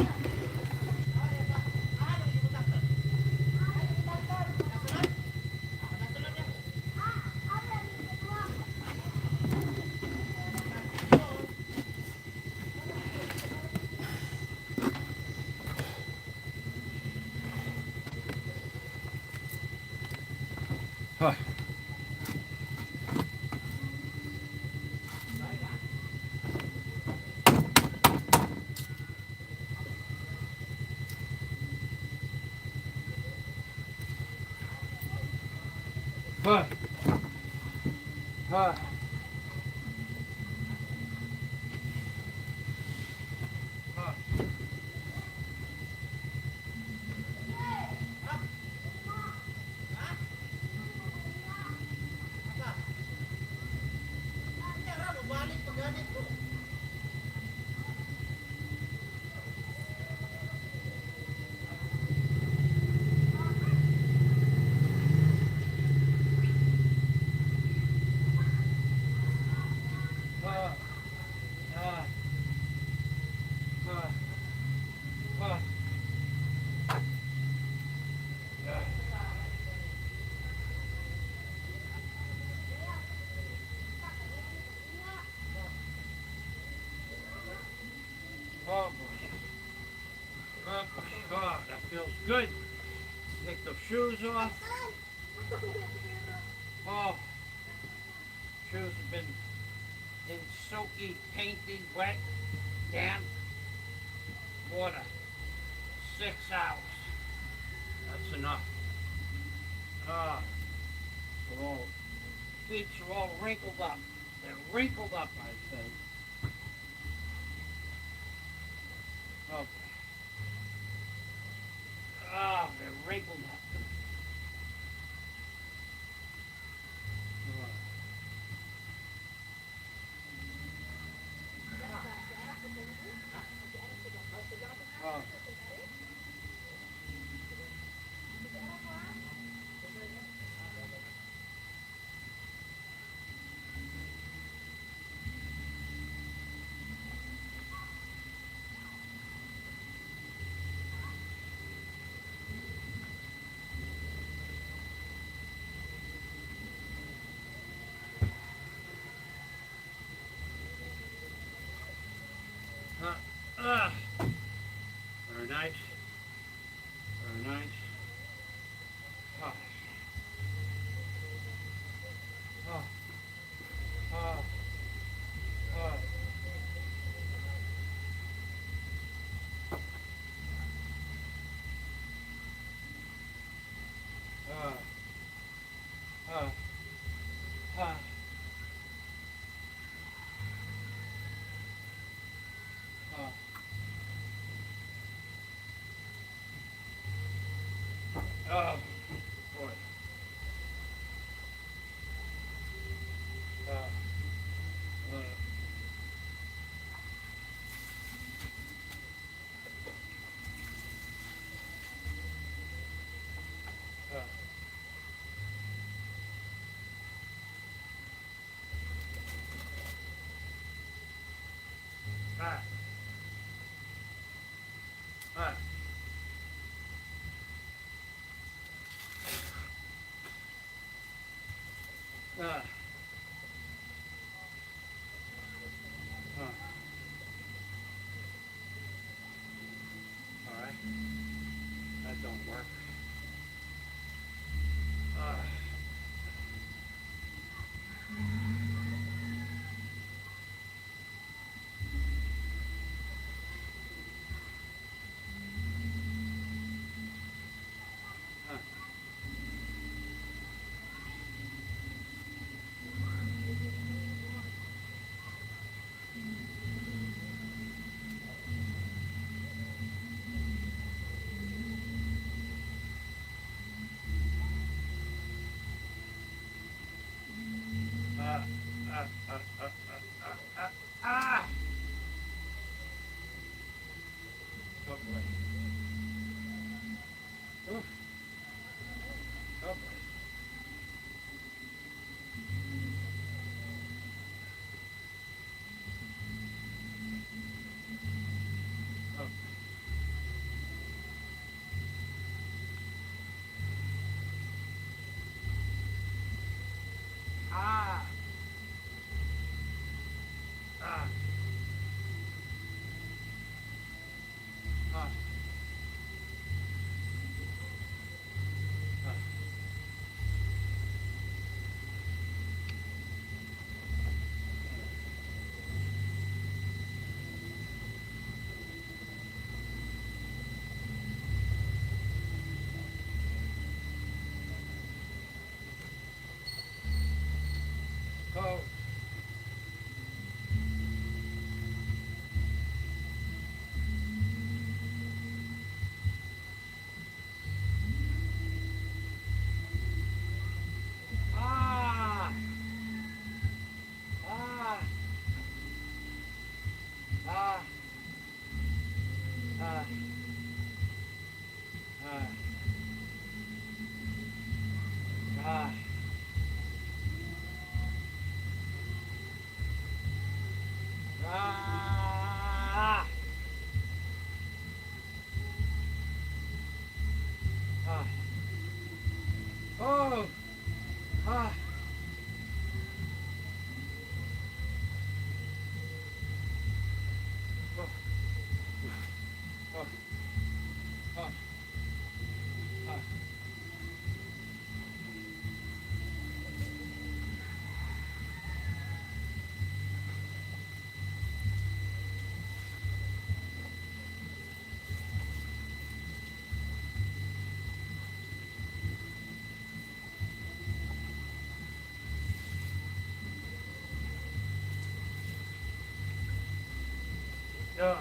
Speaker 1: Huh. Huh. Huh. Huh. Oh, that feels good. Take the shoes off. Oh, shoes have been in soaky, painty, wet, damp water. 6 hours. That's enough. Ah, feet are all wrinkled up. They're wrinkled up, I think. Okay. Ah, they're wrinkled up. Oh. Very nice. Very nice. Ah. Ah. Ah. Ah. Ah. Ah. Ah. Ah. Oh, boy. Uh, uh, ah. Ah. Ah. Ah. All right. That don't work. Ah. Ah. Oof. Oh, oh. Ah. Ah. Ah. Ah. Oh. Ah. Ah. Ah. Ah. Ah. Ah. Ah. Ah. Oh. Ah. Oh. Oh. Oh. Ah. Yeah.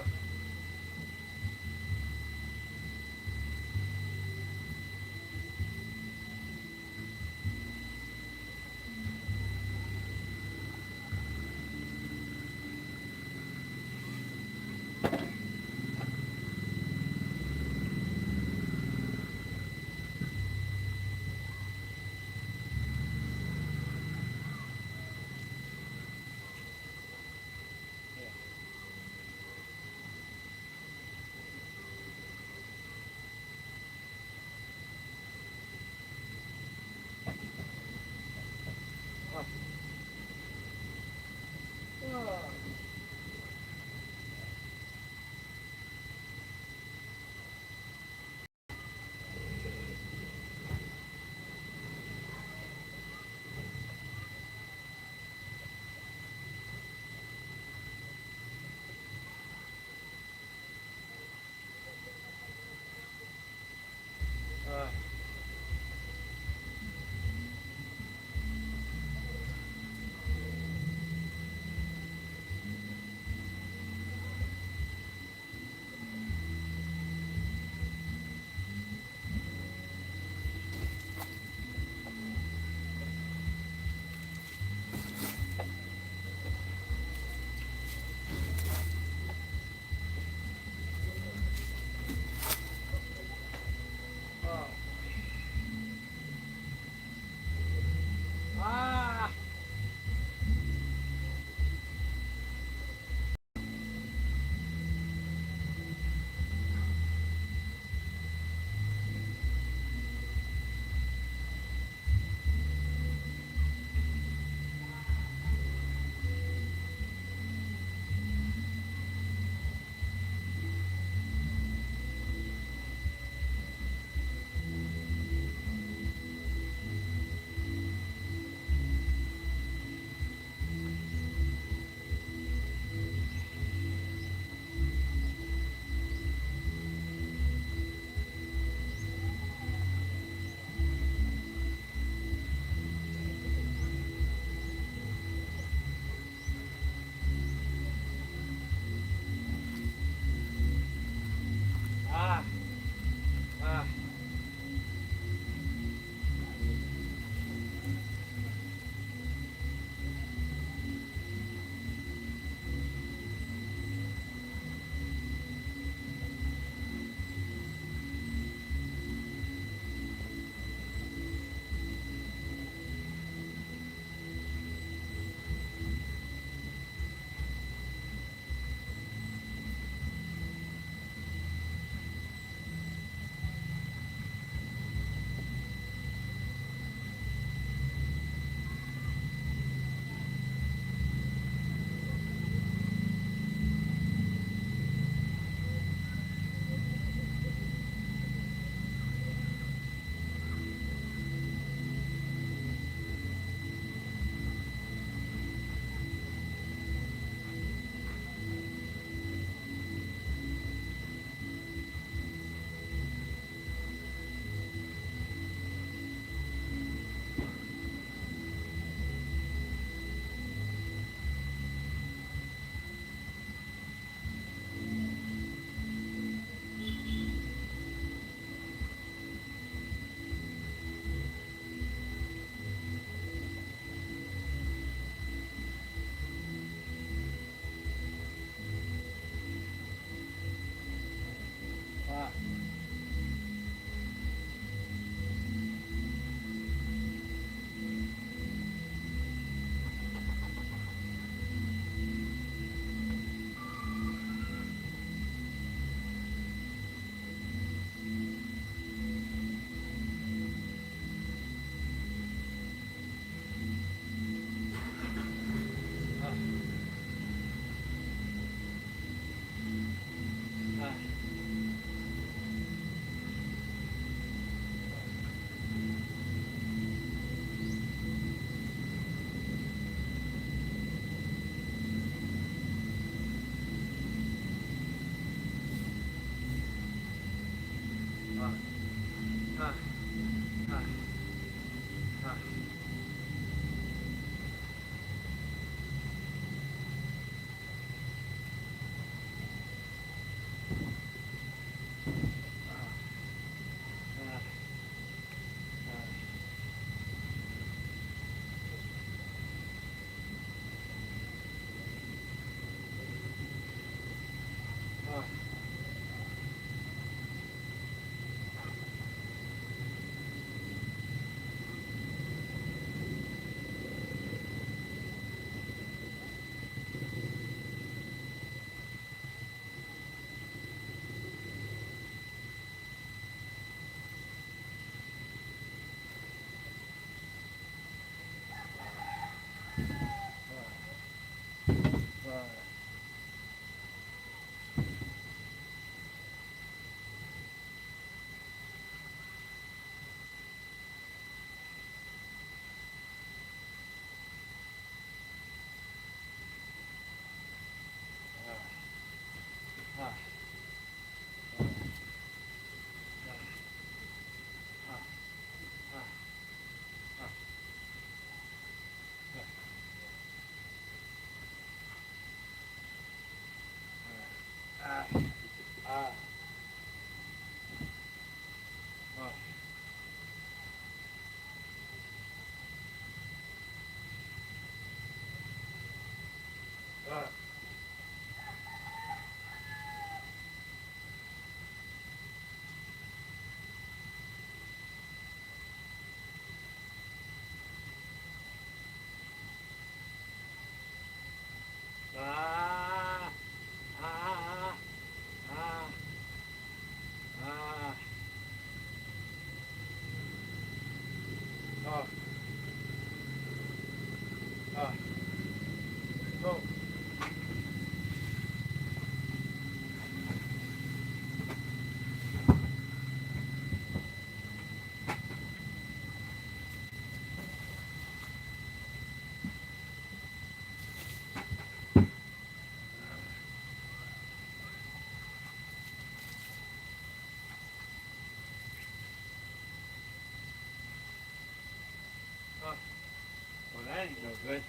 Speaker 1: Well, that ain't no good.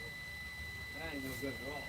Speaker 1: That ain't no good at all.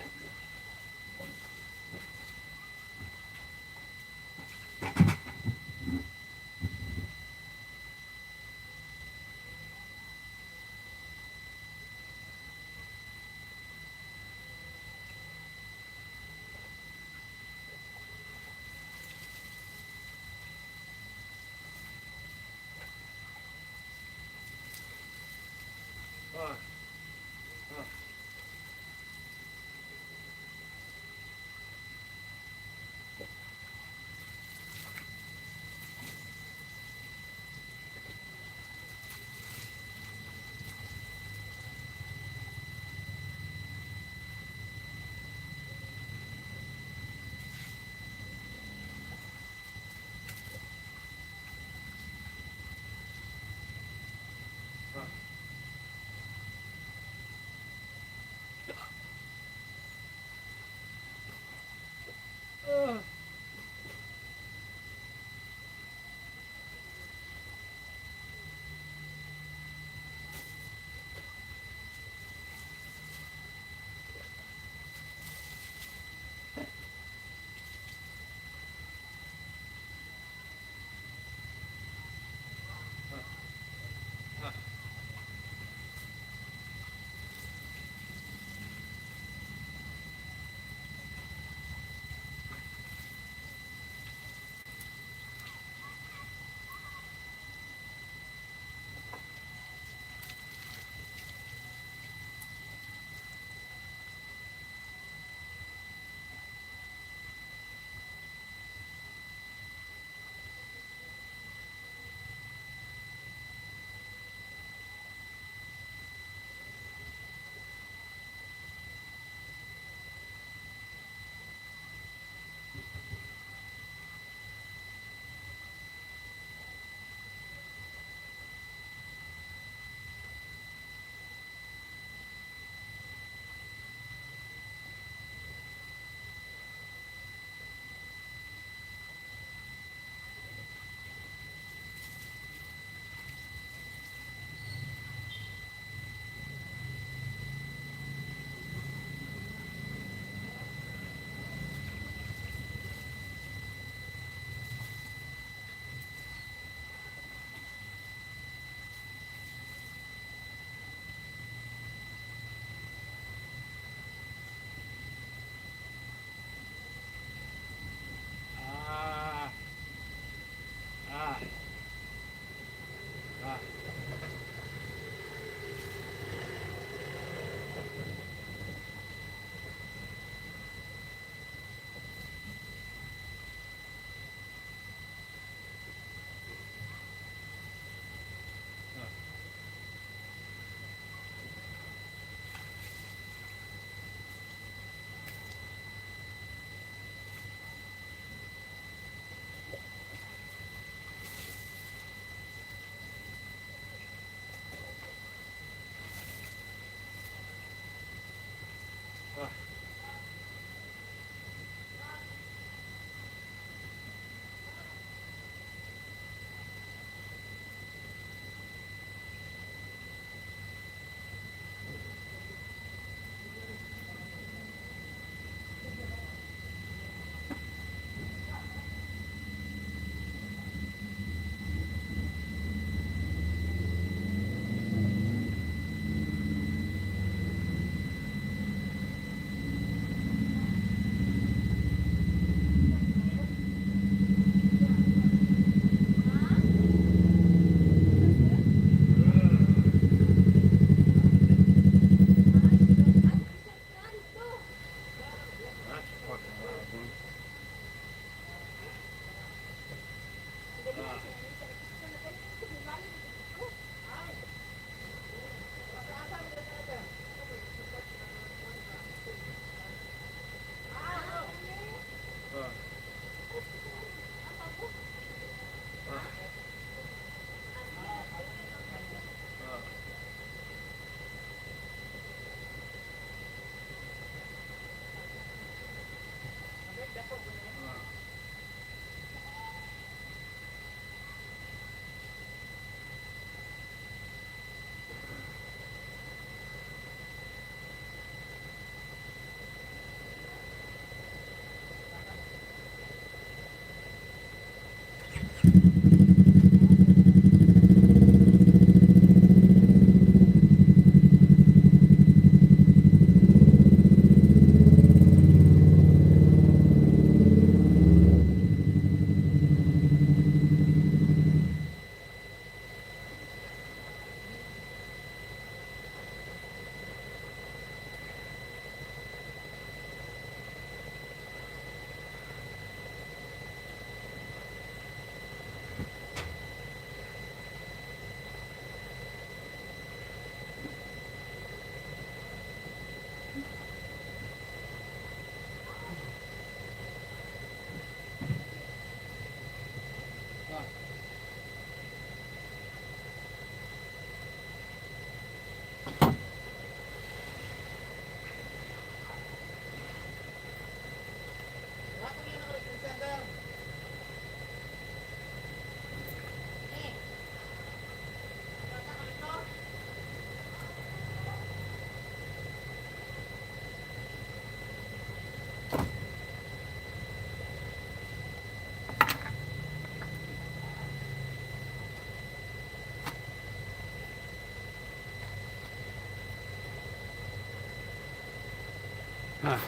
Speaker 1: Huh.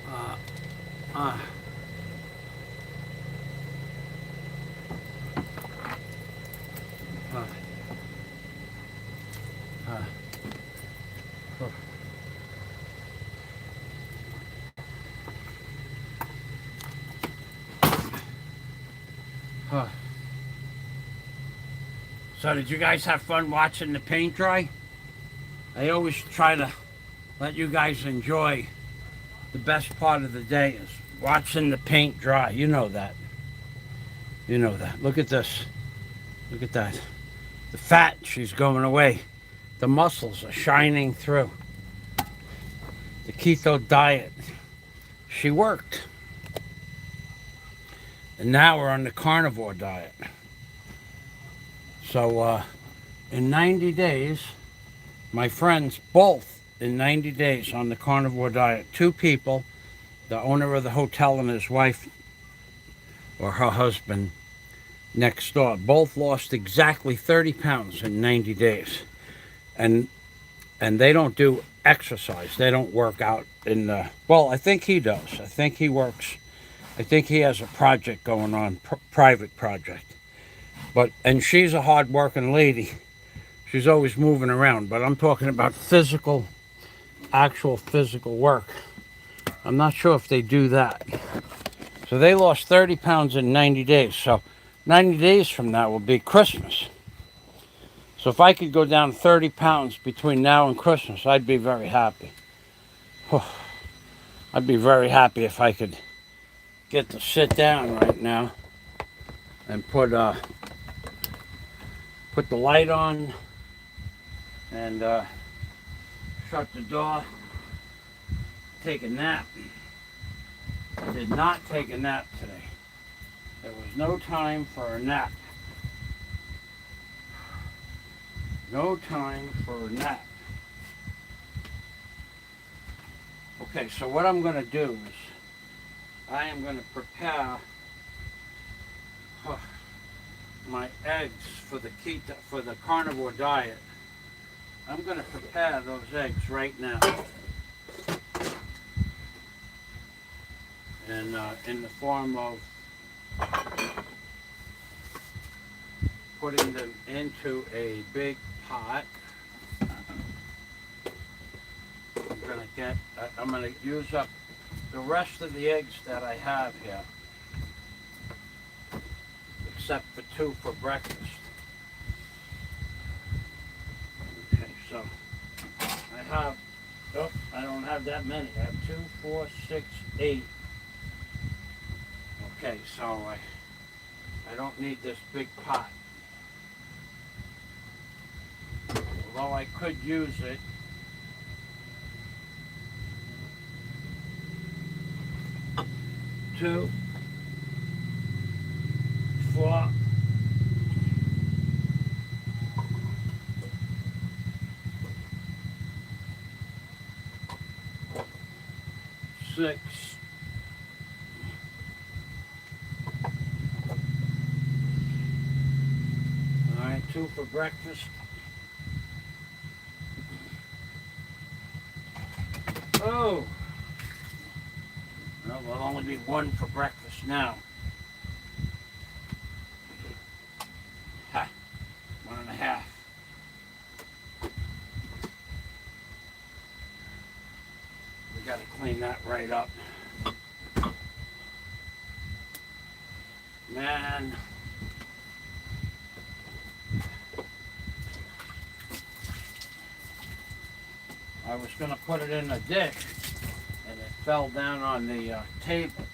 Speaker 1: Uh, uh. Uh. Uh. Huh. So did you guys have fun watching the paint dry? I always try to let you guys enjoy the best part of the day is watching the paint dry. You know that. You know that. Look at this. Look at that. The fat, she's going away. The muscles are shining through. The keto diet, she worked. And now we're on the carnivore diet. So in 90 days, my friends both in 90 days on the carnivore diet, two people, the owner of the hotel and his wife or her husband next door, both lost exactly 30 pounds in 90 days. And they don't do exercise. They don't work out in the, well, I think he does. I think he works. I think he has a project going on, private project. But, and she's a hard-working lady. She's always moving around, but I'm talking about physical, actual physical work. I'm not sure if they do that. So they lost 30 pounds in 90 days. So 90 days from now will be Christmas. So if I could go down 30 pounds between now and Christmas, I'd be very happy. I'd be very happy if I could get to sit down right now and put the light on and shut the door, take a nap. I did not take a nap today. There was no time for a nap. No time for a nap. Okay, so what I'm going to do is I am going to prepare my eggs for the keto, for the carnivore diet. I'm going to prepare those eggs right now. And in the form of putting them into a big pot. I'm going to use up the rest of the eggs that I have here, except for 2 for breakfast. Okay, so I have, oh, I don't have that many. I have 2, 4, 6, 8. Okay, so I don't need this big pot. Although I could use it. 2, 4, 6, 2 for breakfast. Oh! Well, there'll only be 1 for breakfast now. Ha! 1.5. We gotta clean that right up. Man. I was gonna put it in a dish and it fell down on the table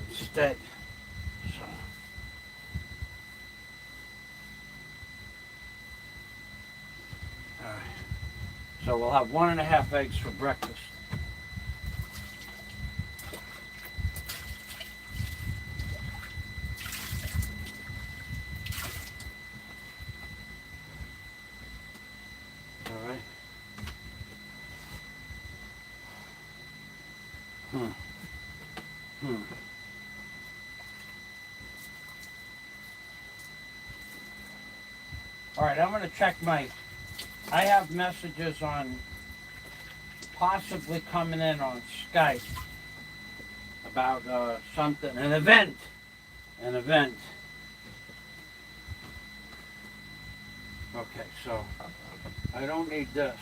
Speaker 1: instead. So. All right. So we'll have 1.5 eggs for breakfast. All right. All right, I'm going to check my I have messages on possibly coming in on Skype about something, an event. Okay, so I don't need this.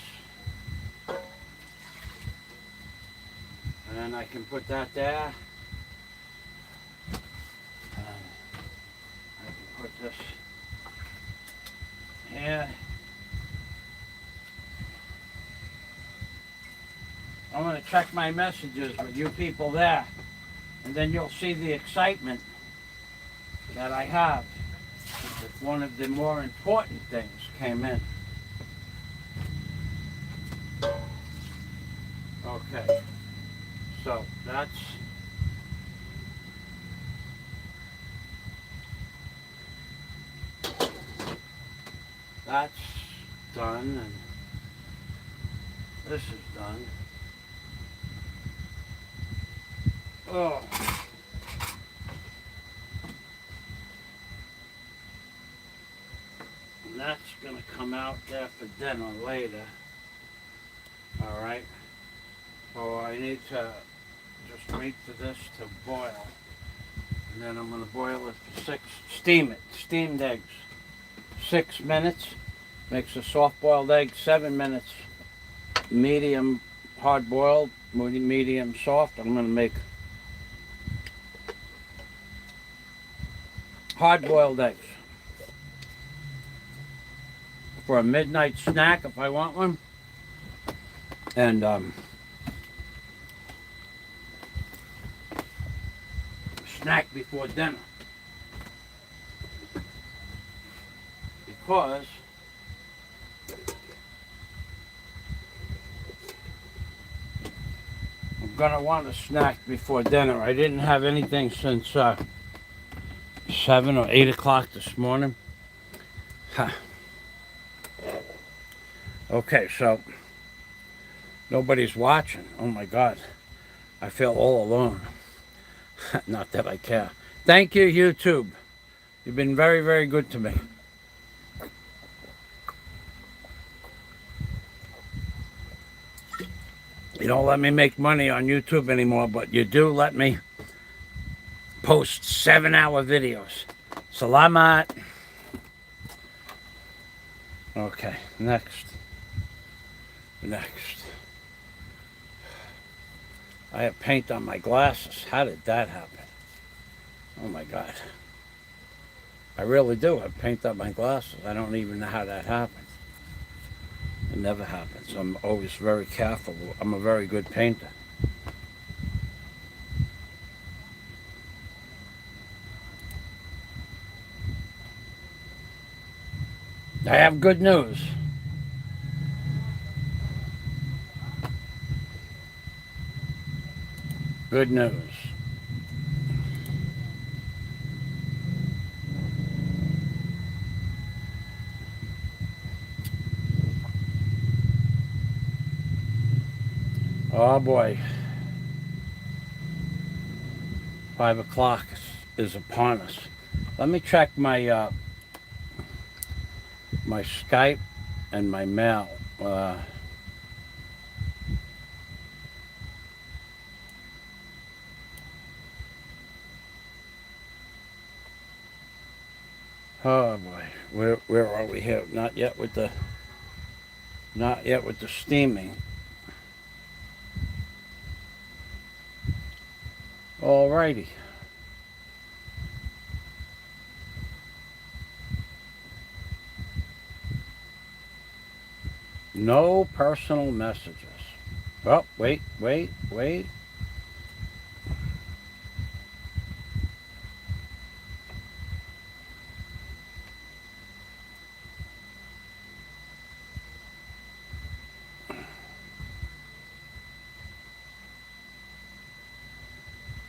Speaker 1: And I can put that there. And I can put this here. I'm going to check my messages with you people there. And then you'll see the excitement that I have. If one of the more important things came in. Okay. So that's done, and this is done. Oh. And that's going to come out there for dinner later. All right. So I need to just wait for this to boil. And then I'm going to boil it for steamed eggs. 6 minutes. Makes a soft-boiled egg. 7 minutes. Medium hard-boiled, medium soft. I'm going to make hard-boiled eggs for a midnight snack if I want one. And snack before dinner, because I'm gonna want a snack before dinner. I didn't have anything since 7 or 8 o'clock this morning. Huh. Okay, so nobody's watching. Oh my God, I feel all alone. Not that I care. Thank you, YouTube. You've been very, very good to me. You don't let me make money on YouTube anymore, but you do let me post 7-hour videos. Salamat. Okay, next. I have paint on my glasses. How did that happen? Oh my God. I really do have paint on my glasses. I don't even know how that happened. It never happens. I'm always very careful. I'm a very good painter. I have good news. Good news. Oh boy. 5 o'clock is upon us. Let me check my my Skype and my mail. Oh boy, where are we here? Not yet with the steaming. Alrighty. No personal messages. Oh, wait.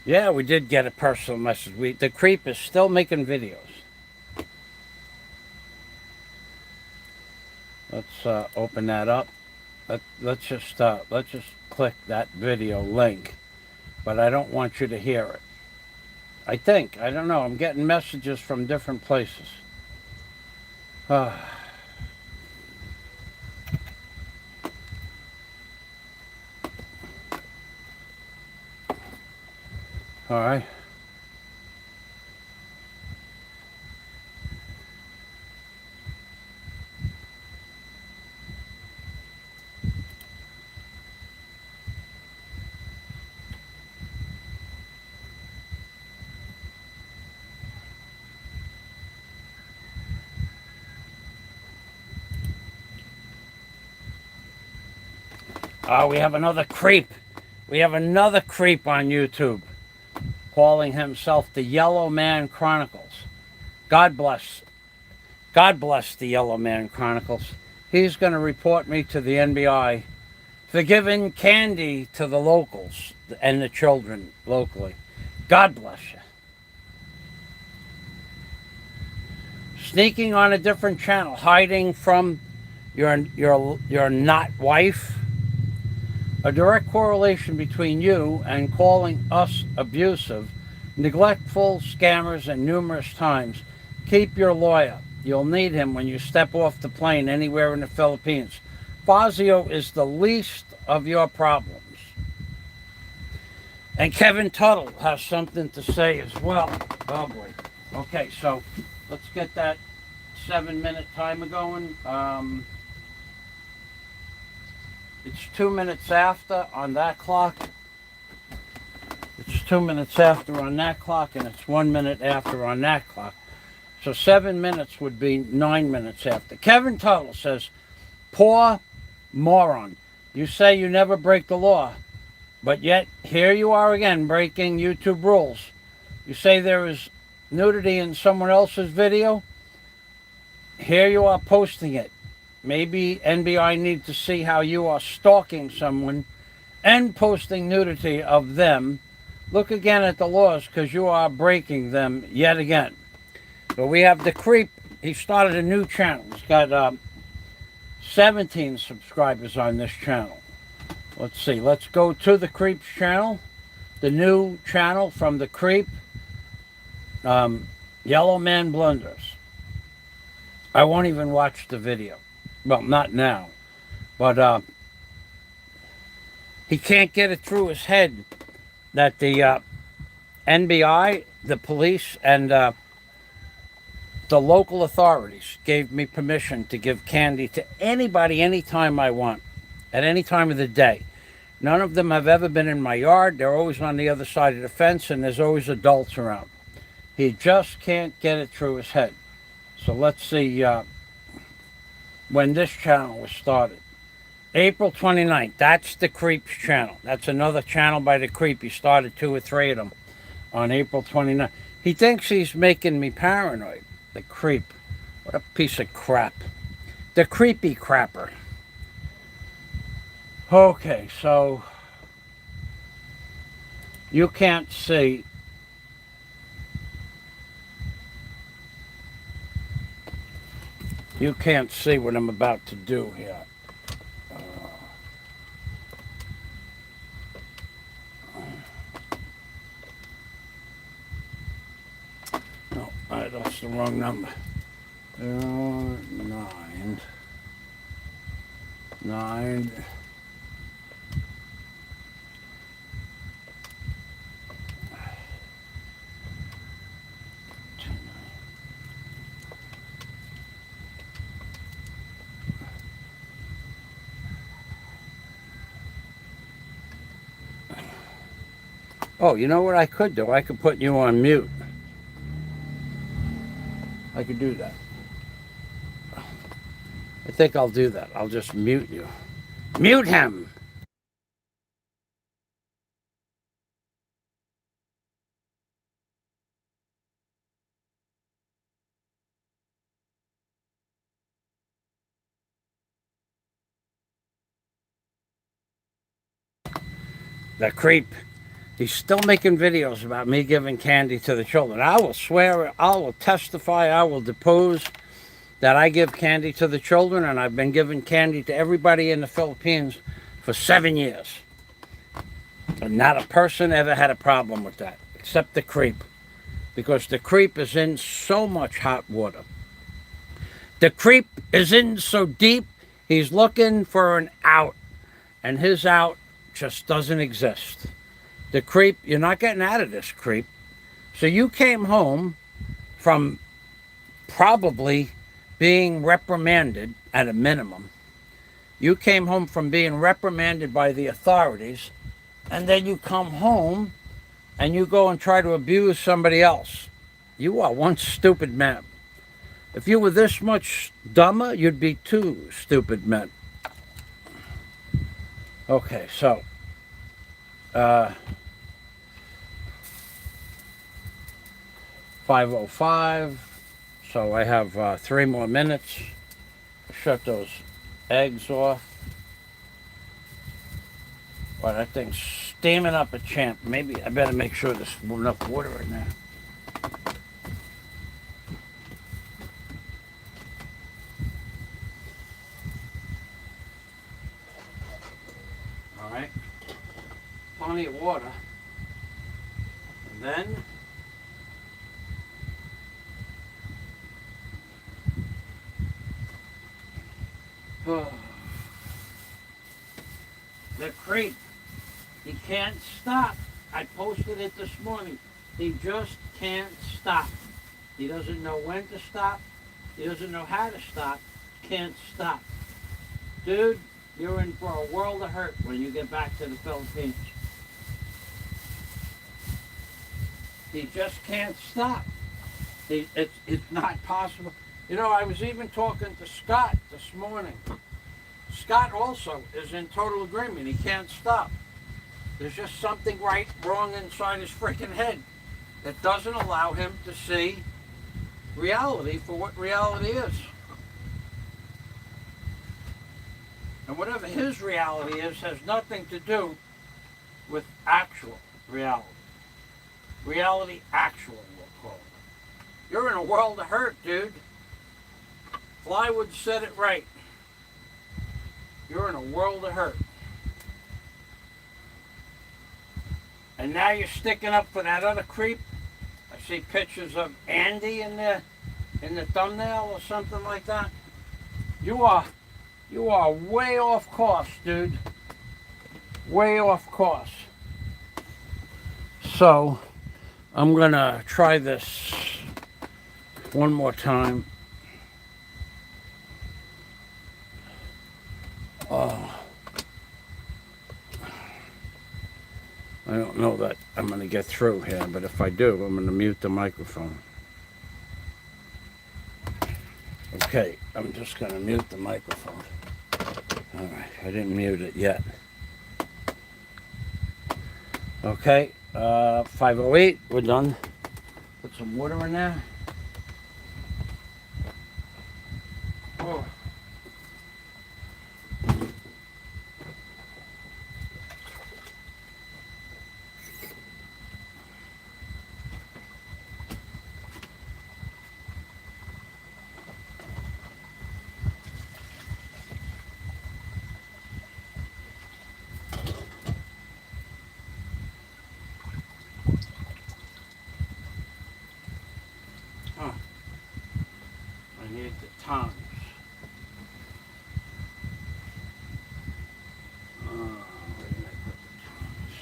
Speaker 1: Yeah, we did get a personal message. The creep is still making videos. Let's open that up. Let's just click that video link, but I don't want you to hear it. I don't know. I'm getting messages from different places. All right. We have another creep. We have another creep on YouTube calling himself the Yellow Man Chronicles. God bless. God bless the Yellow Man Chronicles. He's going to report me to the NBI for giving candy to the locals and the children locally. God bless you. Sneaking on a different channel, hiding from your not wife. A direct correlation between you and calling us abusive, neglectful, scammers, and numerous times. Keep your lawyer. You'll need him when you step off the plane anywhere in the Philippines. Fazio is the least of your problems. And Kevin Tuttle has something to say as well. Oh boy. Okay, so let's get that 7-minute timer going. It's 2 minutes after on that clock. It's 2 minutes after on that clock, and it's 1 minute after on that clock. So 7 minutes would be 9 minutes after. Kevin Tuttle says, poor moron. You say you never break the law, but yet here you are again breaking YouTube rules. You say there is nudity in someone else's video. Here you are posting it. Maybe NBI need to see how you are stalking someone and posting nudity of them. Look again at the laws, because you are breaking them yet again. So we have the creep. He started a new channel. He's got 17 subscribers on this channel. Let's see. Let's go to the creep's channel. The new channel from the creep. Yellow Man Blunders. I won't even watch the video. Well, not now, but he can't get it through his head that the NBI, the police, and the local authorities gave me permission to give candy to anybody anytime I want, at any time of the day. None of them have ever been in my yard. They're always on the other side of the fence, and there's always adults around. He just can't get it through his head. So let's see when this channel was started. April 29th. That's the Creep's channel. That's another channel by the Creep. He started 2 or 3 of them on April 29th. He thinks he's making me paranoid. The Creep. What a piece of crap. The Creepy Crapper. Okay, so you can't see. You can't see what I'm about to do here. No, that's the wrong number. 9. Oh, you know what I could do? I could put you on mute. I could do that. I think I'll do that. I'll just mute you. Mute him! The Creep. He's still making videos about me giving candy to the children. I will swear, I will testify, I will depose that I give candy to the children, and I've been giving candy to everybody in the Philippines for 7 years. And not a person ever had a problem with that, except the Creep. Because the Creep is in so much hot water. The Creep is in so deep, he's looking for an out. And his out just doesn't exist. The creep, you're not getting out of this creep. So you came home from probably being reprimanded at a minimum. You came home from being reprimanded by the authorities, and then you come home and you go and try to abuse somebody else. You are one stupid man. If you were this much dumber, you'd be two stupid men. Okay, so 5:05. So I have 3 more minutes. Shut those eggs off. Well, that thing's steaming up a champ. Maybe I better make sure there's enough water in there. All right. Plenty of water. And then the creep. He can't stop. I posted it this morning. He just can't stop. He doesn't know when to stop. He doesn't know how to stop. Can't stop. Dude, you're in for a world of hurt when you get back to the Philippines. He just can't stop. It's not possible. You know, I was even talking to Scott this morning. Scott also is in total agreement. He can't stop. There's just something wrong inside his freaking head that doesn't allow him to see reality for what reality is. And whatever his reality is has nothing to do with actual reality. Reality actual, we'll call it. You're in a world of hurt, dude. Flywood said it right. You're in a world of hurt. And now you're sticking up for that other creep. I see pictures of Andy in the thumbnail or something like that. You are way off course, dude. Way off course. So I'm gonna try this one more time. Oh. I don't know that I'm going to get through here, but if I do, I'm going to mute the microphone. Okay, I'm just going to mute the microphone. All right, I didn't mute it yet. Okay, 5:08, we're done. Put some water in there. Oh. I need the tongs. Where did I put the tongs?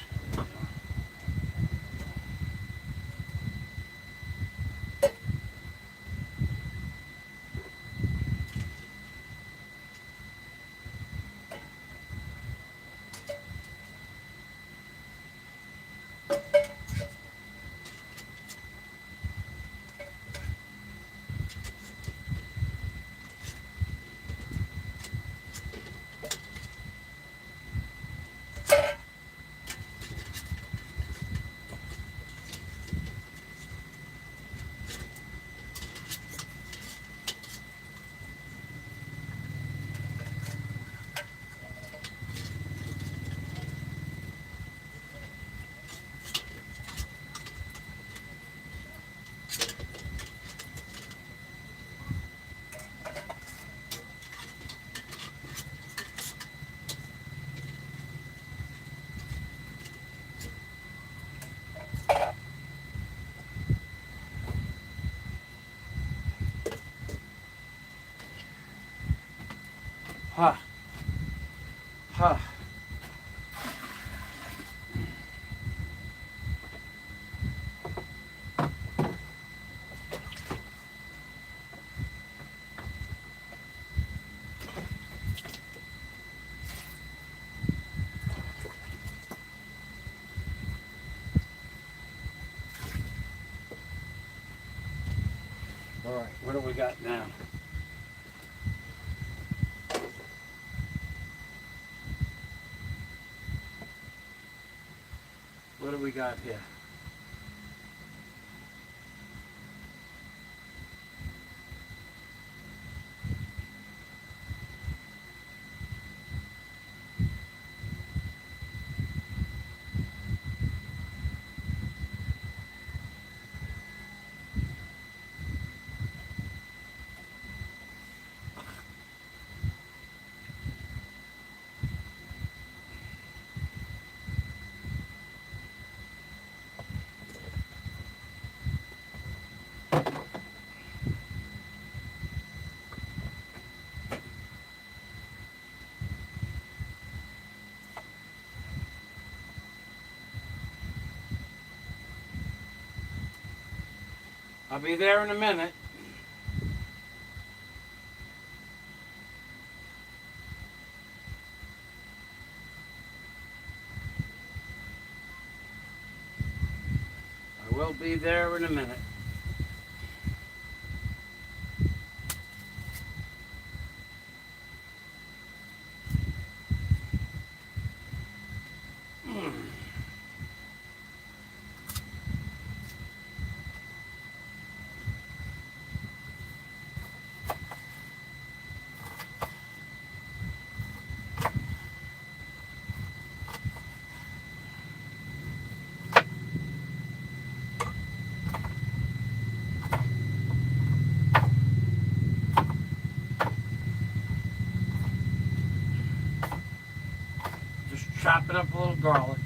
Speaker 1: All right, what do we got now? What do we got here? I'll be there in a minute. I will be there in a minute. Just chopping up a little garlic.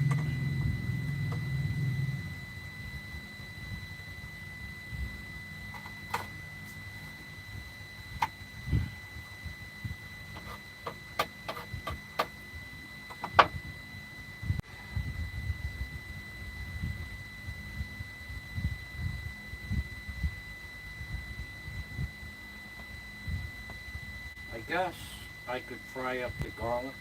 Speaker 1: I guess I could fry up the garlic.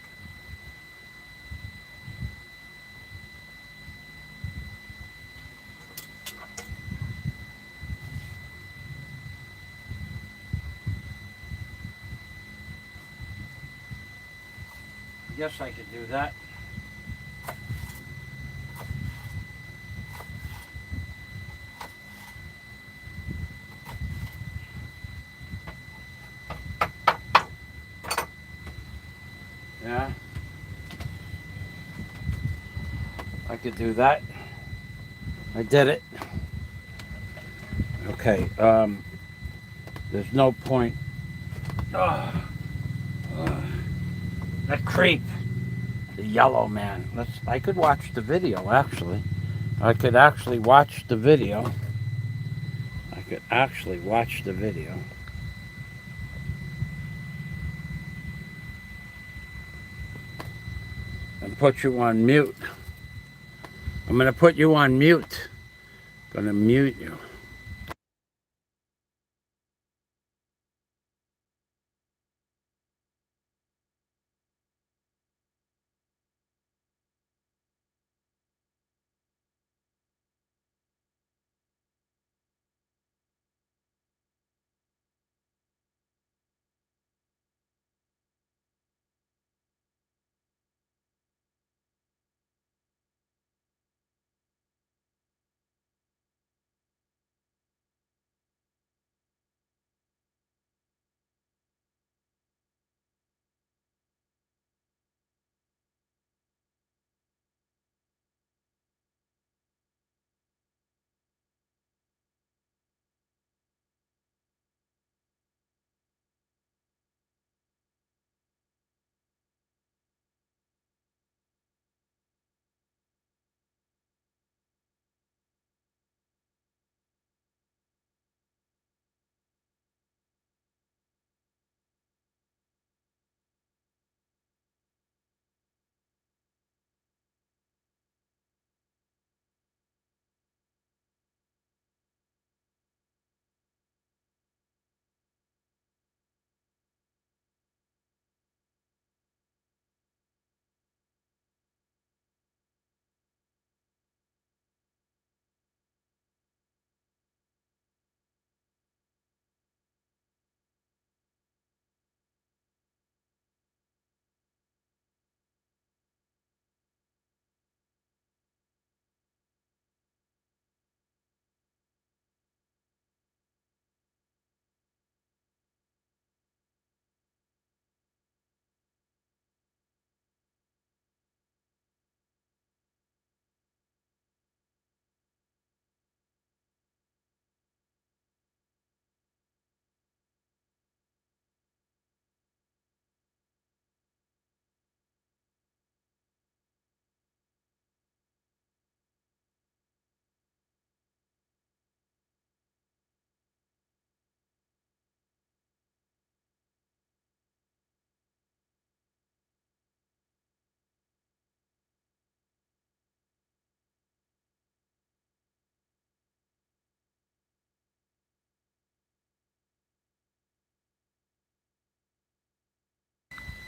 Speaker 1: I guess I could do that. Yeah. I could do that. I did it. Okay. There's no point. That creep. The yellow man. I could watch the video, actually. I could actually watch the video. I could actually watch the video. And put you on mute. I'm going to put you on mute. Going to mute you.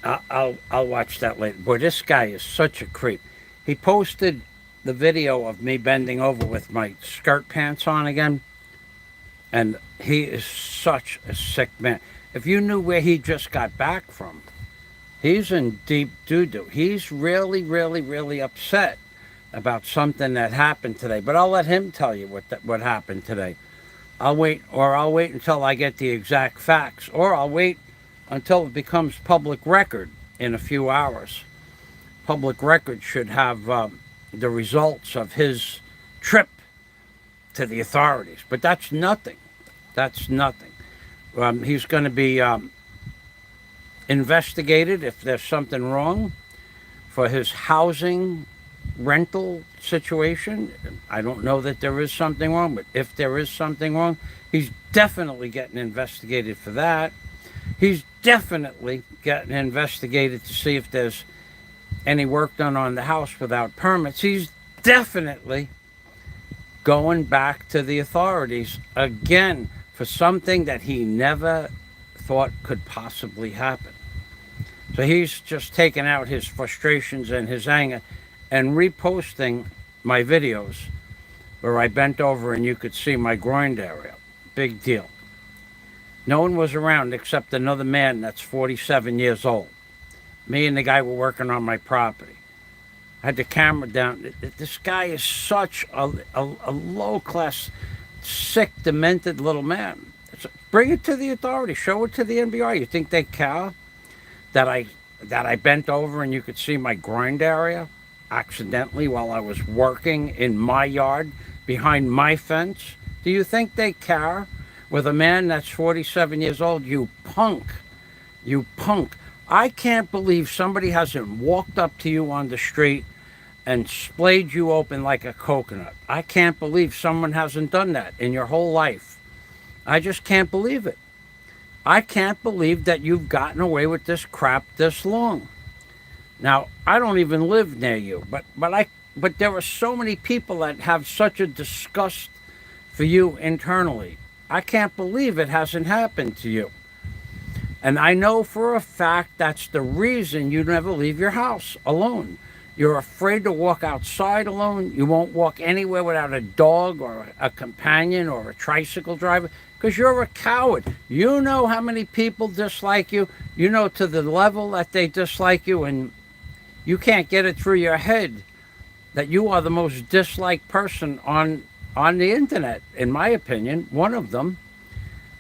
Speaker 1: I'll watch that later. Boy, this guy is such a creep. He posted the video of me bending over with my skirt pants on again, and he is such a sick man. If you knew where he just got back from, he's in deep doo-doo. He's really, really, really upset about something that happened today. But I'll let him tell you what happened today. I'll wait until I get the exact facts, or I'll wait until it becomes public record in a few hours. Public record should have the results of his trip to the authorities. But that's nothing. That's nothing. He's going to be investigated if there's something wrong for his housing rental situation. I don't know that there is something wrong, but if there is something wrong, he's definitely getting investigated for that. He's definitely getting investigated to see if there's any work done on the house without permits. He's definitely going back to the authorities again for something that he never thought could possibly happen. So he's just taking out his frustrations and his anger and reposting my videos where I bent over and you could see my groin area. Big deal. No one was around except another man that's 47 years old. Me and the guy were working on my property. I had the camera down. This guy is such a low-class, sick, demented little man. Bring it to the authorities. Show it to the NBR. You think they care that I bent over and you could see my groin area accidentally while I was working in my yard behind my fence? Do you think they care? With a man that's 47 years old, you punk. You punk. I can't believe somebody hasn't walked up to you on the street and splayed you open like a coconut. I can't believe someone hasn't done that in your whole life. I just can't believe it. I can't believe that you've gotten away with this crap this long. Now, I don't even live near you, but there are so many people that have such a disgust for you internally. I can't believe it hasn't happened to you. And I know for a fact that's the reason you never leave your house alone. You're afraid to walk outside alone. You won't walk anywhere without a dog or a companion or a tricycle driver because you're a coward. You know how many people dislike you. You know to the level that they dislike you, and you can't get it through your head that you are the most disliked person on the internet, in my opinion, one of them.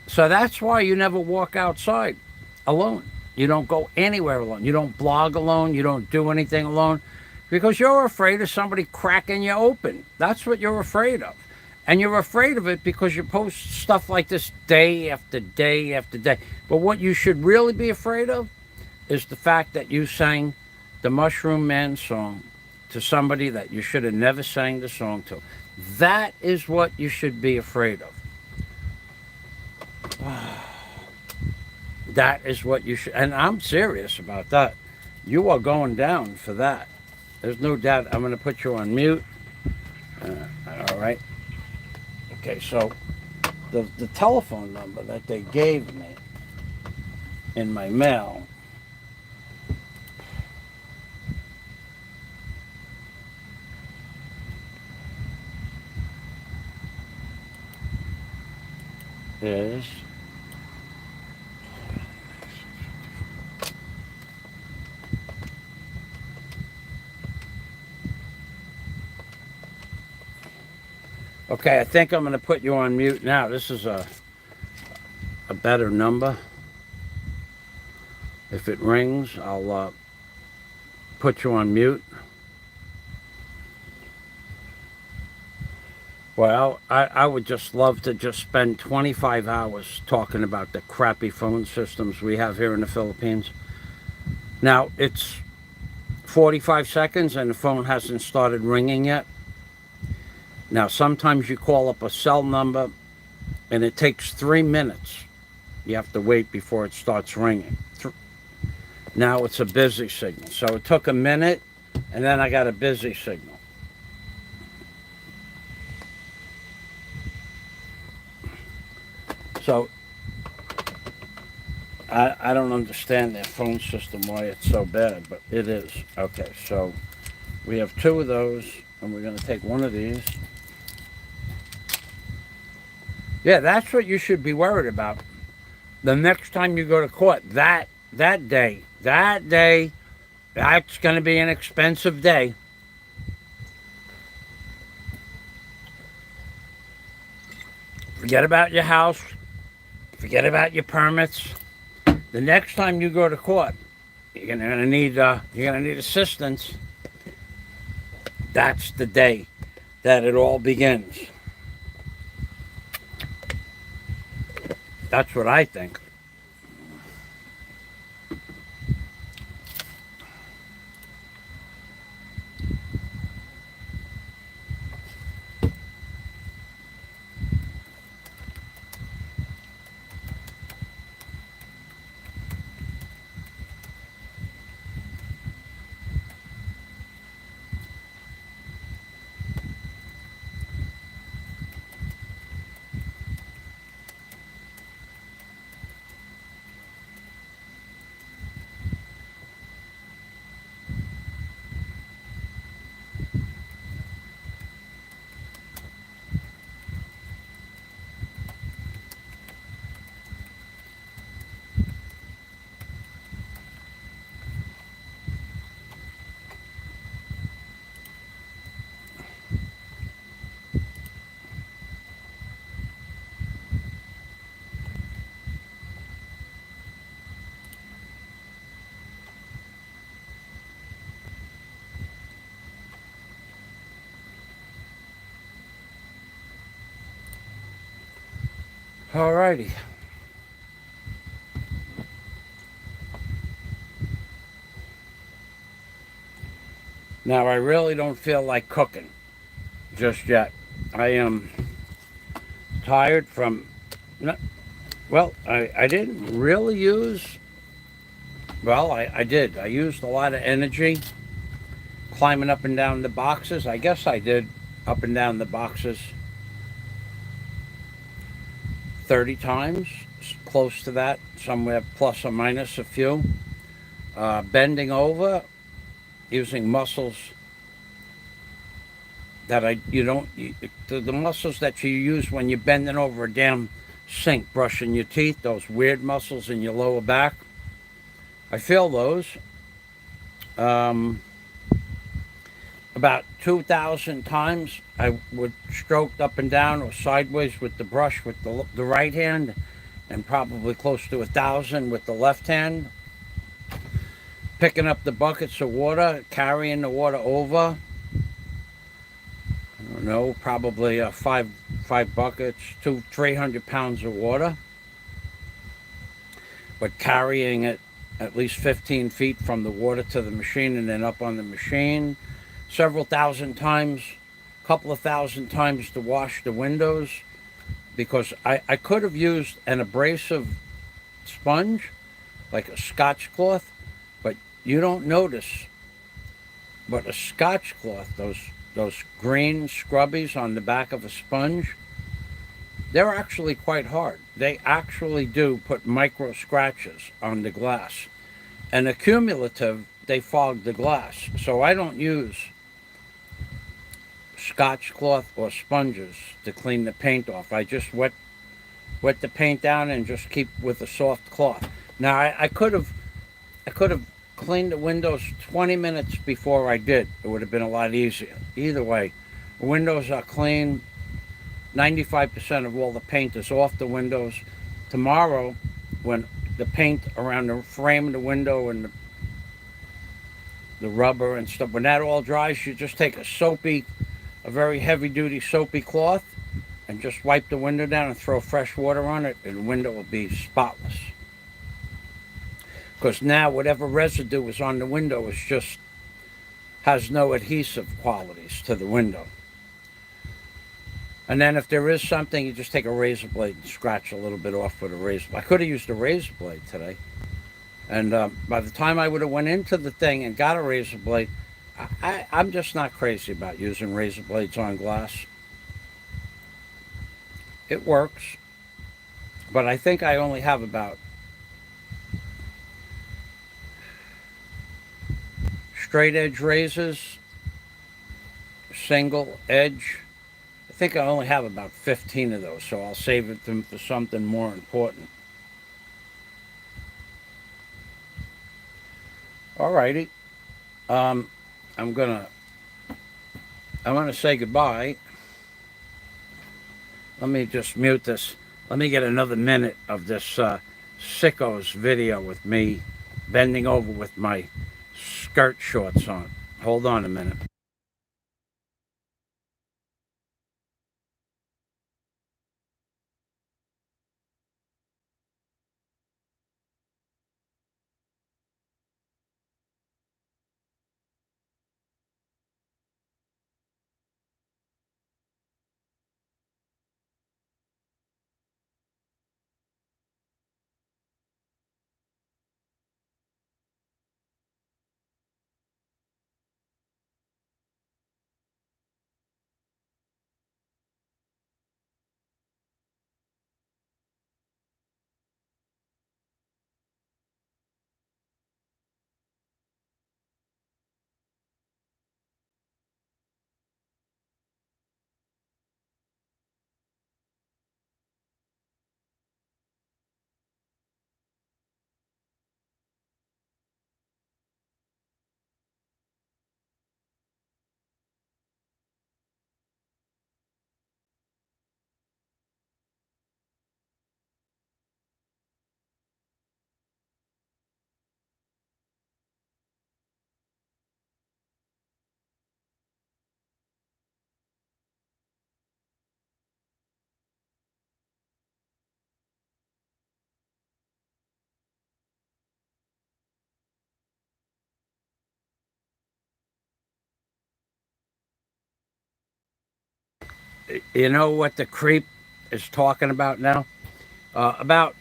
Speaker 1: So that's why you never walk outside alone. You don't go anywhere alone. You don't blog alone. You don't do anything alone because you're afraid of somebody cracking you open. That's what you're afraid of. And you're afraid of it because you post stuff like this day after day after day. But what you should really be afraid of is the fact that you sang the Mushroom Man song to somebody that you should have never sang the song to. That is what you should be afraid of. That is what you should, and I'm serious about that. You are going down for that. There's no doubt. I'm going to put you on mute. All right. Okay, so the telephone number that they gave me in my mail is okay. I think I'm going to put you on mute now. This is a better number. If it rings, I'll put you on mute. Well, I would just love to just spend 25 hours talking about the crappy phone systems we have here in the Philippines. Now, it's 45 seconds and the phone hasn't started ringing yet. Now, sometimes you call up a cell number and it takes 3 minutes. You have to wait before it starts ringing. Now it's a busy signal. So it took a minute and then I got a busy signal. So I don't understand their phone system, why it's so bad, but it is. Okay, so we have 2 of those, and we're going to take one of these. Yeah, that's what you should be worried about. The next time you go to court, that day, that's going to be an expensive day. Forget about your house. Forget about your permits. The next time you go to court, you're gonna need assistance. That's the day that it all begins. That's what I think. Alrighty. Now I really don't feel like cooking just yet. I am tired from. Well, I didn't really use. Well, I did. I used a lot of energy climbing up and down the boxes. I guess I did up and down the boxes 30 times, close to that, somewhere plus or minus a few. Bending over, using muscles that the muscles that you use when you're bending over a damn sink, brushing your teeth, those weird muscles in your lower back. I feel those. About 2,000 times I would stroke up and down or sideways with the brush with the right hand, and probably close to 1,000 with the left hand. Picking up the buckets of water, carrying the water over. I don't know, probably five buckets, 300 pounds of water. But carrying it at least 15 feet from the water to the machine and then up on the machine. Several thousand times, a couple of thousand times to wash the windows, because I could have used an abrasive sponge, like a Scotch cloth, but you don't notice. But a Scotch cloth, those green scrubbies on the back of a sponge, they're actually quite hard. They actually do put micro scratches on the glass. And accumulative, they fog the glass. So I don't use Scotch cloth or sponges to clean the paint off. I just wet the paint down and just keep with a soft cloth. Now I could have cleaned the windows 20 minutes before I did. It would have been a lot easier. Either way, the windows are clean. 95% of all the paint is off the windows. Tomorrow, when the paint around the frame of the window and the rubber and stuff, when that all dries, you just take a very heavy-duty soapy cloth and just wipe the window down and throw fresh water on it, and the window will be spotless. Because now whatever residue is on the window has no adhesive qualities to the window. And then if there is something, you just take a razor blade and scratch a little bit off with a razor blade. I could have used a razor blade today. And by the time I would have went into the thing and got a razor blade, I'm just not crazy about using razor blades on glass. It works. But I think I only have about straight edge razors, single edge. I think I only have about 15 of those, so I'll save them for something more important. Alrighty. I'm gonna say goodbye. Let me just mute this. Let me get another minute of this sicko's video with me bending over with my skirt shorts on. Hold on a minute. You know what the creep is talking about now? About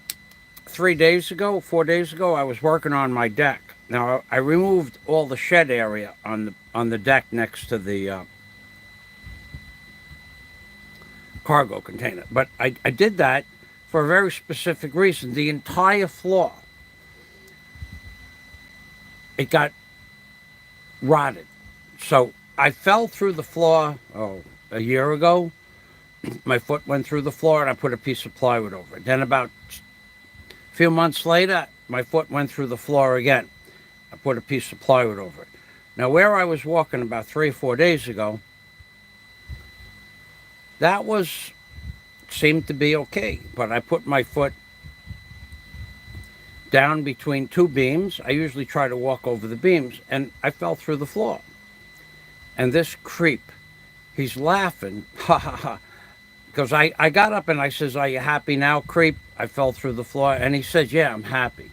Speaker 1: 3 days ago, 4 days ago, I was working on my deck. Now I removed all the shed area on the deck next to the cargo container, but I did that for a very specific reason. The entire floor, it got rotted. So I fell through the floor a year ago. My foot went through the floor and I put a piece of plywood over it. Then about a few months later, my foot went through the floor again. I put a piece of plywood over it. Now, where I was walking about 3 or 4 days ago, that seemed to be okay. But I put my foot down between two beams. I usually try to walk over the beams, and I fell through the floor. And this creep, he's laughing, ha ha ha. Because I got up and I says, "Are you happy now, creep? I fell through the floor." And he says, "Yeah, I'm happy."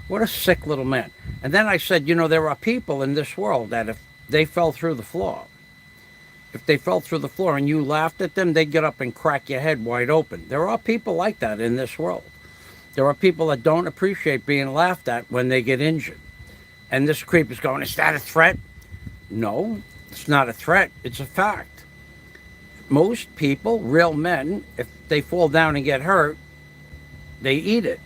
Speaker 1: What a sick little man. And then I said, there are people in this world that if they fell through the floor, and you laughed at them, they'd get up and crack your head wide open. There are people like that in this world. There are people that don't appreciate being laughed at when they get injured. And this creep is going, "Is that a threat?" No, it's not a threat. It's a fact. Most people, real men, if they fall down and get hurt, they eat it.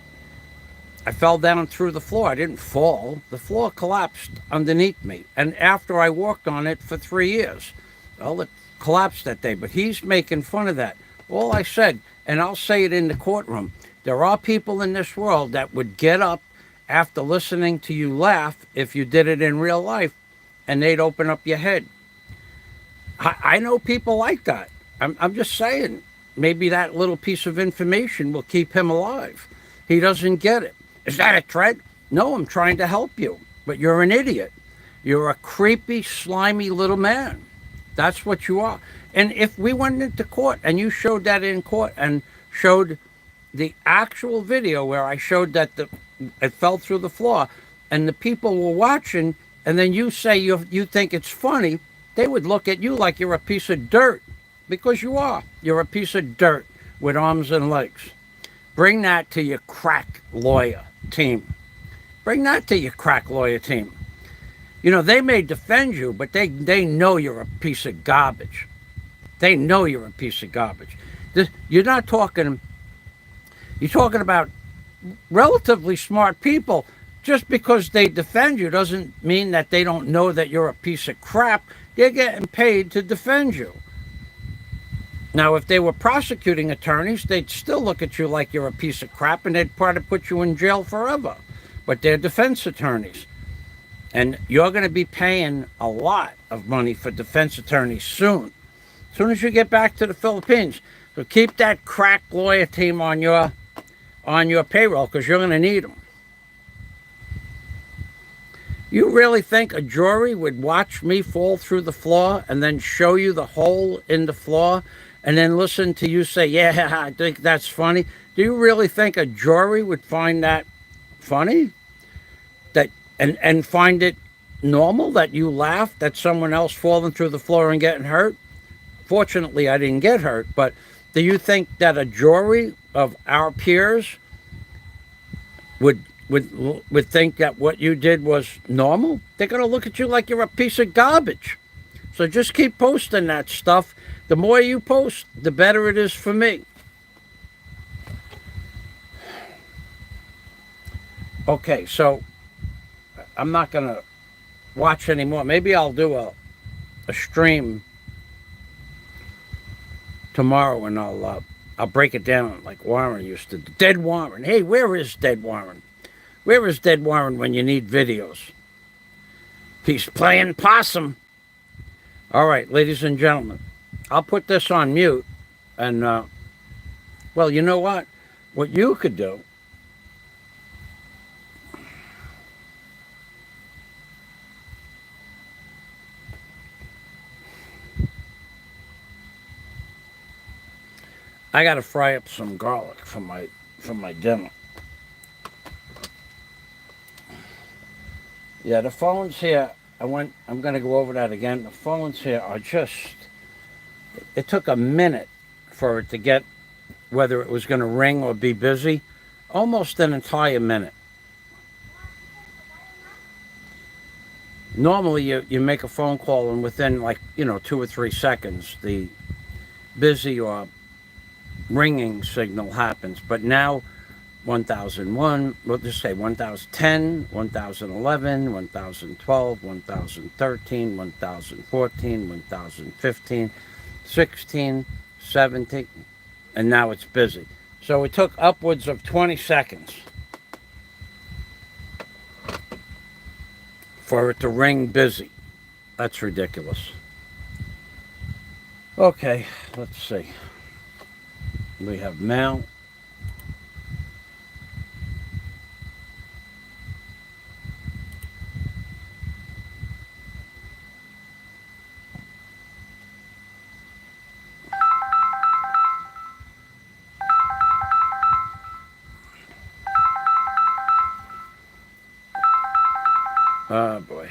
Speaker 1: I fell down through the floor. I didn't fall. The floor collapsed underneath me. And after I walked on it for 3 years, well, it collapsed that day. But he's making fun of that. All I said, and I'll say it in the courtroom, there are people in this world that would get up after listening to you laugh if you did it in real life, and they'd open up your head. I know people like that. I'm just saying, maybe that little piece of information will keep him alive. He doesn't get it. Is that a threat? No, I'm trying to help you. But you're an idiot. You're a creepy, slimy little man. That's what you are. And if we went into court and you showed that in court and showed the actual video where I showed that it fell through the floor and the people were watching, and then you say you think it's funny, they would look at you like you're a piece of dirt, because you are. You're a piece of dirt with arms and legs. Bring that to your crack lawyer team. Bring that to your crack lawyer team. They may defend you, but they know you're a piece of garbage. They know you're a piece of garbage. You're talking about relatively smart people. just because they defend you doesn't mean that they don't know that you're a piece of crap. They're getting paid to defend you. Now, if they were prosecuting attorneys, they'd still look at you like you're a piece of crap and they'd probably put you in jail forever. But they're defense attorneys. And you're going to be paying a lot of money for defense attorneys soon. As soon as you get back to the Philippines. So keep that crack lawyer team on your payroll because you're going to need them. You really think a jury would watch me fall through the floor and then show you the hole in the floor and then listen to you say, yeah, I think that's funny? Do you really think a jury would find that funny? That and find it normal that you laughed at someone else falling through the floor and getting hurt? Fortunately, I didn't get hurt, but do you think that a jury of our peers would think that what you did was normal? They're going to look at you like you're a piece of garbage. So just keep posting that stuff. The more you post, the better it is for me. Okay, so I'm not going to watch anymore. Maybe I'll do a stream tomorrow and I'll break it down like Warren used to do. Dead Warren. Hey, where is Dead Warren? Where is Dead Warren when you need videos? He's playing possum. All right, ladies and gentlemen, I'll put this on mute. And, well, you know what? What you could do, I got to fry up some garlic for my dinner. Yeah, the phones here, I'm going to go over that again. The phones here are just, it took a minute for it to get whether it was going to ring or be busy. Almost an entire minute. Normally you make a phone call and within 2 or 3 seconds the busy or ringing signal happens. But now 1001, we'll just say 1010, 1011, 1012, 1013, 1014, 1015, 16, 17, and now it's busy. So it took upwards of 20 seconds for it to ring busy. That's ridiculous. Okay, let's see. We have mail. Oh boy.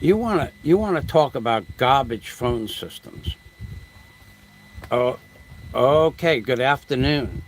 Speaker 1: You want to talk about garbage phone systems. Oh, okay. Good afternoon.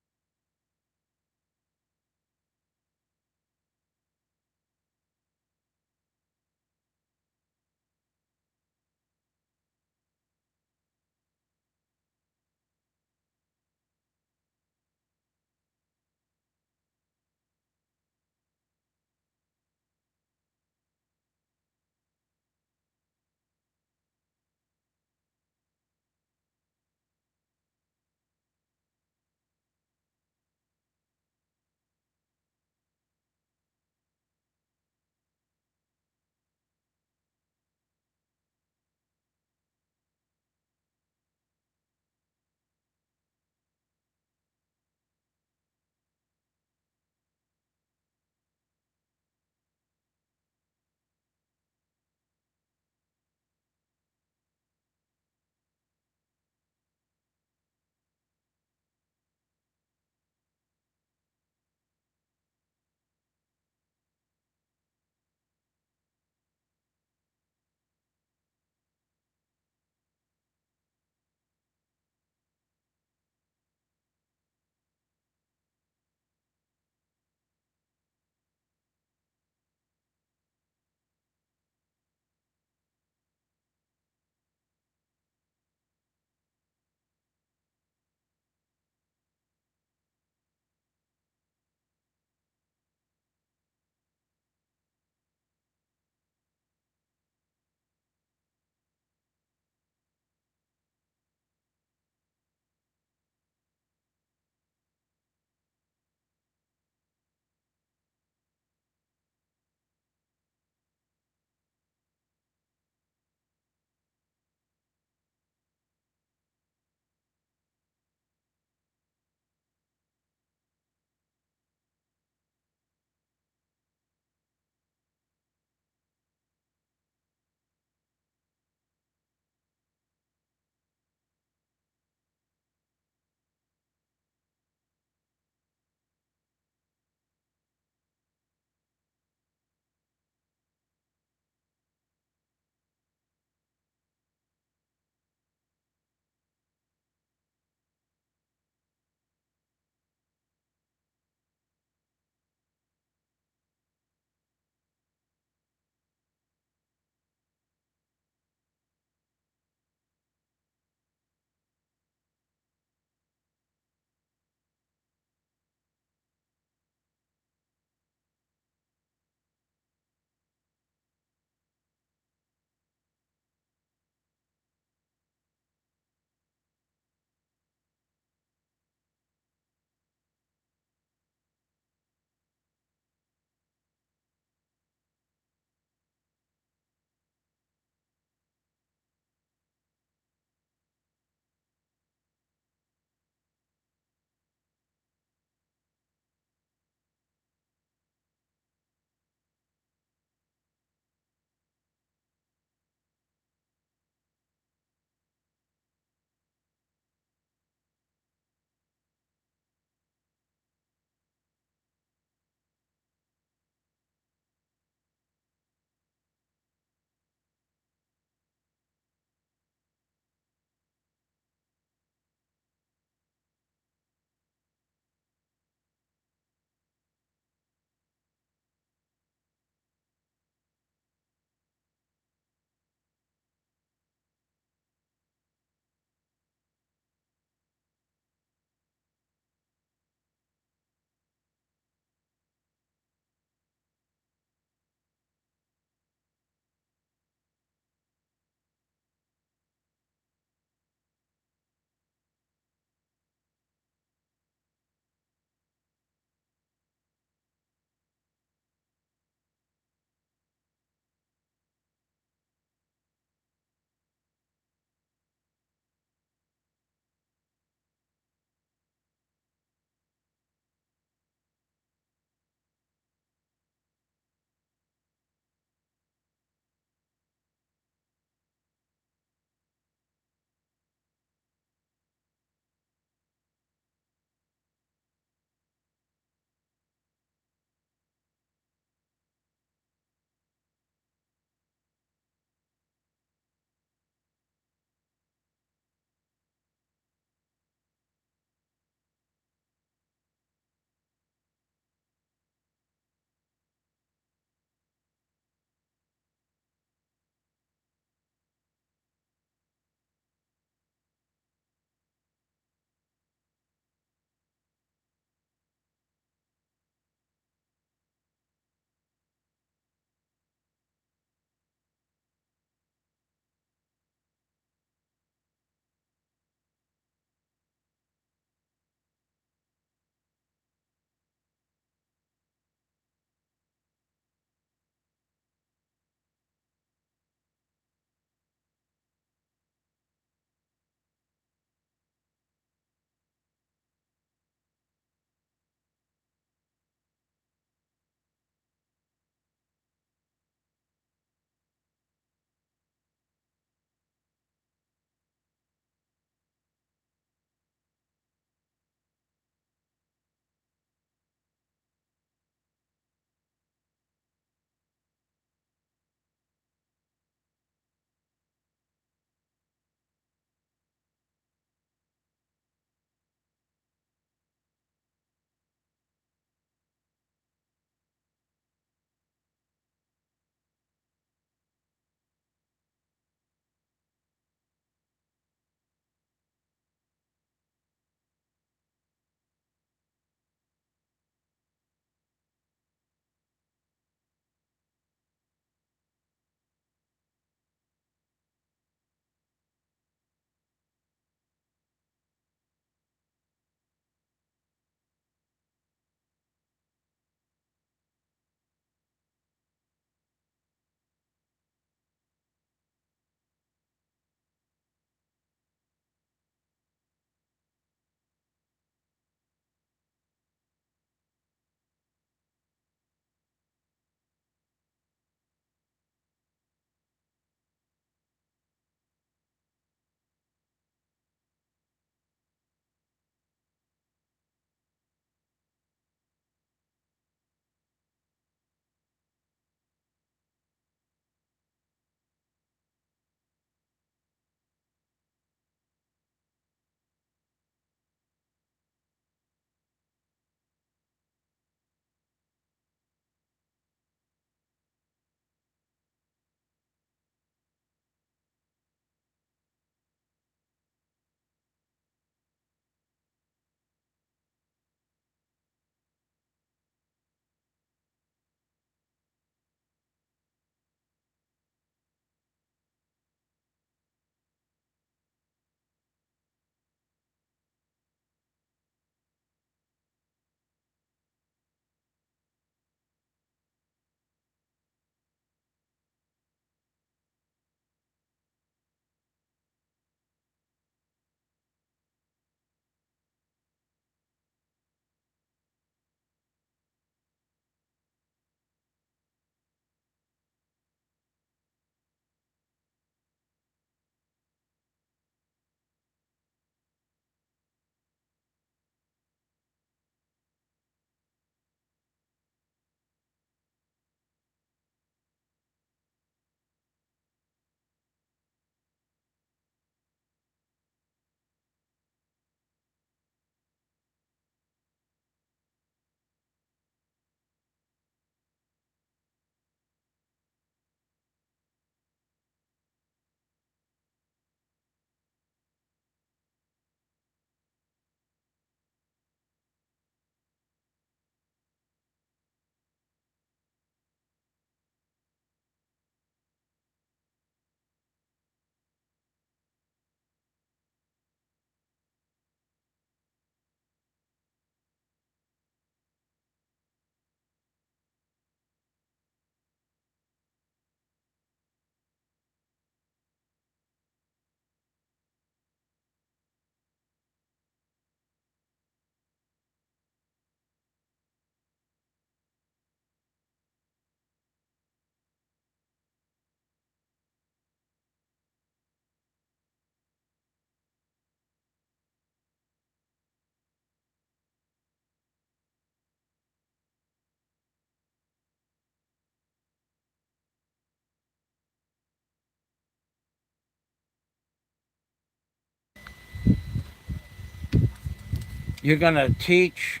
Speaker 1: you're gonna teach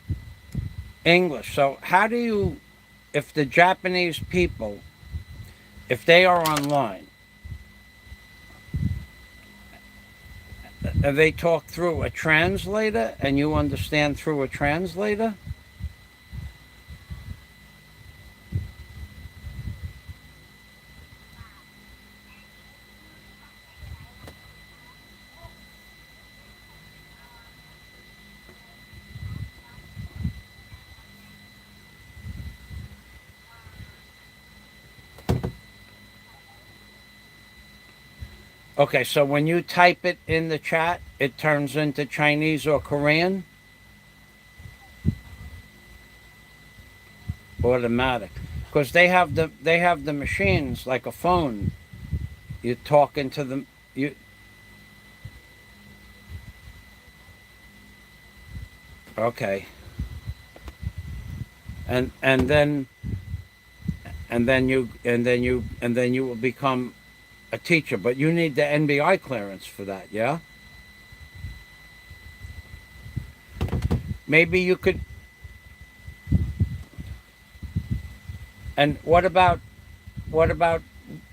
Speaker 1: English. So how do you, if the Japanese people, if they are online, they talk through a translator and you understand through a translator? Okay, so when you type it in the chat, it turns into Chinese or Korean? Automatic. Because they have the machines like a phone. You talk into them. You okay? And then you will become a teacher. But you need the NBI clearance for that. Yeah. Maybe you could. And what about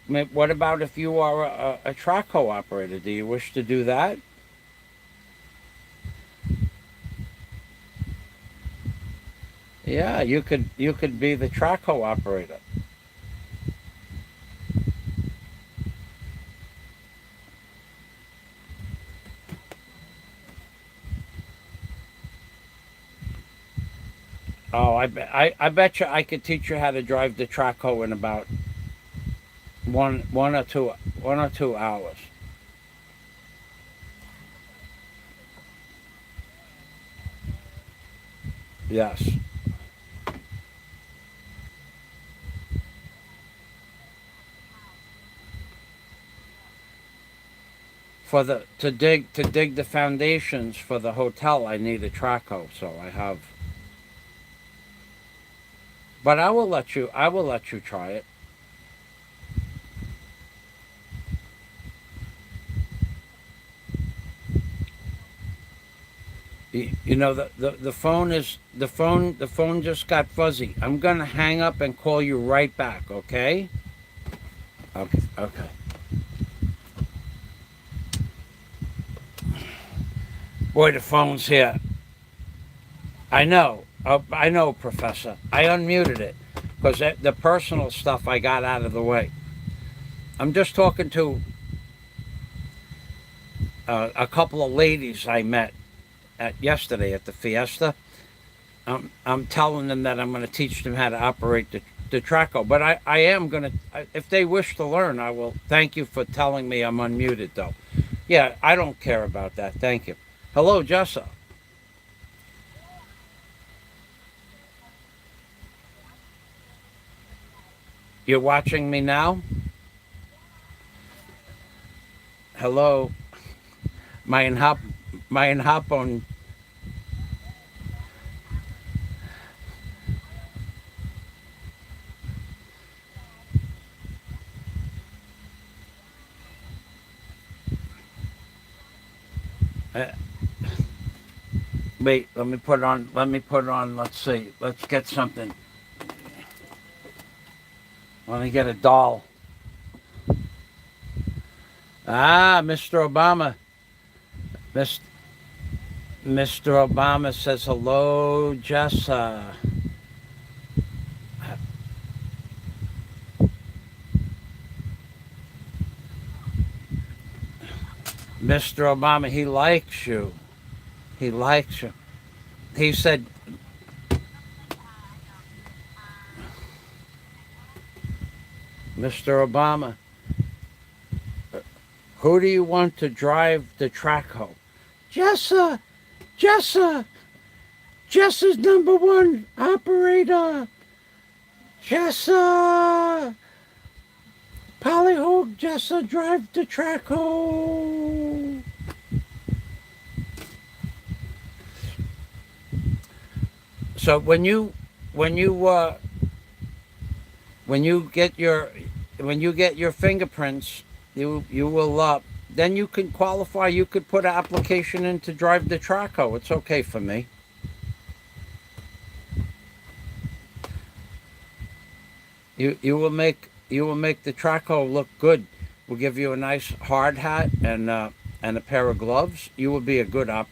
Speaker 1: if you are a Traco operator? Do you wish to do that? Yeah, you could be the Traco operator. Oh, I bet you I could teach you how to drive the Traco in about one or two hours. Yes. For the to dig the foundations for the hotel, I need a Traco, so I have. But I will let you try it. You know the phone just got fuzzy. I'm gonna hang up and call you right back, okay? Okay. Boy, the phone's here. I know. I know, Professor. I unmuted it because the personal stuff I got out of the way. I'm just talking to a couple of ladies I met yesterday at the fiesta. I'm telling them that I'm going to teach them how to operate the Traco. But I am going to, if they wish to learn, I will. Thank you for telling me I'm unmuted, though. Yeah, I don't care about that. Thank you. Hello, Jessa. You're watching me now? Hello. My hapon. Uh, wait, let me put on, let's see. Let's get something. Let me get a doll. Ah, Mr. Obama. Miss, Mr. Obama says hello, Jessa. Mr. Obama, he likes you. He likes you. He said, Mr. Obama, who do you want to drive the Traco? Jessa! Jessa! Jessa's number one operator! Jessa! Polyhog Jessa drive the Traco! So when you get your fingerprints, you will then you can qualify. You could put an application in to drive the Traco. It's okay for me. You will make the traco look good. We'll give you a nice hard hat and a pair of gloves. You will be a good op.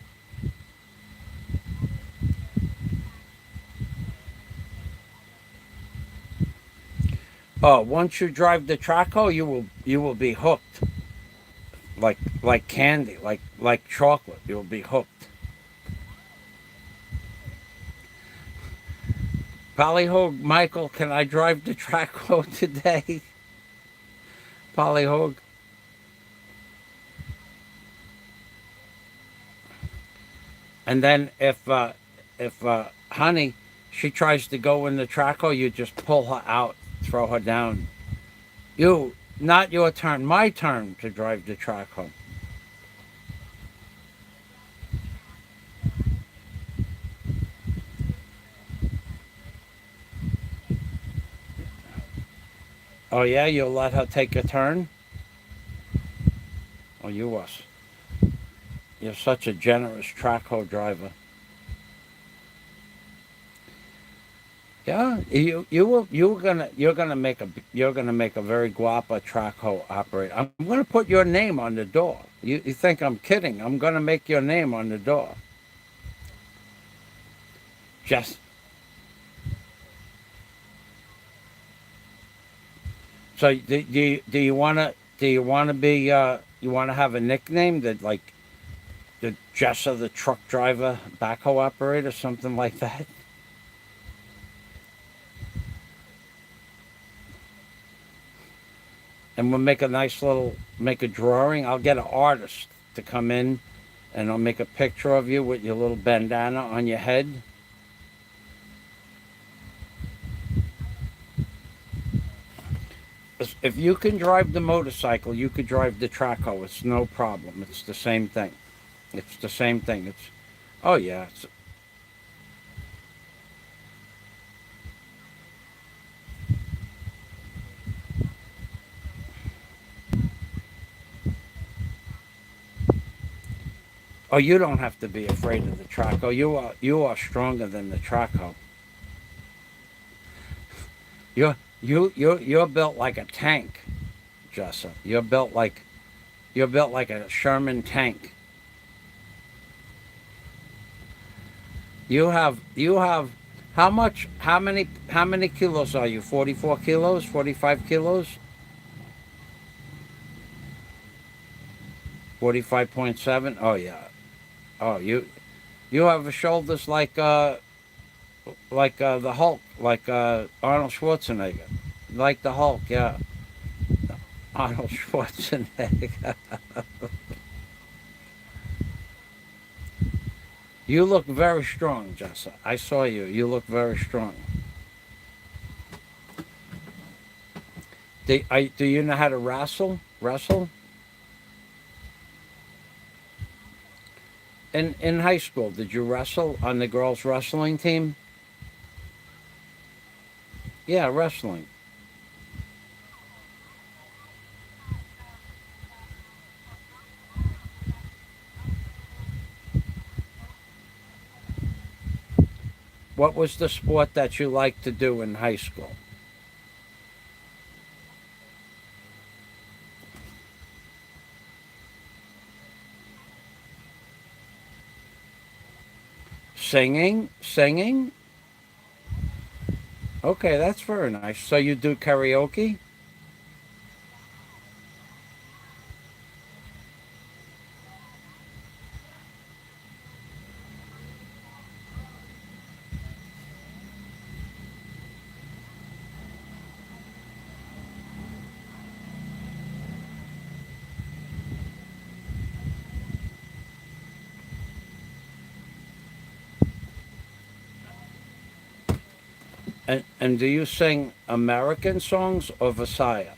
Speaker 1: Oh, once you drive the traco, you will be hooked like candy, like chocolate. You'll be hooked. Polyhogue, Michael, can I drive the traco today? Polyhogue. And then if honey, she tries to go in the traco, you just pull her out, throw her down. Not your turn, my turn to drive the traco. Oh yeah, you'll let her take a turn. Oh, you're such a generous traco driver. Yeah, you're gonna make a very guapa traco operator. I'm gonna put your name on the door. You think I'm kidding? I'm gonna make your name on the door. Just so do you wanna be you wanna have a nickname that like the Jessa the truck driver backhoe operator, something like that? And we'll make a drawing. I'll get an artist to come in and I'll make a picture of you with your little bandana on your head. If you can drive the motorcycle, you could drive the traco. It's no problem. It's the same thing. It's the same thing. Oh yeah. Oh, you don't have to be afraid of the traco. You are stronger than the traco. You're built like a tank, Jessa. You're built like a Sherman tank. You have how many kilos are you? 44 kilos? 45 kilos? 45.7? Oh yeah. Oh, you have shoulders like the Hulk, like Arnold Schwarzenegger. Like the Hulk, yeah. Arnold Schwarzenegger. You look very strong, Jessa. I saw you. You look very strong. Do you know how to wrestle? Wrestle? In high school, did you wrestle on the girls' wrestling team? Yeah, wrestling. What was the sport that you liked to do in high school? Singing? Singing? Okay, that's very nice. So you do karaoke? And do you sing American songs or Visaya?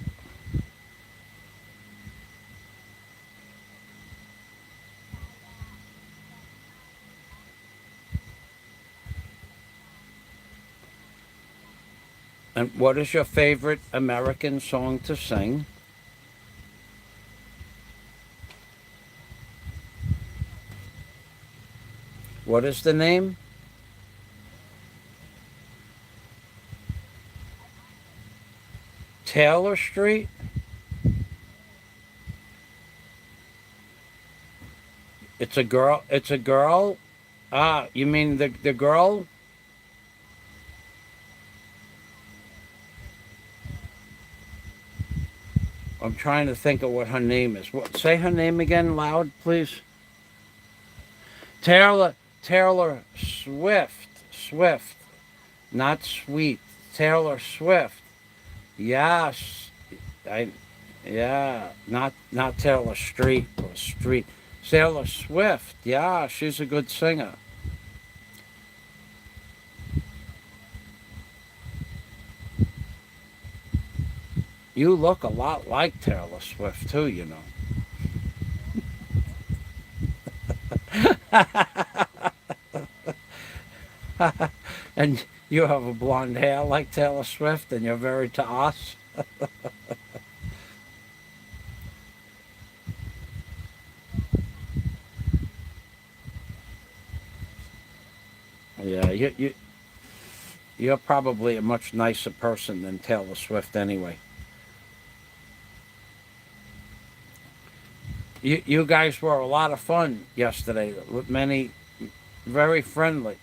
Speaker 1: And what is your favorite American song to sing? What is the name? Taylor Street? It's a girl. It's a girl. Ah, you mean the girl? I'm trying to think of what her name is. What? Say her name again, loud, please. Taylor Swift. Swift, not Sweet. Taylor Swift. Yes, I. Yeah, not Taylor Street or Street. Taylor Swift. Yeah, she's a good singer. You look a lot like Taylor Swift too, you know. And you have a blonde hair like Taylor Swift, and you're very to us. Yeah, you're probably a much nicer person than Taylor Swift anyway. You guys were a lot of fun yesterday. With many, very friendly.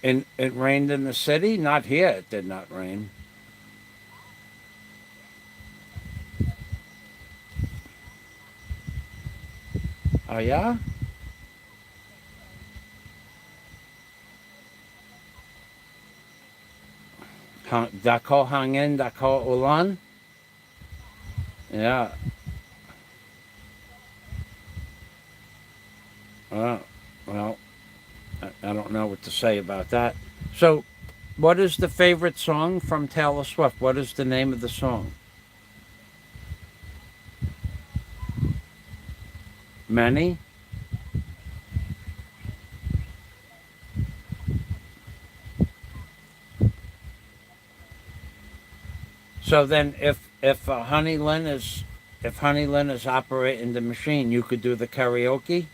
Speaker 1: And it rained in the city? Not here. It did not rain. Oh yeah? Dako hangin, dako ulan. Yeah. Uh, well, I don't know what to say about that. So, what is the favorite song from Taylor Swift? What is the name of the song? Many? So then, if Honey Lynn is if Honey Lynn is operating the machine, you could do the karaoke.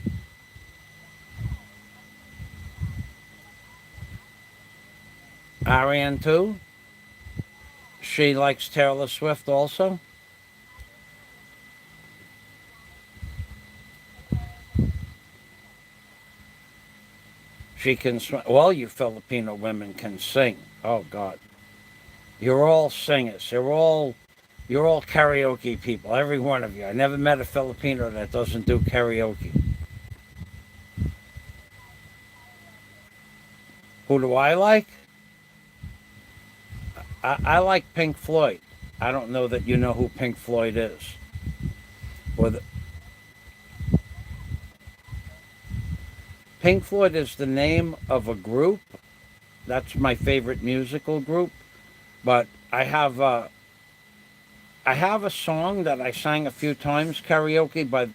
Speaker 1: Ariane too. She likes Taylor Swift also. She can. All you Filipino women can sing. Oh God, you're all singers. You're all karaoke people. Every one of you. I never met a Filipino that doesn't do karaoke. Who do I like? I like Pink Floyd. I don't know that you know who Pink Floyd is. Or the, Pink Floyd is the name of a group. That's my favorite musical group. But I have a song that I sang a few times karaoke. But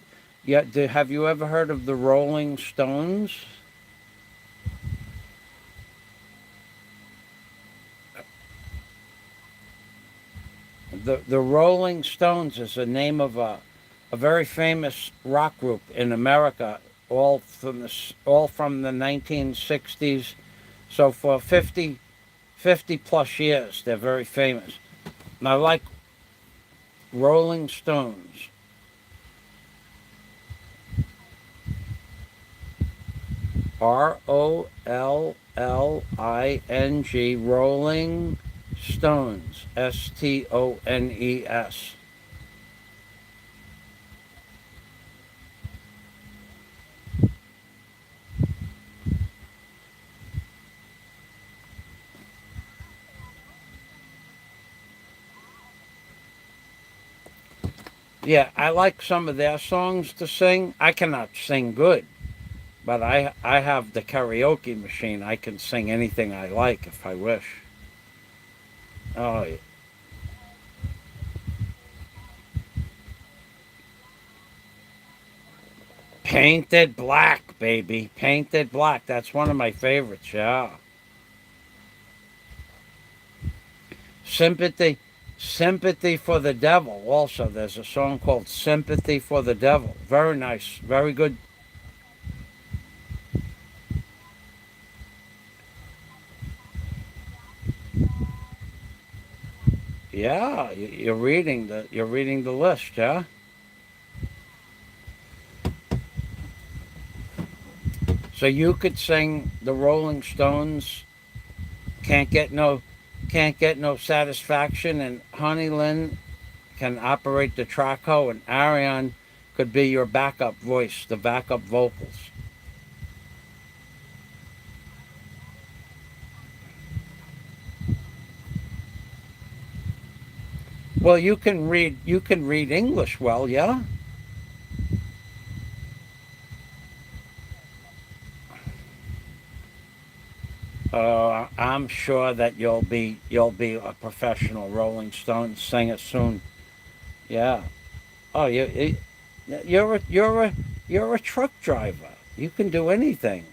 Speaker 1: yet, have you ever heard of the Rolling Stones? The Rolling Stones is the name of a very famous rock group in America, all from the 1960s. So for 50 plus years, they're very famous. And I like Rolling Stones. ROLLING, Rolling Stones. STONES. Yeah, I like some of their songs to sing. I cannot sing good, but I have the karaoke machine. I can sing anything I like if I wish. Oh, yeah. Painted Black, baby. Painted Black. That's one of my favorites, yeah. Sympathy for the Devil. Also, there's a song called Sympathy for the Devil. Very nice, very good. Yeah, you're reading the list, yeah? So you could sing the Rolling Stones can't get no satisfaction, and Honey Lynn can operate the traco, and Ariane could be your backup voice, the backup vocals. Well, you can read English well, yeah? I'm sure that you'll be a professional Rolling Stone singer soon. Yeah. Oh, you're a truck driver. You can do anything.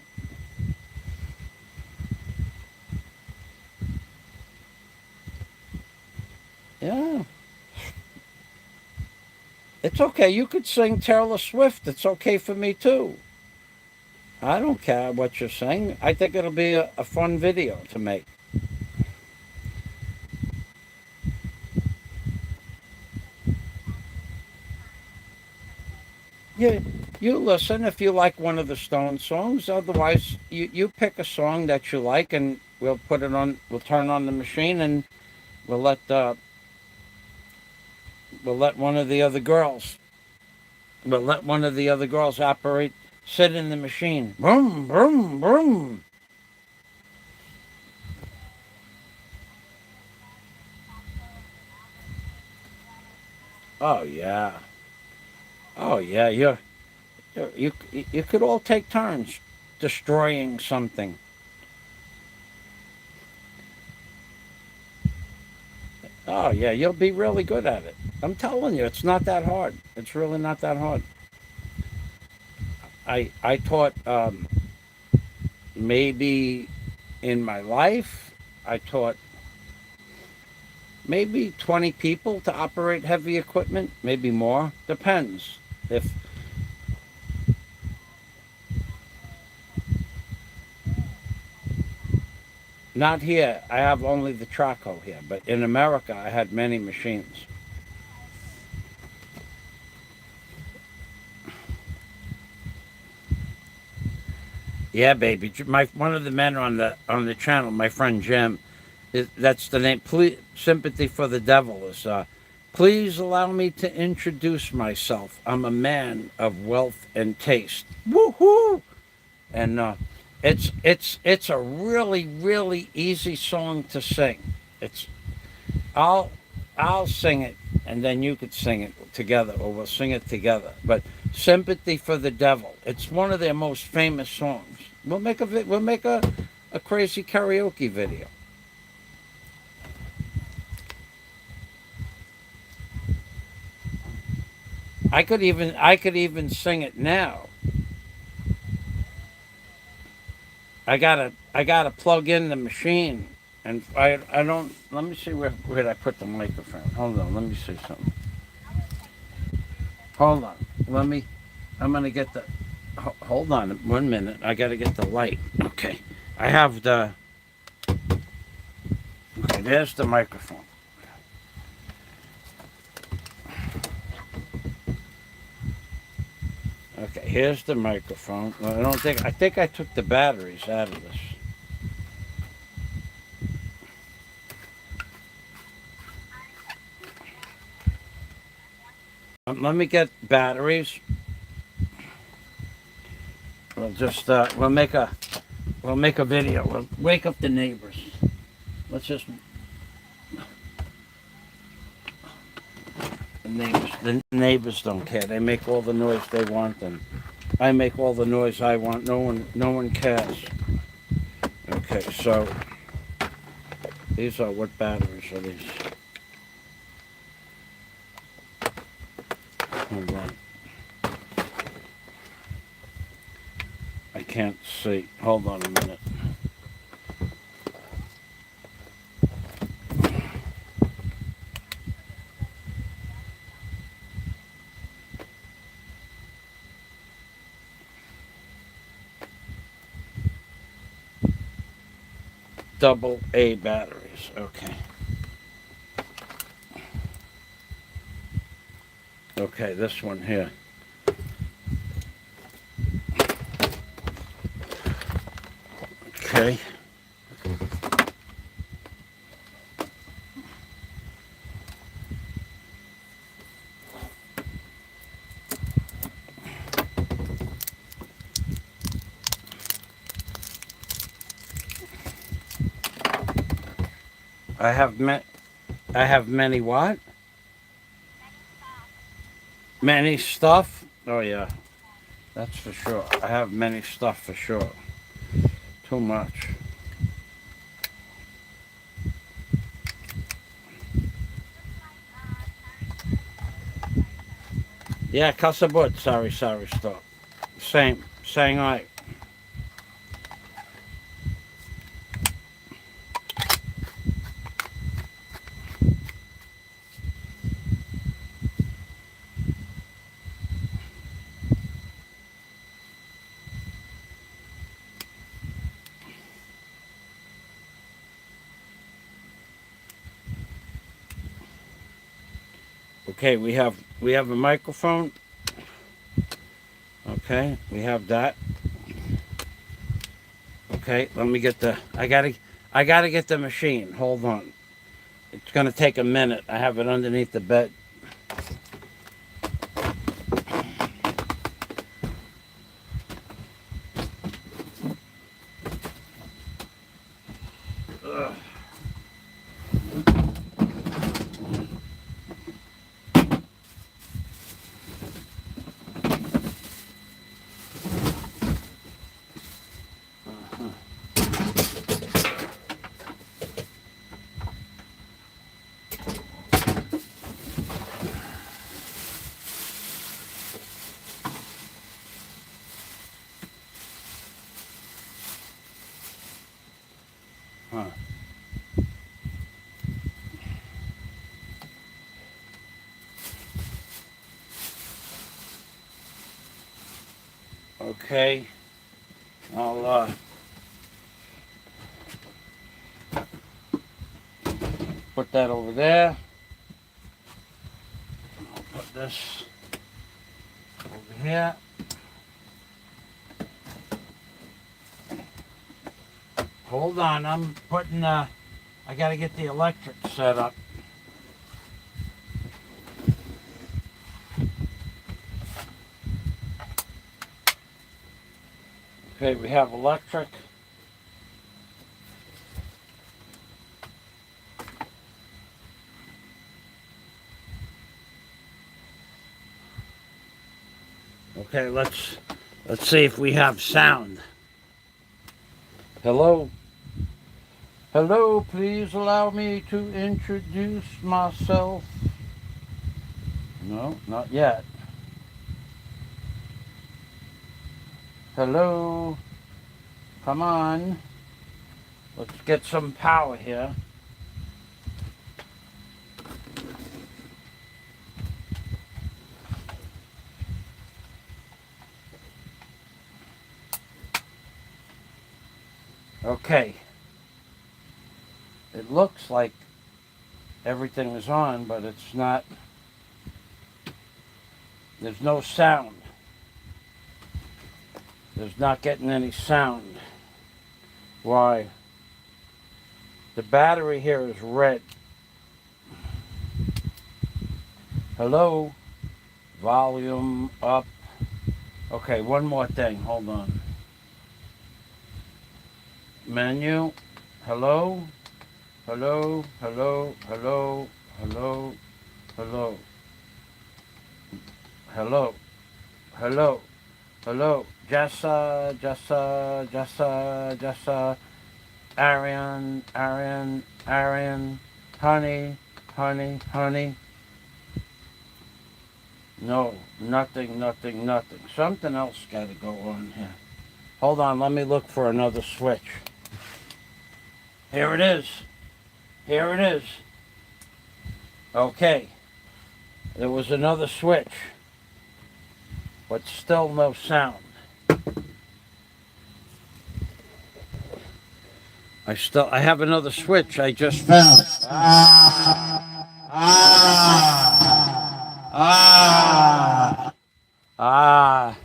Speaker 1: Yeah. It's okay. You could sing Taylor Swift. It's okay for me too. I don't care what you're saying. I think it'll be a fun video to make. You listen if you like one of the Stone songs. Otherwise, you pick a song that you like, and we'll put it on. We'll turn on the machine, and we'll let we'll let one of the other girls. We'll let one of the other girls operate. Sit in the machine. Boom, boom, boom. Oh yeah. Oh yeah. You could all take turns destroying something. Oh yeah, you'll be really good at it. I'm telling you, it's not that hard. It's really not that hard. I taught maybe in my life I taught maybe 20 people to operate heavy equipment, maybe more. Depends. If not here, I have only the Traco here, but in America I had many machines. Yeah, baby. My one of the men on the channel, my friend Jim, that's the name. Please, sympathy for the devil is. Please allow me to introduce myself. I'm a man of wealth and taste. Woohoo! And it's a really easy song to sing. It's I'll I'll sing it, and then you could sing it together, or we'll sing it together. But sympathy for the devil. It's one of their most famous songs. We'll make a crazy karaoke video. I could even sing it now. I gotta plug in the machine, and I don't. Let me see where I put the microphone. Hold on. Let me see something. Hold on. Let me. I'm gonna get the. Hold on 1 minute. I gotta get the light. Okay. I have the. Okay. There's the microphone. Okay. Here's the microphone. Well, I think I took the batteries out of this. Let me get batteries. We'll just we'll make a video. We'll wake up the neighbors. Let's just the neighbors don't care. They make all the noise they want, and I make all the noise I want. No one cares. Okay, so these are what batteries are these? Hold on. I can't see. Hold on a minute. Double A batteries. Okay. Okay, this one here. Okay. I have many what? Many stuff? Oh yeah, that's for sure. I have many stuff for sure. Too much. Yeah, kasabot. Sorry, stop. Same, saying I. Okay, we have a microphone. Okay, we have that. Okay, let me get the. I gotta get the machine. Hold on. It's gonna take a minute. I have it underneath the bed. Ugh. Huh. Okay, I'll put that over there. I'll put this over here. Hold on, I'm putting I gotta get the electric set up. Okay, we have electric. Okay, let's see if we have sound. Hello? Hello, please allow me to introduce myself. No, not yet. Hello? Come on. Let's get some power here. Okay. It looks like everything is on, but it's not. There's no sound. There's not getting any sound. Why? The battery here is red. Hello? Volume up. Okay, one more thing. Hold on. Menu. Hello? Hello? Hello? Hello? Hello? Hello? Hello? Hello? Hello? Jessa, Jessa, Jessa, Jessa. Arian, Arian, Arian. Honey, honey, honey. No, nothing, nothing, nothing. Something else got to go on here. Hold on, let me look for another switch. Here it is. Here it is. Okay. There was another switch, but still no sound. I have another switch I just found. Ah,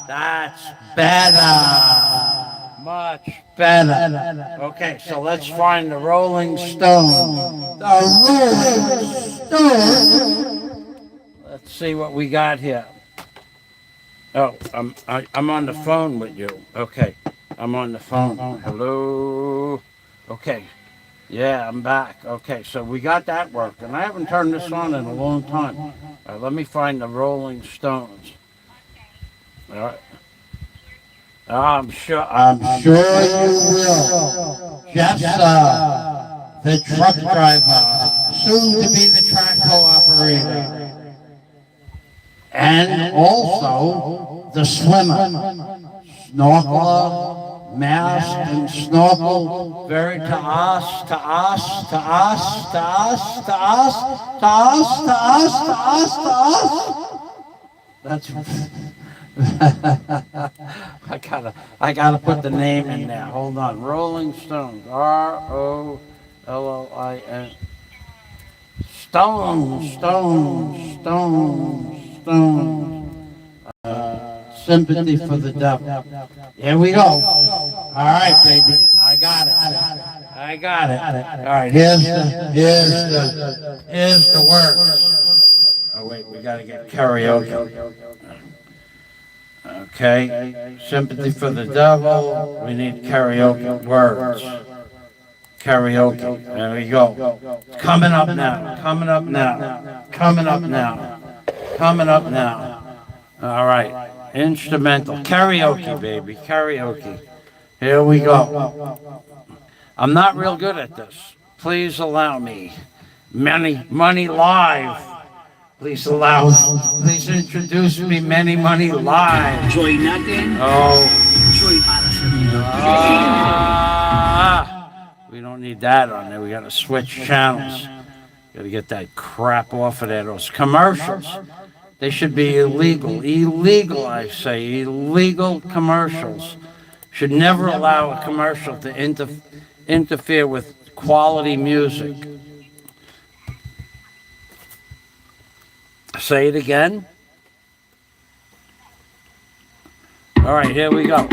Speaker 1: that's better. Much better. Okay, so let's find the Rolling Stone. The Rolling Stone. Let's see what we got here. Oh, I'm on the phone with you. Okay, I'm on the phone. Hello. Okay. Yeah, I'm back. Okay, so we got that working. I haven't turned this on in a long time. All right, let me find the Rolling Stones. All right. I'm sure you will. Just the truck driver, soon to be the track co-operator, and also the swimmer, snorkeler, mask and snorkel, very to us, to us, to us, to us, to us, to us, to us, to us, to us. That's I gotta put the name in there. Hold on. Rolling Stones. Rollin. Stones, Stones, Stones, Stones. Sympathy for the devil. Here we go. All right, baby. I got it. I got it. All right. Here's the words. Oh wait, we gotta get karaoke. Okay. Sympathy for the devil. We need karaoke words. Karaoke. There we go. Coming up now. Coming up now. Coming up now. Coming up now. All right. Instrumental. Karaoke, baby. Karaoke. Here we go. I'm not real good at this. Please allow me. Money Live. Please introduce me Money Live.
Speaker 5: Joy natin.
Speaker 1: Oh.
Speaker 5: Joy para sa mundo.
Speaker 1: We don't need that on there. We got to switch channels. Got to get that crap off of there. Those commercials. They should be illegal. Illegal, I say. Illegal commercials. Should never allow a commercial to interfere with quality music. Say it again. All right, here we go.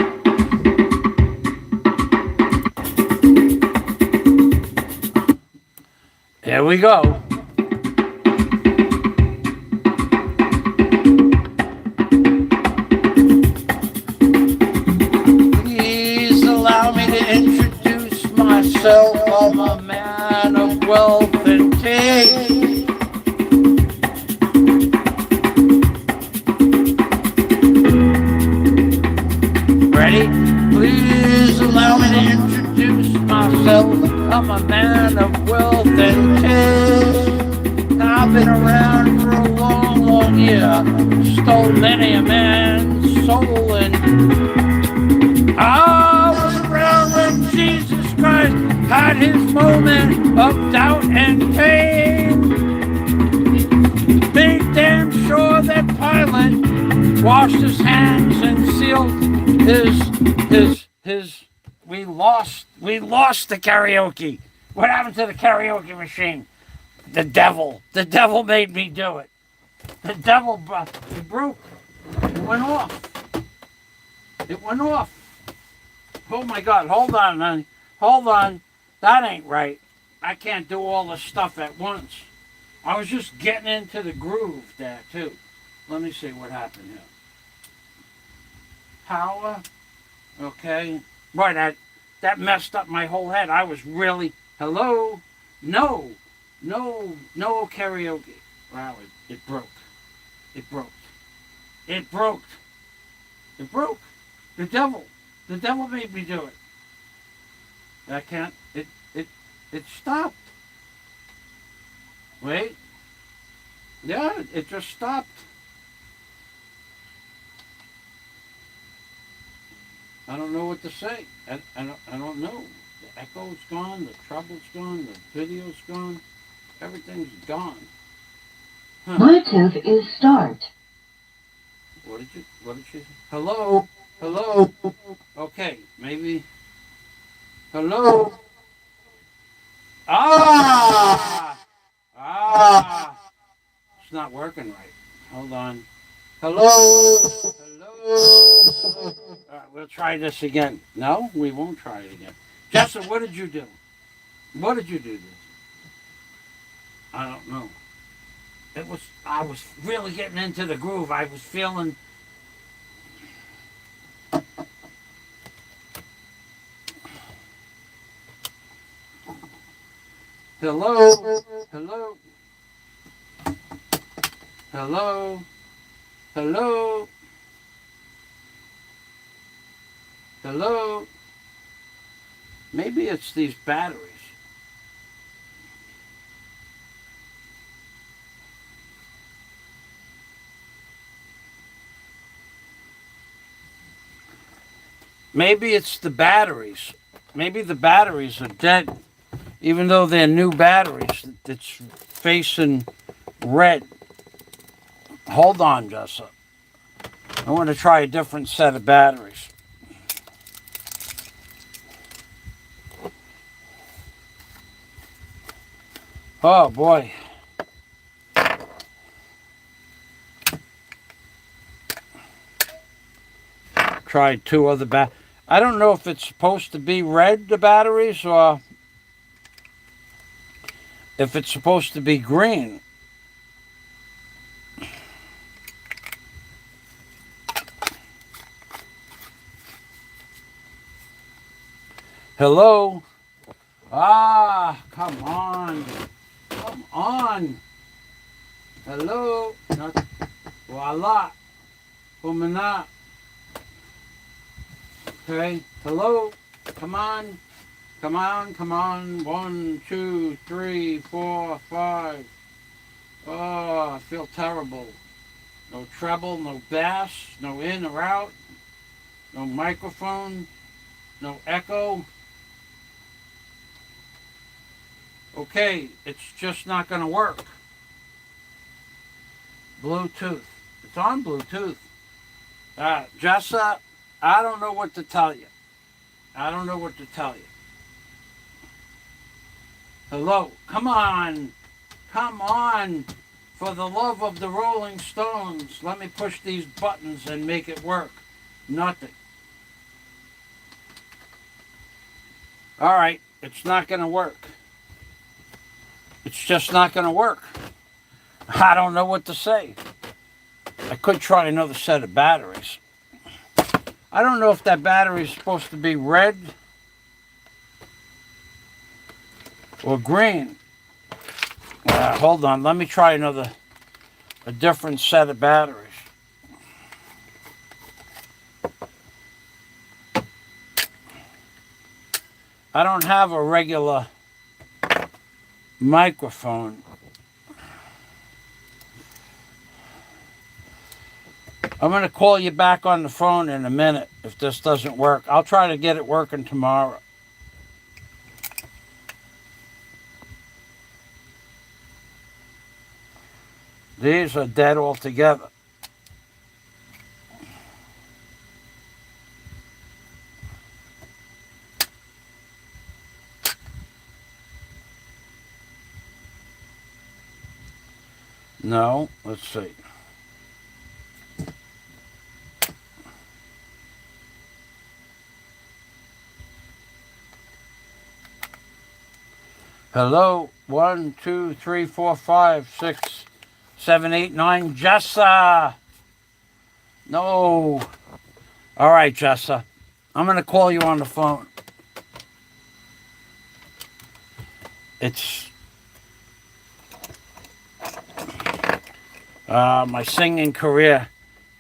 Speaker 1: Here we go. Please allow me to introduce myself. I'm a man of wealth and taste. Ready? Please allow me to introduce myself. I'm a man of wealth and taste. I've been around for a long, long year. Stole many a man's soul and I was around when Jesus Christ had his moment of doubt and pain. Made damn sure that Pilate washed his hands and sealed his we lost the karaoke. What happened to the karaoke machine? The devil made me do it. The devil it broke. It went off. Oh my God, hold on, honey. Hold on. That ain't right. I can't do all the stuff at once. I was just getting into the groove there too. Let me see what happened here. Power. Okay. Boy, that messed up my whole head. I was really, hello? No karaoke. Wow, it broke. It broke. The devil made me do it. I can't, it stopped. Wait. Yeah, it just stopped. I don't know what to say. I don't know. The echo's gone, the trouble's gone, the video's gone, everything's gone. Huh.
Speaker 6: Bluetooth is start.
Speaker 1: What did you say? Hello? Hello? Okay, maybe. Hello? Ah! Ah! It's not working right. Hold on. Hello? Hello? All right, we'll try this again. No, we won't try it again. Jessa, what did you do? What did you do this? I don't know. I was really getting into the groove. I was feeling. Hello? Hello? Hello? Hello? Hello? Maybe it's these batteries. Maybe it's the batteries. Maybe the batteries are dead. Even though they're new batteries, it's facing red. Hold on, Jessa. I want to try a different set of batteries. Oh boy. Tried two other I don't know if it's supposed to be red, the batteries, or if it's supposed to be green. Hello? Ah, come on. Come on. Hello? Not, voila. Humana. Okay. Hello? Come on. Come on, come on. 1, 2, 3, 4, 5. Oh, I feel terrible. No treble, no bass, no in or out, no microphone, no echo. Okay, it's just not going to work. Bluetooth. It's on Bluetooth. Jessa, I don't know what to tell you. I don't know what to tell you. Hello? Come on. Come on. For the love of the Rolling Stones, let me push these buttons and make it work. Nothing. All right, it's not going to work. It's just not going to work. I don't know what to say. I could try another set of batteries. I don't know if that battery is supposed to be red or green. Hold on, let me try a different set of batteries. I don't have a regular microphone. I'm going to call you back on the phone in a minute if this doesn't work. I'll try to get it working tomorrow. These are dead altogether. No, let's see. Hello, 1, 2, 3, 4, 5, 6, 7, 8, 9. Jessa! No. All right, Jessa. I'm going to call you on the phone. It's my singing career.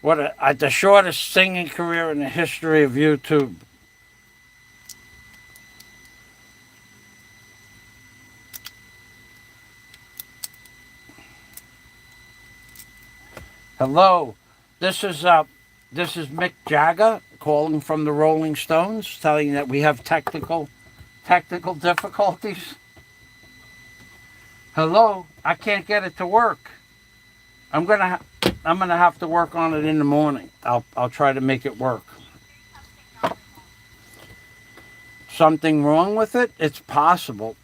Speaker 1: The shortest singing career in the history of YouTube. Hello, this is Mick Jagger calling from the Rolling Stones, telling you that we have technical difficulties. Hello, I can't get it to work. I'm gonna have to work on it in the morning. I'll try to make it work. something wrong with it? It's possible.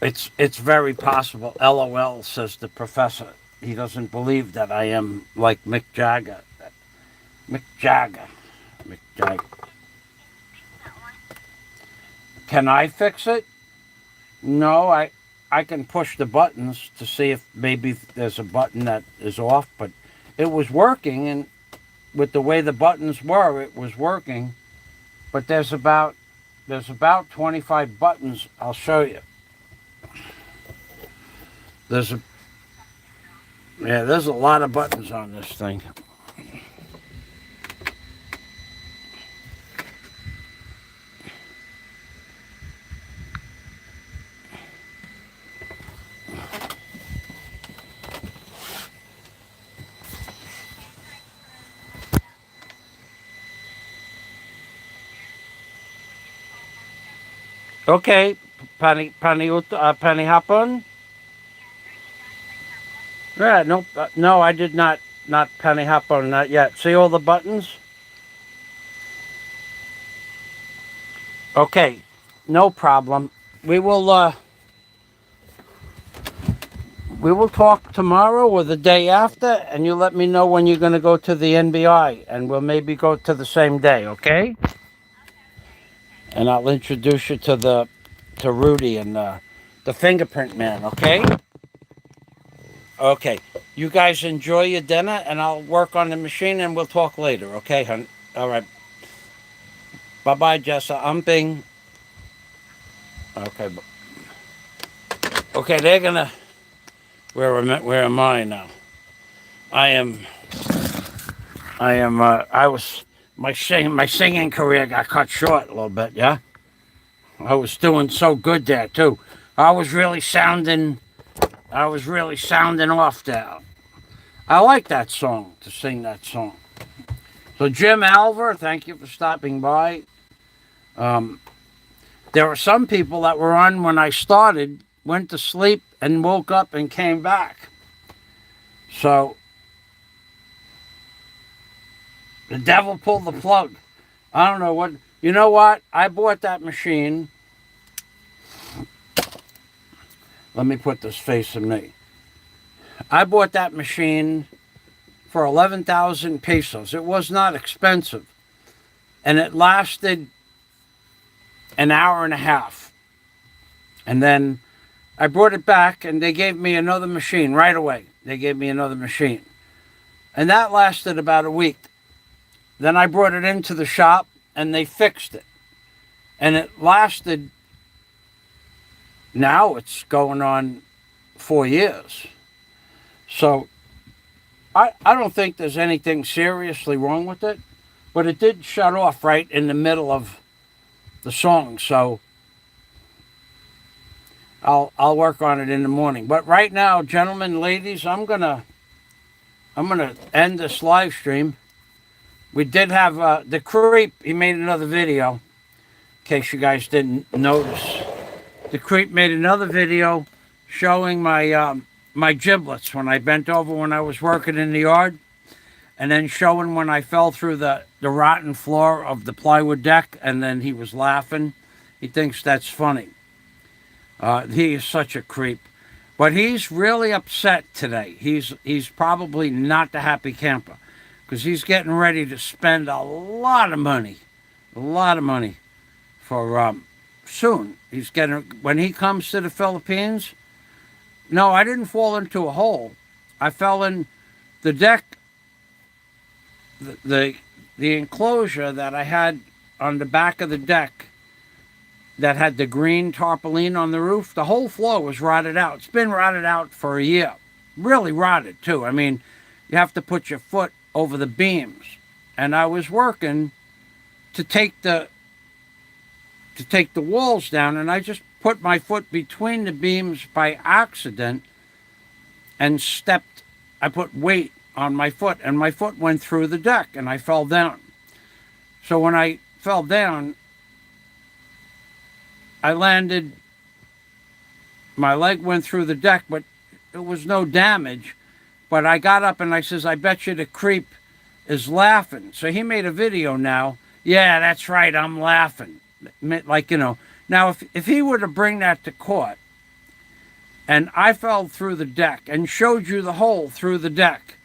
Speaker 1: It's very possible. LOL, says the professor. He doesn't believe that I am like Mick Jagger. Mick Jagger. Mick Jagger. Can I fix it? No, I can push the buttons to see if maybe there's a button that is off, but it was working, and with the way the buttons were, it was working. But there's about 25 buttons. I'll show you. There's a lot of buttons on this thing. Okay, Penny hapon? Yeah, no, I did not penny hapon, not yet. See all the buttons? Okay, no problem. We will talk tomorrow or the day after, and you let me know when you're going to go to the NBI, and we'll maybe go to the same day, okay? And I'll introduce you to Rudy and the fingerprint man, okay? Okay. You guys enjoy your dinner, and I'll work on the machine, and we'll talk later, okay, hon? All right. Bye-bye, Jessa. Umping. Okay. Okay, they're gonna. Where am I now? My singing career got cut short a little bit, yeah? I was doing so good there, too. I was really sounding off there. I like that song, to sing that song. So Jim Alver, thank you for stopping by. There were some people that were on when I started, went to sleep, and woke up and came back. So the devil pulled the plug. I don't know what. You know what? I bought that machine. Let me put this facing me. I bought that machine for 11,000 pesos. It was not expensive. And it lasted an hour and a half. And then I brought it back, and they gave me another machine right away. They gave me another machine. And that lasted about a week. Then I brought it into the shop, and they fixed it. And it lasted, now it's going on 4 years. So I don't think there's anything seriously wrong with it, but it did shut off right in the middle of the song. So I'll work on it in the morning. But right now, gentlemen, ladies, I'm gonna end this live stream. We did have the creep. He made another video. In case you guys didn't notice, the creep made another video showing my giblets when I bent over when I was working in the yard, and then showing when I fell through the rotten floor of the plywood deck, and then he was laughing. He thinks that's funny. He is such a creep. But he's really upset today. He's probably not the happy camper, because he's getting ready to spend a lot of money for soon. When he comes to the Philippines. No, I didn't fall into a hole. I fell in the deck, the enclosure that I had on the back of the deck that had the green tarpaulin on the roof. The whole floor was rotted out. It's been rotted out for a year. Really rotted, too. I mean, you have to put your foot over the beams. And I was working to take the walls down, and I just put my foot between the beams by accident and stepped. I put weight on my foot, and my foot went through the deck, and I fell down. So when I fell down, I landed, my leg went through the deck, but it was no damage. But I got up and I says, I bet you the creep is laughing. So he made a video now. Yeah, that's right, I'm laughing. Like, now if he were to bring that to court and I fell through the deck and showed you the hole through the deck,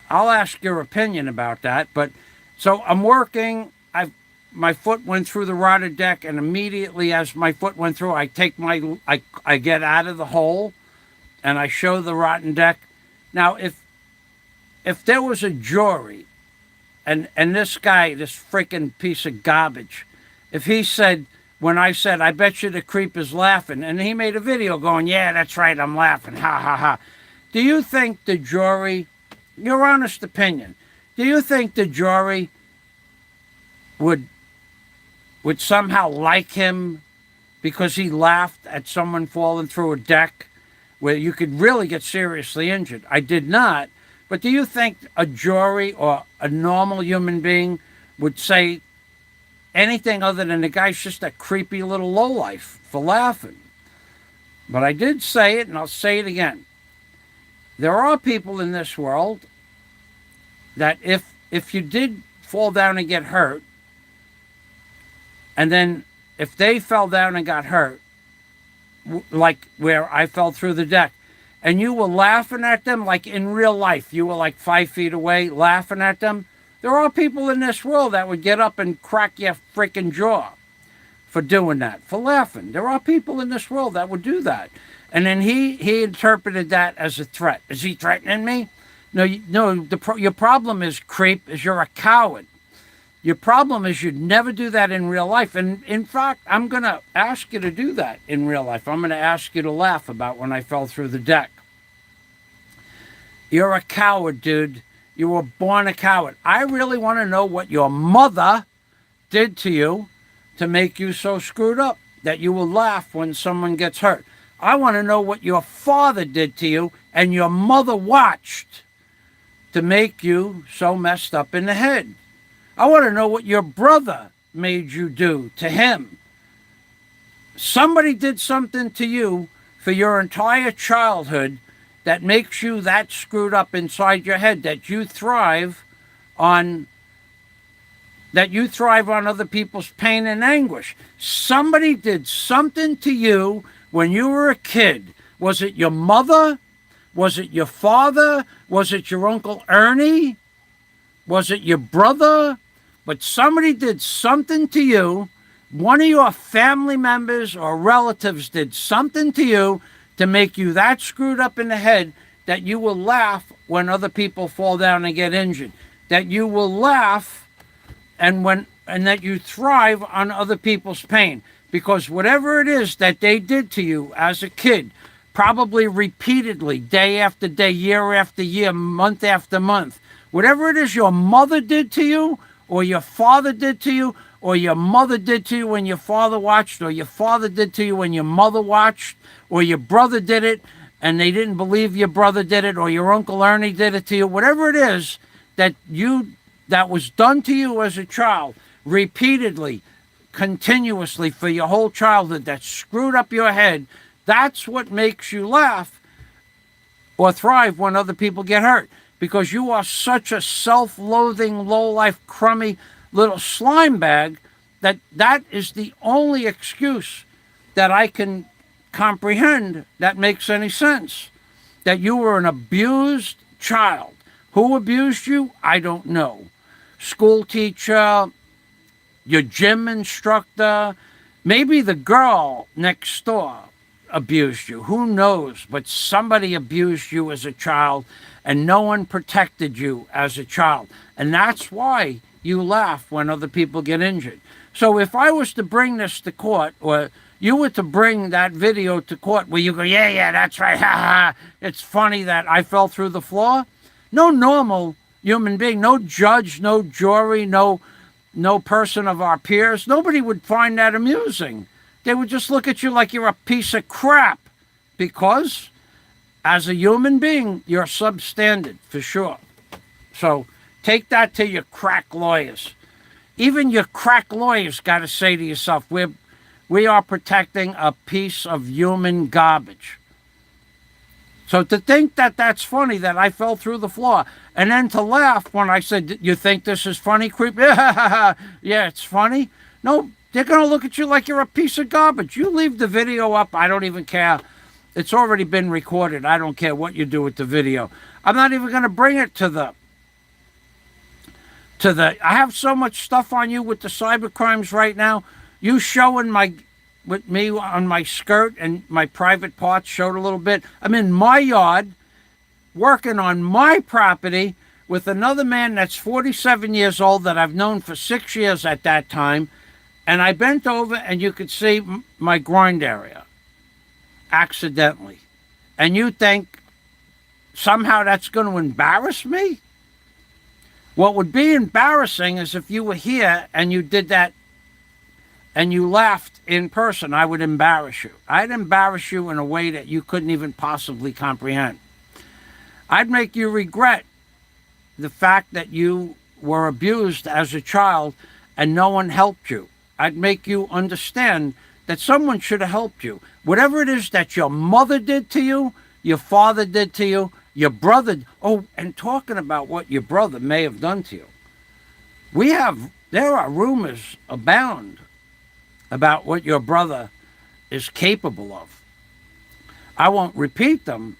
Speaker 1: I'll ask your opinion about that. But so I'm working, my foot went through the rotted deck, and immediately as my foot went through, I get out of the hole and I show the rotten deck. Now if there was a jury and this guy, this freaking piece of garbage, if he said, when I said, I bet you the creep is laughing, and he made a video going, yeah, that's right, I'm laughing, ha, ha, ha. Do you think the jury, your honest opinion, do you think the jury would somehow like him because he laughed at someone falling through a deck where you could really get seriously injured? I did not. But do you think a jury or a normal human being would say anything other than the guy's just a creepy little lowlife for laughing? But I did say it, and I'll say it again. There are people in this world that if you did fall down and get hurt, and then if they fell down and got hurt, like where I fell through the deck, and you were laughing at them like in real life, you were like 5 feet away laughing at them, there are people in this world that would get up and crack your freaking jaw for doing that, for laughing. There are people in this world that would do that. And then he interpreted that as a threat. Is he threatening me? No, your problem is, creep, is you're a coward. Your problem is you'd never do that in real life. And in fact, I'm going to ask you to do that in real life. I'm going to ask you to laugh about when I fell through the deck. You're a coward, dude. You were born a coward. I really want to know what your mother did to you to make you so screwed up that you will laugh when someone gets hurt. I want to know what your father did to you and your mother watched to make you so messed up in the head. I want to know what your brother made you do to him. Somebody did something to you for your entire childhood that makes you that screwed up inside your head that you thrive on other people's pain and anguish. Somebody did something to you when you were a kid. Was it your mother? Was it your father? Was it your Uncle Ernie? Was it your brother? But somebody did something to you. One of your family members or relatives did something to you to make you that screwed up in the head that you will laugh when other people fall down and get injured. That you will laugh and that you thrive on other people's pain. Because whatever it is that they did to you as a kid, probably repeatedly, day after day, year after year, month after month, whatever it is your mother did to you, or your father did to you, or your mother did to you when your father watched, or your father did to you when your mother watched, or your brother did it and they didn't believe your brother did it, or your Uncle Ernie did it to you, whatever it is that was done to you as a child, repeatedly, continuously for your whole childhood, that screwed up your head, that's what makes you laugh or thrive when other people get hurt. Because you are such a self-loathing, low-life, crummy little slime bag that is the only excuse that I can comprehend that makes any sense. That you were an abused child. Who abused you? I don't know. School teacher, your gym instructor, maybe the girl next door abused you. Who knows? But somebody abused you as a child, and no one protected you as a child. And that's why you laugh when other people get injured. So if I was to bring this to court, or you were to bring that video to court where you go, yeah, that's right, ha ha, it's funny that I fell through the floor. No normal human being, no judge, no jury, no person of our peers, nobody would find that amusing. They would just look at you like you're a piece of crap, because as a human being, you're substandard, for sure. So take that to your crack lawyers. Even your crack lawyers got to say to yourself, we are protecting a piece of human garbage. So to think that that's funny, that I fell through the floor, and then to laugh when I said, you think this is funny, creep? Yeah, it's funny. No, they're going to look at you like you're a piece of garbage. You leave the video up, I don't even care. It's already been recorded. I don't care what you do with the video. I'm not even going to bring it to the I have so much stuff on you with the cyber crimes right now. You showing with me on my skirt and my private parts showed a little bit. I'm in my yard working on my property with another man that's 47 years old that I've known for 6 years at that time. And I bent over and you could see my groin area accidentally. And you think somehow that's going to embarrass me? What would be embarrassing is if you were here and you did that and you laughed in person. I would embarrass you. I'd embarrass you in a way that you couldn't even possibly comprehend. I'd make you regret the fact that you were abused as a child and no one helped you. I'd make you understand that someone should have helped you. Whatever it is that your mother did to you, your father did to you, your brother. Oh, and talking about what your brother may have done to you. There are rumors abound about what your brother is capable of. I won't repeat them,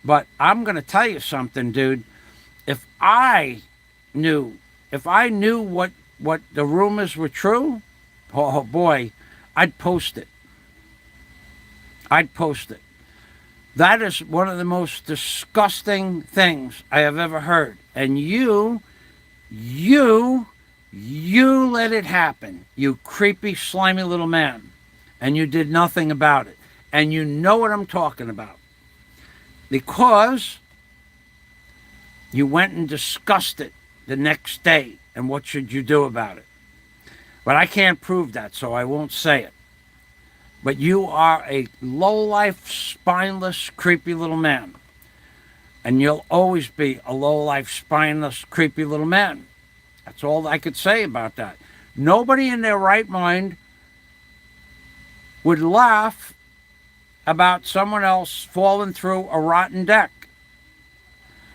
Speaker 1: but I'm going to tell you something, dude. If I knew what the rumors were true, oh boy, I'd post it. That is one of the most disgusting things I have ever heard. And you let it happen, you creepy, slimy little man. And you did nothing about it. And you know what I'm talking about. Because you went and discussed it the next day. And what should you do about it? But I can't prove that, so I won't say it. But you are a low-life, spineless, creepy little man. And you'll always be a low-life, spineless, creepy little man. That's all I could say about that. Nobody in their right mind would laugh about someone else falling through a rotten deck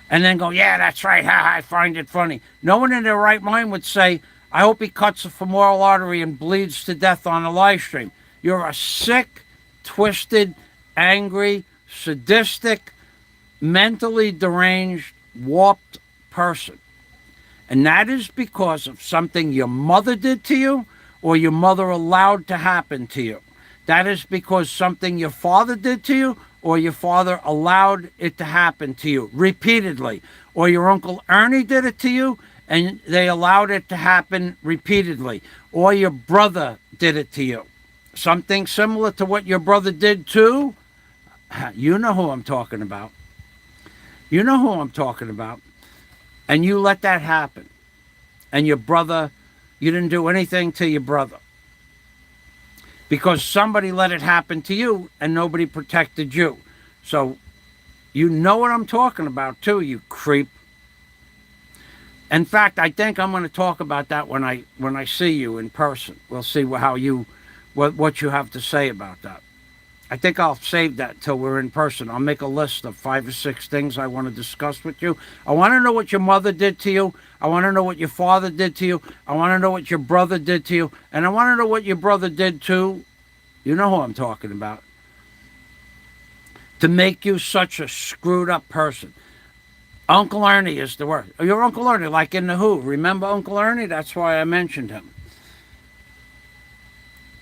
Speaker 1: and then go, yeah, that's right, I find it funny. No one in their right mind would say, I hope he cuts a femoral artery and bleeds to death on a live stream. You're a sick, twisted, angry, sadistic, mentally deranged, warped person. And that is because of something your mother did to you or your mother allowed to happen to you. That is because something your father did to you or your father allowed it to happen to you repeatedly. Or your Uncle Ernie did it to you and they allowed it to happen repeatedly. Or your brother did it to you. Something similar to what your brother did too. You know who I'm talking about. You know who I'm talking about. And you let that happen. And your brother, you didn't do anything to your brother. Because somebody let it happen to you and nobody protected you. So you know what I'm talking about too, you creep. In fact, I think I'm going to talk about that when I see you in person. We'll see what you have to say about that. I think I'll save that till we're in person. I'll make a list of 5 or 6 things I want to discuss with you. I want to know what your mother did to you. I want to know what your father did to you. I want to know what your brother did to you. And I want to know what your brother did to, you know who I'm talking about, to make you such a screwed up person. Uncle Ernie is the word. Your Uncle Ernie, like in The Who. Remember Uncle Ernie? That's why I mentioned him.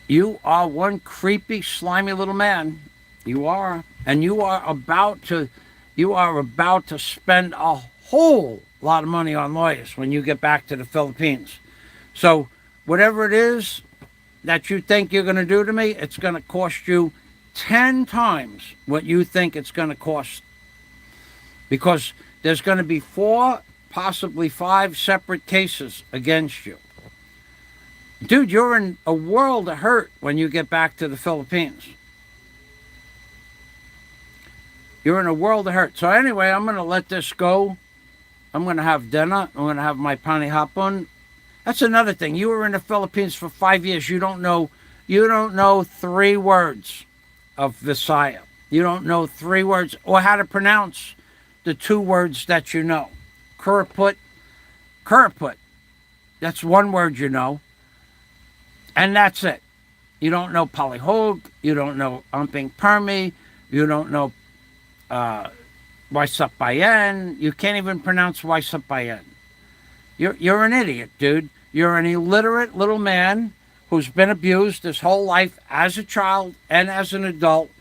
Speaker 1: You are one creepy, slimy little man. You are. And you are about to spend a whole lot of money on lawyers when you get back to the Philippines. So whatever it is that you think you're going to do to me, it's going to cost you 10 times what you think it's going to cost. Because there's going to be 4, possibly 5 separate cases against you. Dude, you're in a world of hurt when you get back to the Philippines. You're in a world of hurt. So anyway, I'm going to let this go. I'm going to have dinner. I'm going to have my pani hapon. That's another thing. You were in the Philippines for 5 years. You don't know 3 words of Visaya. You don't know 3 words or how to pronounce the 2 words that you know. Kuraput. That's 1 word you know. And that's it. You don't know Polly Hoag. You don't know Umping Permy. You don't know Waisappayen. You can't even pronounce Waisappayen. You're an idiot, dude. You're an illiterate little man who's been abused his whole life as a child and as an adult.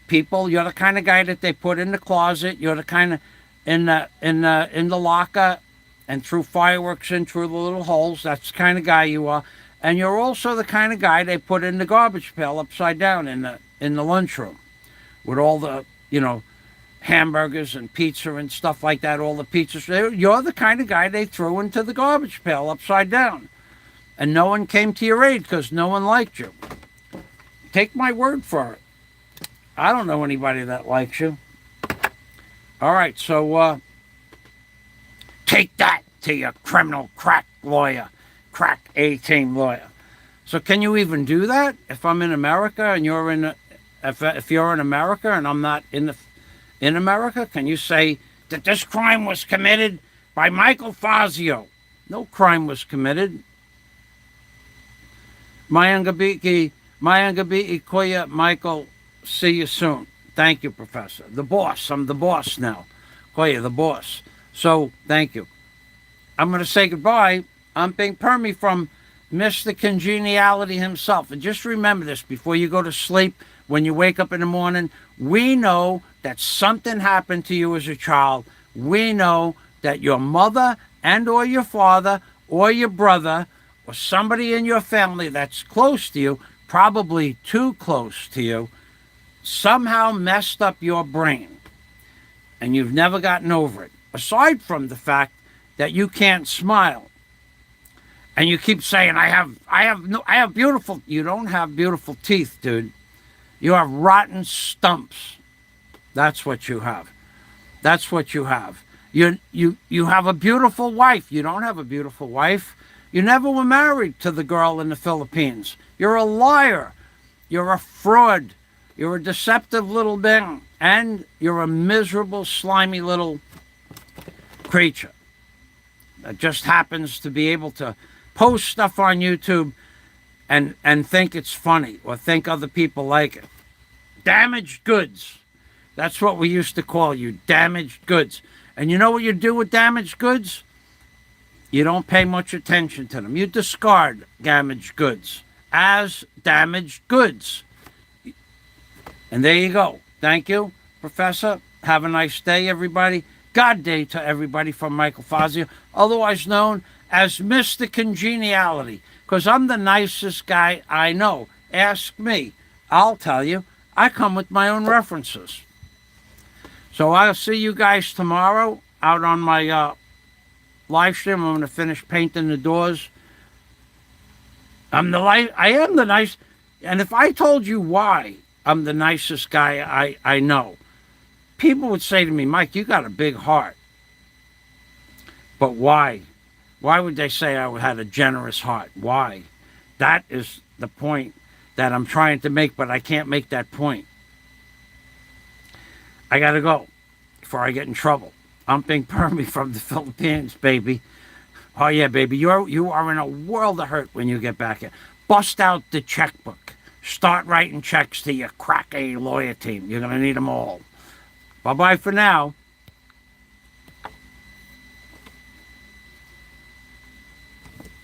Speaker 1: People, you're the kind of guy that they put in the closet. You're the kind of in the locker and threw fireworks in through the little holes. That's the kind of guy you are. And you're also the kind of guy they put in the garbage pail upside down in the lunchroom with all the, hamburgers and pizza and stuff like that, all the pizzas. You're the kind of guy they threw into the garbage pail upside down. And no one came to your aid because no one liked you. Take my word for it. I don't know anybody that likes you. All right, so take that to your criminal crack lawyer, crack A-team lawyer. So can you even do that if I'm in America and you're if you're in America and I'm not in America? Can you say that this crime was committed by Michael Fazio? No crime was committed. Mayangabiki Koya Michael, see you soon. Thank you, Professor. The boss. I'm the boss now. Koya, the boss. So, thank you. I'm going to say goodbye. I'm Pink Permy from Mr. Congeniality himself. And just remember this before you go to sleep, when you wake up in the morning, we know that something happened to you as a child. We know that your mother and or your father or your brother or somebody in your family that's close to you, probably too close to you, somehow messed up your brain. And you've never gotten over it. Aside from the fact that you can't smile. And you keep saying, I have beautiful. You don't have beautiful teeth, dude. You have rotten stumps. That's what you have. That's what you have. You have a beautiful wife. You don't have a beautiful wife. You never were married to the girl in the Philippines. You're a liar. You're a fraud. You're a deceptive little thing. And you're a miserable, slimy little creature that just happens to be able to post stuff on YouTube and think it's funny or think other people like it. Damaged goods. That's what we used to call you, damaged goods. And you know what you do with damaged goods? You don't pay much attention to them. You discard damaged goods as damaged goods. And there you go. Thank you, Professor. Have a nice day, everybody. God day to everybody from Michael Fazio, otherwise known as Mr. Congeniality, because I'm the nicest guy I know. Ask me. I'll tell you. I come with my own references. So I'll see you guys tomorrow out on my live stream. I'm going to finish painting the doors. I am the nice. And if I told you why I'm the nicest guy I know, people would say to me, Mike, you got a big heart. But why? Why would they say I had a generous heart? Why? That is the point that I'm trying to make, but I can't make that point. I got to go before I get in trouble. I'm Pink Permy from the Philippines, baby. Oh, yeah, baby. You are in a world of hurt when you get back here. Bust out the checkbook. Start writing checks to your crack A lawyer team. You're going to need them all. Bye-bye for now.